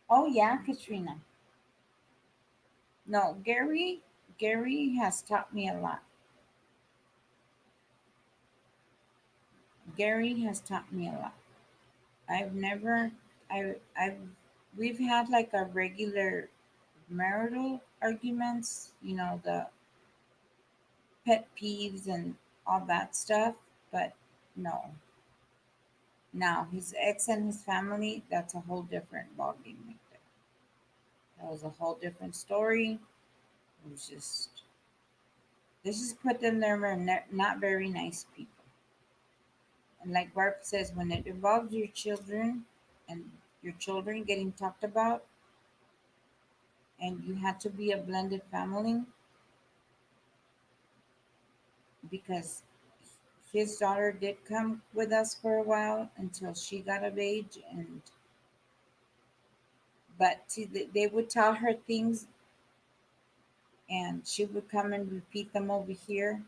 A: Oh yeah, Katrina. No, Gary has taught me a lot. Gary has taught me a lot. I've never I've we've had like a regular marital arguments, the pet peeves and all that stuff, but no. Now his ex and his family, that's a whole different ballgame right there. That was a whole different story. It was just this just put them there were not very nice people. And like Barb says, when it involves your children and your children getting talked about, and you had to be a blended family because his daughter did come with us for a while until she got of age, and but see, they would tell her things and she would come and repeat them over here.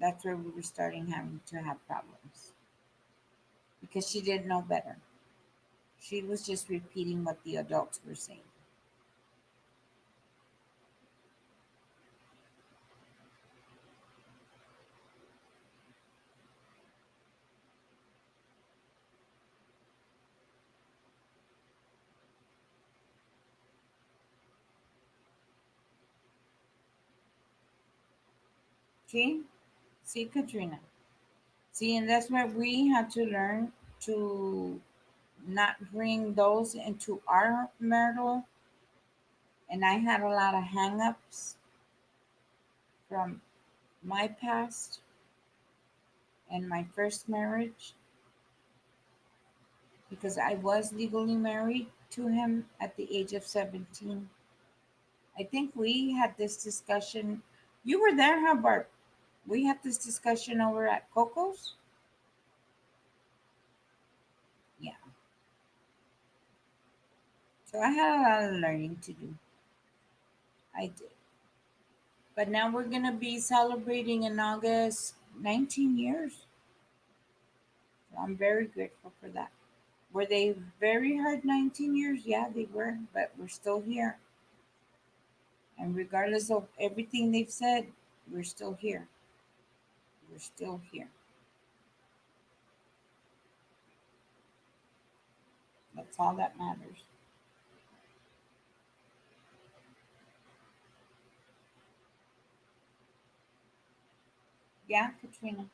A: That's where we were starting having to have problems because she didn't know better. She was just repeating what the adults were saying. See, see, Katrina. See, and that's where we had to learn to not bring those into our marital. And I had a lot of hang-ups from my past and my first marriage because I was legally married to him at the age of 17. I think we had this discussion. You were there, huh, Barb? We had this discussion over at Coco's. Yeah. So I had a lot of learning to do. I did. But now we're going to be celebrating in August 19 years. So I'm very grateful for that. Were they very hard 19 years? Yeah, they were, but we're still here. And regardless of everything they've said, we're still here. We're still here. That's all that matters. Yeah, Katrina.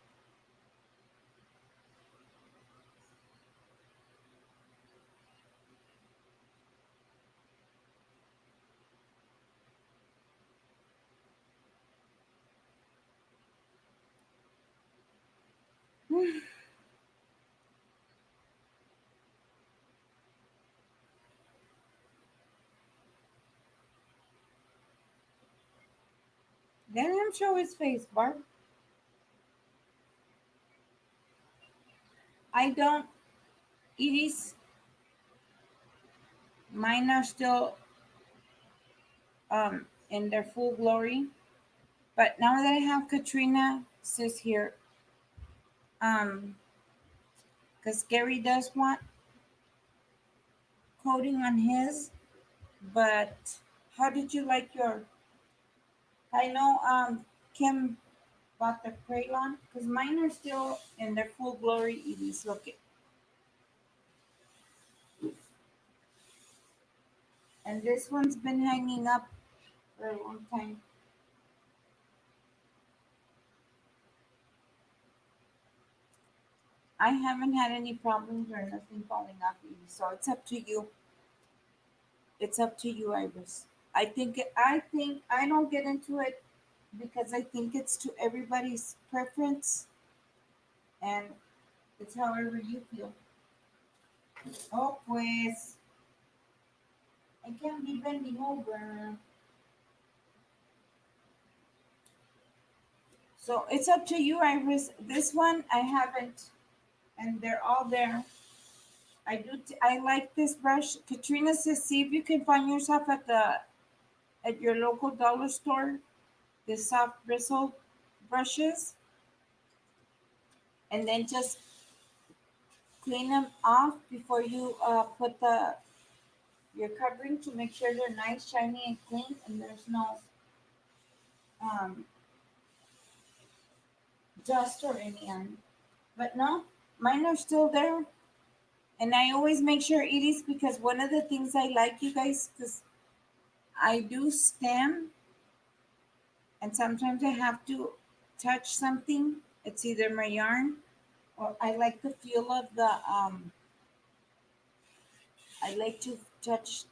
A: Let him show his face, Barb. I don't. It is. Mine are still in their full glory. But now that I have Katrina sis here, um, because Gary does want coating on his, but how did you like your? I know Kim bought the crayon because mine are still in their full glory. Edie's look it, and this one's been hanging up for a long time. I haven't had any problems or nothing falling off, Edie. So it's up to you. It's up to you, Iris. I think I don't get into it because I think it's to everybody's preference and it's however you feel. Oh, pues, I can't be bending over. So it's up to you, Iris. This one I haven't, and they're all there. I like this brush. Katrina says, see if you can find yourself at your local dollar store. The soft bristle brushes, and then just clean them off before you put your covering to make sure they're nice, shiny, and clean, and there's no um, dust or any on. But no, mine are still there. And I always make sure it is because one of the things I like, you guys, because I do stem and sometimes I have to touch something. It's either my yarn or I like the feel of the, I like to touch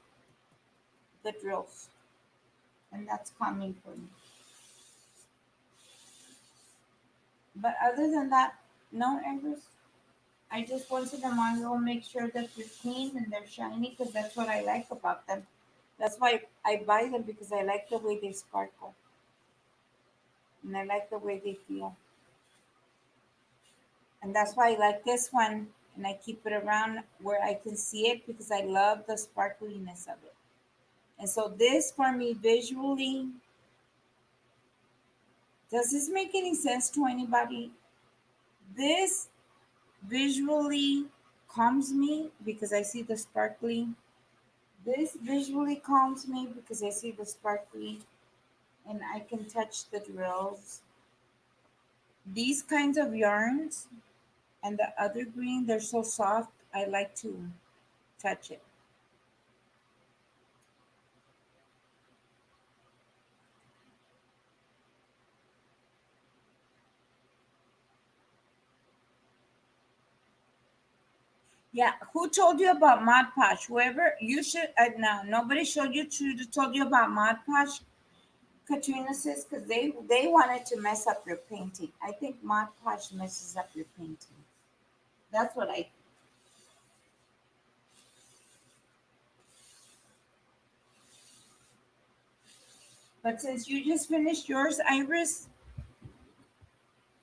A: the drills. And that's calming for me. But other than that, no, Empress. I just once in a while will make sure that they're clean and they're shiny because that's what I like about them. That's why I buy them because I like the way they sparkle and I like the way they feel. And that's why I like this one and I keep it around where I can see it because I love the sparkliness of it. And so this for me visually, does this make any sense to anybody? This visually calms me because I see the sparkly. This visually calms me because I see the sparkly and I can touch the drills. These kinds of yarns and the other green, they're so soft. I like to touch it. Yeah, who told you about Mod Podge? Whoever you should. No, nobody showed you told you about Mod Podge. Katrina says because they wanted to mess up your painting. I think Mod Podge messes up your painting. That's what I. But since you just finished yours, Iris,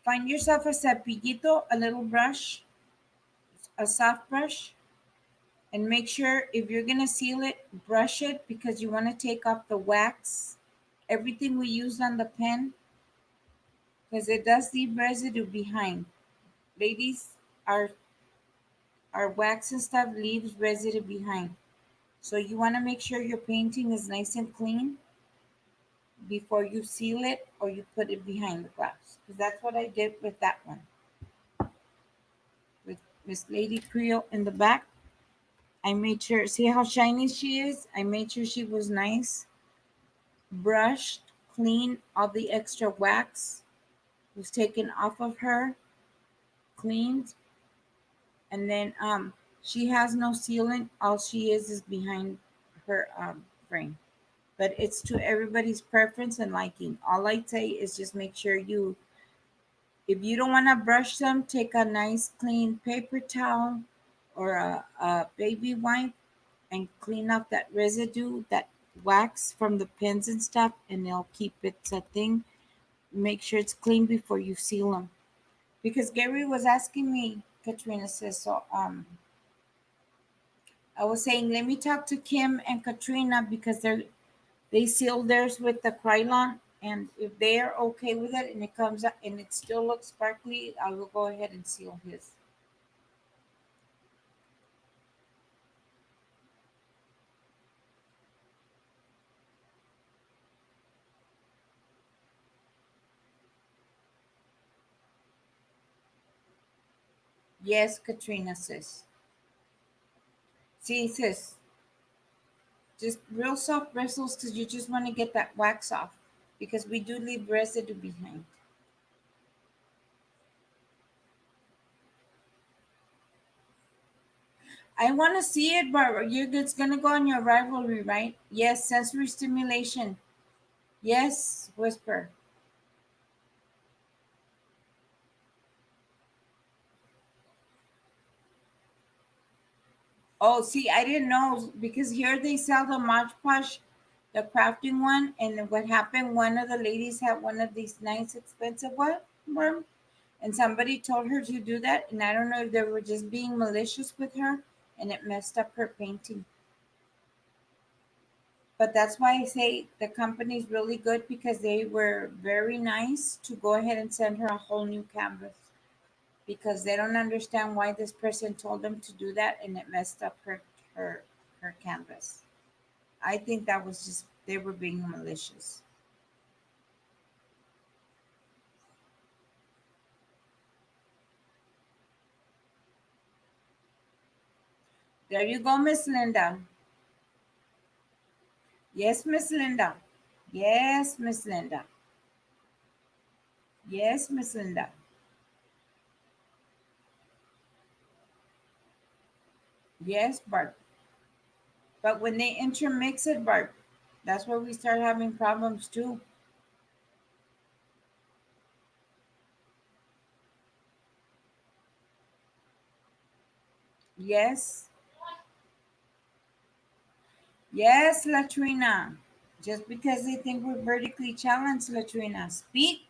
A: find yourself a cepillito, a little brush, a soft brush, and make sure if you're gonna seal it, brush it because you want to take off the wax, everything we used on the pen, because it does leave residue behind. Ladies, our wax and stuff leaves residue behind. So you want to make sure your painting is nice and clean before you seal it or you put it behind the glass. Because that's what I did with that one. With Miss Lady Creole in the back. I made sure, see how shiny she is? I made sure she was nice, brushed, clean, all the extra wax was taken off of her, cleaned, and then she has no sealant. All she is behind her frame. But it's to everybody's preference and liking. All I say is just make sure you, if you don't want to brush them, take a nice clean paper towel or a baby wipe and clean up that residue, that wax from the pens and stuff, and they'll keep it a thing. Make sure it's clean before you seal them. Because Gary was asking me, Katrina says, so I was saying, let me talk to Kim and Katrina because they seal theirs with the Krylon, and if they are okay with it and it comes out and it still looks sparkly, I will go ahead and seal his. Yes, Katrina says. See, sis, just real soft bristles because you just want to get that wax off because we do leave residue behind. I want to see it, but it's going to go on your rivalry, right? Yes, sensory stimulation. Yes, whisper. Oh, see, I didn't know because here they sell the Mod Podge, the crafting one, and what happened? One of the ladies had one of these nice, expensive one, and somebody told her to do that, and I don't know if they were just being malicious with her, and it messed up her painting. But that's why I say the company is really good because they were very nice to go ahead and send her a whole new canvas because they don't understand why this person told them to do that and it messed up her canvas. I think that was just, they were being malicious. There you go, Miss Linda. Yes, Miss Linda. Yes, Miss Linda. Yes, Miss Linda. Yes, Bart. But when they intermix it, Bart, that's where we start having problems too. Yes. Yes, Latrina. Just because they think we're vertically challenged, Latrina. Speak.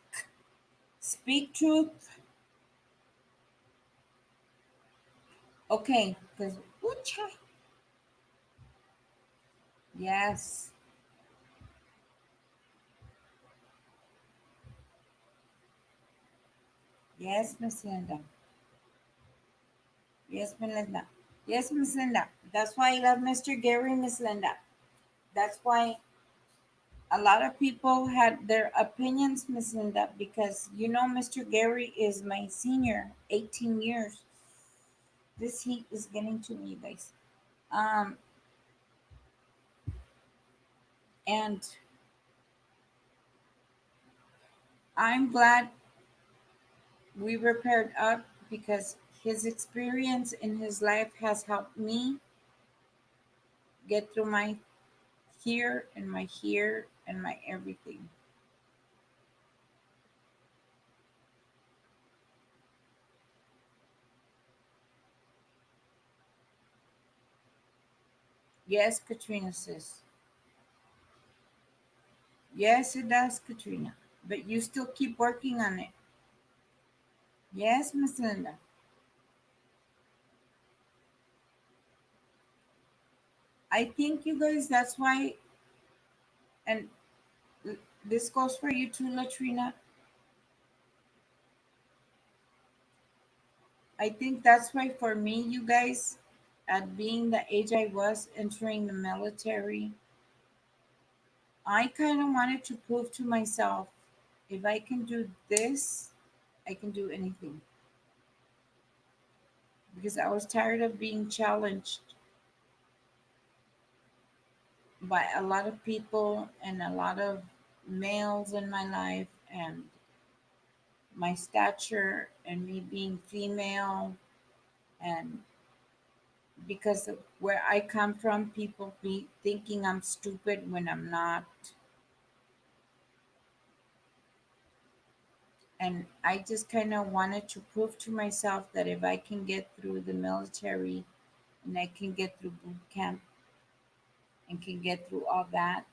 A: Speak truth. Okay, because yes. Yes, Miss Linda. Yes, Miss Linda. Yes, Miss Linda. That's why I love Mr. Gary, Miss Linda. That's why a lot of people had their opinions, Miss Linda, because Mr. Gary is my senior, 18 years. This heat is getting to me, guys. Um, and I'm glad we were paired up because his experience in his life has helped me get through my here and my everything. Yes, Katrina says. Yes, it does, Katrina. But you still keep working on it. Yes, Miss Linda. I think you guys, that's why, and this goes for you too, Latrina. I think that's why for me, you guys, at being the age I was entering the military, I kind of wanted to prove to myself if I can do this, I can do anything. Because I was tired of being challenged by a lot of people and a lot of males in my life, and my stature and me being female, and because of where I come from, people be thinking I'm stupid when I'm not. And I just kind of wanted to prove to myself that if I can get through the military and I can get through boot camp and can get through all that,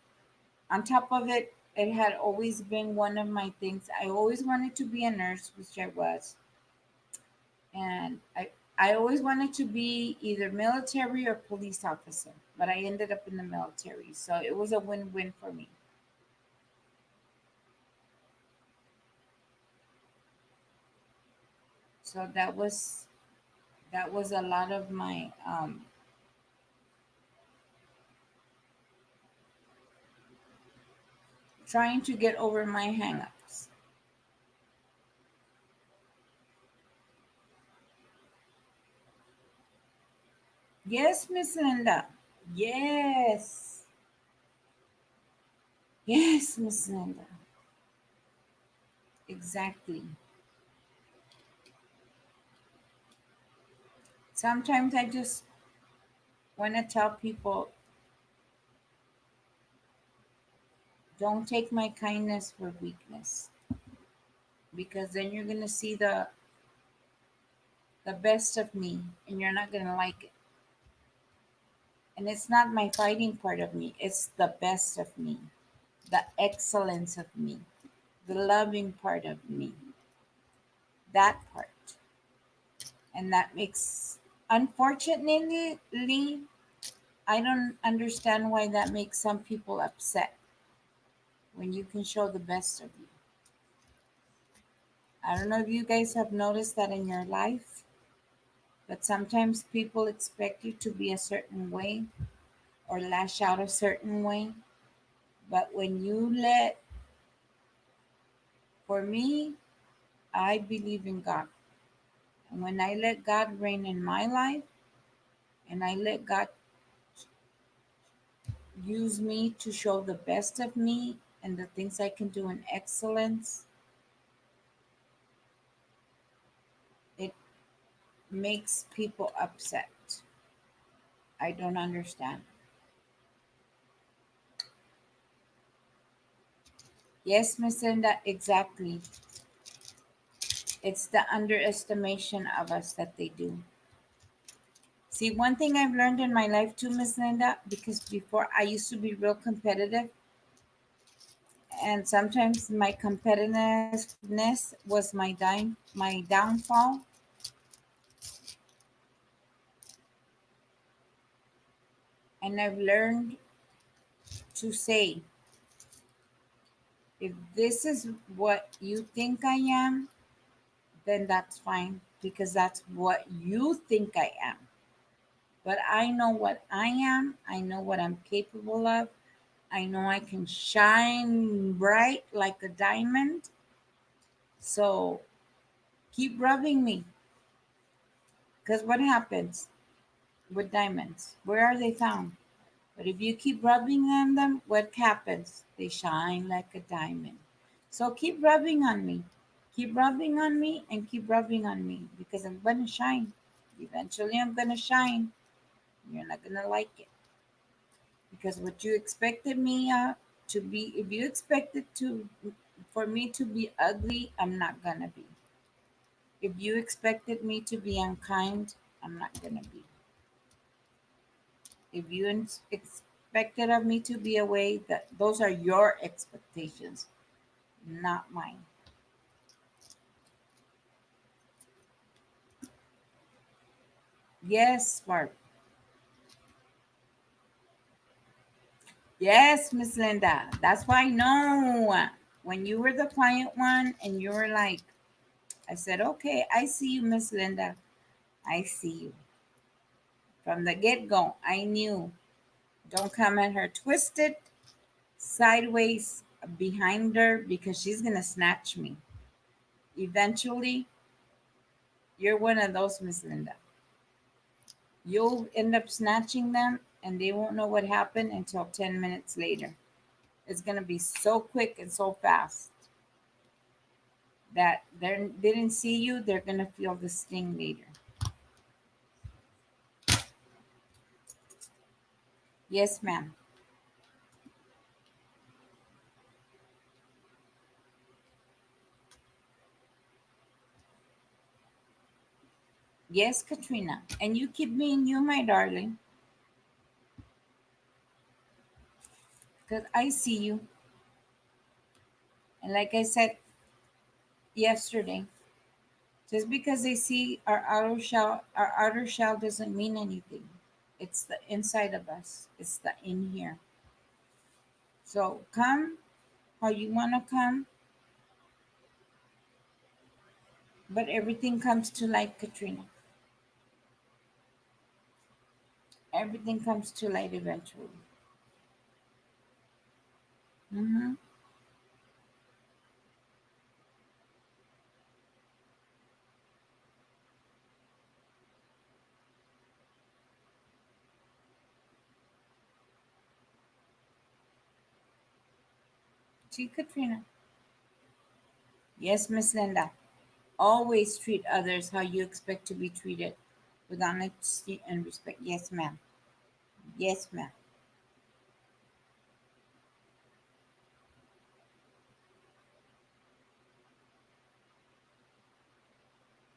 A: on top of it, it had always been one of my things. I always wanted to be a nurse, which I was. And I always wanted to be either military or police officer, but I ended up in the military. So it was a win-win for me. So that was a lot of my trying to get over my hangups. Yes, Miss Linda. Yes. Yes, Miss Linda. Exactly. Sometimes I just want to tell people, don't take my kindness for weakness, because then you're going to see the best of me and you're not going to like it. And it's not my fighting part of me, it's the best of me, the excellence of me, the loving part of me, that part. And that makes, unfortunately, I don't understand why that makes some people upset when you can show the best of you. I don't know if you guys have noticed that in your life, but sometimes people expect you to be a certain way, or lash out a certain way. But when you let, for me, I believe in God. And when I let God reign in my life and I let God use me to show the best of me and the things I can do in excellence, it makes people upset. I don't understand. Yes, Miss Linda, exactly. It's the underestimation of us that they do. See, one thing I've learned in my life too, Miss Linda, because before I used to be real competitive, and sometimes my competitiveness was my downfall. And I've learned to say, if this is what you think I am, then that's fine because that's what you think I am. But I know what I am. I know what I'm capable of. I know I can shine bright like a diamond. So keep rubbing me. Because what happens with diamonds? Where are they found? But if you keep rubbing on them, what happens? They shine like a diamond. So keep rubbing on me. Keep rubbing on me and keep rubbing on me because I'm going to shine. Eventually, I'm going to shine. You're not going to like it because what you expected me to be, if you expected to for me to be ugly, I'm not going to be. If you expected me to be unkind, I'm not going to be. If you expected of me to be away, that those are your expectations, not mine. Yes, Barb. Yes, Miss Linda. That's why I know when you were the quiet one and you were like, I said, okay, I see you, Miss Linda. I see you. From the get go, I knew. Don't come at her twisted sideways behind her because she's going to snatch me. Eventually, you're one of those, Miss Linda. You'll end up snatching them and they won't know what happened until 10 minutes later. It's going to be so quick and so fast that they didn't see you, they're going to feel the sting later. Yes, ma'am. Yes, Katrina. And you keep being you, my darling, because I see you. And like I said yesterday, just because they see our outer shell doesn't mean anything. It's the inside of us. It's the in here. So come how you want to come, but everything comes to light, Katrina. Everything comes to light eventually. Mm-hmm. See, Katrina. Yes, Miss Linda. Always treat others how you expect to be treated with honesty and respect. Yes, ma'am. Yes, ma'am.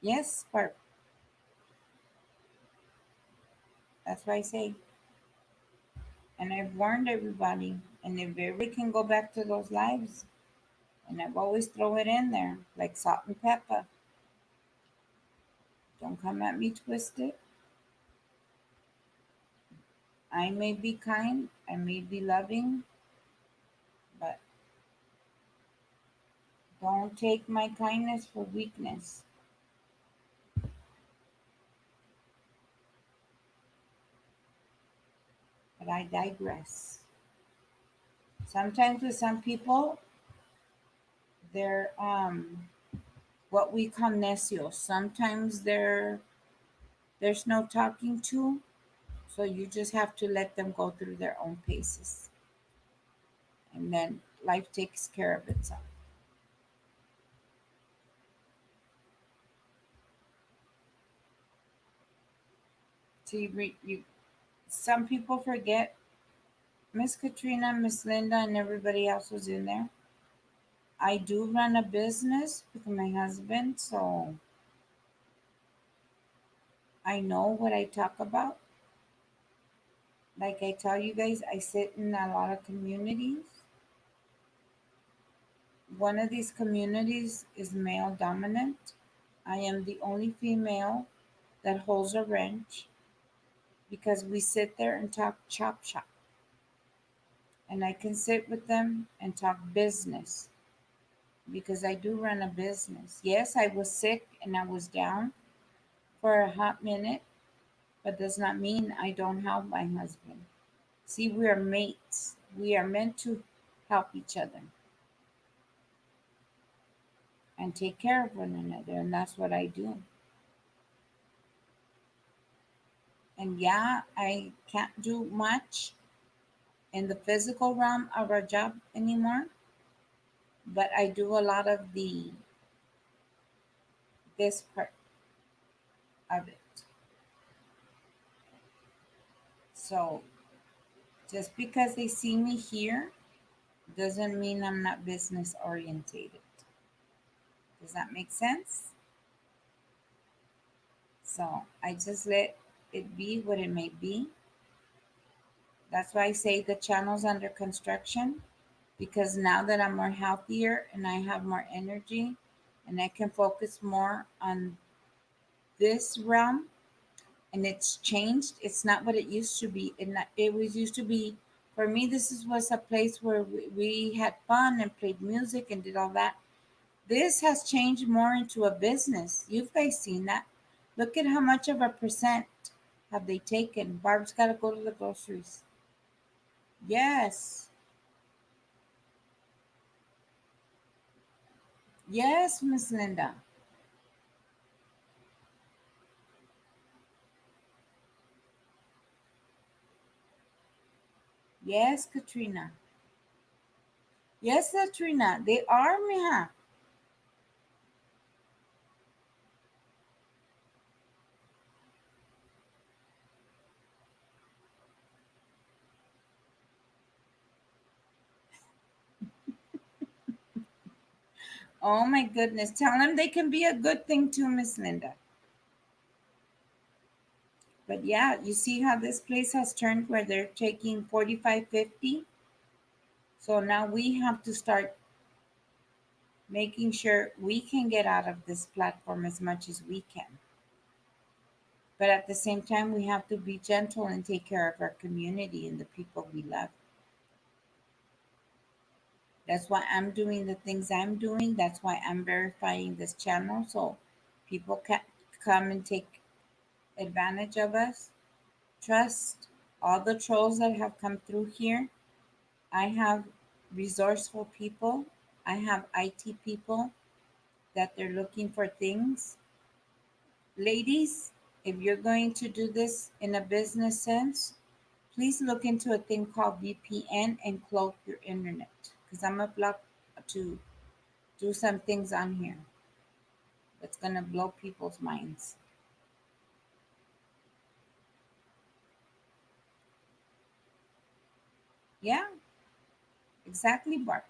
A: Yes, Barb. That's what I say. And I've warned everybody. And if everybody can go back to those lives, and I've always throw it in there like salt and pepper. Don't come at me twisted. I may be kind, I may be loving, but don't take my kindness for weakness. But I digress. Sometimes with some people, they're what we call necios. Sometimes there's no talking to, so you just have to let them go through their own paces. And then life takes care of itself. So some people forget Miss Katrina, Miss Linda, and everybody else was in there. I do run a business with my husband, so I know what I talk about. Like I tell you guys, I sit in a lot of communities. One of these communities is male dominant. I am the only female that holds a wrench because we sit there and talk chop shop. And I can sit with them and talk business because I do run a business. Yes, I was sick and I was down for a hot minute, but does not mean I don't help my husband. See, we are mates. We are meant to help each other and take care of one another, and that's what I do. And yeah, I can't do much in the physical realm of our job anymore, but I do a lot of this part of it. So just because they see me here doesn't mean I'm not business orientated. Does that make sense? So I just let it be what it may be. That's why I say the channel's under construction, because now that I'm more healthier and I have more energy and I can focus more on this realm, and it's changed. It's not what it used to be. It was used to be, for me, was a place where we had fun and played music and did all that. This has changed more into a business. You've guys seen that. Look at how much of a percent have they taken. Barb's got to go to the groceries. Yes. Yes, Miss Linda. Yes, Katrina. Yes, Katrina. They are, Miha. Oh my goodness. Tell them they can be a good thing too, Miss Linda. But yeah, you see how this place has turned where they're taking 45, 50. So now we have to start making sure we can get out of this platform as much as we can. But at the same time, we have to be gentle and take care of our community and the people we love. That's why I'm doing the things I'm doing. That's why I'm verifying this channel so people can come and take advantage of us. Trust all the trolls that have come through here. I have resourceful people. I have IT people that they're looking for things. Ladies, if you're going to do this in a business sense, please look into a thing called VPN and cloak your internet, because I'm about to do some things on here that's going to blow people's minds. Yeah, exactly, Bart.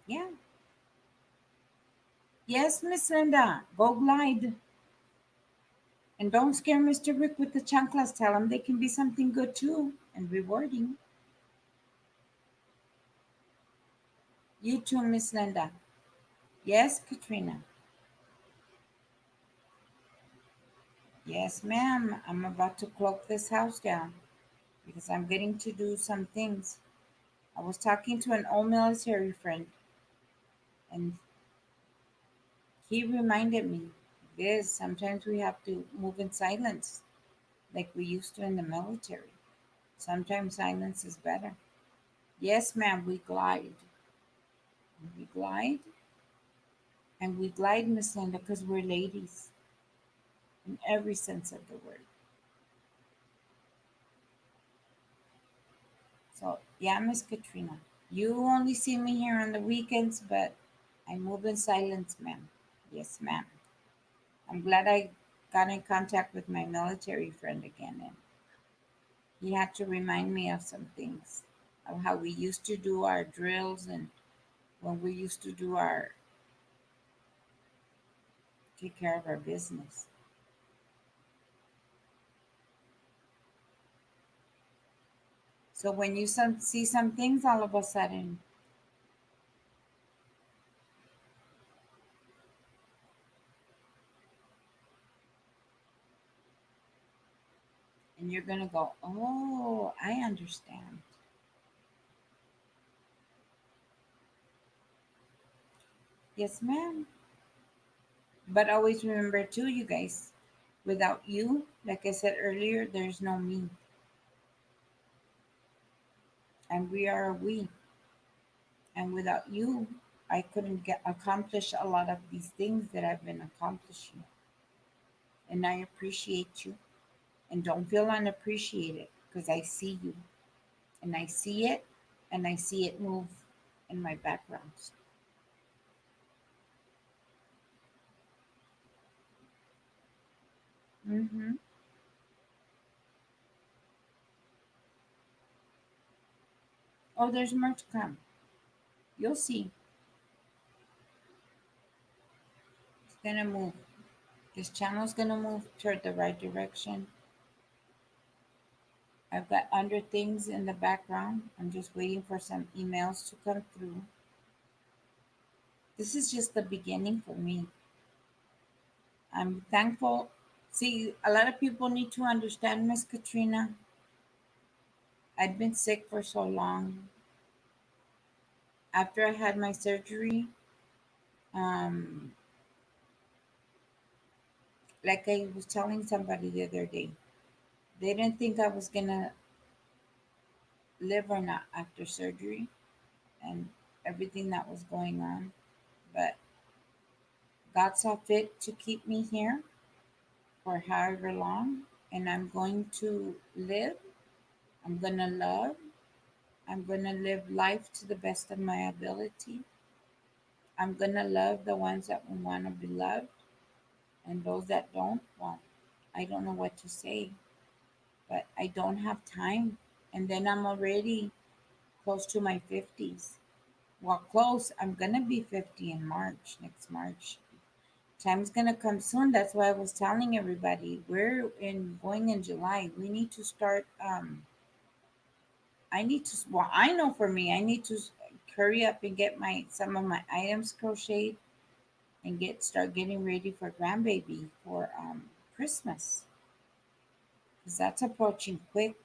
A: Yeah. Yes, Miss Linda, go glide. And don't scare Mr. Rick with the chanclas. Tell him they can be something good too and rewarding. You too, Miss Linda. Yes, Katrina. Yes, ma'am. I'm about to cloak this house down because I'm getting to do some things. I was talking to an old military friend, and he reminded me Yes, sometimes we have to move in silence like we used to in the military. Sometimes silence is better. Yes, ma'am, we glide. We glide and we glide, Miss Linda, because we're ladies in every sense of the word. So, yeah, Miss Katrina, you only see me here on the weekends, but I move in silence, ma'am. Yes, ma'am. I'm glad I got in contact with my military friend again, and he had to remind me of some things of how we used to do our drills and when we used to do our take care of our business. So when you see some things all of a sudden, and you're gonna go, "Oh, I understand." Yes, ma'am. But always remember too, you guys, without you, like I said earlier, there's no me, and we are a we. And without you, I couldn't get accomplish a lot of these things that I've been accomplishing. And I appreciate you. And don't feel unappreciated because I see you and I see it and I see it move in my backgrounds. Mm-hmm. Oh, there's more to come. You'll see. It's gonna move. This channel's gonna move toward the right direction. I've got other things in the background. I'm just waiting for some emails to come through. This is just the beginning for me. I'm thankful. See, a lot of people need to understand, Miss Katrina. I'd been sick for so long. After I had my surgery, um, like I was telling somebody the other day, they didn't think I was gonna live or not after surgery and everything that was going on. But God saw fit to keep me here for however long, and I'm going to live. I'm gonna love. I'm gonna live life to the best of my ability. I'm gonna love the ones that want to be loved, and those that don't, well, I don't know what to say, but I don't have time. And then I'm already close to my 50s. Well, close. I'm gonna be 50 in March, next March. Time's gonna come soon. That's why I was telling everybody we're in going in July. We need to start. I need to. Well, I know for me, I need to hurry up and get my some of my items crocheted and start getting ready for grandbaby for Christmas because that's approaching quick.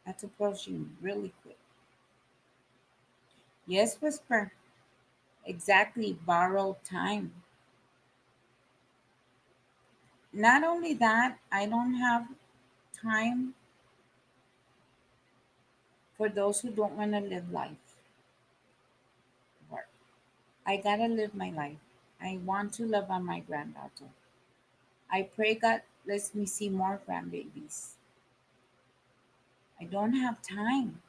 A: That's approaching really quick. Yes, Whisper. Exactly. Borrowed time. Not only that, I don't have time for those who don't want to live life. Work. I gotta live my life. I want to love on my granddaughter. I pray God lets me see more grandbabies. I don't have time.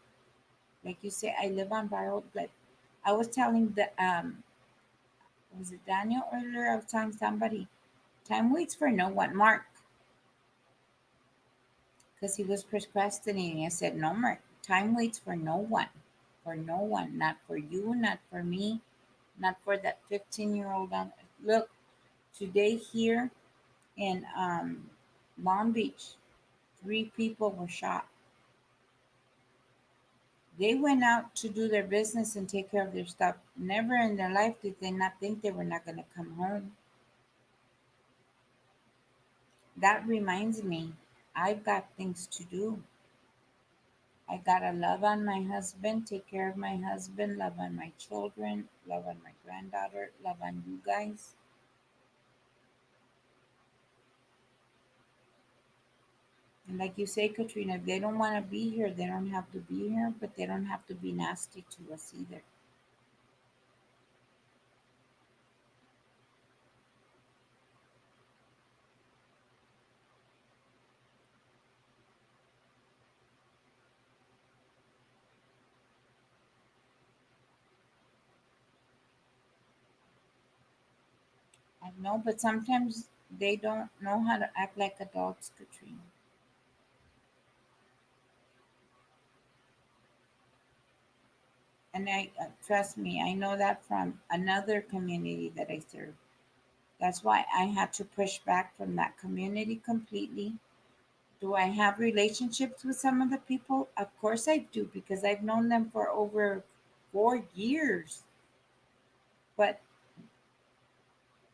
A: Like you say, I live on borrowed blood. I was telling the was it Daniel earlier? I was telling somebody, time waits for no one. Mark, because he was procrastinating. I said, no, Mark, time waits for no one. For no one. Not for you, not for me, not for that 15-year-old. Look, today here in Long Beach, 3 people were shot. They went out to do their business and take care of their stuff. Never in their life did they not think they were not going to come home. That reminds me, I've got things to do. I gotta love on my husband, take care of my husband, love on my children, love on my granddaughter, love on you guys. And like you say, Katrina, if they don't want to be here, they don't have to be here, but they don't have to be nasty to us either. I know, but sometimes they don't know how to act like adults, Katrina. And I trust me, I know that from another community that I serve. That's why I had to push back from that community completely. Do I have relationships with some of the people? Of course I do, because I've known them for over 4 years. But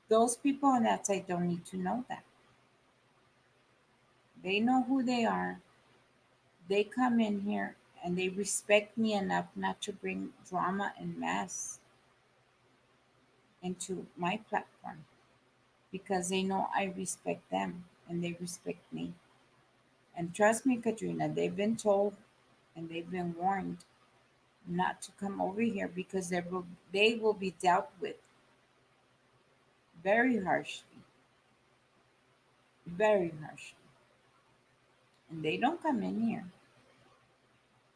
A: those people on that side don't need to know that. They know who they are. They come in here and they respect me enough not to bring drama and mess into my platform because they know I respect them and they respect me. And trust me, Katrina, they've been told and they've been warned not to come over here because they will be dealt with very harshly, very harshly. And they don't come in here.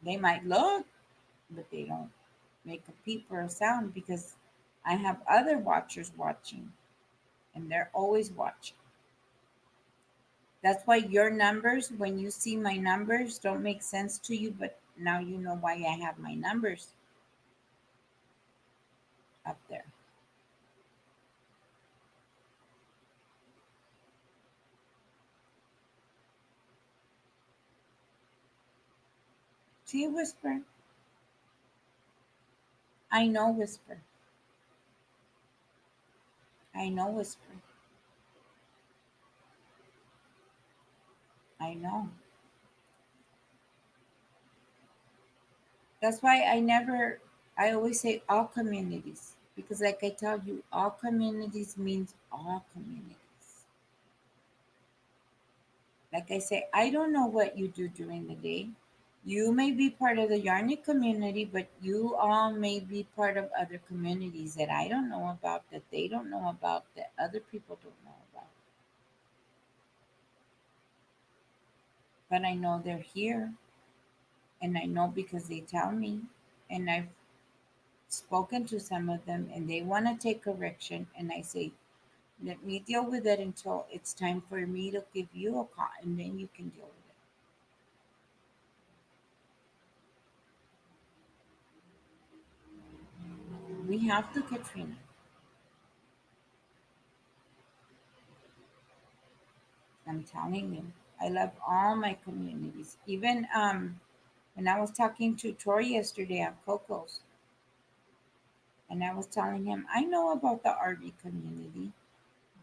A: They might look, but they don't make a peep or a sound because I have other watchers watching and they're always watching. That's why your numbers, when you see my numbers, don't make sense to you, but now you know why I have my numbers up there. See, Whisper? I know, Whisper. I know, Whisper. I know. That's why I always say all communities. Because, like I tell you, all communities means all communities. Like I say, I don't know what you do during the day. You may be part of the Yarny community, but you all may be part of other communities that I don't know about, that they don't know about, that other people don't know about. But I know they're here, and I know because they tell me, and I've spoken to some of them, and they want to take correction, and I say, let me deal with it until it's time for me to give you a call, and then you can deal with it. We have to, Katrina. I'm telling you, I love all my communities. Even when I was talking to Troy yesterday at Coco's, and I was telling him, I know about the RV community,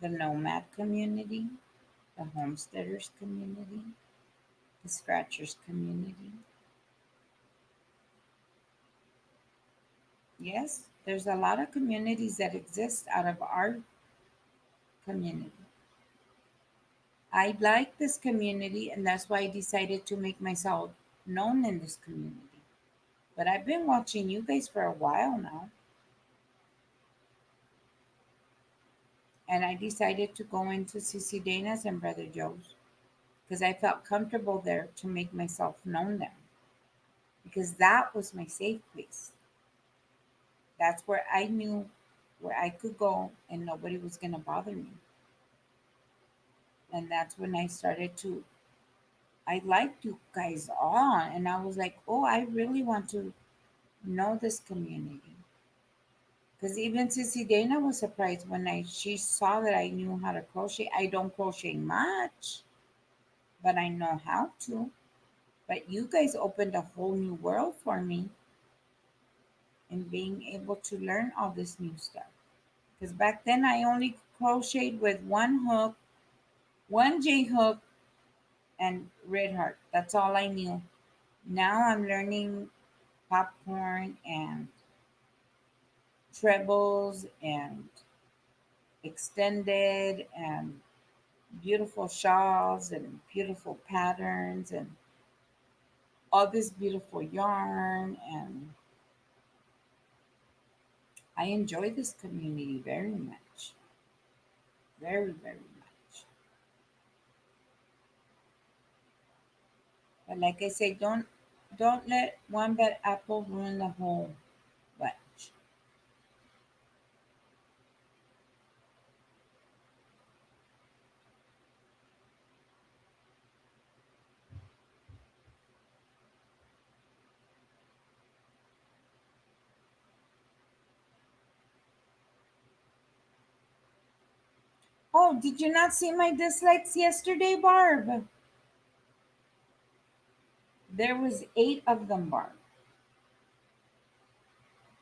A: the nomad community, the homesteaders community, the scratchers community. Yes, there's a lot of communities that exist out of our community. I like this community, and that's why I decided to make myself known in this community. But I've been watching you guys for a while now, and I decided to go into Sissy Dana's and Brother Joe's because I felt comfortable there to make myself known there because that was my safe place. That's where I knew where I could go and nobody was going to bother me. And that's when I started to, I liked you guys all. And I was like, oh, I really want to know this community. Because even Sissy Dana was surprised when she saw that I knew how to crochet. I don't crochet much, but I know how to. But you guys opened a whole new world for me in being able to learn all this new stuff. Because back then I only crocheted with one hook, one J hook, and red heart. That's all I knew. Now I'm learning popcorn and trebles and extended and beautiful shawls and beautiful patterns and all this beautiful yarn. And I enjoy this community very much. Very, very much. But like I say, don't let one bad apple ruin the whole bunch. Oh, did you not see my dislikes yesterday, Barb? There was 8 of them, Barb.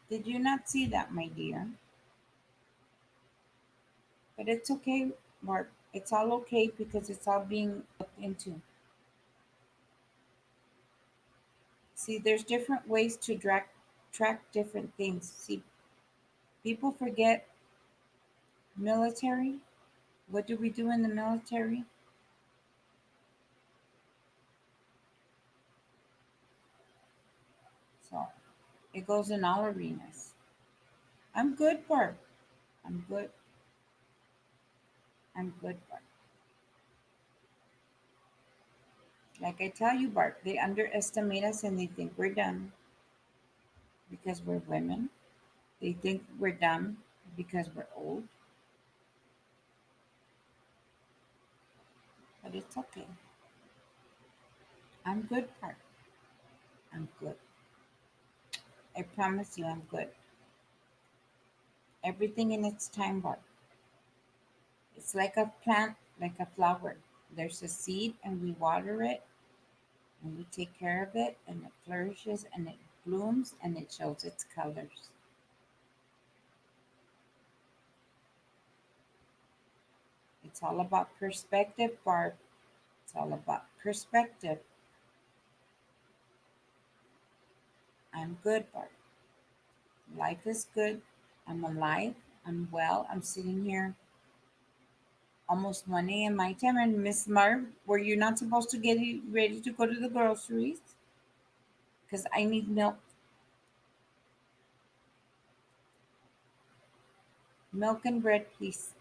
A: Did you not see that, my dear? But it's okay, Barb. It's all okay because it's all being looked into. See, there's different ways to track different things. See, people forget military. What do we do in the military? So it goes in all arenas. I'm good, Barb. I'm good. I'm good, Barb. Like I tell you, Barb, they underestimate us and they think we're dumb because we're women. They think we're dumb because we're old. But it's okay. I'm good, Barb. I'm good. I promise you I'm good. Everything in its time, Barb. It's like a plant, like a flower. There's a seed and we water it and we take care of it and it flourishes and it blooms and it shows its colors. It's all about perspective, Barb. It's all about perspective. I'm good, Barb. Life is good. I'm alive. I'm well. I'm sitting here almost 1 a.m. my time. And Miss Marv, were you not supposed to get ready to go to the groceries? Because I need milk. Milk and bread, please.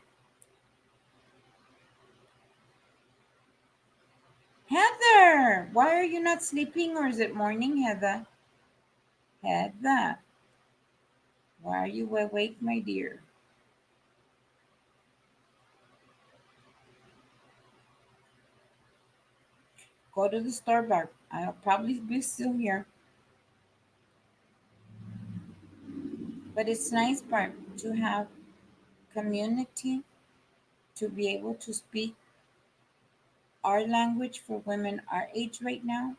A: Heather, why are you not sleeping, or is it morning, Heather? Heather, why are you awake, my dear? Go to the store, Barb. I'll probably be still here. But it's nice, Barb, to have community, to be able to speak our language for women our age right now.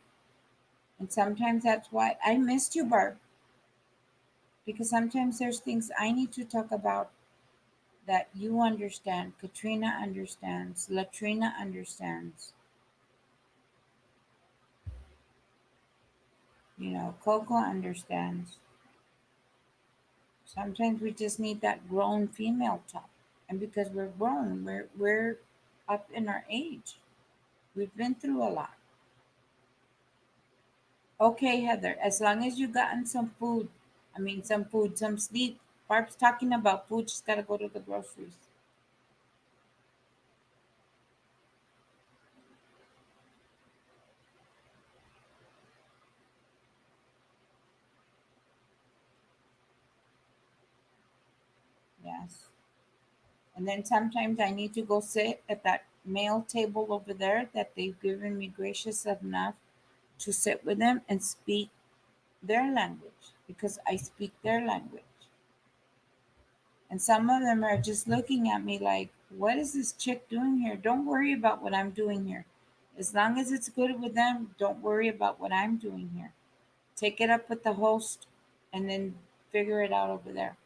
A: And sometimes that's why I missed you, Barb, because sometimes there's things I need to talk about that you understand, Katrina understands, Latrina understands. Coco understands. Sometimes we just need that grown female talk. And because we're grown, we're up in our age. We've been through a lot. Okay, Heather, as long as you gotten some food, some sleep. Barb's talking about food, she's gotta go to the groceries. Yes. And then sometimes I need to go sit at that mail table over there that they've given me gracious enough to sit with them and speak their language because I speak their language. And some of them are just looking at me like, what is this chick doing here? Don't worry about what I'm doing here. As long as it's good with them, don't worry about what I'm doing here. Take it up with the host and then figure it out over there.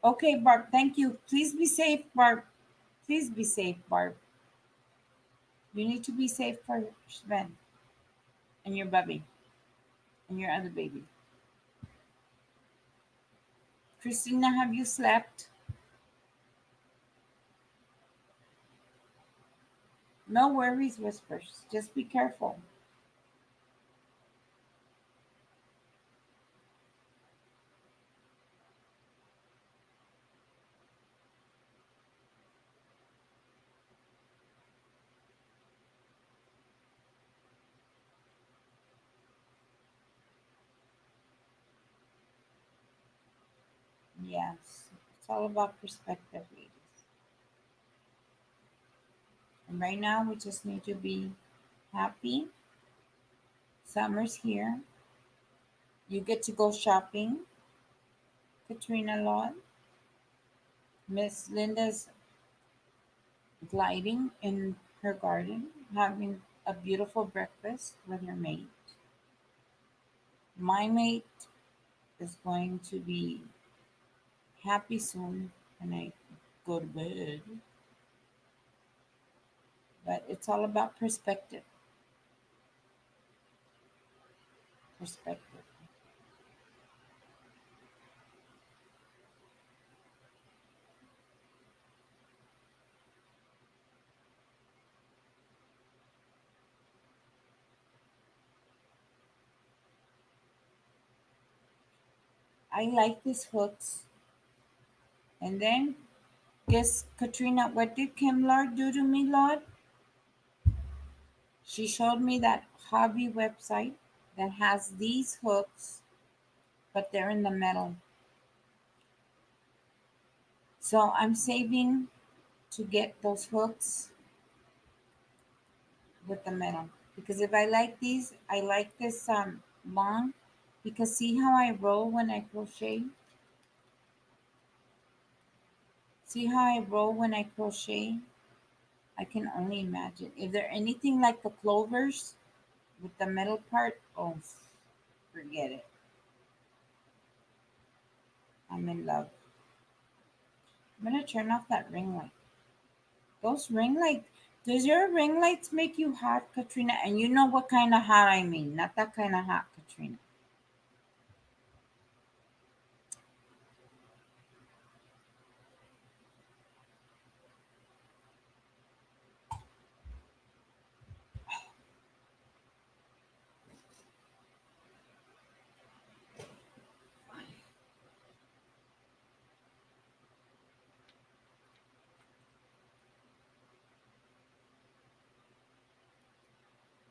A: Okay, Barb, thank you. Please be safe, Barb. Please be safe, Barb. You need to be safe for Sven and your bubby and your other baby. Christina, have you slept? No worries, Whispers. Just be careful. Yes, it's all about perspective, ladies. And right now, we just need to be happy. Summer's here. You get to go shopping, Katrina Law. Miss Linda's gliding in her garden, having a beautiful breakfast with her mate. My mate is going to be happy soon when I go to bed. But it's all about perspective. Perspective. I like these hooks. And then, guess, Katrina, what did Kim Lord do to me, Lord? She showed me that hobby website that has these hooks, but they're in the metal. So I'm saving to get those hooks with the metal. Because if I like these, I like this long. Because see how I roll when I crochet? See how I roll when I crochet? I can only imagine. If they're anything like the clovers with the metal part, oh, forget it. I'm in love. I'm gonna turn off that ring light. Those ring lights. Does your ring lights make you hot, Katrina? And you know what kind of hot I mean, not that kind of hot, Katrina.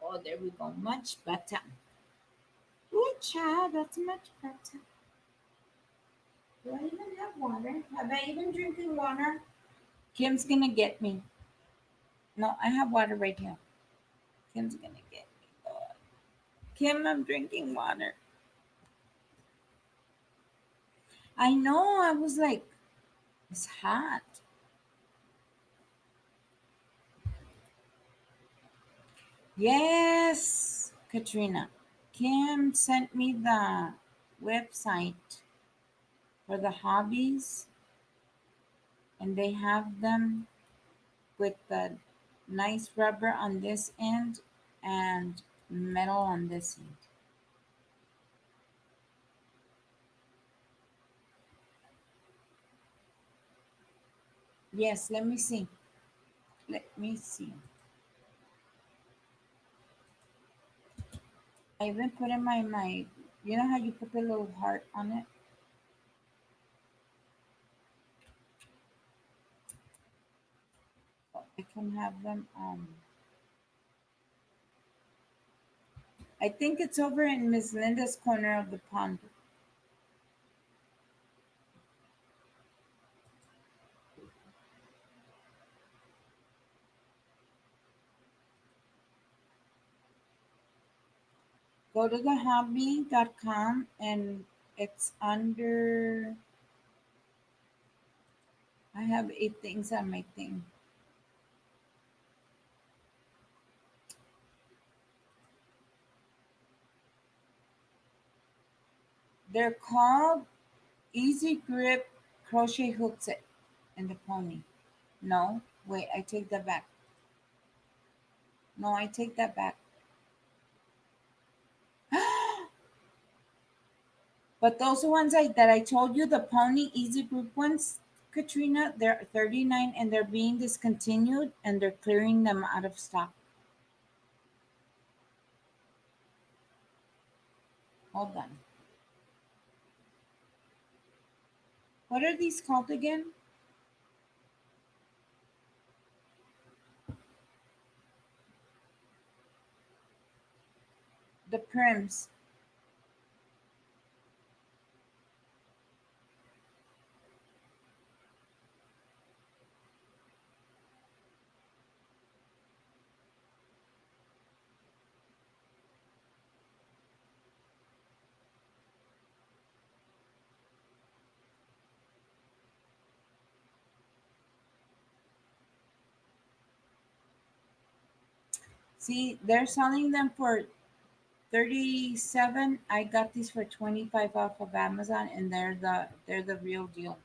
A: Oh, there we go. Much better. Good child. That's much better. Do I even have water? Have I even drinking water? Kim's gonna get me. No, I have water right here. Kim's gonna get me. Lord. Kim, I'm drinking water. I know. I was like, it's hot. Yes, Katrina. Kim sent me the website for the hobbies, and they have them with the nice rubber on this end and metal on this end. Yes, let me see. Let me see. I even put in my you know how you put the little heart on it? I can have them I think it's over in Miss Linda's corner of the pond. Go to the hobby.com and it's under I have 8 things on my thing. They're called Easy Grip Crochet Hook Set and the Pony. No, wait, I take that back. No, I take that back. But those ones that I told you, the Pony Easy Group ones, Katrina, they're 39 and they're being discontinued and they're clearing them out of stock. Hold on. What are these called again? The prims. See, they're selling them for 37. I got these for 25 off of Amazon and they're the real deal.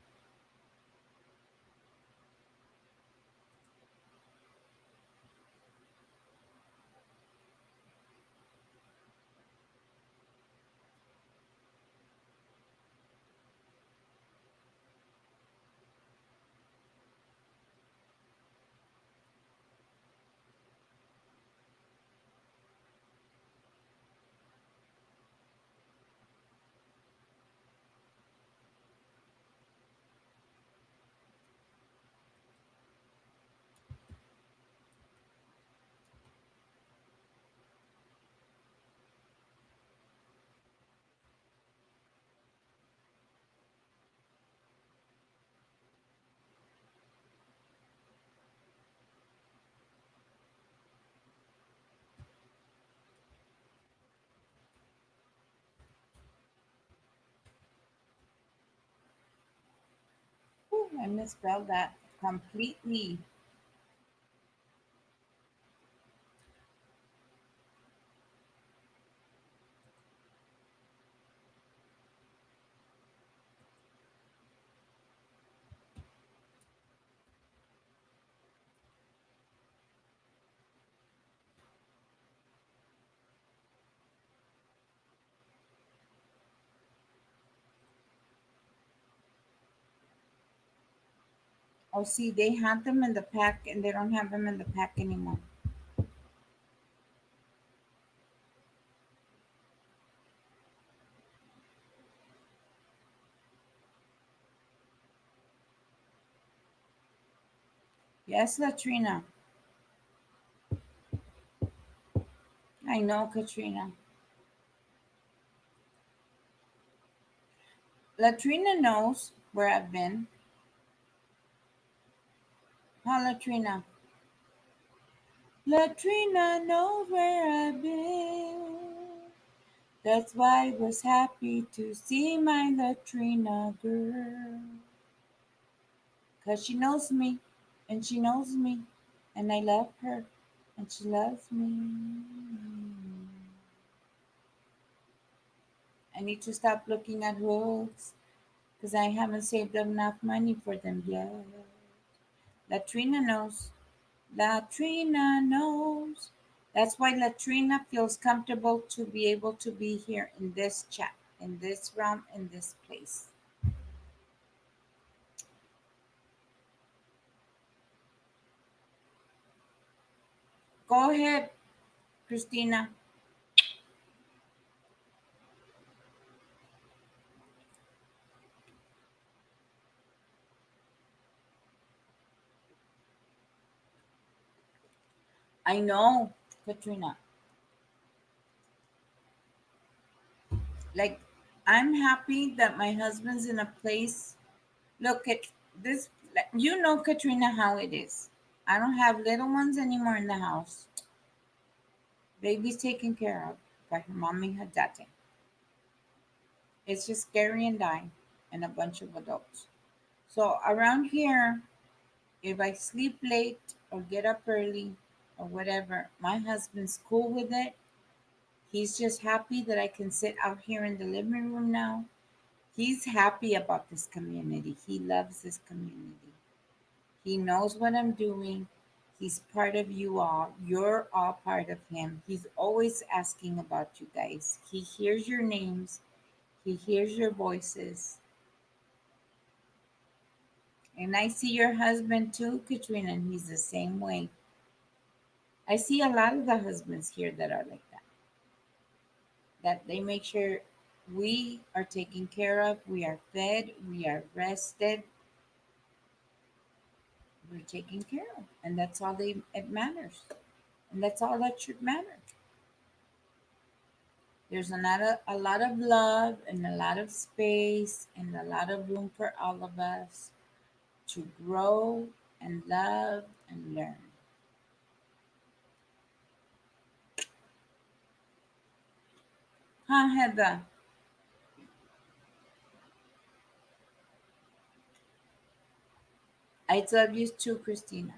A: Whew, I misspelled that completely. Oh, see, they had them in the pack and they don't have them in the pack anymore. Yes, Latrina. I know, Katrina. Latrina knows where I've been. Huh, Latrina? Latrina knows where I've been. That's why I was happy to see my Latrina girl. 'Cause she knows me, and she knows me, and I love her, and she loves me. I need to stop looking at hooks, 'cause I haven't saved enough money for them yet. Latrina knows. Latrina knows. That's why Latrina feels comfortable to be able to be here in this chat, in this realm, in this place. Go ahead, Christina. I know, Katrina. Like, I'm happy that my husband's in a place. Look at this. You know, Katrina, how it is. I don't have little ones anymore in the house. Baby's taken care of by her mommy and her daddy. It's just Gary and I and a bunch of adults. So around here, if I sleep late or get up early or whatever, my husband's cool with it. He's just happy that I can sit out here in the living room now. He's happy about this community. He loves this community. He knows what I'm doing. He's part of you all. You're all part of him. He's always asking about you guys. He hears your names. He hears your voices. And I see your husband too, Katrina, and he's the same way. I see a lot of the husbands here that are like that. That they make sure we are taken care of, we are fed, we are rested, we're taken care of. And that's all it matters. And that's all that should matter. There's a lot of love and a lot of space and a lot of room for all of us to grow and love and learn. Huh, Heather? I love you too, Christina.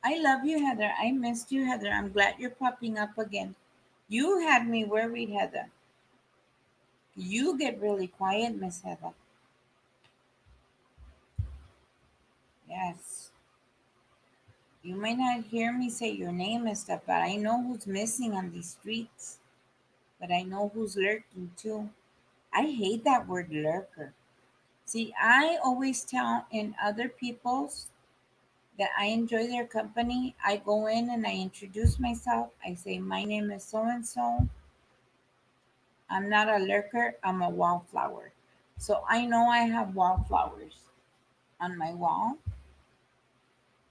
A: I love you, Heather. I missed you, Heather. I'm glad you're popping up again. You had me worried, Heather. You get really quiet, Miss Heather. Yes. You might not hear me say your name and stuff, but I know who's missing on these streets. But I know who's lurking too. I hate that word lurker. See, I always tell in other people's that I enjoy their company. I go in and I introduce myself. I say, my name is so and so. I'm not a lurker, I'm a wallflower. So I know I have wallflowers on my wall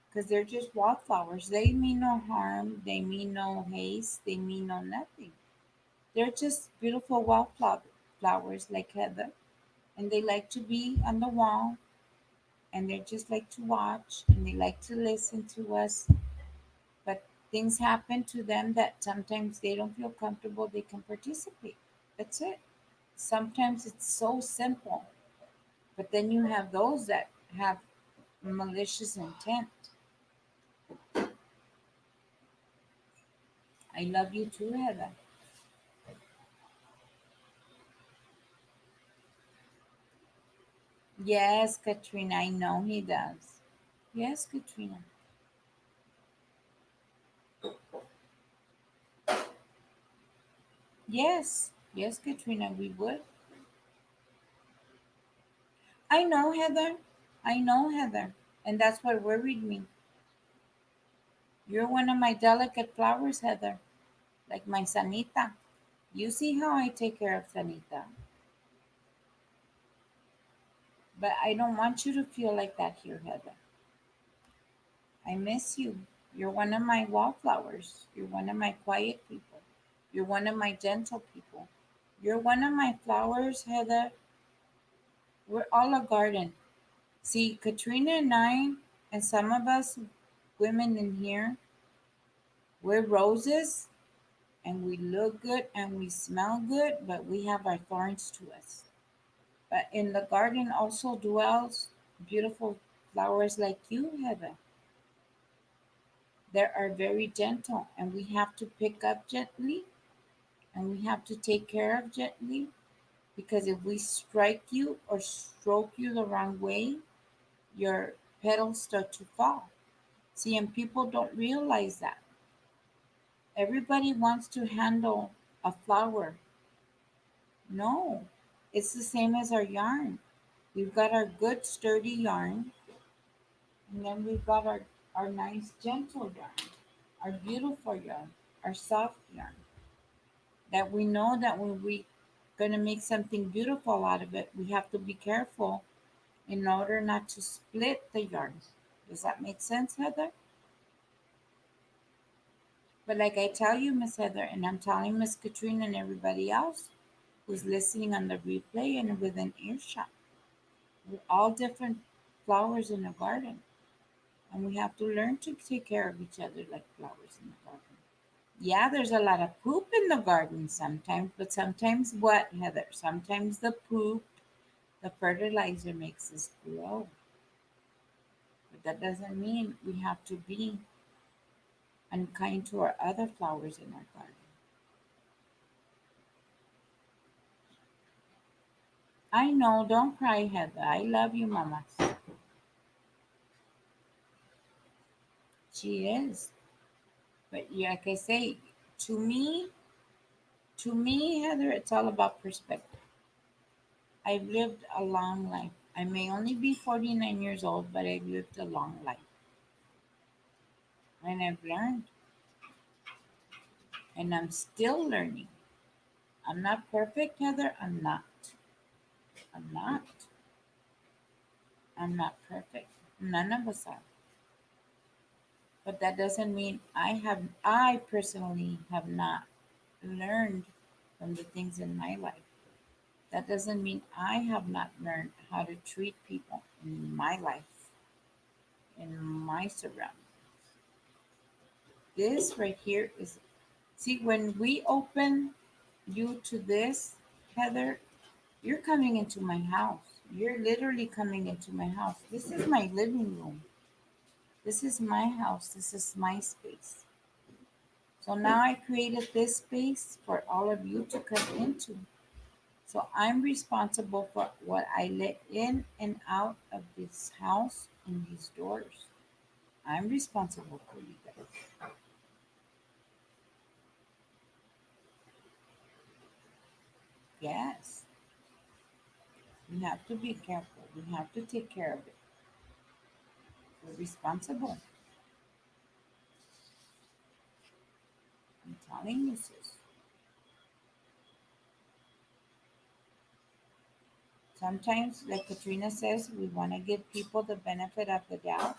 A: because they're just wallflowers. They mean no harm, they mean no haste, they mean no nothing. They're just beautiful wallflowers like Heather, and they like to be on the wall, and they just like to watch and they like to listen to us. But things happen to them that sometimes they don't feel comfortable, they can participate. That's it. Sometimes it's so simple. But then you have those that have malicious intent. I love you too, Heather. Yes, Katrina, I know he does. Yes, Katrina. Yes, yes, Katrina, we would. I know, Heather. I know, Heather. And that's what worried me. You're one of my delicate flowers, Heather, like my Sanita. You see how I take care of Sanita. But I don't want you to feel like that here, Heather. I miss you. You're one of my wallflowers. You're one of my quiet people. You're one of my gentle people. You're one of my flowers, Heather. We're all a garden. See, Katrina and I, and some of us women in here, we're roses and we look good and we smell good, but we have our thorns to us. But in the garden also dwells beautiful flowers like you, Heather. They are very gentle, and we have to pick up gently and we have to take care of gently because if we strike you or stroke you the wrong way, your petals start to fall. See, and people don't realize that. Everybody wants to handle a flower. No, it's the same as our yarn. We've got our good, sturdy yarn, and then we've got our nice, gentle yarn, our beautiful yarn, our soft yarn. That we know that when we going to make something beautiful out of it, we have to be careful in order not to split the yarns. Does that make sense, Heather? But like I tell you, Miss Heather, and I'm telling Miss Katrina and everybody else who's listening on the replay and within earshot, we're all different flowers in a garden. And we have to learn to take care of each other like flowers in the garden. Yeah, there's a lot of poop in the garden sometimes, but sometimes what, Heather? Sometimes the poop, the fertilizer makes us grow. But that doesn't mean we have to be unkind to our other flowers in our garden. I know, don't cry, Heather. I love you, mamas. She is. But yeah, like I say, to me, to me, Heather, it's all about perspective. I've lived a long life. I may only be 49 years old, but I've lived a long life. And I've learned. And I'm still learning. I'm not perfect, Heather. I'm not. I'm not. I'm not perfect. None of us are. But that doesn't mean I personally have not learned from the things in my life. That doesn't mean I have not learned how to treat people in my life, in my surroundings. This right here is, see, when we open you to this, Heather, you're coming into my house. You're literally coming into my house. This is my living room. This is my house. This is my space. So now I created this space for all of you to come into. So I'm responsible for what I let in and out of this house and these doors. I'm responsible for you guys. Yes. We have to be careful. We have to take care of it. We're responsible. I'm telling you, sis. Sometimes, like Katrina says, we want to give people the benefit of the doubt,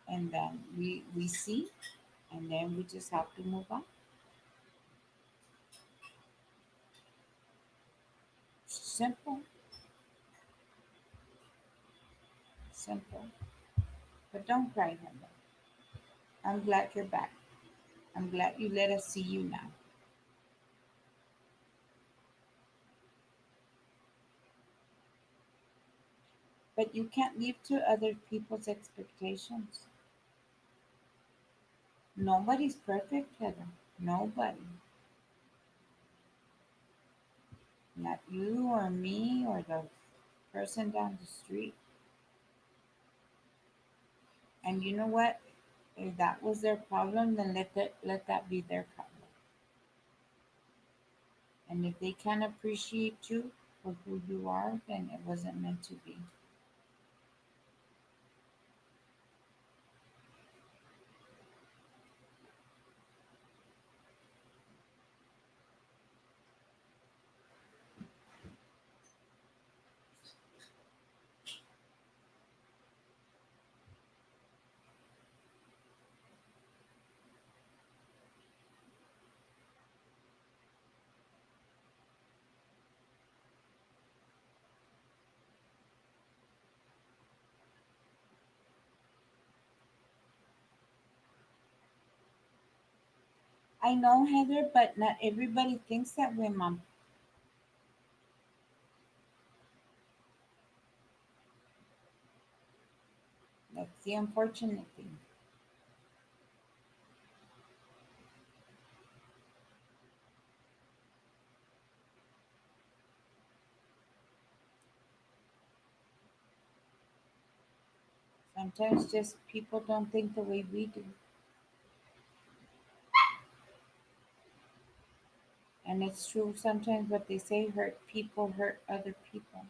A: and then we see, and then we just have to move on. Simple, simple. But don't cry, Heather. I'm glad you're back. I'm glad you let us see you now. But you can't live to other people's expectations. Nobody's perfect, Heather. Nobody. Not you or me or the person down the street. And you know what? If that was their problem, then let that be their problem. And if they can't appreciate you for who you are, then it wasn't meant to be. I know, Heather, but not everybody thinks that way, Mom. That's the unfortunate thing. Sometimes just people don't think the way we do. And it's true, sometimes what they say hurt people, hurt other people.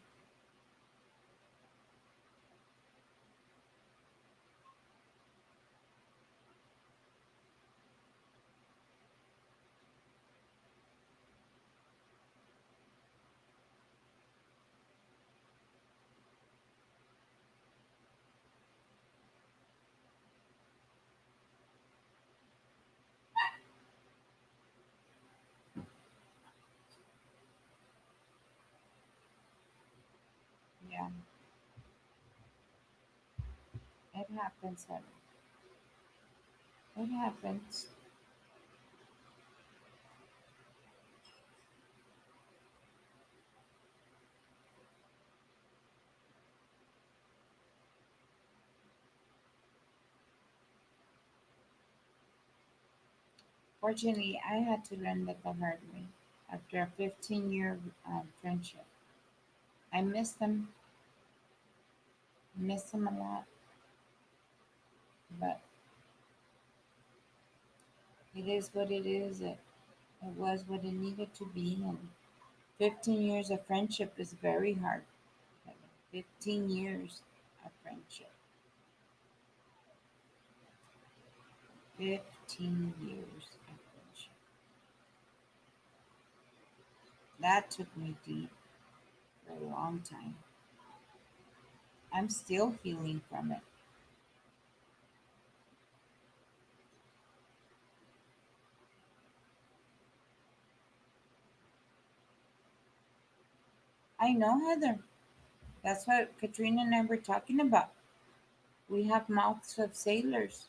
A: Yeah, it happens, Heather. It happens. Fortunately, I had to learn that the hard way after a 15-year friendship. I miss them a lot, but it is what it is. It was what it needed to be, and 15 years of friendship is very hard. 15 years of friendship. 15 years of friendship. That took me deep for a long time. I'm still healing from it. I know, Heather. That's what Katrina and I were talking about. We have mouths of sailors.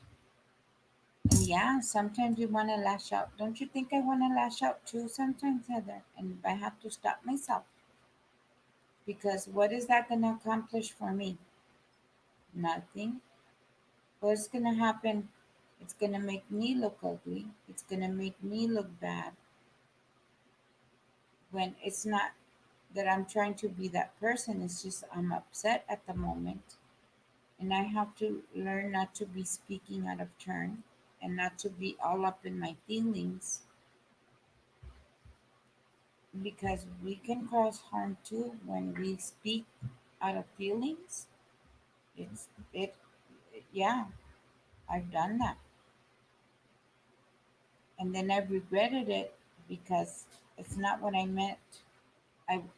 A: And yeah, sometimes you want to lash out. Don't you think I want to lash out too sometimes, Heather? And I have to stop myself. Because what is that going to accomplish for me? Nothing. What's going to happen? It's going to make me look ugly. It's going to make me look bad. When it's not that I'm trying to be that person, it's just I'm upset at the moment. And I have to learn not to be speaking out of turn and not to be all up in my feelings because we can cause harm too when we speak out of feelings. It's it yeah, I've done that. And then I regretted it because it's not what I meant.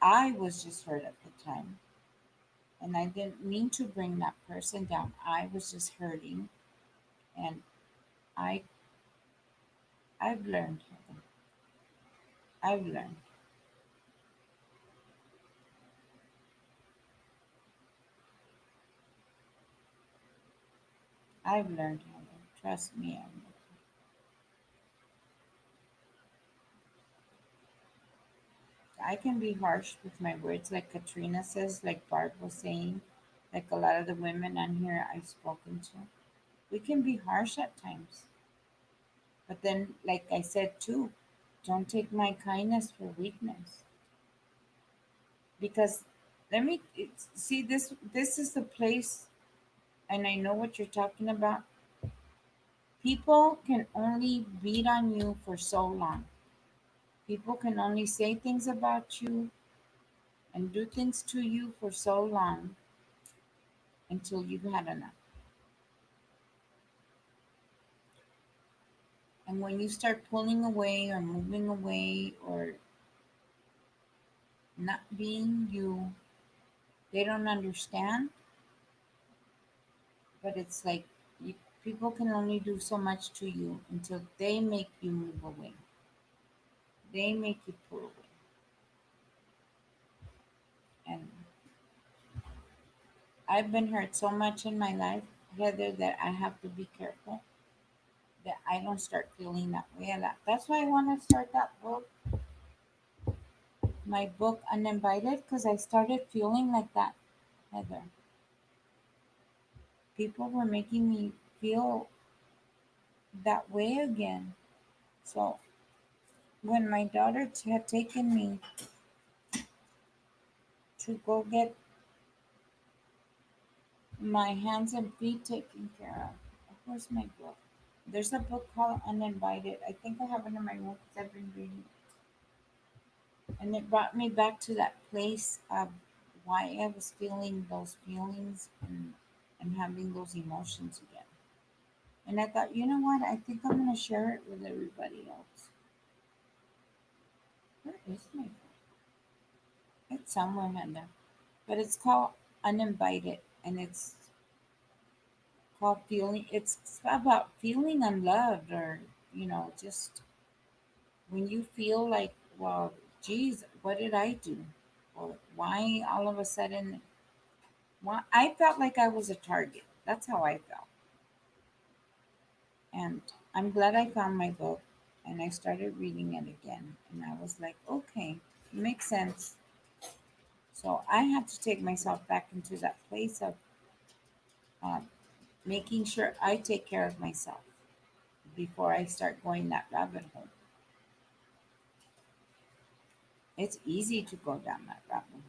A: I was just hurt at the time. And I didn't mean to bring that person down. I was just hurting and I I've learned. I've learned. I've learned, Heather. Trust me. I can be harsh with my words, like Katrina says, like Barb was saying, like a lot of the women on here I've spoken to. We can be harsh at times. But then, like I said too, don't take my kindness for weakness. Because see this is the place, and I know what you're talking about. People can only beat on you for so long. People can only say things about you and do things to you for so long until you've had enough. And when you start pulling away or moving away or not being you, they don't understand. But it's like you, people can only do so much to you until they make you move away. They make you pull away. And I've been hurt so much in my life, Heather, that I have to be careful that I don't start feeling that way a lot. That's why I want to start that book, my book Uninvited, because I started feeling like that, Heather. People were making me feel that way again. So when my daughter had taken me to go get my hands and feet taken care of, where's my book? There's a book called Uninvited. I think I have it in my room because I've been reading it. And it brought me back to that place of why I was feeling those feelings and having those emotions again. And I thought, you know what? I think I'm going to share it with everybody else. Where is my book? It's somewhere in there. But it's called Uninvited. And it's called feeling, it's about feeling unloved or, just when you feel like, well, geez, what did I do? Or why all of a sudden, why I felt like I was a target. That's how I felt. And I'm glad I found my book and I started reading it again. And I was like, okay, it makes sense. So I had to take myself back into that place of um, making sure I take care of myself before I start going that rabbit hole. It's easy to go down that rabbit hole.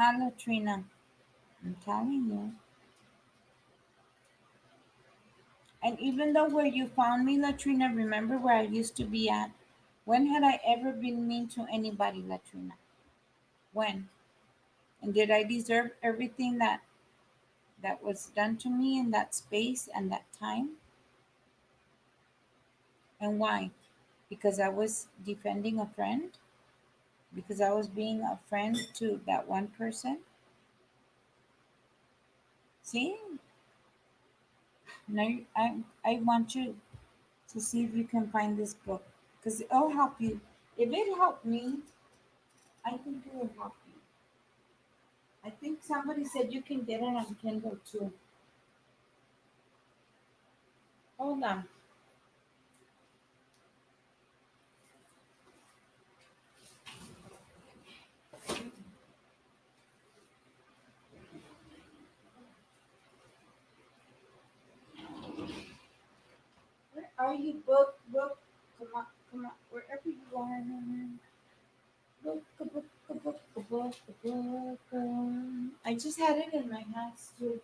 A: Hi, Latrina. I'm telling you. And even though where you found me, Latrina, remember where I used to be at? When had I ever been mean to anybody, Latrina? When? And did I deserve everything that was done to me in that space and that time? And why? Because I was defending a friend? Because I was being a friend to that one person? See? Now I want you to see if you can find this book because it'll help you. If it helped me, I think it will help you. I think somebody said you can get it on Kindle too. Hold on. Where are you, book? Book. Come on, come on. Wherever you are. Book, a book, a book, a book, a book. I just had it in my hands too.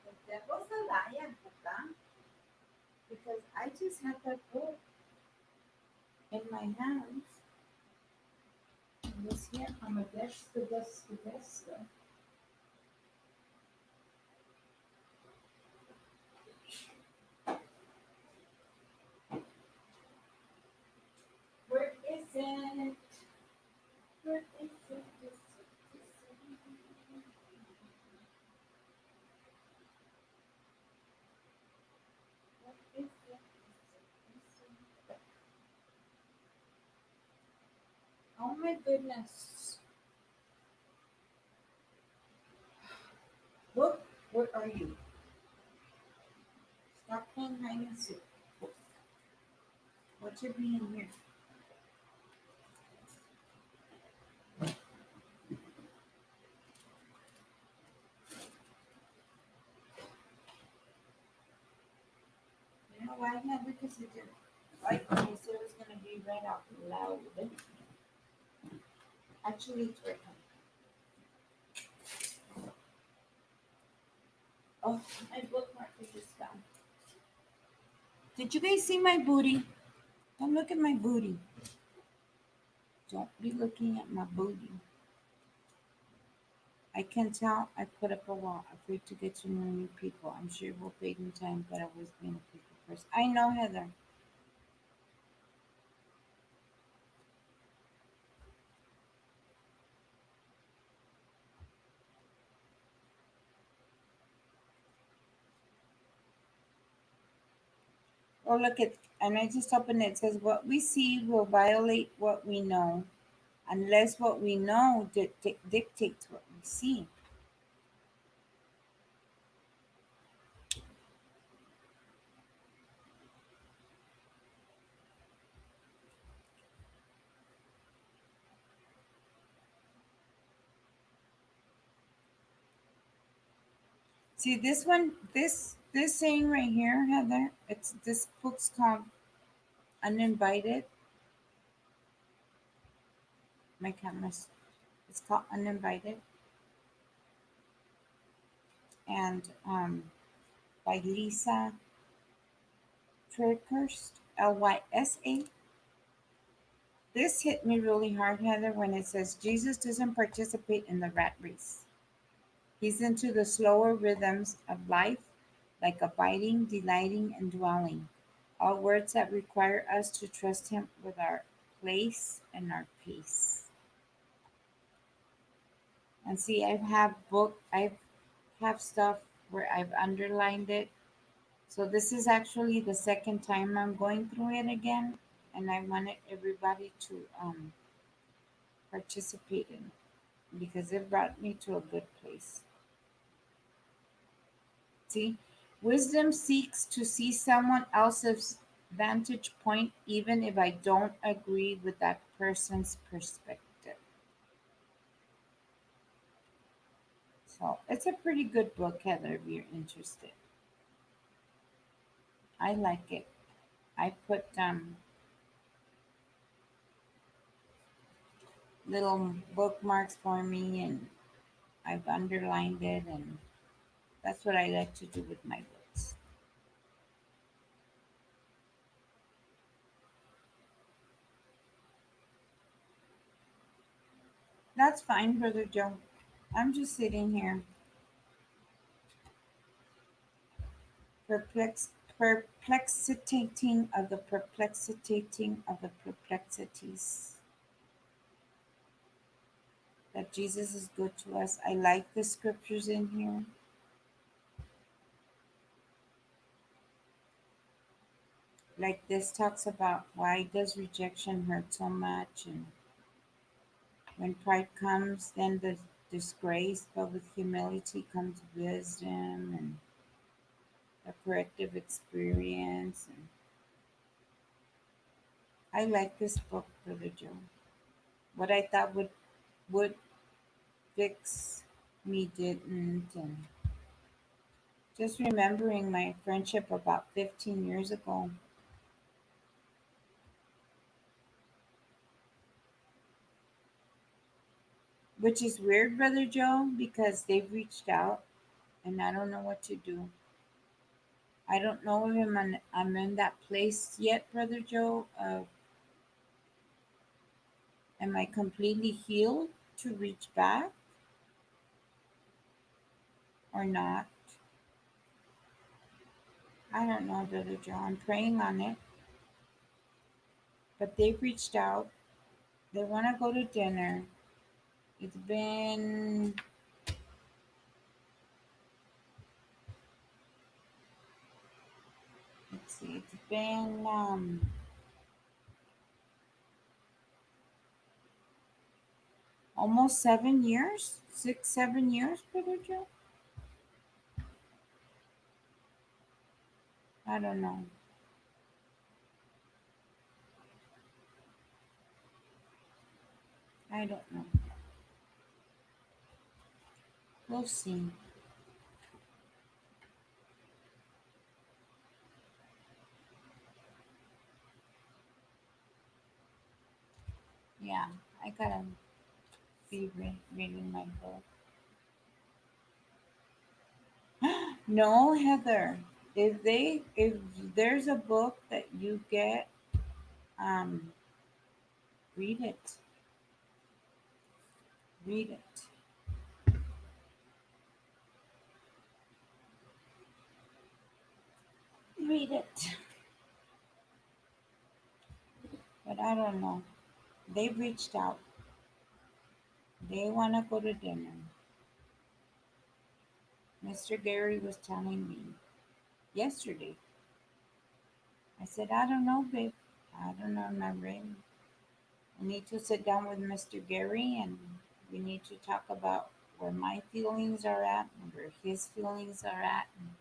A: The devil's a liar, Papa. Because I just had that book in my hands. It was here on my desk, the desk, the desk. Where is it? Where is it? What is it? Oh my goodness. Look, where are you? Stop playing hide and seek. What should be in here? You know why? Yeah, because it did. Like when you said it was going to be read out loud. Actually, it's right now. Oh, my bookmark is just gone. Did you guys see my booty? Don't look at my booty. Don't be looking at my booty. I can tell I put up a wall, afraid to get to know new people. I'm sure it will fade in time, but I've always been a people person. I know, Heather. Oh, look at, and I just opened it. It says, what we see will violate what we know, unless what we know dictates what we see. See this one, this saying right here, Heather. It's this book's called Uninvited. My camera's. It's called Uninvited, and by Lisa Trickhurst, Lysa. This hit me really hard, Heather, when it says Jesus doesn't participate in the rat race. He's into the slower rhythms of life, like abiding, delighting, and dwelling. All words that require us to trust Him with our place and our peace. And see, I have stuff where I've underlined it. So this is actually the second time I'm going through it again, and I wanted everybody to participate in it because it brought me to a good place. See, wisdom seeks to see someone else's vantage point, even if I don't agree with that person's perspective. So it's a pretty good book, Heather, if you're interested. I like it. I put little bookmarks for me, and I've underlined it, and that's what I like to do with my books. That's fine, Brother Joe. I'm just sitting here perplexitating of the perplexitating of the perplexities. That Jesus is good to us. I like the scriptures in here. Like this talks about why does rejection hurt so much, and when pride comes, then the disgrace, but with humility comes wisdom and a corrective experience. And I like this book, Brother Joe. What I thought would fix me didn't, and just remembering my friendship about 15 years ago. Which is weird, Brother Joe, because they've reached out and I don't know what to do. I don't know if I'm in that place yet, Brother Joe. Am I completely healed to reach back or not? I don't know, Brother Joe. I'm praying on it. But they've reached out. They want to go to dinner. It's been, let's see, it's been almost 7 years, 6, 7 years, Brother Joe. I don't know. I don't know. We'll see. Yeah, I gotta be reading my book. No, Heather. If there's a book that you get, um, read it. Read it. Read it. But I don't know. They reached out. They want to go to dinner. Mr. Gary was telling me yesterday. I said, I don't know, babe. I don't know. I'm not ready. I need to sit down with Mr. Gary and we need to talk about where my feelings are at and where his feelings are at. And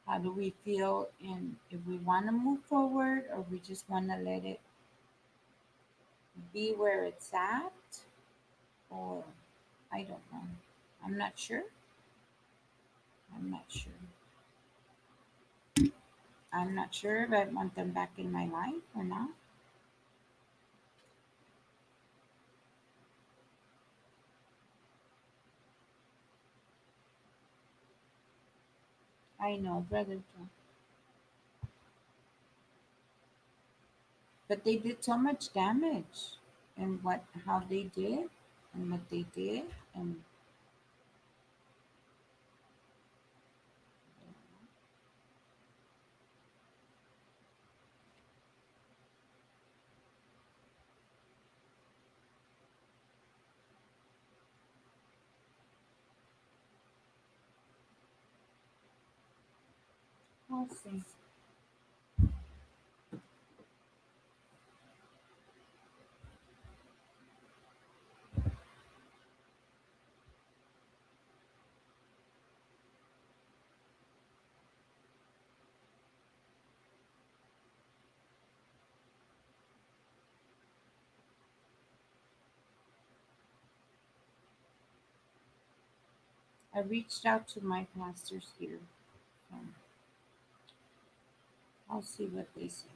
A: how do we feel? And if we want to move forward or we just want to let it be where it's at, or I don't know. I'm not sure. I'm not sure. I'm not sure if I want them back in my life or not. I know, brother John. But they did so much damage, and how they did, and what they did, and I'll see. I reached out to my pastors here. So I'll see what they say.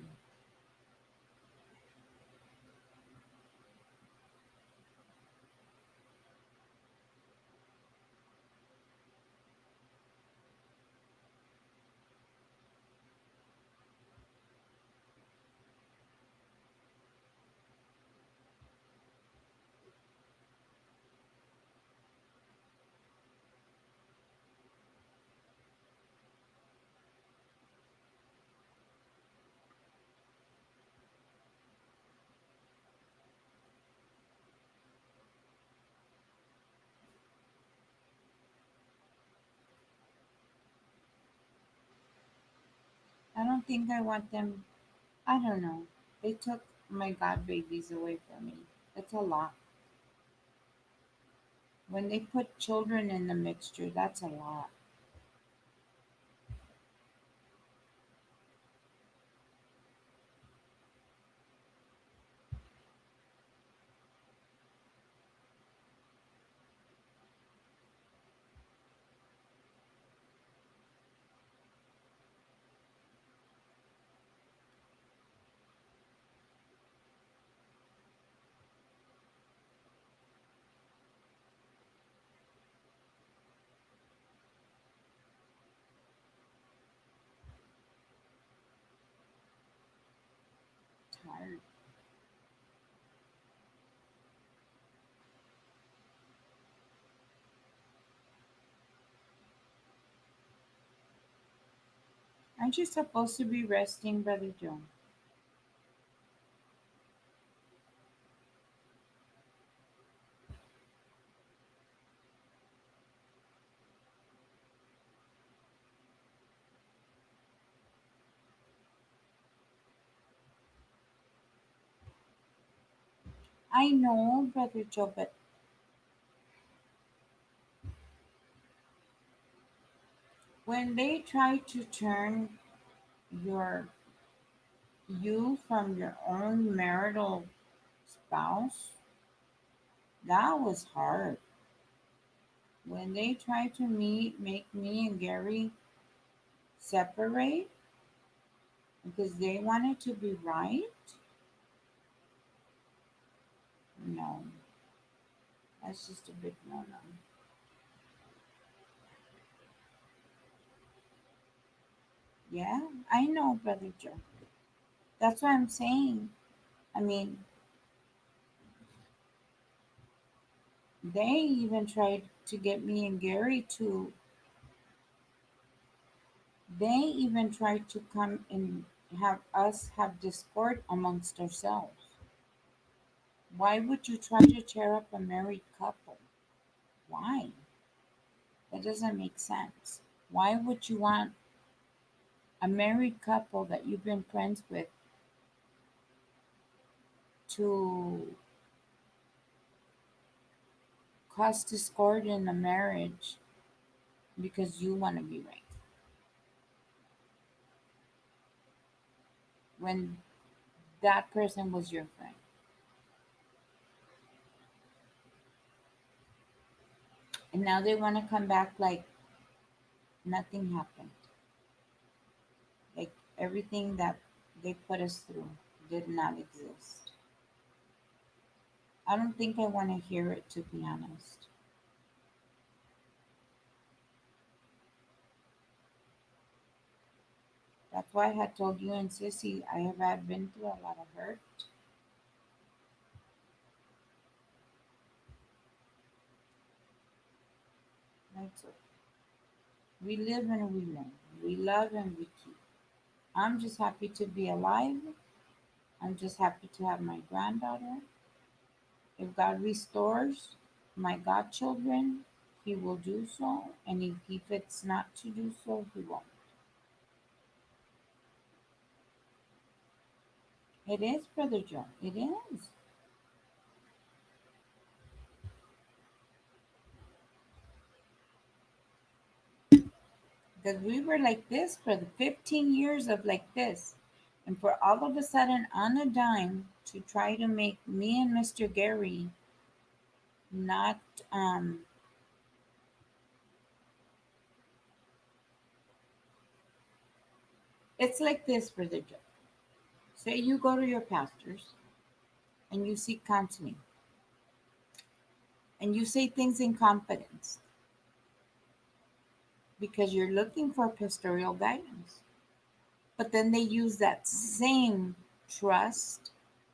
A: I don't think I want them. I don't know. They took my god babies away from me. It's a lot. When they put children in the mixture, that's a lot. Tired. Aren't you supposed to be resting, Brother Joe? I know, Brother Joe, but when they try to turn your you from your own marital spouse, that was hard. When they tried to make me and Gary separate because they wanted to be right, no, that's just a big no no. Yeah, I know, Brother Joe. That's what I'm saying. I mean, they even tried to get me and Gary to, they even tried to come and have us have discord amongst ourselves. Why would you try to tear up a married couple? Why? That doesn't make sense. Why would you want a married couple that you've been friends with to cause discord in a marriage because you want to be right when that person was your friend? And now they want to come back like nothing happened. Like everything that they put us through did not exist. I don't think I want to hear it, to be honest. That's why I had told you and Sissy I have had been through a lot of hurt. That's it. We live and we learn. We love and we keep. I'm just happy to be alive. I'm just happy to have my granddaughter. If God restores my godchildren, He will do so. And if it's not to do so, He won't. It is, Brother Joe. It is. Because we were like this for the 15 years of like this. And for all of a sudden, on a dime, to try to make me and Mr. Gary not, it's like this, Brother Joe. Say you go to your pastors and you seek counseling and you say things in confidence because you're looking for pastoral guidance. But then they use that same trust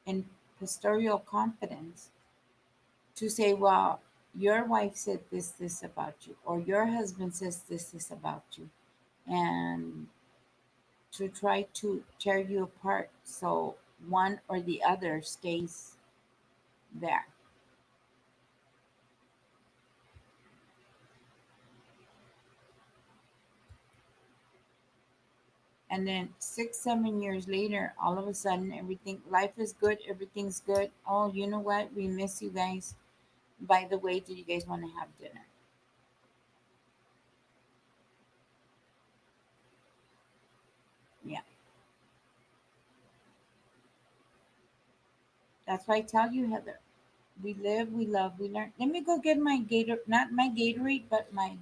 A: and pastoral confidence to say, well, your wife said this about you, or your husband says this about you, and to try to tear you apart so one or the other stays there. And then 6, 7 years later, all of a sudden, everything, life is good, everything's good. Oh, you know what? We miss you guys. By the way, do you guys want to have dinner? Yeah. That's why I tell you, Heather. We live, we love, we learn. Let me go get my Gator, not my Gatorade, but my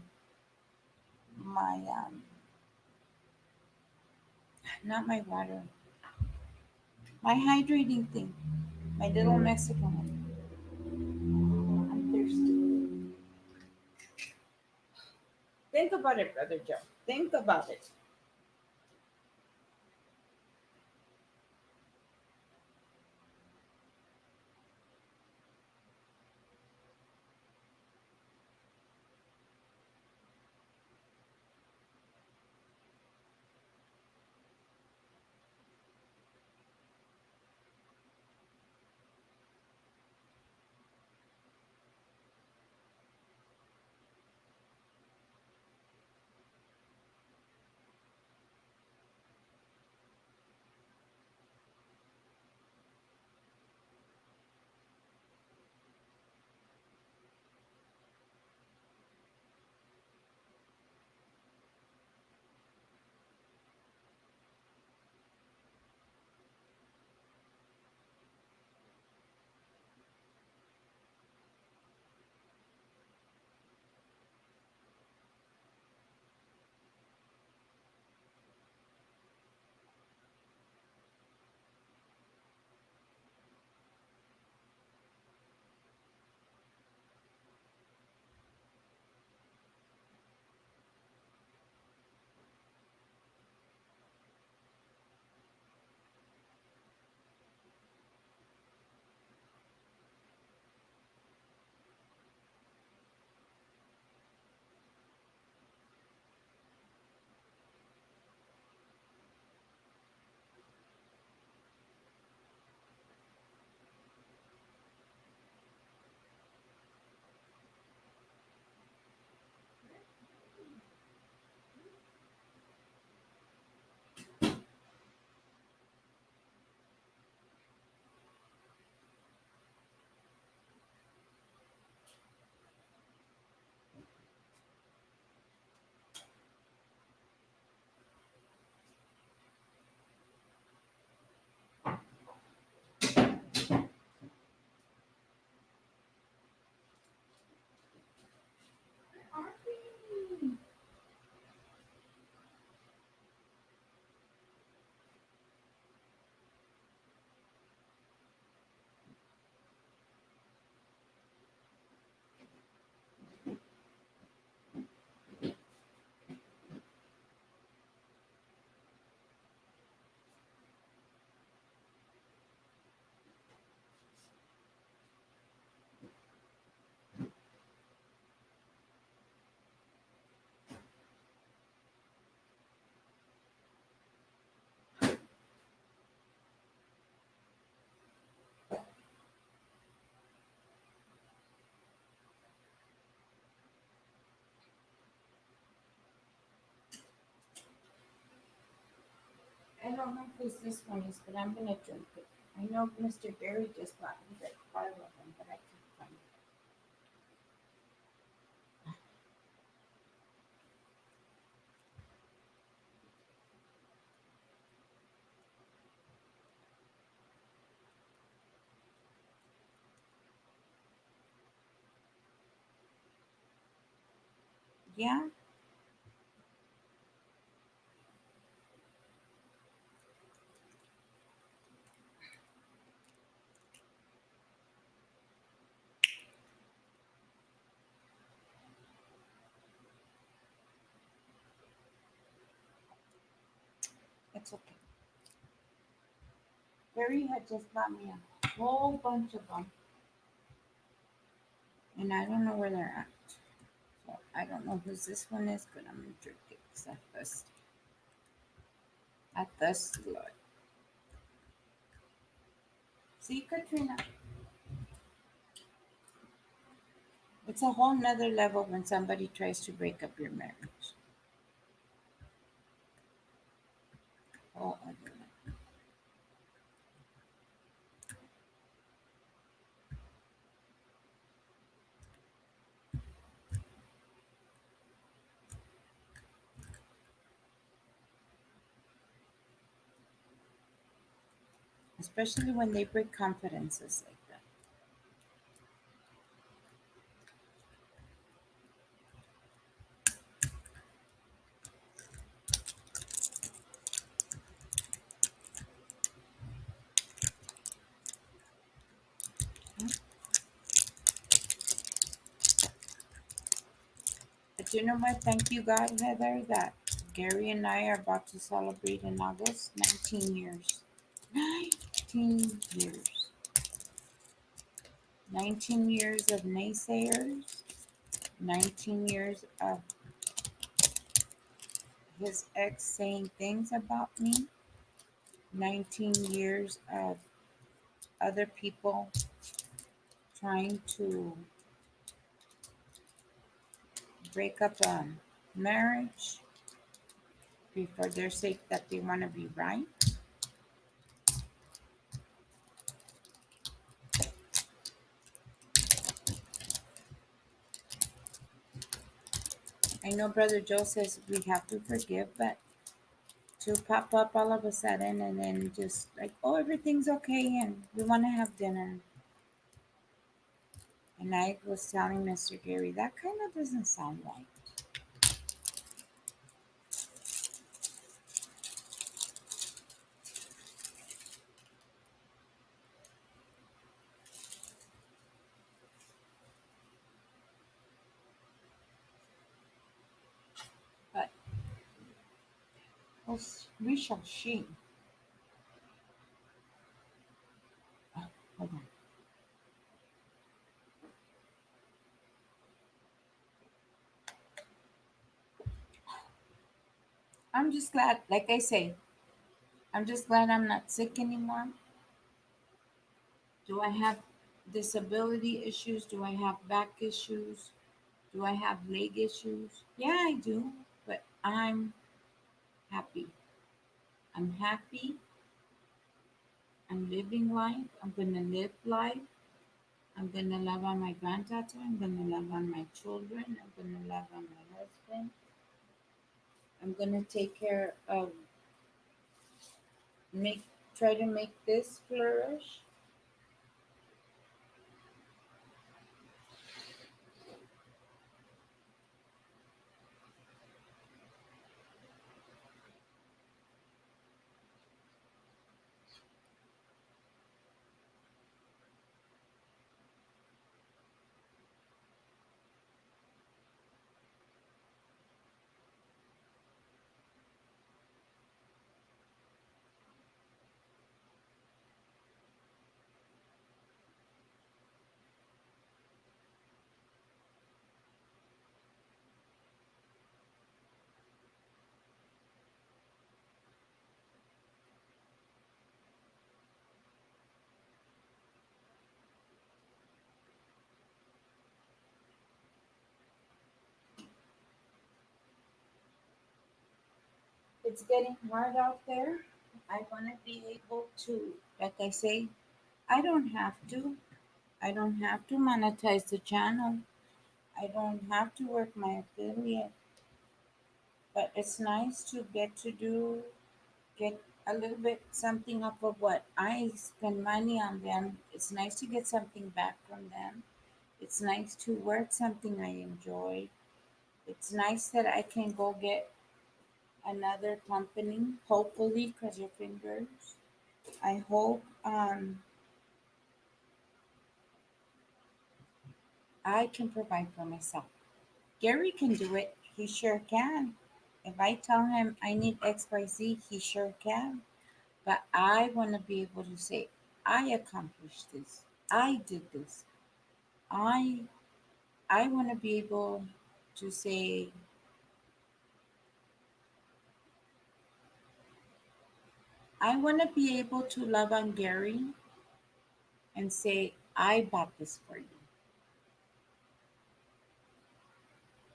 A: not my water, my hydrating thing, my little Mexican one. I'm thirsty. Think about it, Brother Joe. Think about it. I don't know whose this one is, but I'm gonna drink it. I know Mr. Gary just bought me like 5 of them, but I can't find it. Yeah, it's okay. Gary had just bought me a whole bunch of them, and I don't know where they're at. So I don't know whose this one is, but I'm gonna drink it because I thirst. I thirst blood. See, Katrina, it's a whole nother level when somebody tries to break up your marriage. Whole other level. Especially when they break confidences like that. But you know what? Thank you, God, Heather, that Gary and I are about to celebrate in August 19 years. 19 years. 19 years of naysayers. 19 years of his ex saying things about me. 19 years of other people trying to break up a marriage for their sake that they want to be right. I know Brother Joe says we have to forgive, but to pop up all of a sudden and then just like, oh, everything's okay and we want to have dinner. And I was telling Mr. Gary, that kind of doesn't sound right. But we shall see. Oh, hold on. I'm just glad, like I say, I'm just glad I'm not sick anymore. Do I have disability issues? Do I have back issues? Do I have leg issues? Yeah, I do. But I'm happy. I'm happy. I'm living life. I'm going to live life. I'm going to love on my granddaughter. I'm going to love on my children. I'm going to love on my husband. I'm going to take care of, try to make this flourish. It's getting hard out there. I want to be able to, like I say, I don't have to. I don't have to monetize the channel. I don't have to work my affiliate. But it's nice to get a little bit something up of what I spend money on them. It's nice to get something back from them. It's nice to work something I enjoy. It's nice that I can go get another company, hopefully, cross your fingers. I hope I can provide for myself. Gary can do it. He sure can. If I tell him I need XYZ, he sure can. But I want to be able to say, I accomplished this. I did this. I I want to be able to say, I want to be able to love on Gary and say, I bought this for you.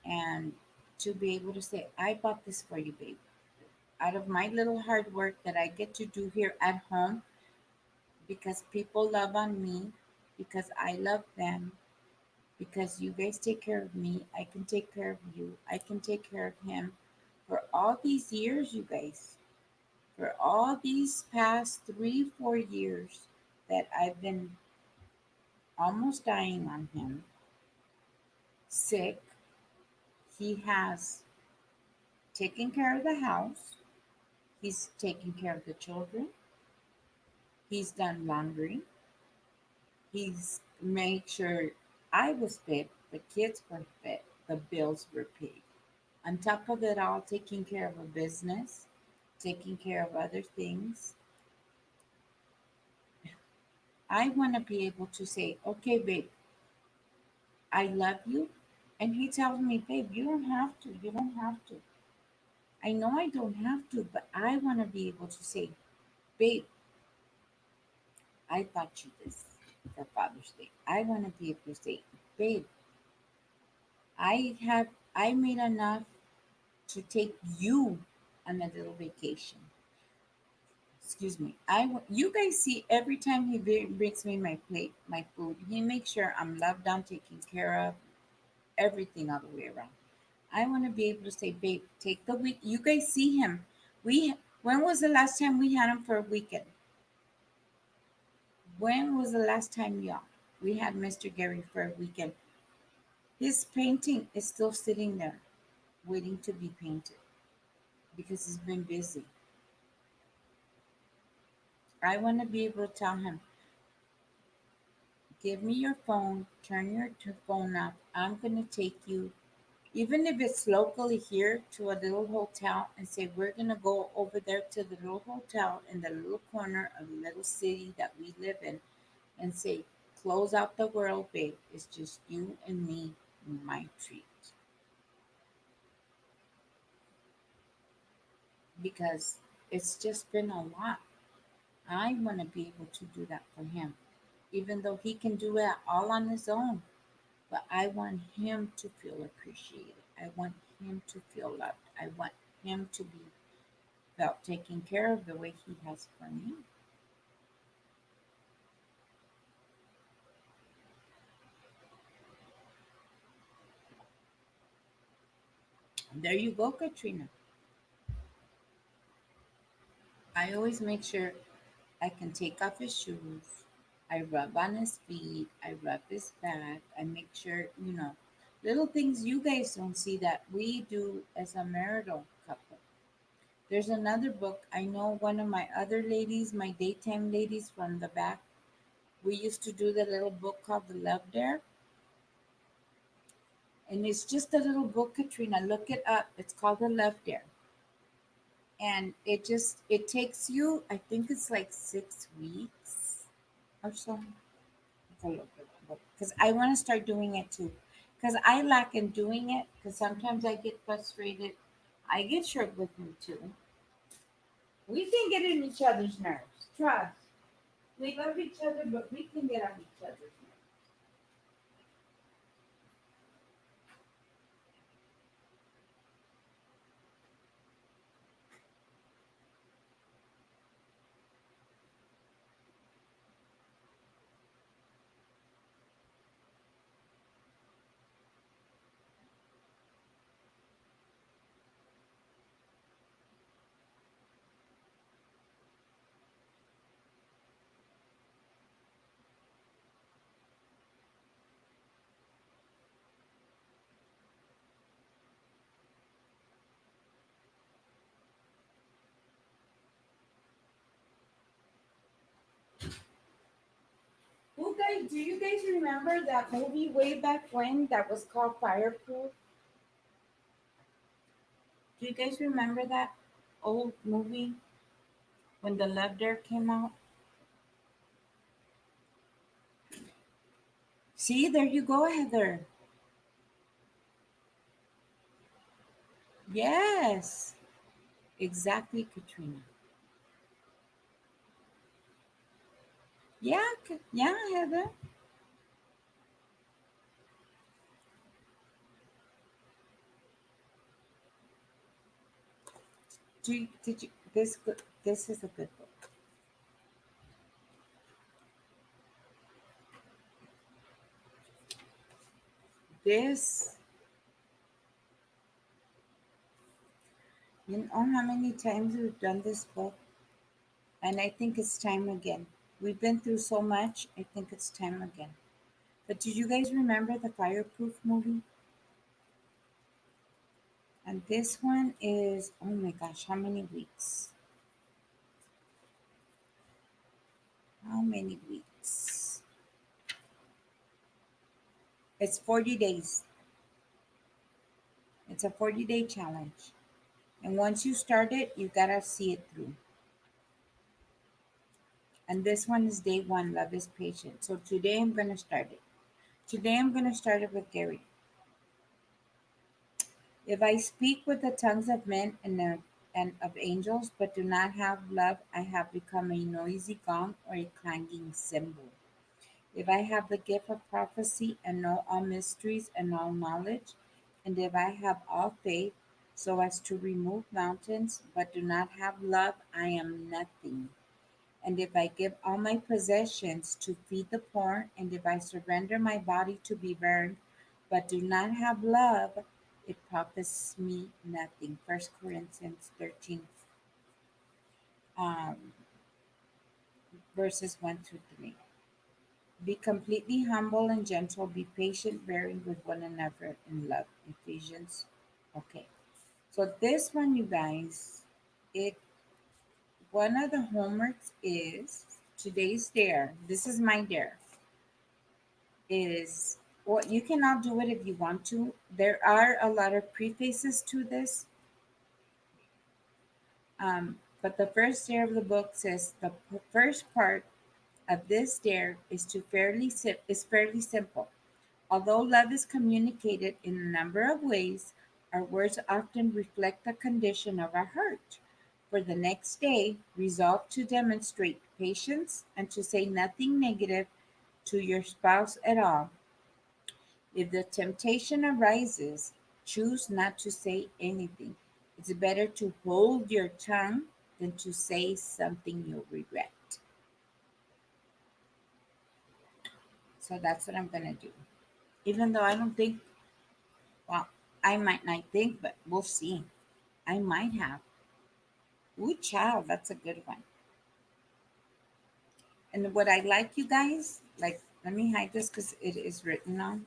A: And to be able to say, I bought this for you, babe. Out of my little hard work that I get to do here at home because people love on me, because I love them, because you guys take care of me, I can take care of you, I can take care of him. For all these years, you guys, for all these past 3, 4 years that I've been almost dying on him, sick, he has taken care of the house, he's taken care of the children, he's done laundry, he's made sure I was fed, the kids were fed, the bills were paid. On top of it all, taking care of a business, taking care of other things. I want to be able to say, okay, babe, I love you. And he tells me, babe, you don't have to. You don't have to. I know I don't have to, but I want to be able to say, babe, I bought you this for Father's Day. I want to be able to say, babe, I made enough to take you on a little vacation. Excuse me. You guys see every time he brings me my plate, my food, he makes sure I'm loved on, taken care of, everything all the way around. I want to be able to say, babe, take the week. You guys see him. When was the last time we had him for a weekend? When was the last time, y'all, we had Mr. Gary for a weekend? His painting is still sitting there, waiting to be painted because he's been busy. I want to be able to tell him, give me your phone, turn your phone off. I'm going to take you, even if it's locally here, to a little hotel and say, we're going to go over there to the little hotel in the little corner of the little city that we live in and say, close out the world, babe. It's just you and me, my treat. Because it's just been a lot. I want to be able to do that for him, even though he can do it all on his own. But I want him to feel appreciated. I want him to feel loved. I want him to be felt taken care of the way he has for me. There you go, Katrina. I always make sure I can take off his shoes. I rub on his feet. I rub his back. I make sure, little things you guys don't see that we do as a marital couple. There's another book. I know one of my other ladies, my daytime ladies from the back, we used to do the little book called The Love Dare. And it's just a little book, Katrina. Look it up. It's called The Love Dare. And it takes you, I think it's like 6 weeks or so. Because I want to start doing it too. Because I lack in doing it. Because sometimes I get frustrated. I get short with me too. We can get in each other's nerves. Trust. We love each other, but we can get on each other's nerves. you guys remember that movie way back when that was called Fireproof? Do you guys remember that old movie when the Love Dare came out? See, there you go, Heather. Yes, exactly, Katrina. Yeah, yeah, Heather. Did you this is a good book. This, you know how many times we've done this book, and I think it's time again. We've been through so much. I think it's time again. But did you guys remember the Fireproof movie? And this one is, oh my gosh, how many weeks? How many weeks? It's 40 days. It's a 40-day challenge. And once you start it, you gotta see it through. And this one is day one, love is patient. So today I'm gonna start it. Today I'm gonna start it with Gary. If I speak with the tongues of men and of angels, but do not have love, I have become a noisy gong or a clanging cymbal. If I have the gift of prophecy and know all mysteries and all knowledge, and if I have all faith so as to remove mountains, but do not have love, I am nothing. And if I give all my possessions to feed the poor, and if I surrender my body to be burned, but do not have love, it profits me nothing. 1 Corinthians 13, um, verses 1 through 3. Be completely humble and gentle. Be patient, bearing with one another in love. Ephesians. Okay. So this one, you guys, it one of the homeworks is today's dare. This is my dare. Is well, you cannot do it if you want to. There are a lot of prefaces to this. But the first dare of the book says the first part of this dare is fairly simple. Although love is communicated in a number of ways, our words often reflect the condition of our heart. For the next day, resolve to demonstrate patience and to say nothing negative to your spouse at all. If the temptation arises, choose not to say anything. It's better to hold your tongue than to say something you'll regret. So that's what I'm going to do. Even though I don't think, well, I might not think, but we'll see. I might have. Ooh, child, that's a good one. And what I like, you guys, like, let me hide this because it is written on.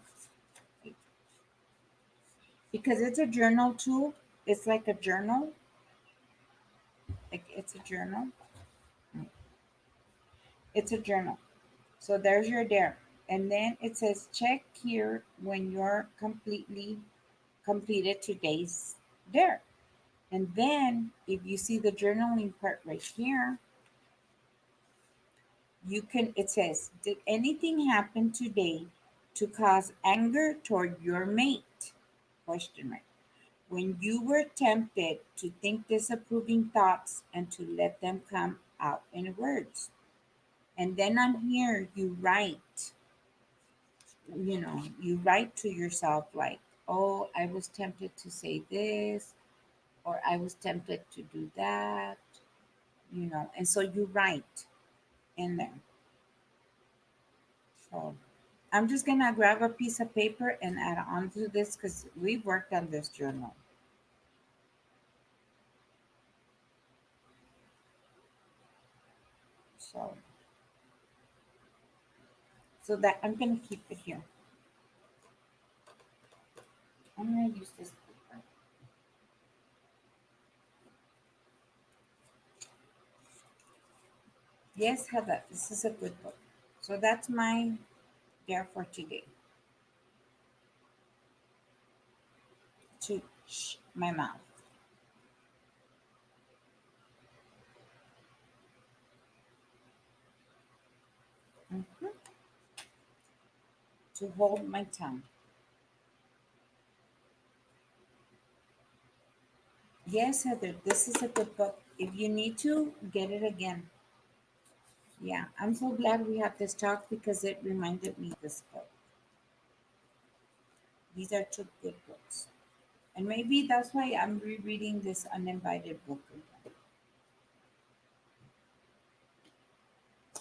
A: Because it's a journal too. It's like a journal. Like, it's a journal. It's a journal. So there's your dare. And then it says, check here when you're completed today's dare. And then if you see the journaling part right here, it says, did anything happen today to cause anger toward your mate? Question mark. When you were tempted to think disapproving thoughts and to let them come out in words. And then on here, you write to yourself like, oh, I was tempted to say this, or I was tempted to do that, and so you write in there. So I'm just gonna grab a piece of paper and add on to this because we've worked on this journal. So that I'm gonna keep it here. I'm gonna use this paper. Yes, Heather, this is a good book. So that's my dare for today. To my mouth. Mhm. To hold my tongue. Yes, Heather, this is a good book. If you need to, get it again. Yeah, I'm so glad we had this talk because it reminded me of this book. These are two good books. And maybe that's why I'm rereading this uninvited book again.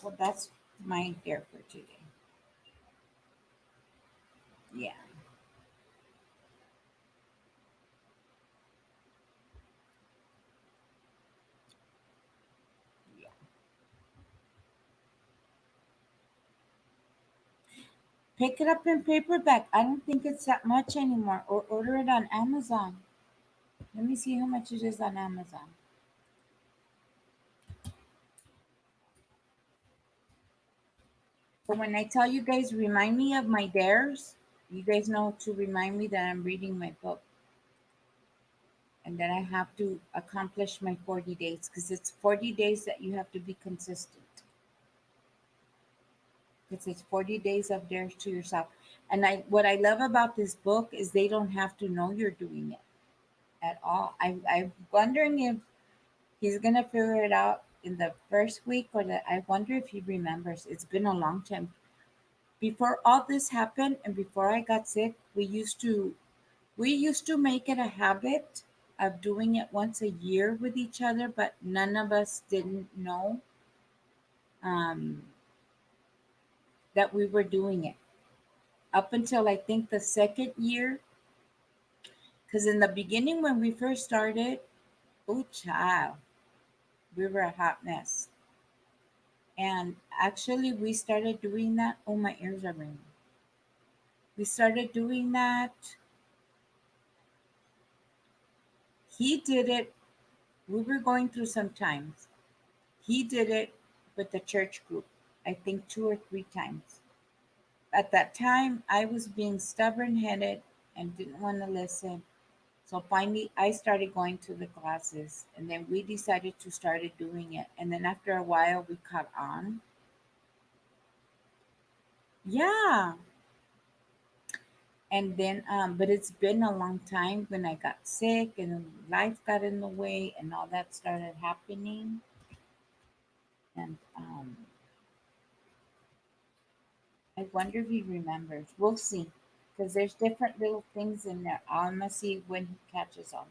A: So that's my dare for today. Yeah. Yeah. Pick it up in paperback. I don't think it's that much anymore. Or order it on Amazon. Let me see how much it is on Amazon. So when I tell you guys, remind me of my dares, you guys know to remind me that I'm reading my book and that I have to accomplish my 40 days because it's 40 days that you have to be consistent. It's 40 days of dares to yourself. And what I love about this book is they don't have to know you're doing it at all. I'm wondering if he's gonna figure it out in the first week or that I wonder if he remembers. It's been a long time. Before all this happened and before I got sick, we used to make it a habit of doing it once a year with each other, but none of us didn't know um, that we were doing it up until I think the second year. Because in the beginning, when we first started, oh, child, we were a hot mess. And actually, we started doing that. Oh, my ears are ringing. We started doing that. He did it. We were going through some times. He did it with the church group, I think 2 or 3 times. At that time, I was being stubborn headed and didn't want to listen. So finally, I started going to the classes, and then we decided to start doing it. And then after a while, we caught on. Yeah. And then, but it's been a long time when I got sick and life got in the way and all that started happening. And I wonder if he remembers. We'll see. Because there's different little things in there. I'm going to see when he catches on.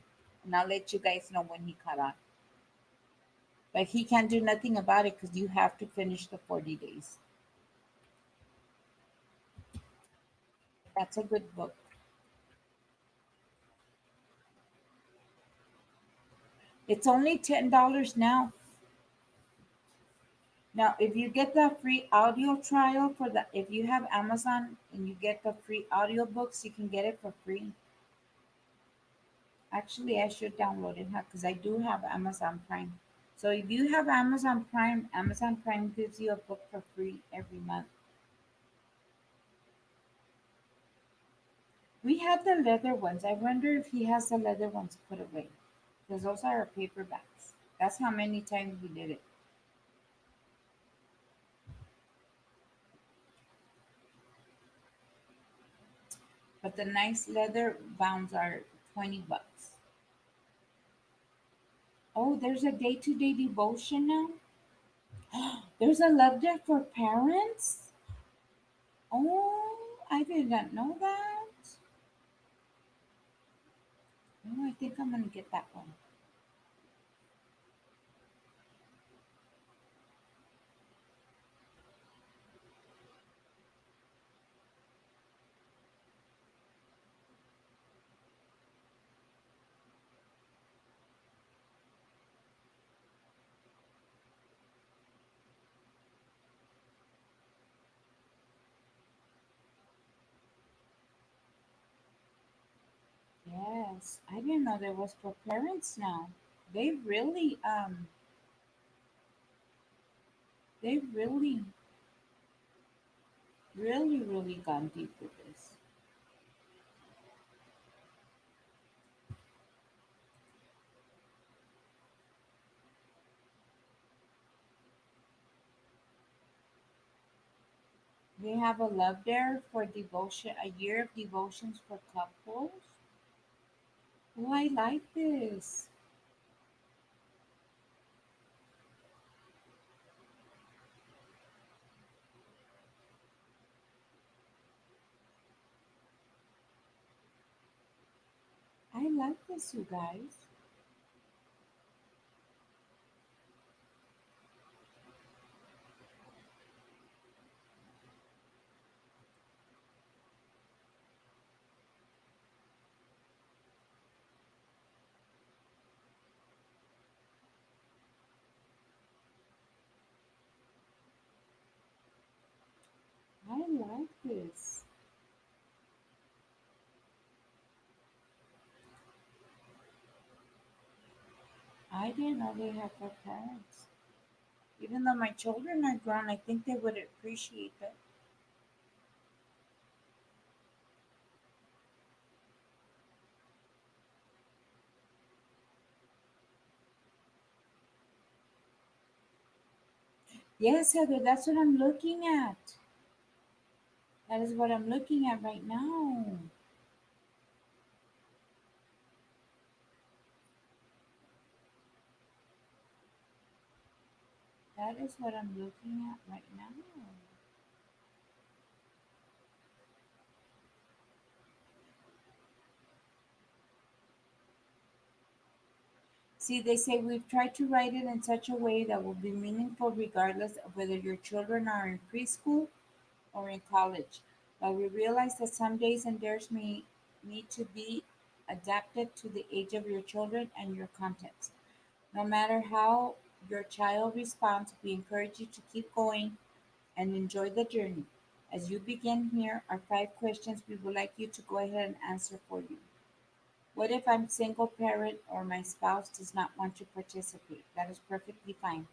A: And I'll let you guys know when he caught on. But he can't do nothing about it because you have to finish the 40 days. That's a good book. It's only $10 now. Now, if you get the free audio trial for the, if you have Amazon and you get the free audio books, you can get it for free. Actually, I should download it because I do have Amazon Prime. So if you have Amazon Prime gives you a book for free every month. We had the leather ones. I wonder if he has the leather ones put away because those are our paperbacks. That's how many times we did it. But the nice leather bounds are $20. Oh, there's a day-to-day devotion now. There's a love deck for parents. Oh, I did not know that. Oh, I think I'm gonna get that one. Yes, I didn't know there was for parents now. They really, they really, really, really gone deep with this. We have a love there for devotion, a year of devotions for couples. Oh, I like this. I like this, you guys. I like this. I didn't know they have for parents. Even though my children are grown, I think they would appreciate that. Yes, Heather, that's what I'm looking at. That is what I'm looking at right now. That is what I'm looking at right now. See, they say we've tried to write it in such a way that will be meaningful regardless of whether your children are in preschool or in college. But we realize that some days and dares may need to be adapted to the age of your children and your context. No matter how your child responds, we encourage you to keep going and enjoy the journey. As you begin, here are 5 questions we would like you to go ahead and answer for you. What if I'm single parent or my spouse does not want to participate? That is perfectly fine.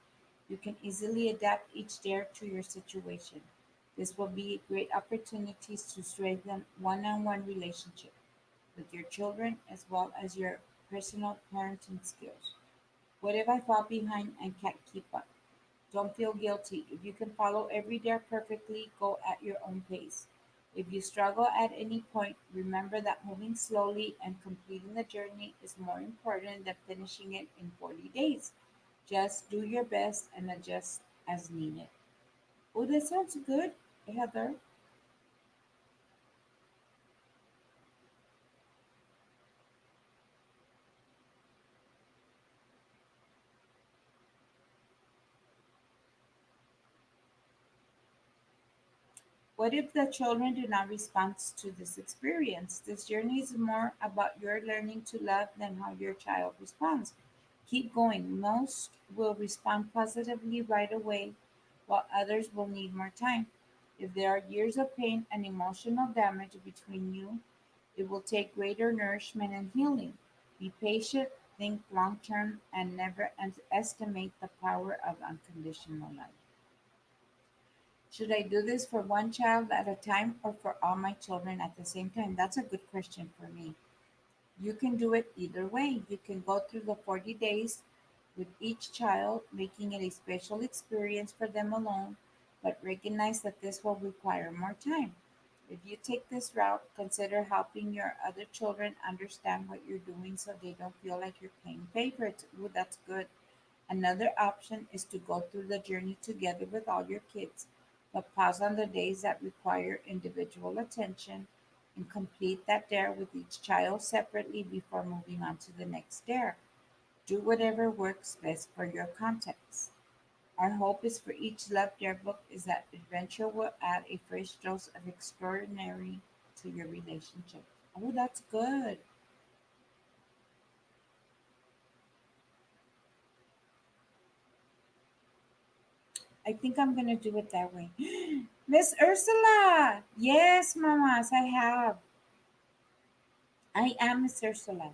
A: You can easily adapt each dare to your situation. This will be great opportunities to strengthen one-on-one relationship with your children as well as your personal parenting skills. What if I fall behind and can't keep up? Don't feel guilty. If you can follow every dare perfectly, go at your own pace. If you struggle at any point, remember that moving slowly and completing the journey is more important than finishing it in 40 days. Just do your best and adjust as needed. Oh, that sounds good, Heather. What if the children do not respond to this experience? This journey is more about your learning to love than how your child responds. Keep going. Most will respond positively right away, while others will need more time. If there are years of pain and emotional damage between you, it will take greater nourishment and healing. Be patient, think long term, and never estimate the power of unconditional love. Should I do this for one child at a time or for all my children at the same time? That's a good question for me. You can do it either way. You can go through the 40 days with each child, making it a special experience for them alone, but recognize that this will require more time. If you take this route, consider helping your other children understand what you're doing so they don't feel like you're playing favorites. Ooh, that's good. Another option is to go through the journey together with all your kids, but pause on the days that require individual attention and complete that dare with each child separately before moving on to the next dare. Do whatever works best for your context. Our hope is for each Love Dare book is that adventure will add a fresh dose of extraordinary to your relationship. Oh, that's good. I think I'm gonna do it that way. Miss Ursula! Yes, mamas, I have. I am Miss Ursula.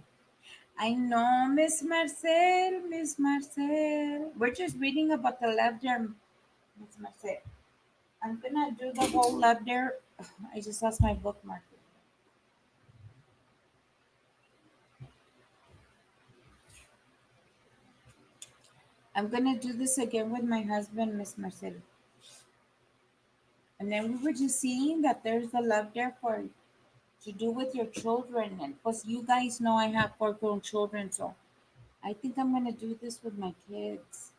A: I know, Miss Marcel, Miss Marcel. We're just reading about the love dare, Miss Marcel. I'm gonna do the whole love there. I just lost my bookmark. I'm gonna do this again with my husband, Miss Marcel. And then we were just seeing that there's a love there for to do with your children. And plus, you guys know I have four grown children, so I think I'm gonna do this with my kids.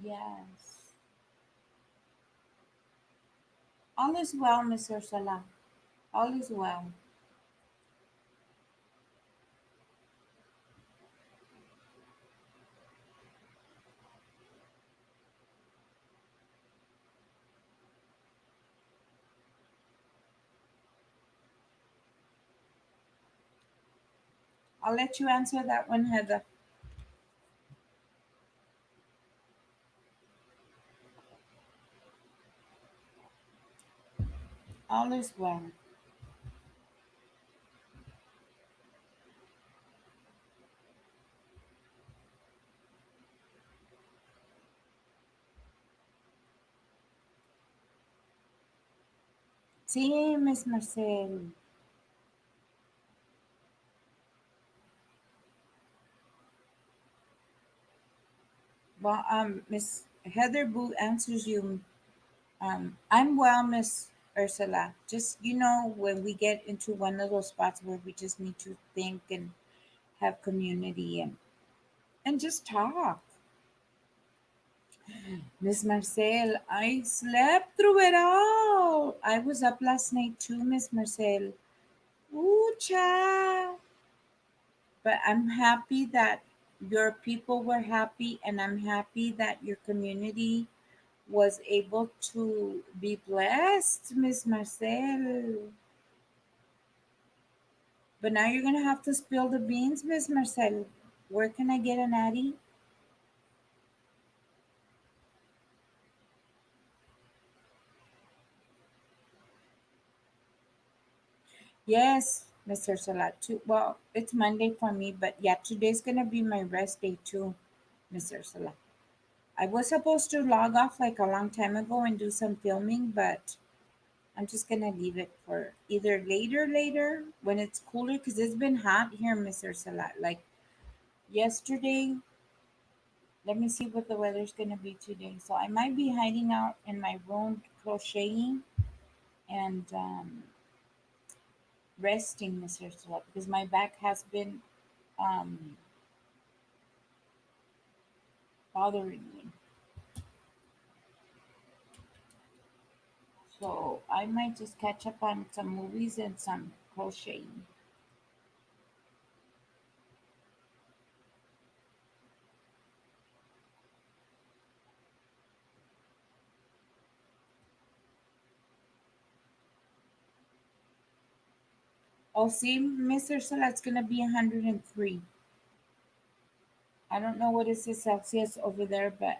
A: Yes. All is well, Miss Ursula. All is well. I'll let you answer that one, Heather. All is well. See, Miss Marcel. Well, Miss Heather Boo answers you. I'm well, Miss Ursula. Just when we get into one of those spots where we just need to think and have community and just talk. Miss Marcel, I slept through it all. I was up last night too, Miss Marcel. Ooh, cha. But I'm happy that your people were happy, and I'm happy that your community was able to be blessed, Miss Marcel. But now you're gonna have to spill the beans, Miss Marcel. Where can I get an Addy? Yes, Mr. Salat. Too. Well, it's Monday for me, but yeah, today's gonna be my rest day too, Mr. Salat. I was supposed to log off like a long time ago and do some filming, but I'm just gonna leave it for either later when it's cooler, because it's been hot here, Mr. Salat. Like yesterday, let me see what the weather's gonna be today. So I might be hiding out in my room crocheting and resting, Mr. Salat, because my back has been um, bothering me. So I might just catch up on some movies and some crocheting. Oh, see, Mr. Salat, it's gonna be 103. I don't know what is the Celsius over there, but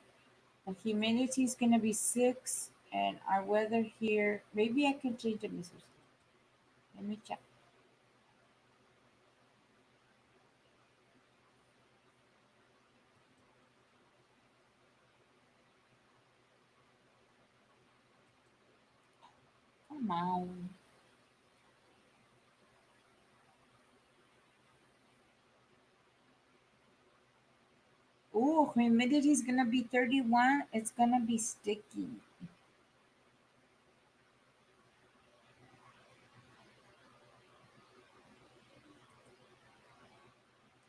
A: the humidity is gonna be 6, and our weather here. Maybe I can change it, Mr. Salat. Let me check. Come on. Oh, humidity is gonna be 31. It's gonna be sticky.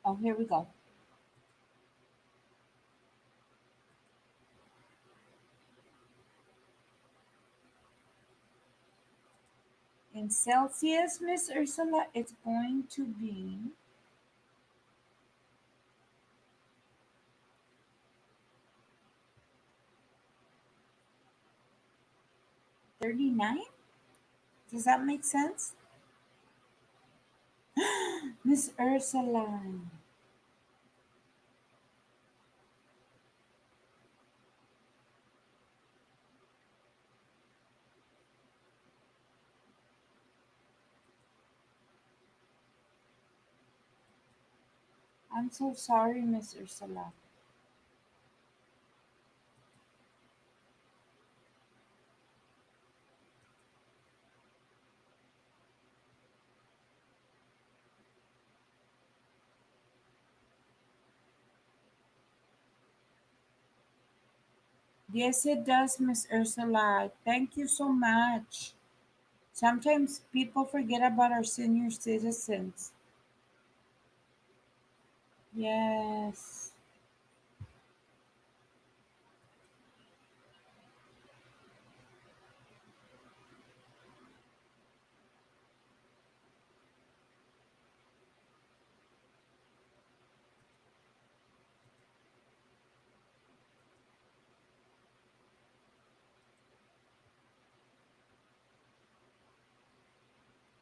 A: Oh, here we go. In Celsius, Miss Ursula, it's going to be 39. Does that make sense? Miss Ursula. I'm so sorry, Miss Ursula. Yes, it does, Miss Ursula. Thank you so much. Sometimes people forget about our senior citizens. Yes.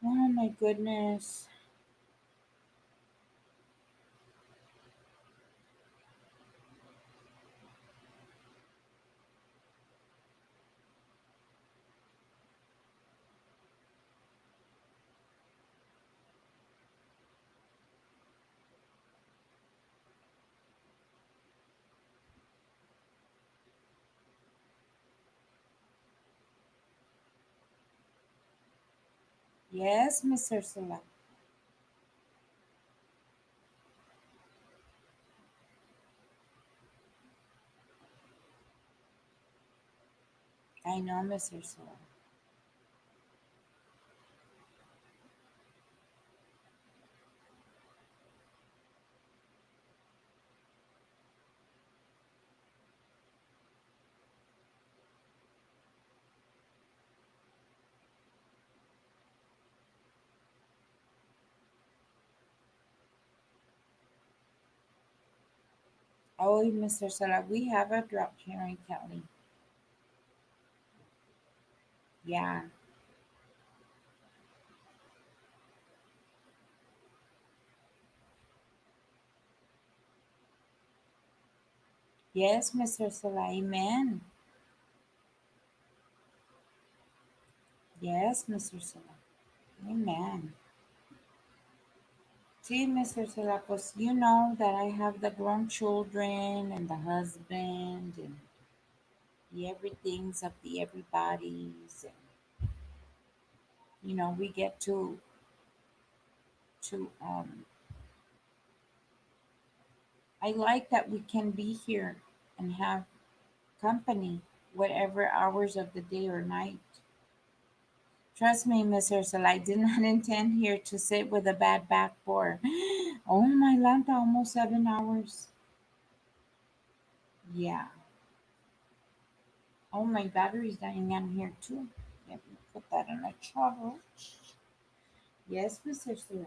A: Oh my goodness. Yes, Miss Ursula. I know, Miss Ursula. Oh, Miss Ursula, we have a drought here in Cali. Yeah. Yes, Miss Ursula. Amen. Yes, Miss Ursula. Amen. See, Miss Ursula, pues you know that I have the grown children and the husband and the everything's of the everybody's. And, we get to I like that we can be here and have company whatever hours of the day or night. Trust me, Miss Ursula, I did not intend here to sit with a bad back for oh my Lanta, almost 7 hours. Yeah. Oh, my battery's dying on here too. Let me put that on a charge. Yes, Miss Ursula.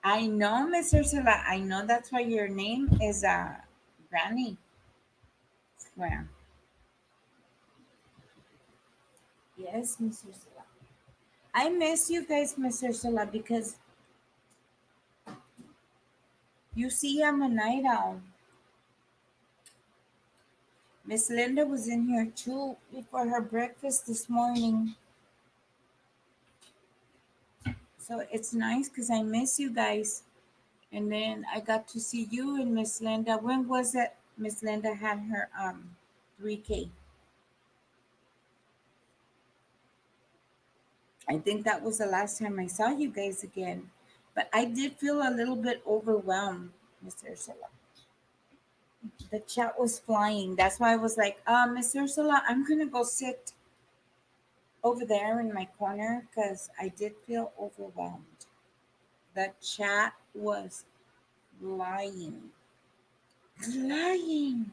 A: I know, Miss Ursula. I know that's why your name is Granny. Well, yes, Miss Ursula. I miss you guys, Miss Ursula, because you see I'm a night owl. Miss Linda was in here too before her breakfast this morning. So it's nice because I miss you guys. And then I got to see you and Miss Linda. When was it Miss Linda had her 3K? I think that was the last time I saw you guys again. But I did feel a little bit overwhelmed, Miss Ursula. The chat was flying. That's why I was like, Miss Ursula, I'm gonna go sit over there in my corner because I did feel overwhelmed. The chat was flying. Flying.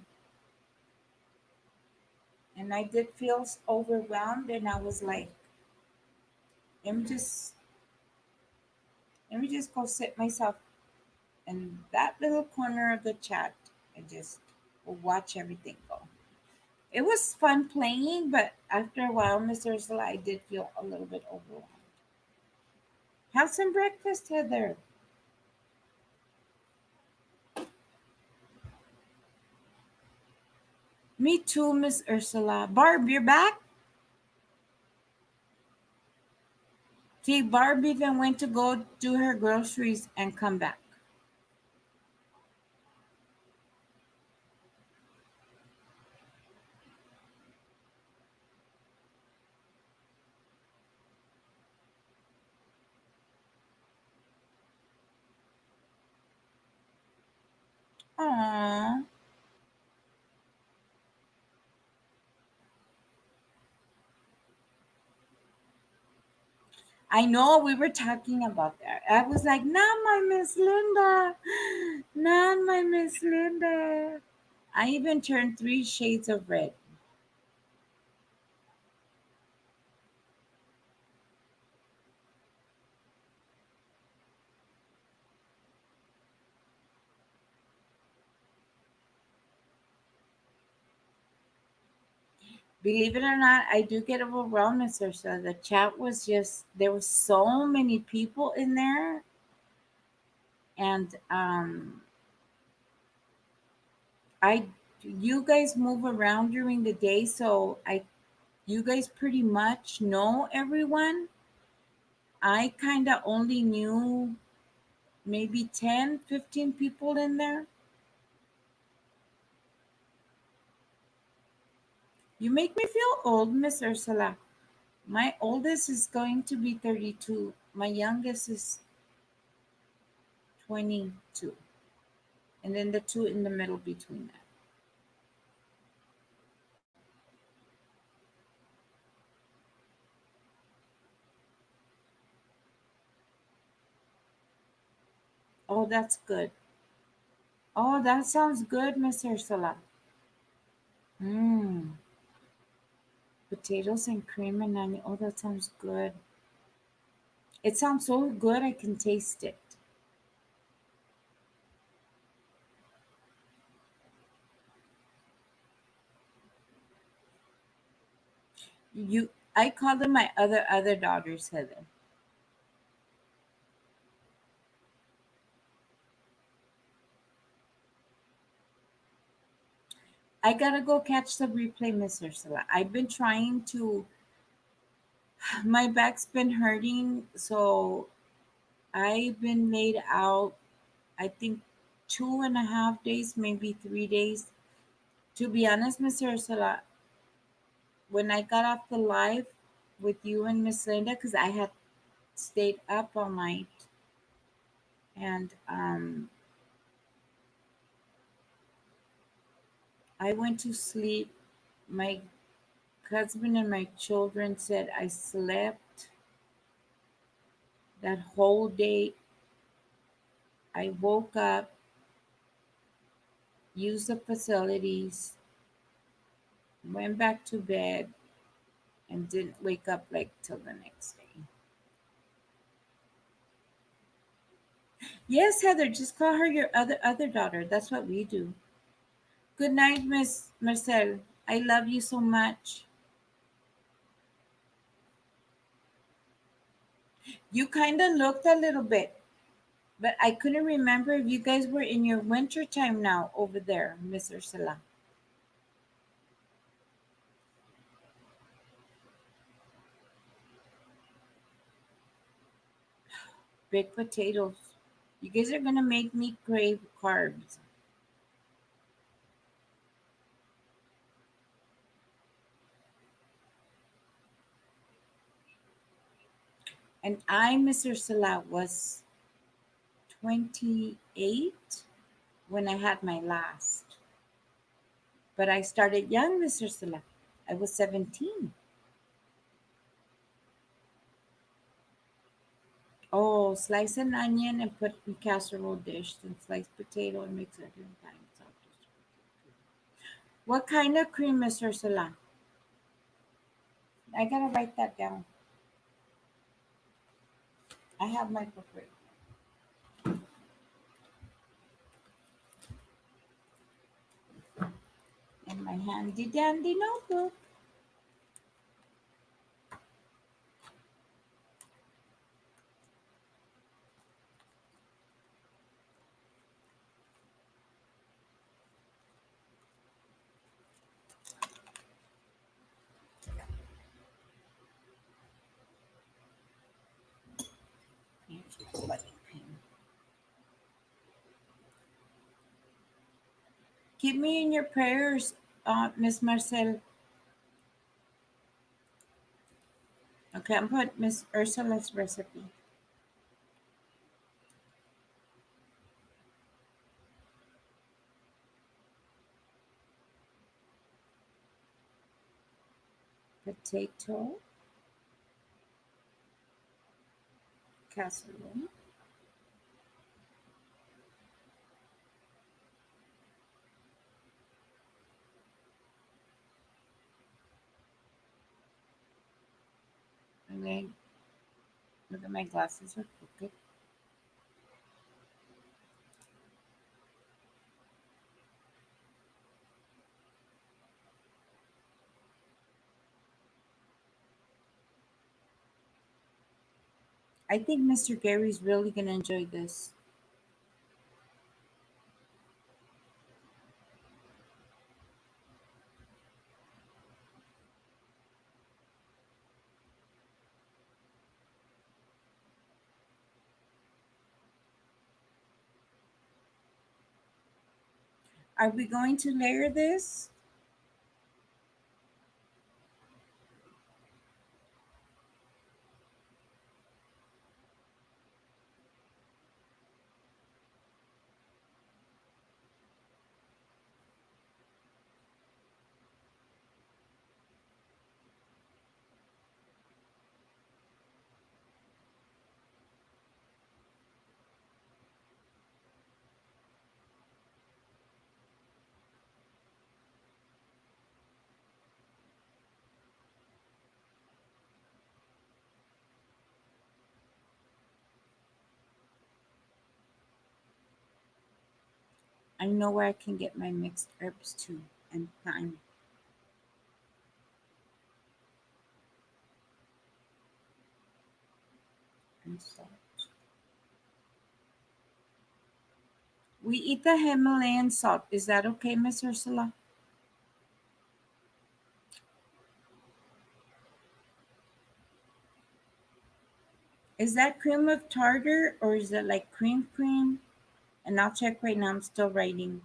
A: And I did feel overwhelmed and I was like, let me just let me just go sit myself in that little corner of the chat and just watch everything go. It was fun playing, but after a while, Miss Ursula, I did feel a little bit overwhelmed. Have some breakfast, Heather. Me too, Miss Ursula. Barb, you're back? See, Barb even went to go do her groceries and come back. Aw. I know we were talking about that. I was like, not my Miss Linda. Not my Miss Linda. I even turned 3 shades of red. Believe it or not, I do get overwhelmed, Miss Ursula. The chat was just, there were so many people in there. And I, you guys move around during the day, so you guys pretty much know everyone. I kind of only knew maybe 10, 15 people in there. You make me feel old, Miss Ursula. My oldest is going to be 32. My youngest is 22. And then the two in the middle between that. Oh, that's good. Oh, that sounds good, Miss Ursula. Mmm. Potatoes and cream and onion. Oh, that sounds good. It sounds so good I can taste it. I call them my other daughters, Heather. I gotta go catch the replay, Miss Ursula. I've been trying to. My back's been hurting, so I've been laid out. I think 2.5 days, maybe 3 days. To be honest, Miss Ursula, when I got off the live with you and Miss Linda, because I had stayed up all night, and I went to sleep. My husband and my children said I slept that whole day. I woke up, used the facilities, went back to bed, and didn't wake up like till the next day. Yes, Heather, just call her your other daughter. That's what we do. Good night, Miss Marcel. I love you so much. You kind of looked a little bit, but I couldn't remember if you guys were in your winter time now over there, Miss Ursula. Baked potatoes. You guys are gonna make me crave carbs. And I, Miss Ursula, was 28 when I had my last. But I started young, Miss Ursula. I was 17. Oh, slice an onion and put in casserole dish, then slice potato and mix it in time. What kind of cream, Miss Ursula? I gotta write that down. I have my book right in my handy dandy notebook. Keep me in your prayers, Miss Marcel. Okay, I'm put Miss Ursula's recipe. potato casserole. Okay, look at my glasses are crooked. I think Mr. Gary's really gonna enjoy this. Are we going to layer this? I know where I can get my mixed herbs too, and thyme. And salt. We eat the Himalayan salt. Is that okay, Miss Ursula? Is that cream of tartar or is it like cream? And I'll check right now. I'm still writing.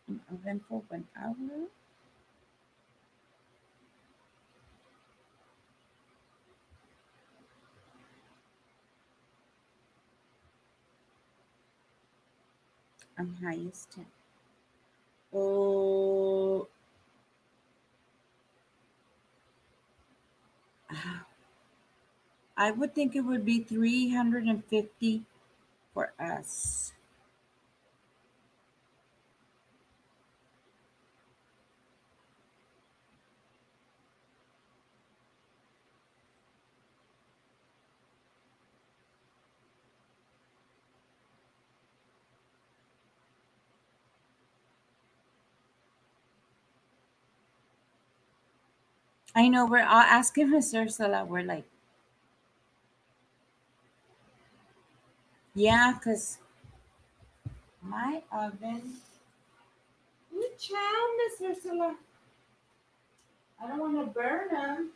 A: In oven for 1 hour. On highest temp. Oh, I would think it would be 350 for us. I know we're all asking Miss Ursula. We're like, yeah, because my oven. Good child, Miss Ursula. I don't want to burn them.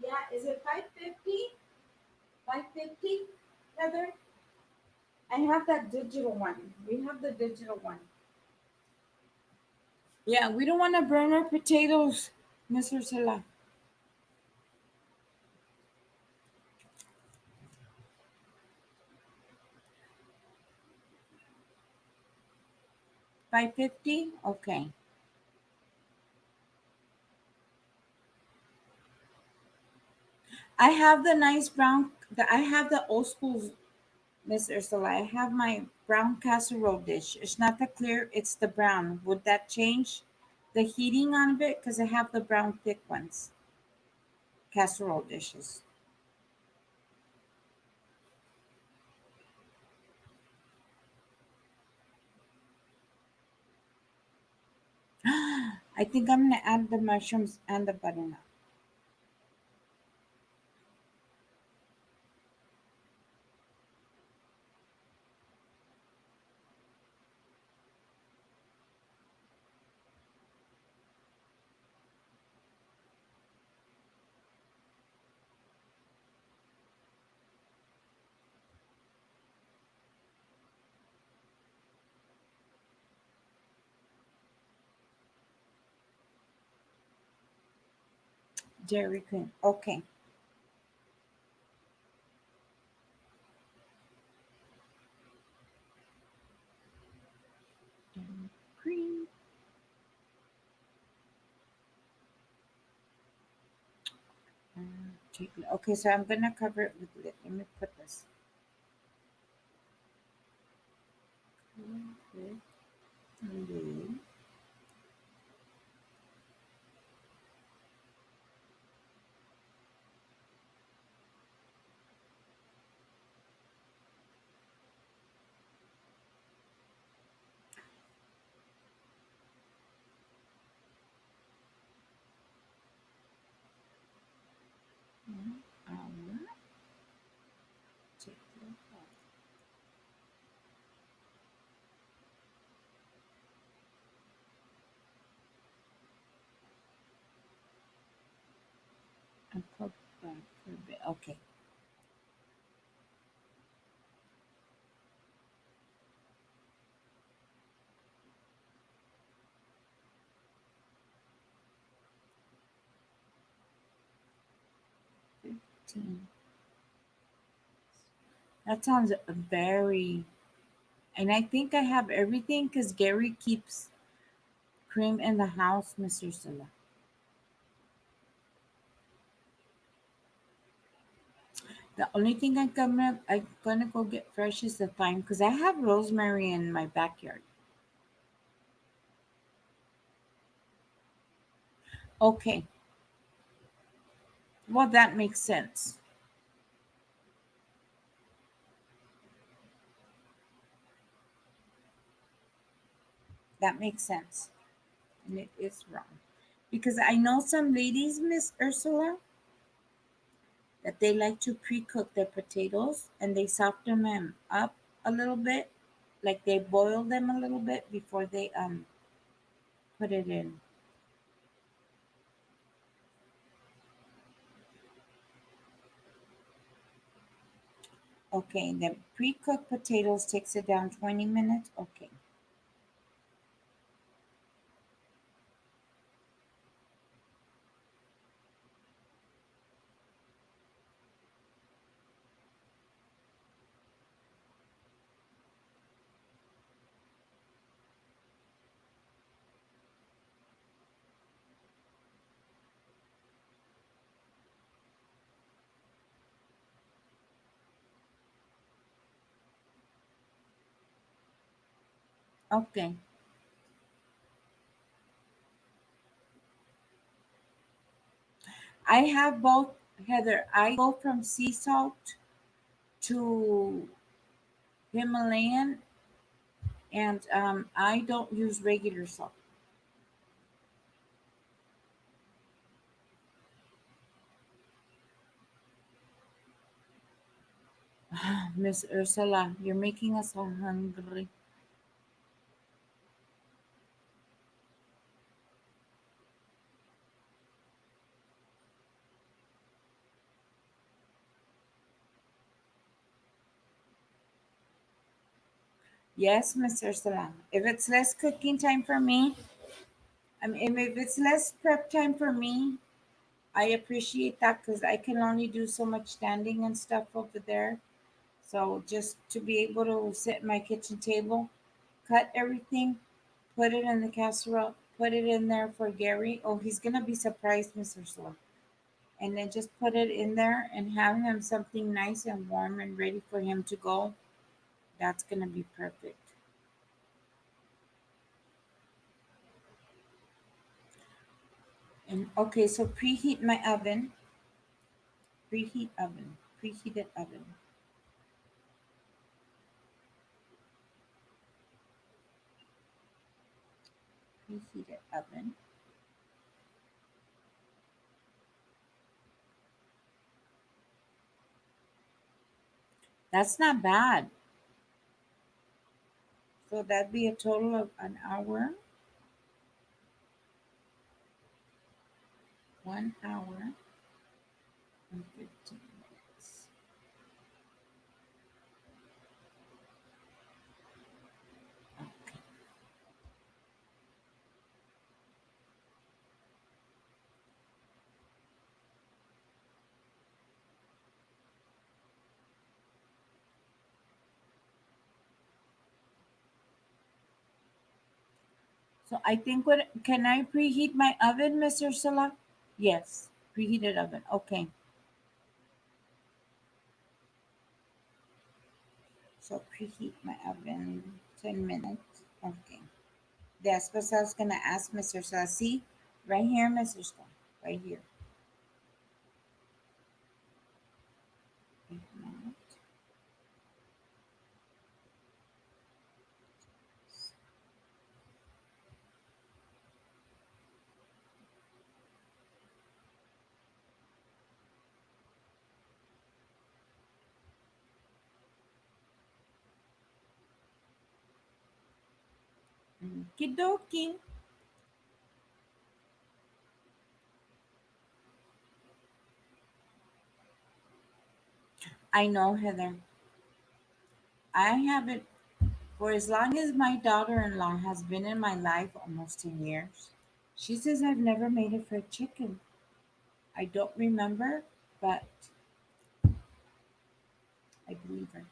A: Yeah, is it 550? 550, Heather? I have that digital one. We have the digital one. Yeah, we don't want to burn our potatoes, Miss Ursula. 550? Okay. I have the nice brown, I have the old school, Miss Ursula. I have my brown casserole dish. It's not the clear, it's the brown. Would that change the heating on it? Because I have the brown thick ones, casserole dishes. I think I'm going to add the mushrooms and the butternut. Dairy Queen. Okay. Dairy Queen. Okay, so I'm gonna cover it with lid. Let me put this. With lid. Hour. Take it off. And put back for a bit. Okay. That sounds very, and I think I have everything because Gary keeps cream in the house, Mr. Silla. The only thing I'm gonna go get fresh is the thyme because I have rosemary in my backyard. Okay, well that makes sense. That makes sense, and it is wrong because I know some ladies, Miss Ursula, that they like to pre-cook their potatoes and they soften them up a little bit, like they boil them a little bit before they put it in. Okay, the pre-cooked potatoes takes it down 20 minutes. Okay. Okay. I have both, Heather. I go from sea salt to Himalayan, and I don't use regular salt. Miss Ursula, you're making us all hungry. Yes, Miss Ursula. If it's less cooking time for me, if it's less prep time for me, I appreciate that because I can only do so much standing and stuff over there. So just to be able to sit at my kitchen table, cut everything, put it in the casserole, put it in there for Gary. Oh, he's gonna be surprised, Miss Ursula. And then just put it in there and have him something nice and warm and ready for him to go. That's gonna be perfect. And okay, so preheat my oven. Preheat oven. Preheated oven. Preheated oven. That's not bad. So that'd be a total of an hour. 1 hour and 15 minutes. Okay. So I think can I preheat my oven, Mr. Sala? Yes, preheated oven. Okay. So preheat my oven 10 minutes. Okay. That's what I was gonna ask Mr. Sala. See, right here, Mr. Sala, right here. 8 minutes. Okie dokie. I know, Heather. I haven't, for as long as my daughter in law has been in my life, almost 10 years, she says I've never made a fried chicken. I don't remember, but I believe her.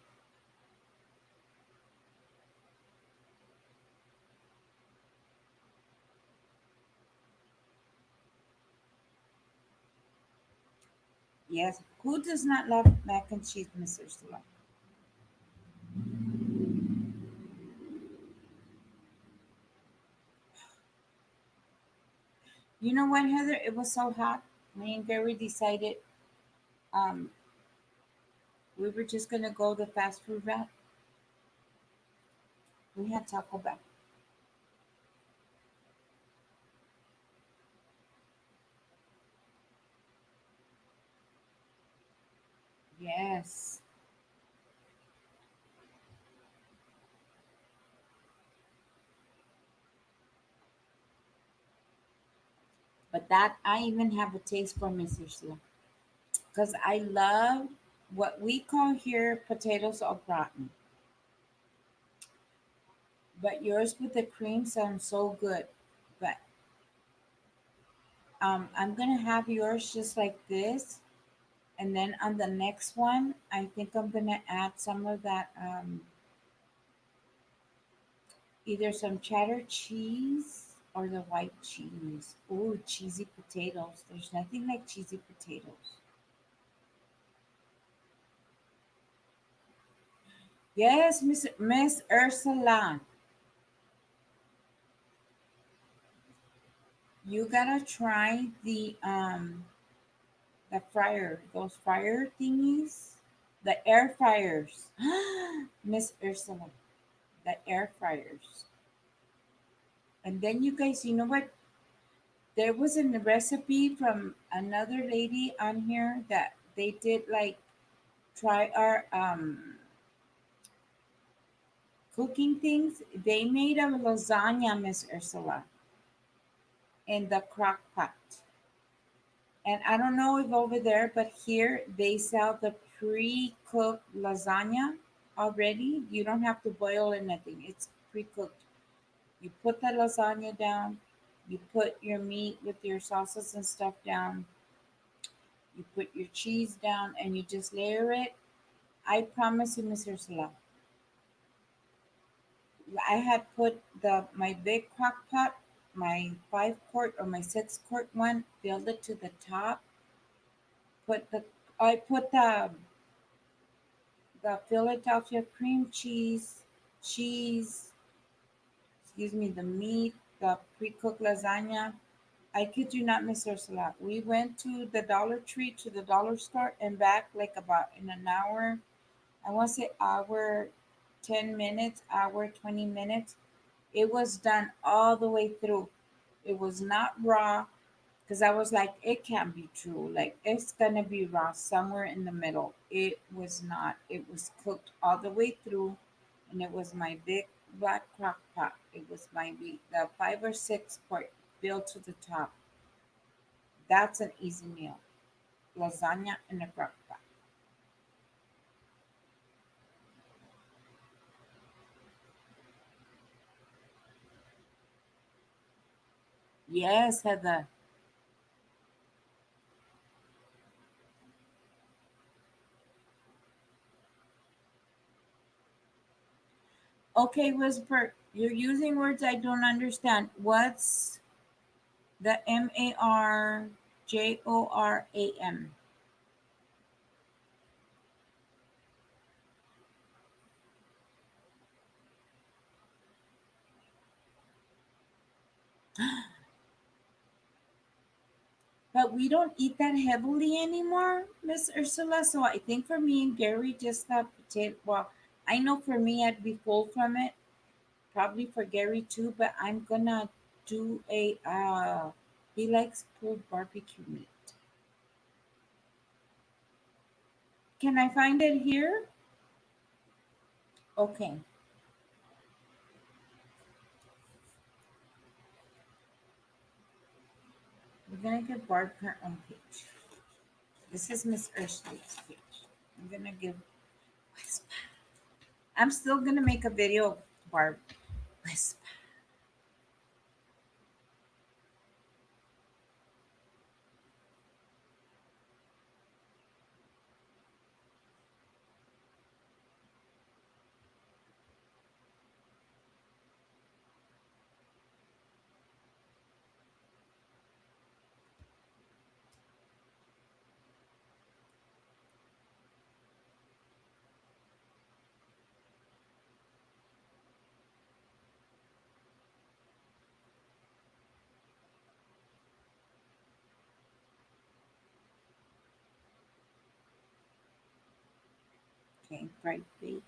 A: Yes, who does not love mac and cheese, Mr. Stella? You know what, Heather? It was so hot. Me and Gary decided um, we were just going to go the fast food route. We had Taco Bell. Yes. But that, I even have a taste for, Mr. Stella. Because I love what we call here potatoes au gratin. But yours with the cream sounds so good. But I'm going to have yours just like this. And then on the next one, I think I'm going to add some of that, either some cheddar cheese or the white cheese. Oh, cheesy potatoes. There's nothing like cheesy potatoes. Yes, Miss Ursula, you gotta try the fryer, those fryer thingies, the air fryers. Miss Ursula, the air fryers. And then you guys, you know what? There was a recipe from another lady on here that they did like try our cooking things. They made a lasagna, Miss Ursula, in the crock pot. And I don't know if over there, but here they sell the pre-cooked lasagna already. You don't have to boil anything. It's pre-cooked. You put the lasagna down, you put your meat with your sauces and stuff down, you put your cheese down, and you just layer it. I promise you, Mr. Salah, I had put my big crock pot, my 5 quart or my 6 quart one, filled it to the top. Put the I put the Philadelphia cream cheese, excuse me, the meat, the pre-cooked lasagna. I kid you not, Miss Ursula. We went to the Dollar Tree to the dollar store and back like about in an hour. I want to say hour, 10 minutes, hour, 20 minutes. It was done all the way through. It was not raw because I was like, it can't be true. Like it's gonna be raw somewhere in the middle. It was not. It was cooked all the way through, and it was my big black crock pot. It was my the 5 or 6 quart filled to the top. That's an easy meal. Lasagna in a crock pot. Yes, Heather. Okay, Whisper, you're using words I don't understand. What's the MARJORAM? But we don't eat that heavily anymore, Miss Ursula. So I think for me and Gary, just that potato. Well, I know for me, I'd be full from it. Probably for Gary too. But I'm gonna do a. He likes pulled barbecue meat. Can I find it here? Okay. We're gonna give Barb her own page. This is Miss Ursula's page. I'm gonna give. I'm still gonna make a video of Barb. Whisper. Okay, fried bacon.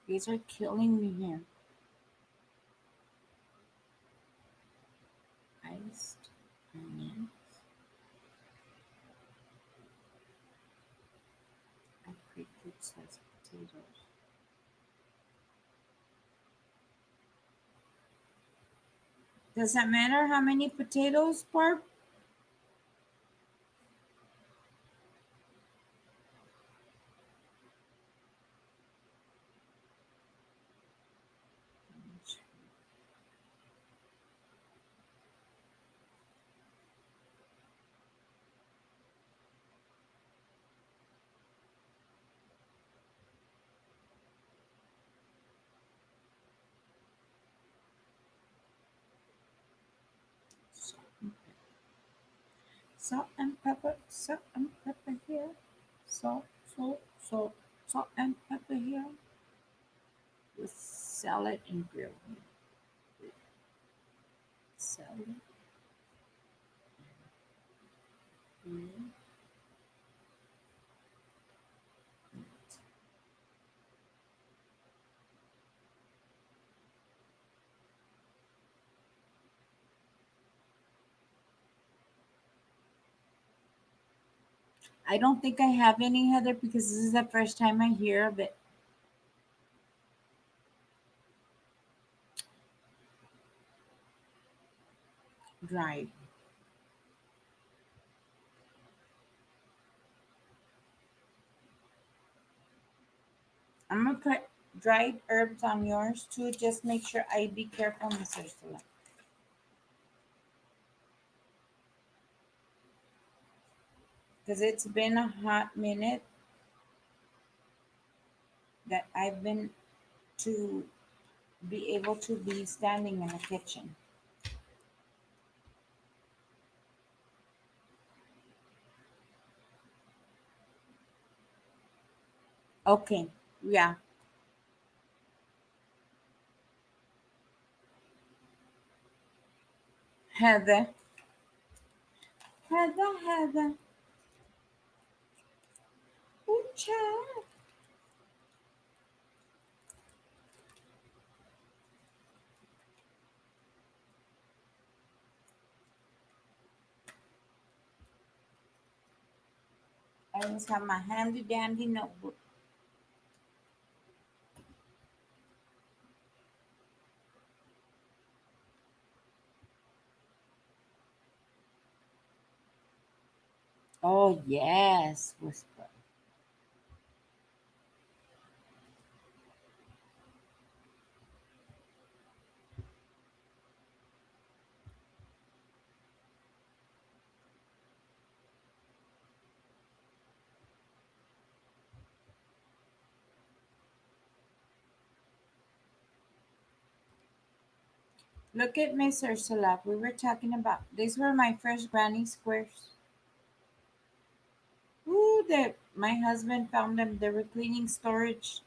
A: These are killing me here. Iced onions. I create good sized potatoes. Does that matter how many potatoes, Barb? Salt and pepper, salt and pepper here. Salt, salt, salt, salt and pepper here. With salad and grill. Salad. Grill. I don't think I have any, Heather, because this is the first time I hear of it. Dried. I'm gonna put dried herbs on yours too. Just make sure I be careful, Miss Ursula. Because it's been a hot minute that I've been to be able to be standing in the kitchen. Okay, yeah. Heather, Heather. Oh, child. I just have my handy dandy notebook. Oh, yes, whisper. Look at Miss Ursula. We were talking about, these were my first granny squares. Ooh, my husband found them. They were cleaning storage.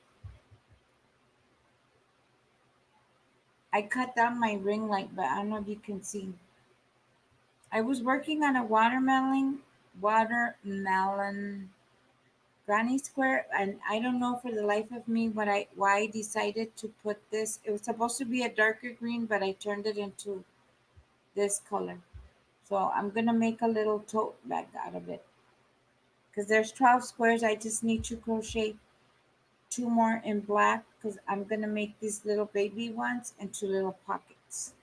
A: I cut down my ring light, but I don't know if you can see. I was working on a watermelon granny square, and I don't know for the life of me why I decided to put this. It was supposed to be a darker green, but I turned it into this color. So I'm gonna make a little tote bag out of it. Because there's 12 squares, I just need to crochet two more in black because I'm gonna make these little baby ones into little pockets.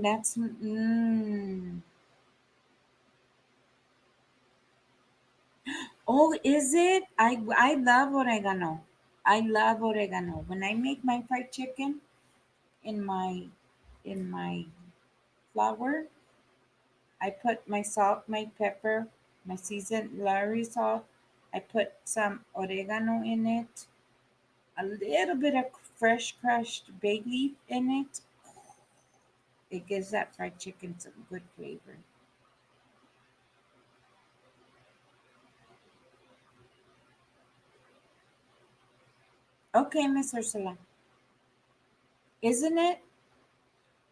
A: That's Oh, is it? I love oregano. I love oregano. When I make my fried chicken in my flour, I put my salt, my pepper, my seasoned Lowry salt. I put some oregano in it, a little bit of fresh crushed bay leaf in it. It gives that fried chicken some good flavor. Okay, Miss Ursula. Isn't it?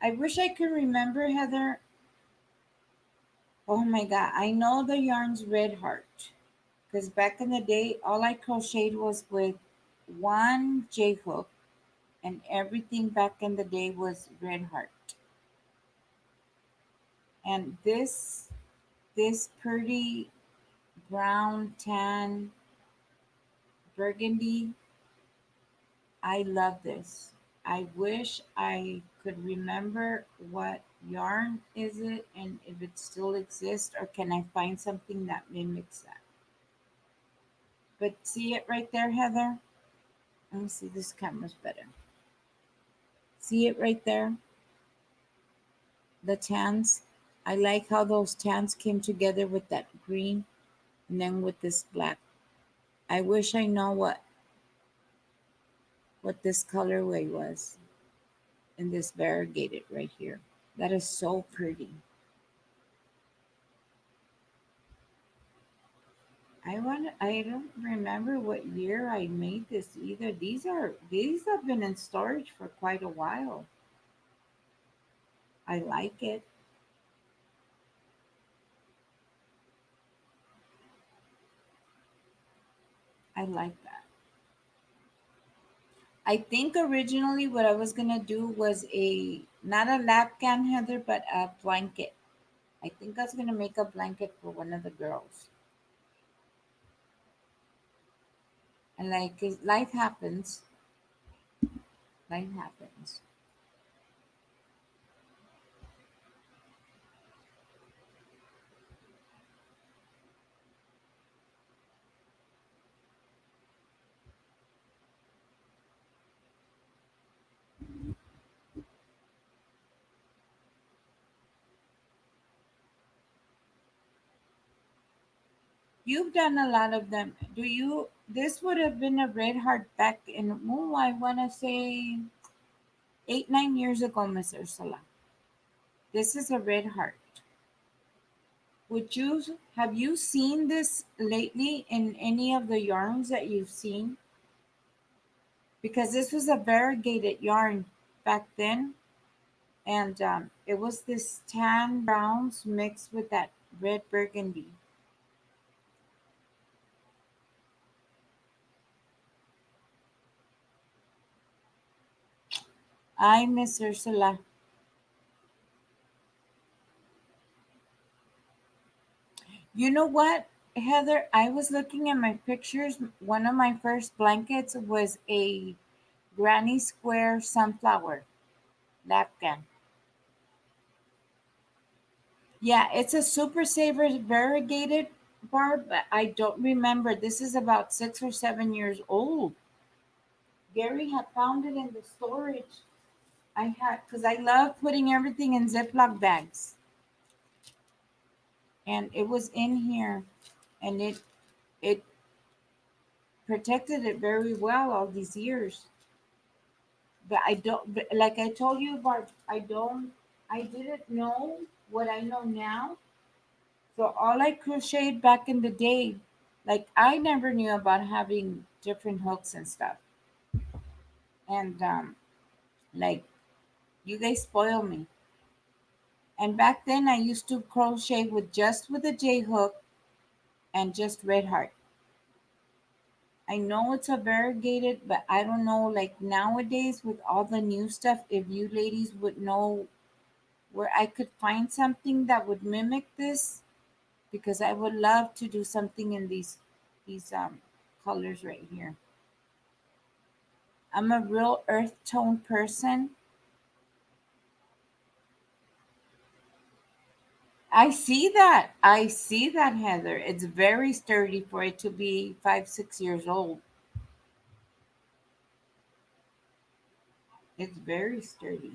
A: I wish I could remember, Heather. Oh my God, I know the yarn's Red Heart. Because back in the day, all I crocheted was with one J hook, and everything back in the day was Red Heart. And this pretty brown, tan, burgundy, I love this. I wish I could remember what yarn is it and if it still exists or can I find something that mimics that. But see it right there, Heather? Let me see, this camera's better. See it right there? The tans. I like how those tans came together with that green and then with this black. I wish I know what this colorway was in this variegated right here. That is so pretty. I don't remember what year I made this either. These have been in storage for quite a while. I like it. I like that. I think originally what I was gonna do was a not a lap can, Heather, but a blanket. I think I was gonna make a blanket for one of the girls. And like life happens, life happens. You've done a lot of them. Do you? This would have been a red heart back in, oh, I want to say 8, 9 years ago, Miss Ursula. This is a red heart. Have you seen this lately in any of the yarns that you've seen? Because this was a variegated yarn back then, and it was this tan browns mixed with that red burgundy. I Miss Ursula. You know what, Heather? I was looking at my pictures. One of my first blankets was a granny square sunflower napkin. Yeah, it's a super saver variegated barb, but I don't remember. This is about 6 or 7 years old. Gary had found it in the storage. I had because I love putting everything in Ziploc bags, and it was in here. and it protected it very well all these years. But I don't, but like I told you, Barb, I didn't know what I know now. So all I crocheted back in the day, like I never knew about having different hooks and stuff. And like you guys spoil me. And back then I used to crochet with a J hook and just red heart. I know it's a variegated, but I don't know like nowadays with all the new stuff, if you ladies would know where I could find something that would mimic this, because I would love to do something in these colors right here. I'm a real earth tone person. I see that, Heather. It's very sturdy for it to be 5, 6 years old. It's very sturdy.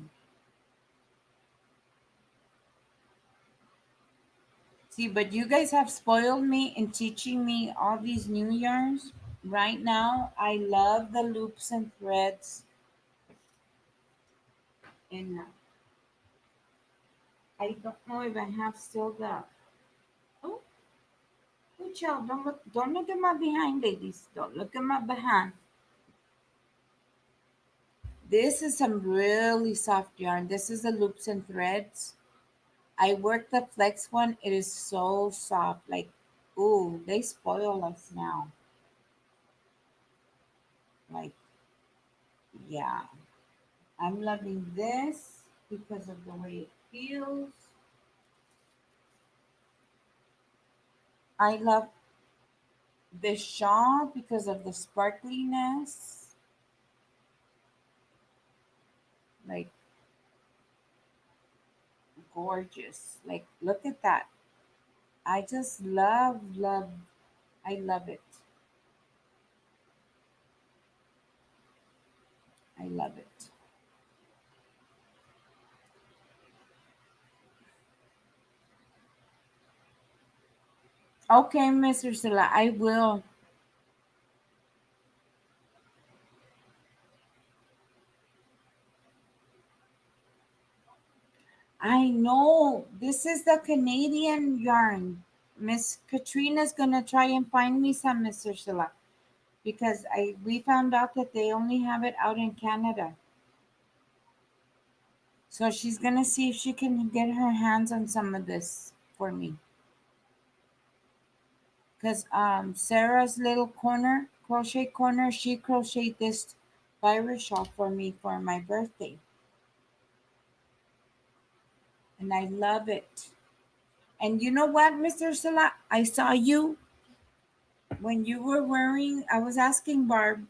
A: See, but you guys have spoiled me in teaching me all these new yarns. Right now, I love the loops and threads. And I don't know if I have still the. Oh, good child. Don't look at my behind, ladies. Don't look at my behind. This is some really soft yarn. This is the loops and threads. I worked the flex one. It is so soft. Like, ooh, they spoil us now. Like, yeah. I'm loving this because of the way it feels. I love this shawl because of the sparkliness. Like, gorgeous. Like, look at that. I just I love it. I love it. Okay, Miss Ursula, I will. I know this is the Canadian yarn. Miss Katrina's gonna try and find me some, Miss Ursula, because I we found out that they only have it out in Canada. So she's gonna see if she can get her hands on some of this for me. Cause Sarah's little corner, crochet corner, she crocheted this virus shawl for me for my birthday. And I love it. And you know what, Mr. Ursula? I saw you when you were wearing, I was asking Barb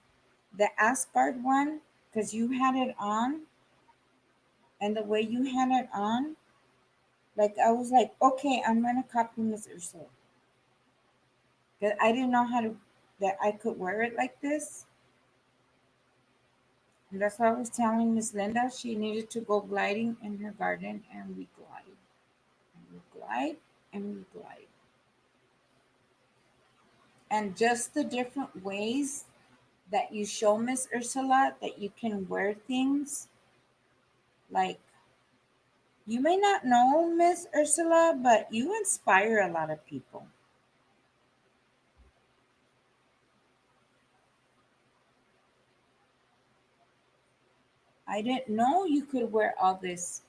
A: the Asgard one because you had it on, and the way you had it on, like I was like, okay, I'm gonna copy Miss Ursula. Because I didn't know how to that I could wear it like this. And that's why I was telling Miss Linda she needed to go gliding in her garden, and we glide and we glide and we glide. And just the different ways that you show Miss Ursula that you can wear things. Like, you may not know Miss Ursula, but you inspire a lot of people. I didn't know you could wear all this.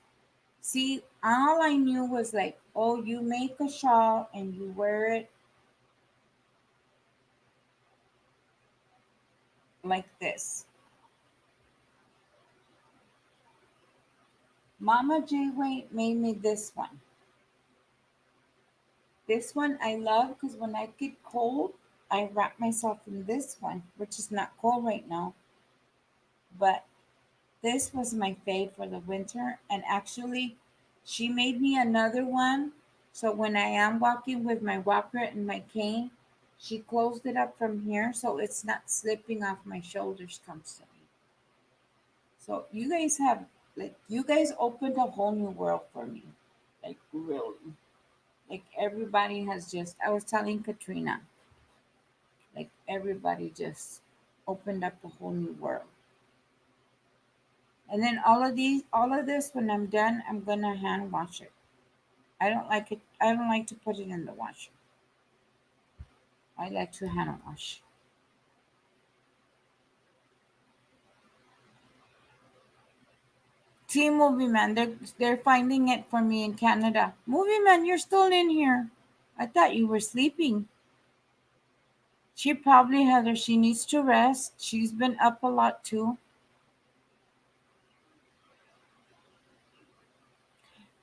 A: See, all I knew was like, oh, you make a shawl and you wear it like this. Mama J-Way made me this one. This one I love because when I get cold, I wrap myself in this one, which is not cold right now. But this was my fave for the winter. And actually, she made me another one. So when I am walking with my walker and my cane, she closed it up from here so it's not slipping off my shoulders constantly. So you guys have, like, you guys opened a whole new world for me. Like, really. Like everybody has just, I was telling Katrina, like everybody just opened up a whole new world. And then all of this, when I'm done, I'm gonna hand wash it. I don't like it. I don't like to put it in the washer. I like to hand wash. Team Movie Man, they're finding it for me in Canada. Movie Man, you're still in here. I thought you were sleeping. She probably Heather. She needs to rest. She's been up a lot too.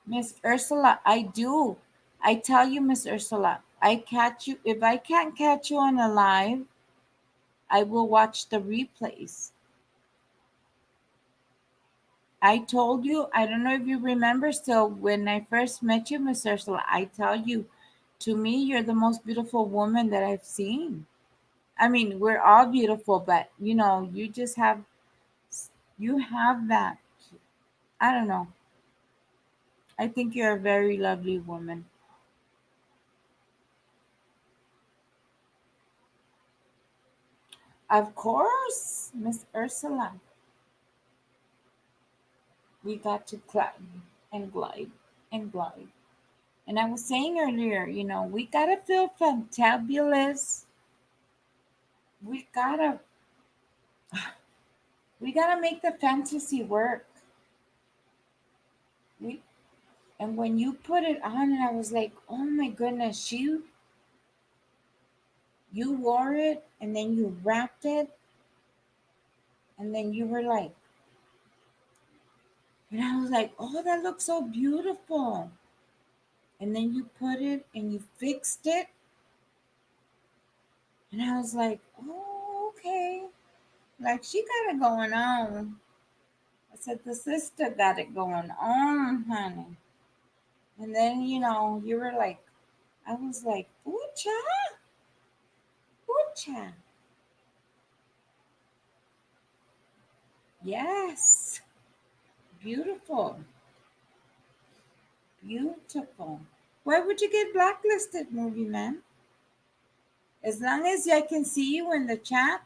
A: Miss Ursula, I do. I tell you, Miss Ursula, I catch you. If I can't catch you on a live, I will watch the replays. I told you, I don't know if you remember still, when I first met you, Miss Ursula, I tell you, to me, you're the most beautiful woman that I've seen. I mean, we're all beautiful, but you just you have that. I don't know. I think you're a very lovely woman. Of course, Miss Ursula. We got to climb and glide and glide. And I was saying earlier, we gotta feel fantabulous. We gotta we gotta make the fantasy work. We and when you put it on, and I was like, oh my goodness, you wore it and then you wrapped it, and then you were like, and I was like, oh, that looks so beautiful. And then you put it and you fixed it, and I was like, oh, okay. Like she got it going on. I said, the sister got it going on, honey. And then, you were like, I was like, ooh-cha, ooh-cha. Yes. Beautiful. Beautiful. Why would you get blacklisted, movie man? As long as I can see you in the chat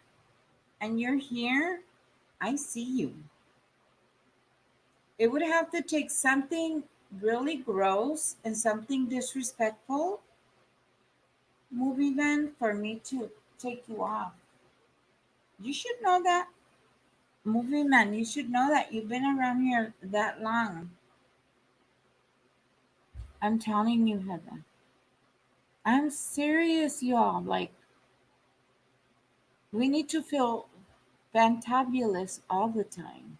A: and you're here, I see you. It would have to take something really gross and something disrespectful, movie man, for me to take you off. You should know that. Movie man, you should know that. You've been around here that long. I'm telling you, Heather. I'm serious, y'all. Like, we need to feel fantabulous all the time.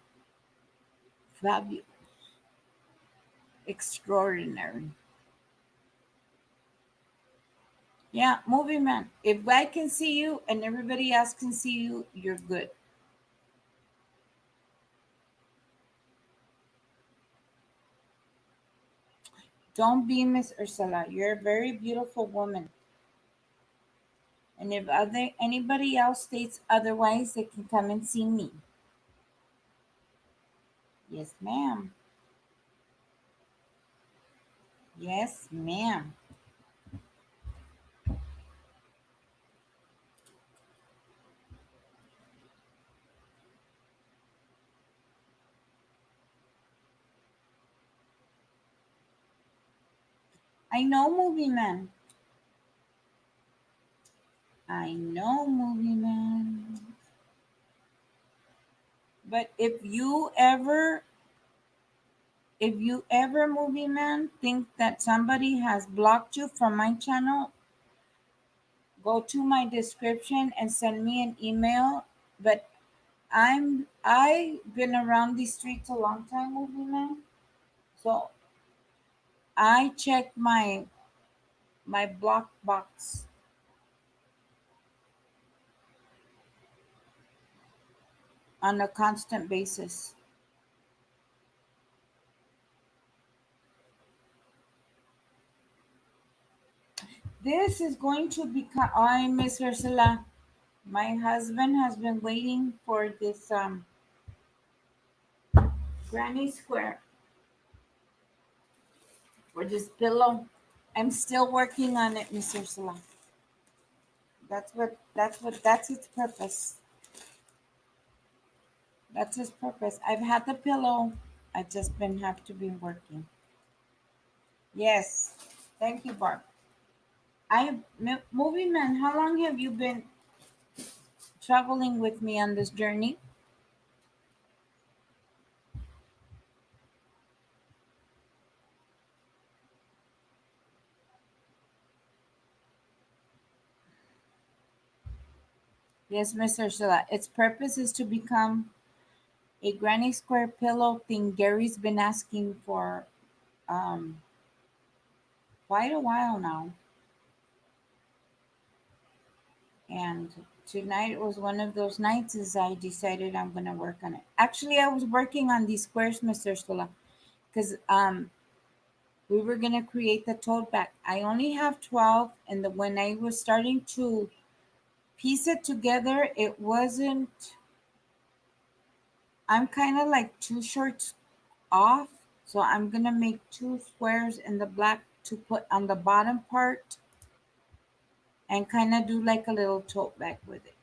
A: Fabulous. Extraordinary. Yeah, movie man. If I can see you and everybody else can see you, you're good. Don't be Miss Ursula. You're a very beautiful woman. And if anybody else states otherwise, they can come and see me. Yes, ma'am. Yes, ma'am. I know, movie man. I know, movie man. But if you ever, movie man, think that somebody has blocked you from my channel, go to my description and send me an email. But I've been around these streets a long time, movie man. So I check my block box on a constant basis. This is going to become. I Miss Ursula. My husband has been waiting for this granny square, for this pillow. I'm still working on it, Miss Ursula. That's its purpose. That's its purpose. I've had the pillow. I just been have to be working. Yes. Thank you, Barb. Movie man, how long have you been traveling with me on this journey? Yes, Miss Ursula. Its purpose is to become a granny square pillow thing Gary's been asking for um, quite a while now. And tonight was one of those nights as I decided I'm going to work on it. Actually, I was working on these squares, Miss Ursula, because we were going to create the tote bag. I only have 12, and when I was starting to piece it together, it wasn't, I'm kind of like two shirts off. So I'm going to make two squares in the black to put on the bottom part and kind of do like a little tote bag with it.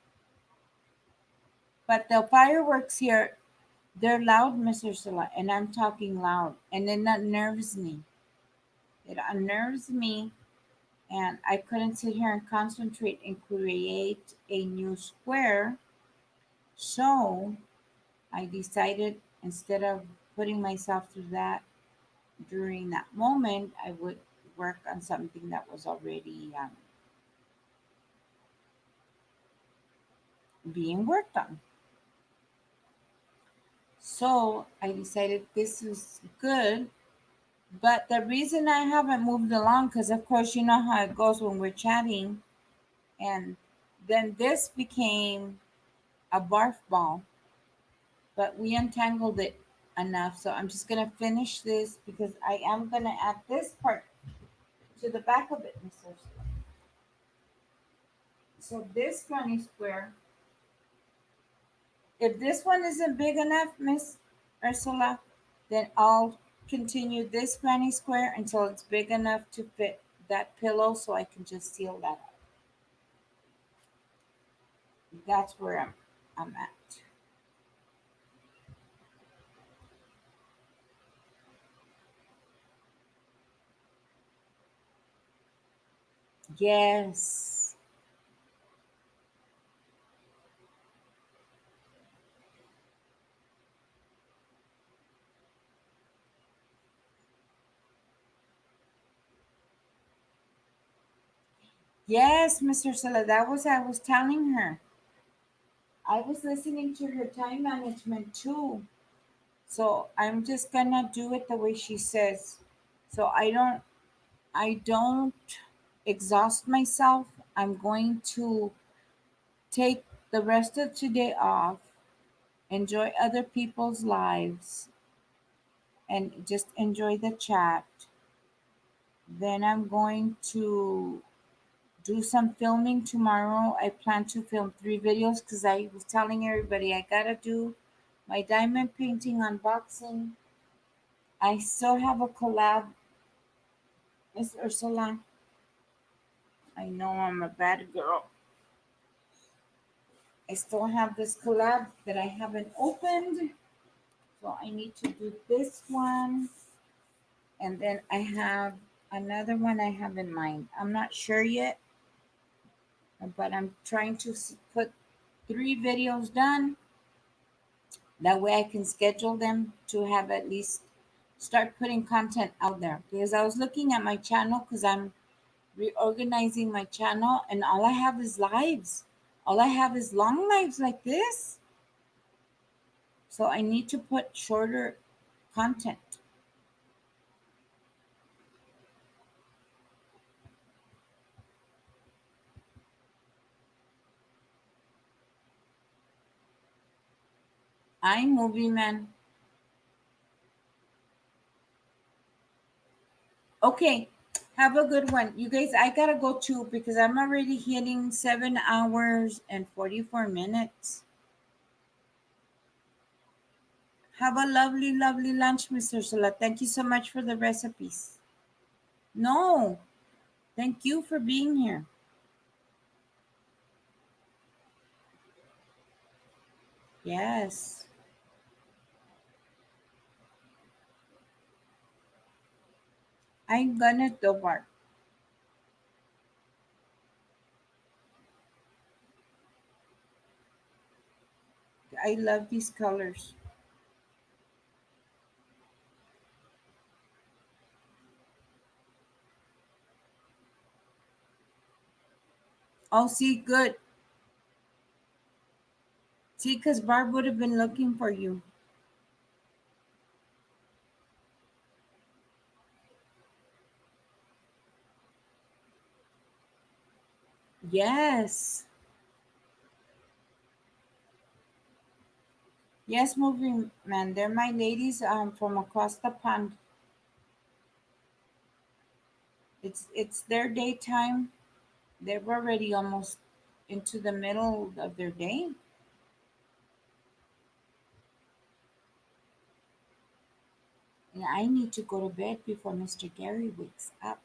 A: But the fireworks here, they're loud, Miss Ursula, and I'm talking loud, and it unnerves me. It unnerves me, and I couldn't sit here and concentrate and create a new square. So I decided instead of putting myself through that during that moment, I would work on something that was already being worked on. So I decided this is good. But the reason I haven't moved along, because of course you know how it goes when we're chatting, and then this became a barf ball, but we untangled it enough. So I'm just gonna finish this because I am gonna add this part to the back of it, Miss Ursula. So this granny square, if this one isn't big enough, Miss Ursula, then I'll continue this granny square until it's big enough to fit that pillow so I can just seal that up. That's where I'm at. Yes. Yes, Miss Ursula, that was I was telling her. I was listening to her time management too. So I'm just gonna do it the way she says. So I don't exhaust myself. I'm going to take the rest of today off, enjoy other people's lives, and just enjoy the chat. Then I'm going to do some filming tomorrow. I plan to film 3 videos because I was telling everybody I gotta do my diamond painting unboxing. I still have a collab, Miss Ursula. I know I'm a bad girl. I still have this collab that I haven't opened. So I need to do this one. And then I have another one I have in mind. I'm not sure yet, but I'm trying to put 3 videos done. That way I can schedule them to have at least start putting content out there. Because I was looking at my channel because I'm reorganizing my channel and all I have is lives. All I have is long lives like this. So I need to put shorter content. I'm movie man. Okay, have a good one. You guys, I gotta go too because I'm already hitting 7 hours and 44 minutes. Have a lovely, lovely lunch, Miss Ursula. Thank you so much for the recipes. No, Thank you for being here. Yes. I'm gonna do Bart. I love these colors. Oh, see, good. See, because Barb would have been looking for you. Yes. Yes, moving man. They're my ladies from across the pond. It's their daytime. They're already almost into the middle of their day. And I need to go to bed before Mr. Gary wakes up.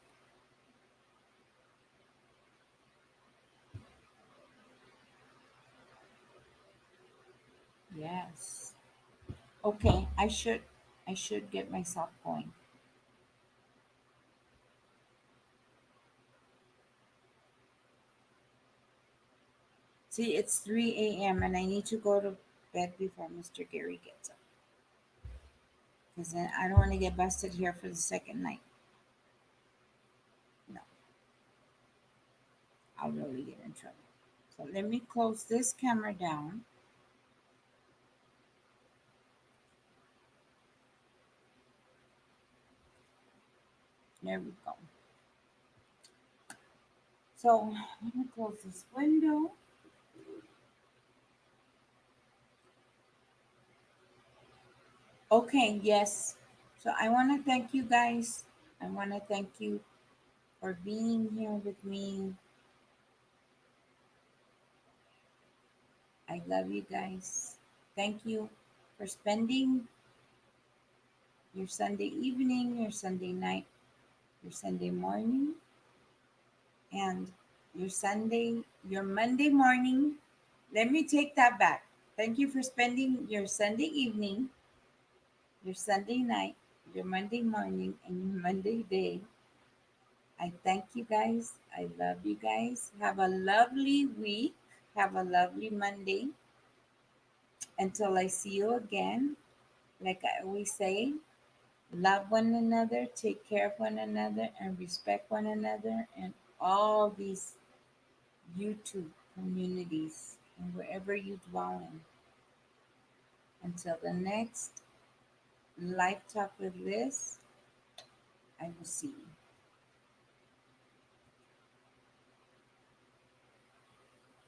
A: Yes. Okay, I should get myself going. See, it's 3 a.m. and I need to go to bed before Mr. Gary gets up. Because then I don't want to get busted here for the second night. No, I'll really get in trouble. So let me close this camera down. There we go. So I'm going to close this window. Okay, yes. So I want to thank you guys. I want to thank you for being here with me. I love you guys. Thank you for spending your Sunday evening, your Sunday night, your Sunday morning, and your Monday morning. Let me take that back. Thank you for spending your Sunday evening, your Sunday night, your Monday morning, and your Monday day. I thank you guys. I love you guys. Have a lovely week. Have a lovely Monday. Until I see you again, like I always say, love one another, take care of one another, and respect one another, and all these YouTube communities and wherever you dwell in. Until the next Life Talk with Liz, I will see you.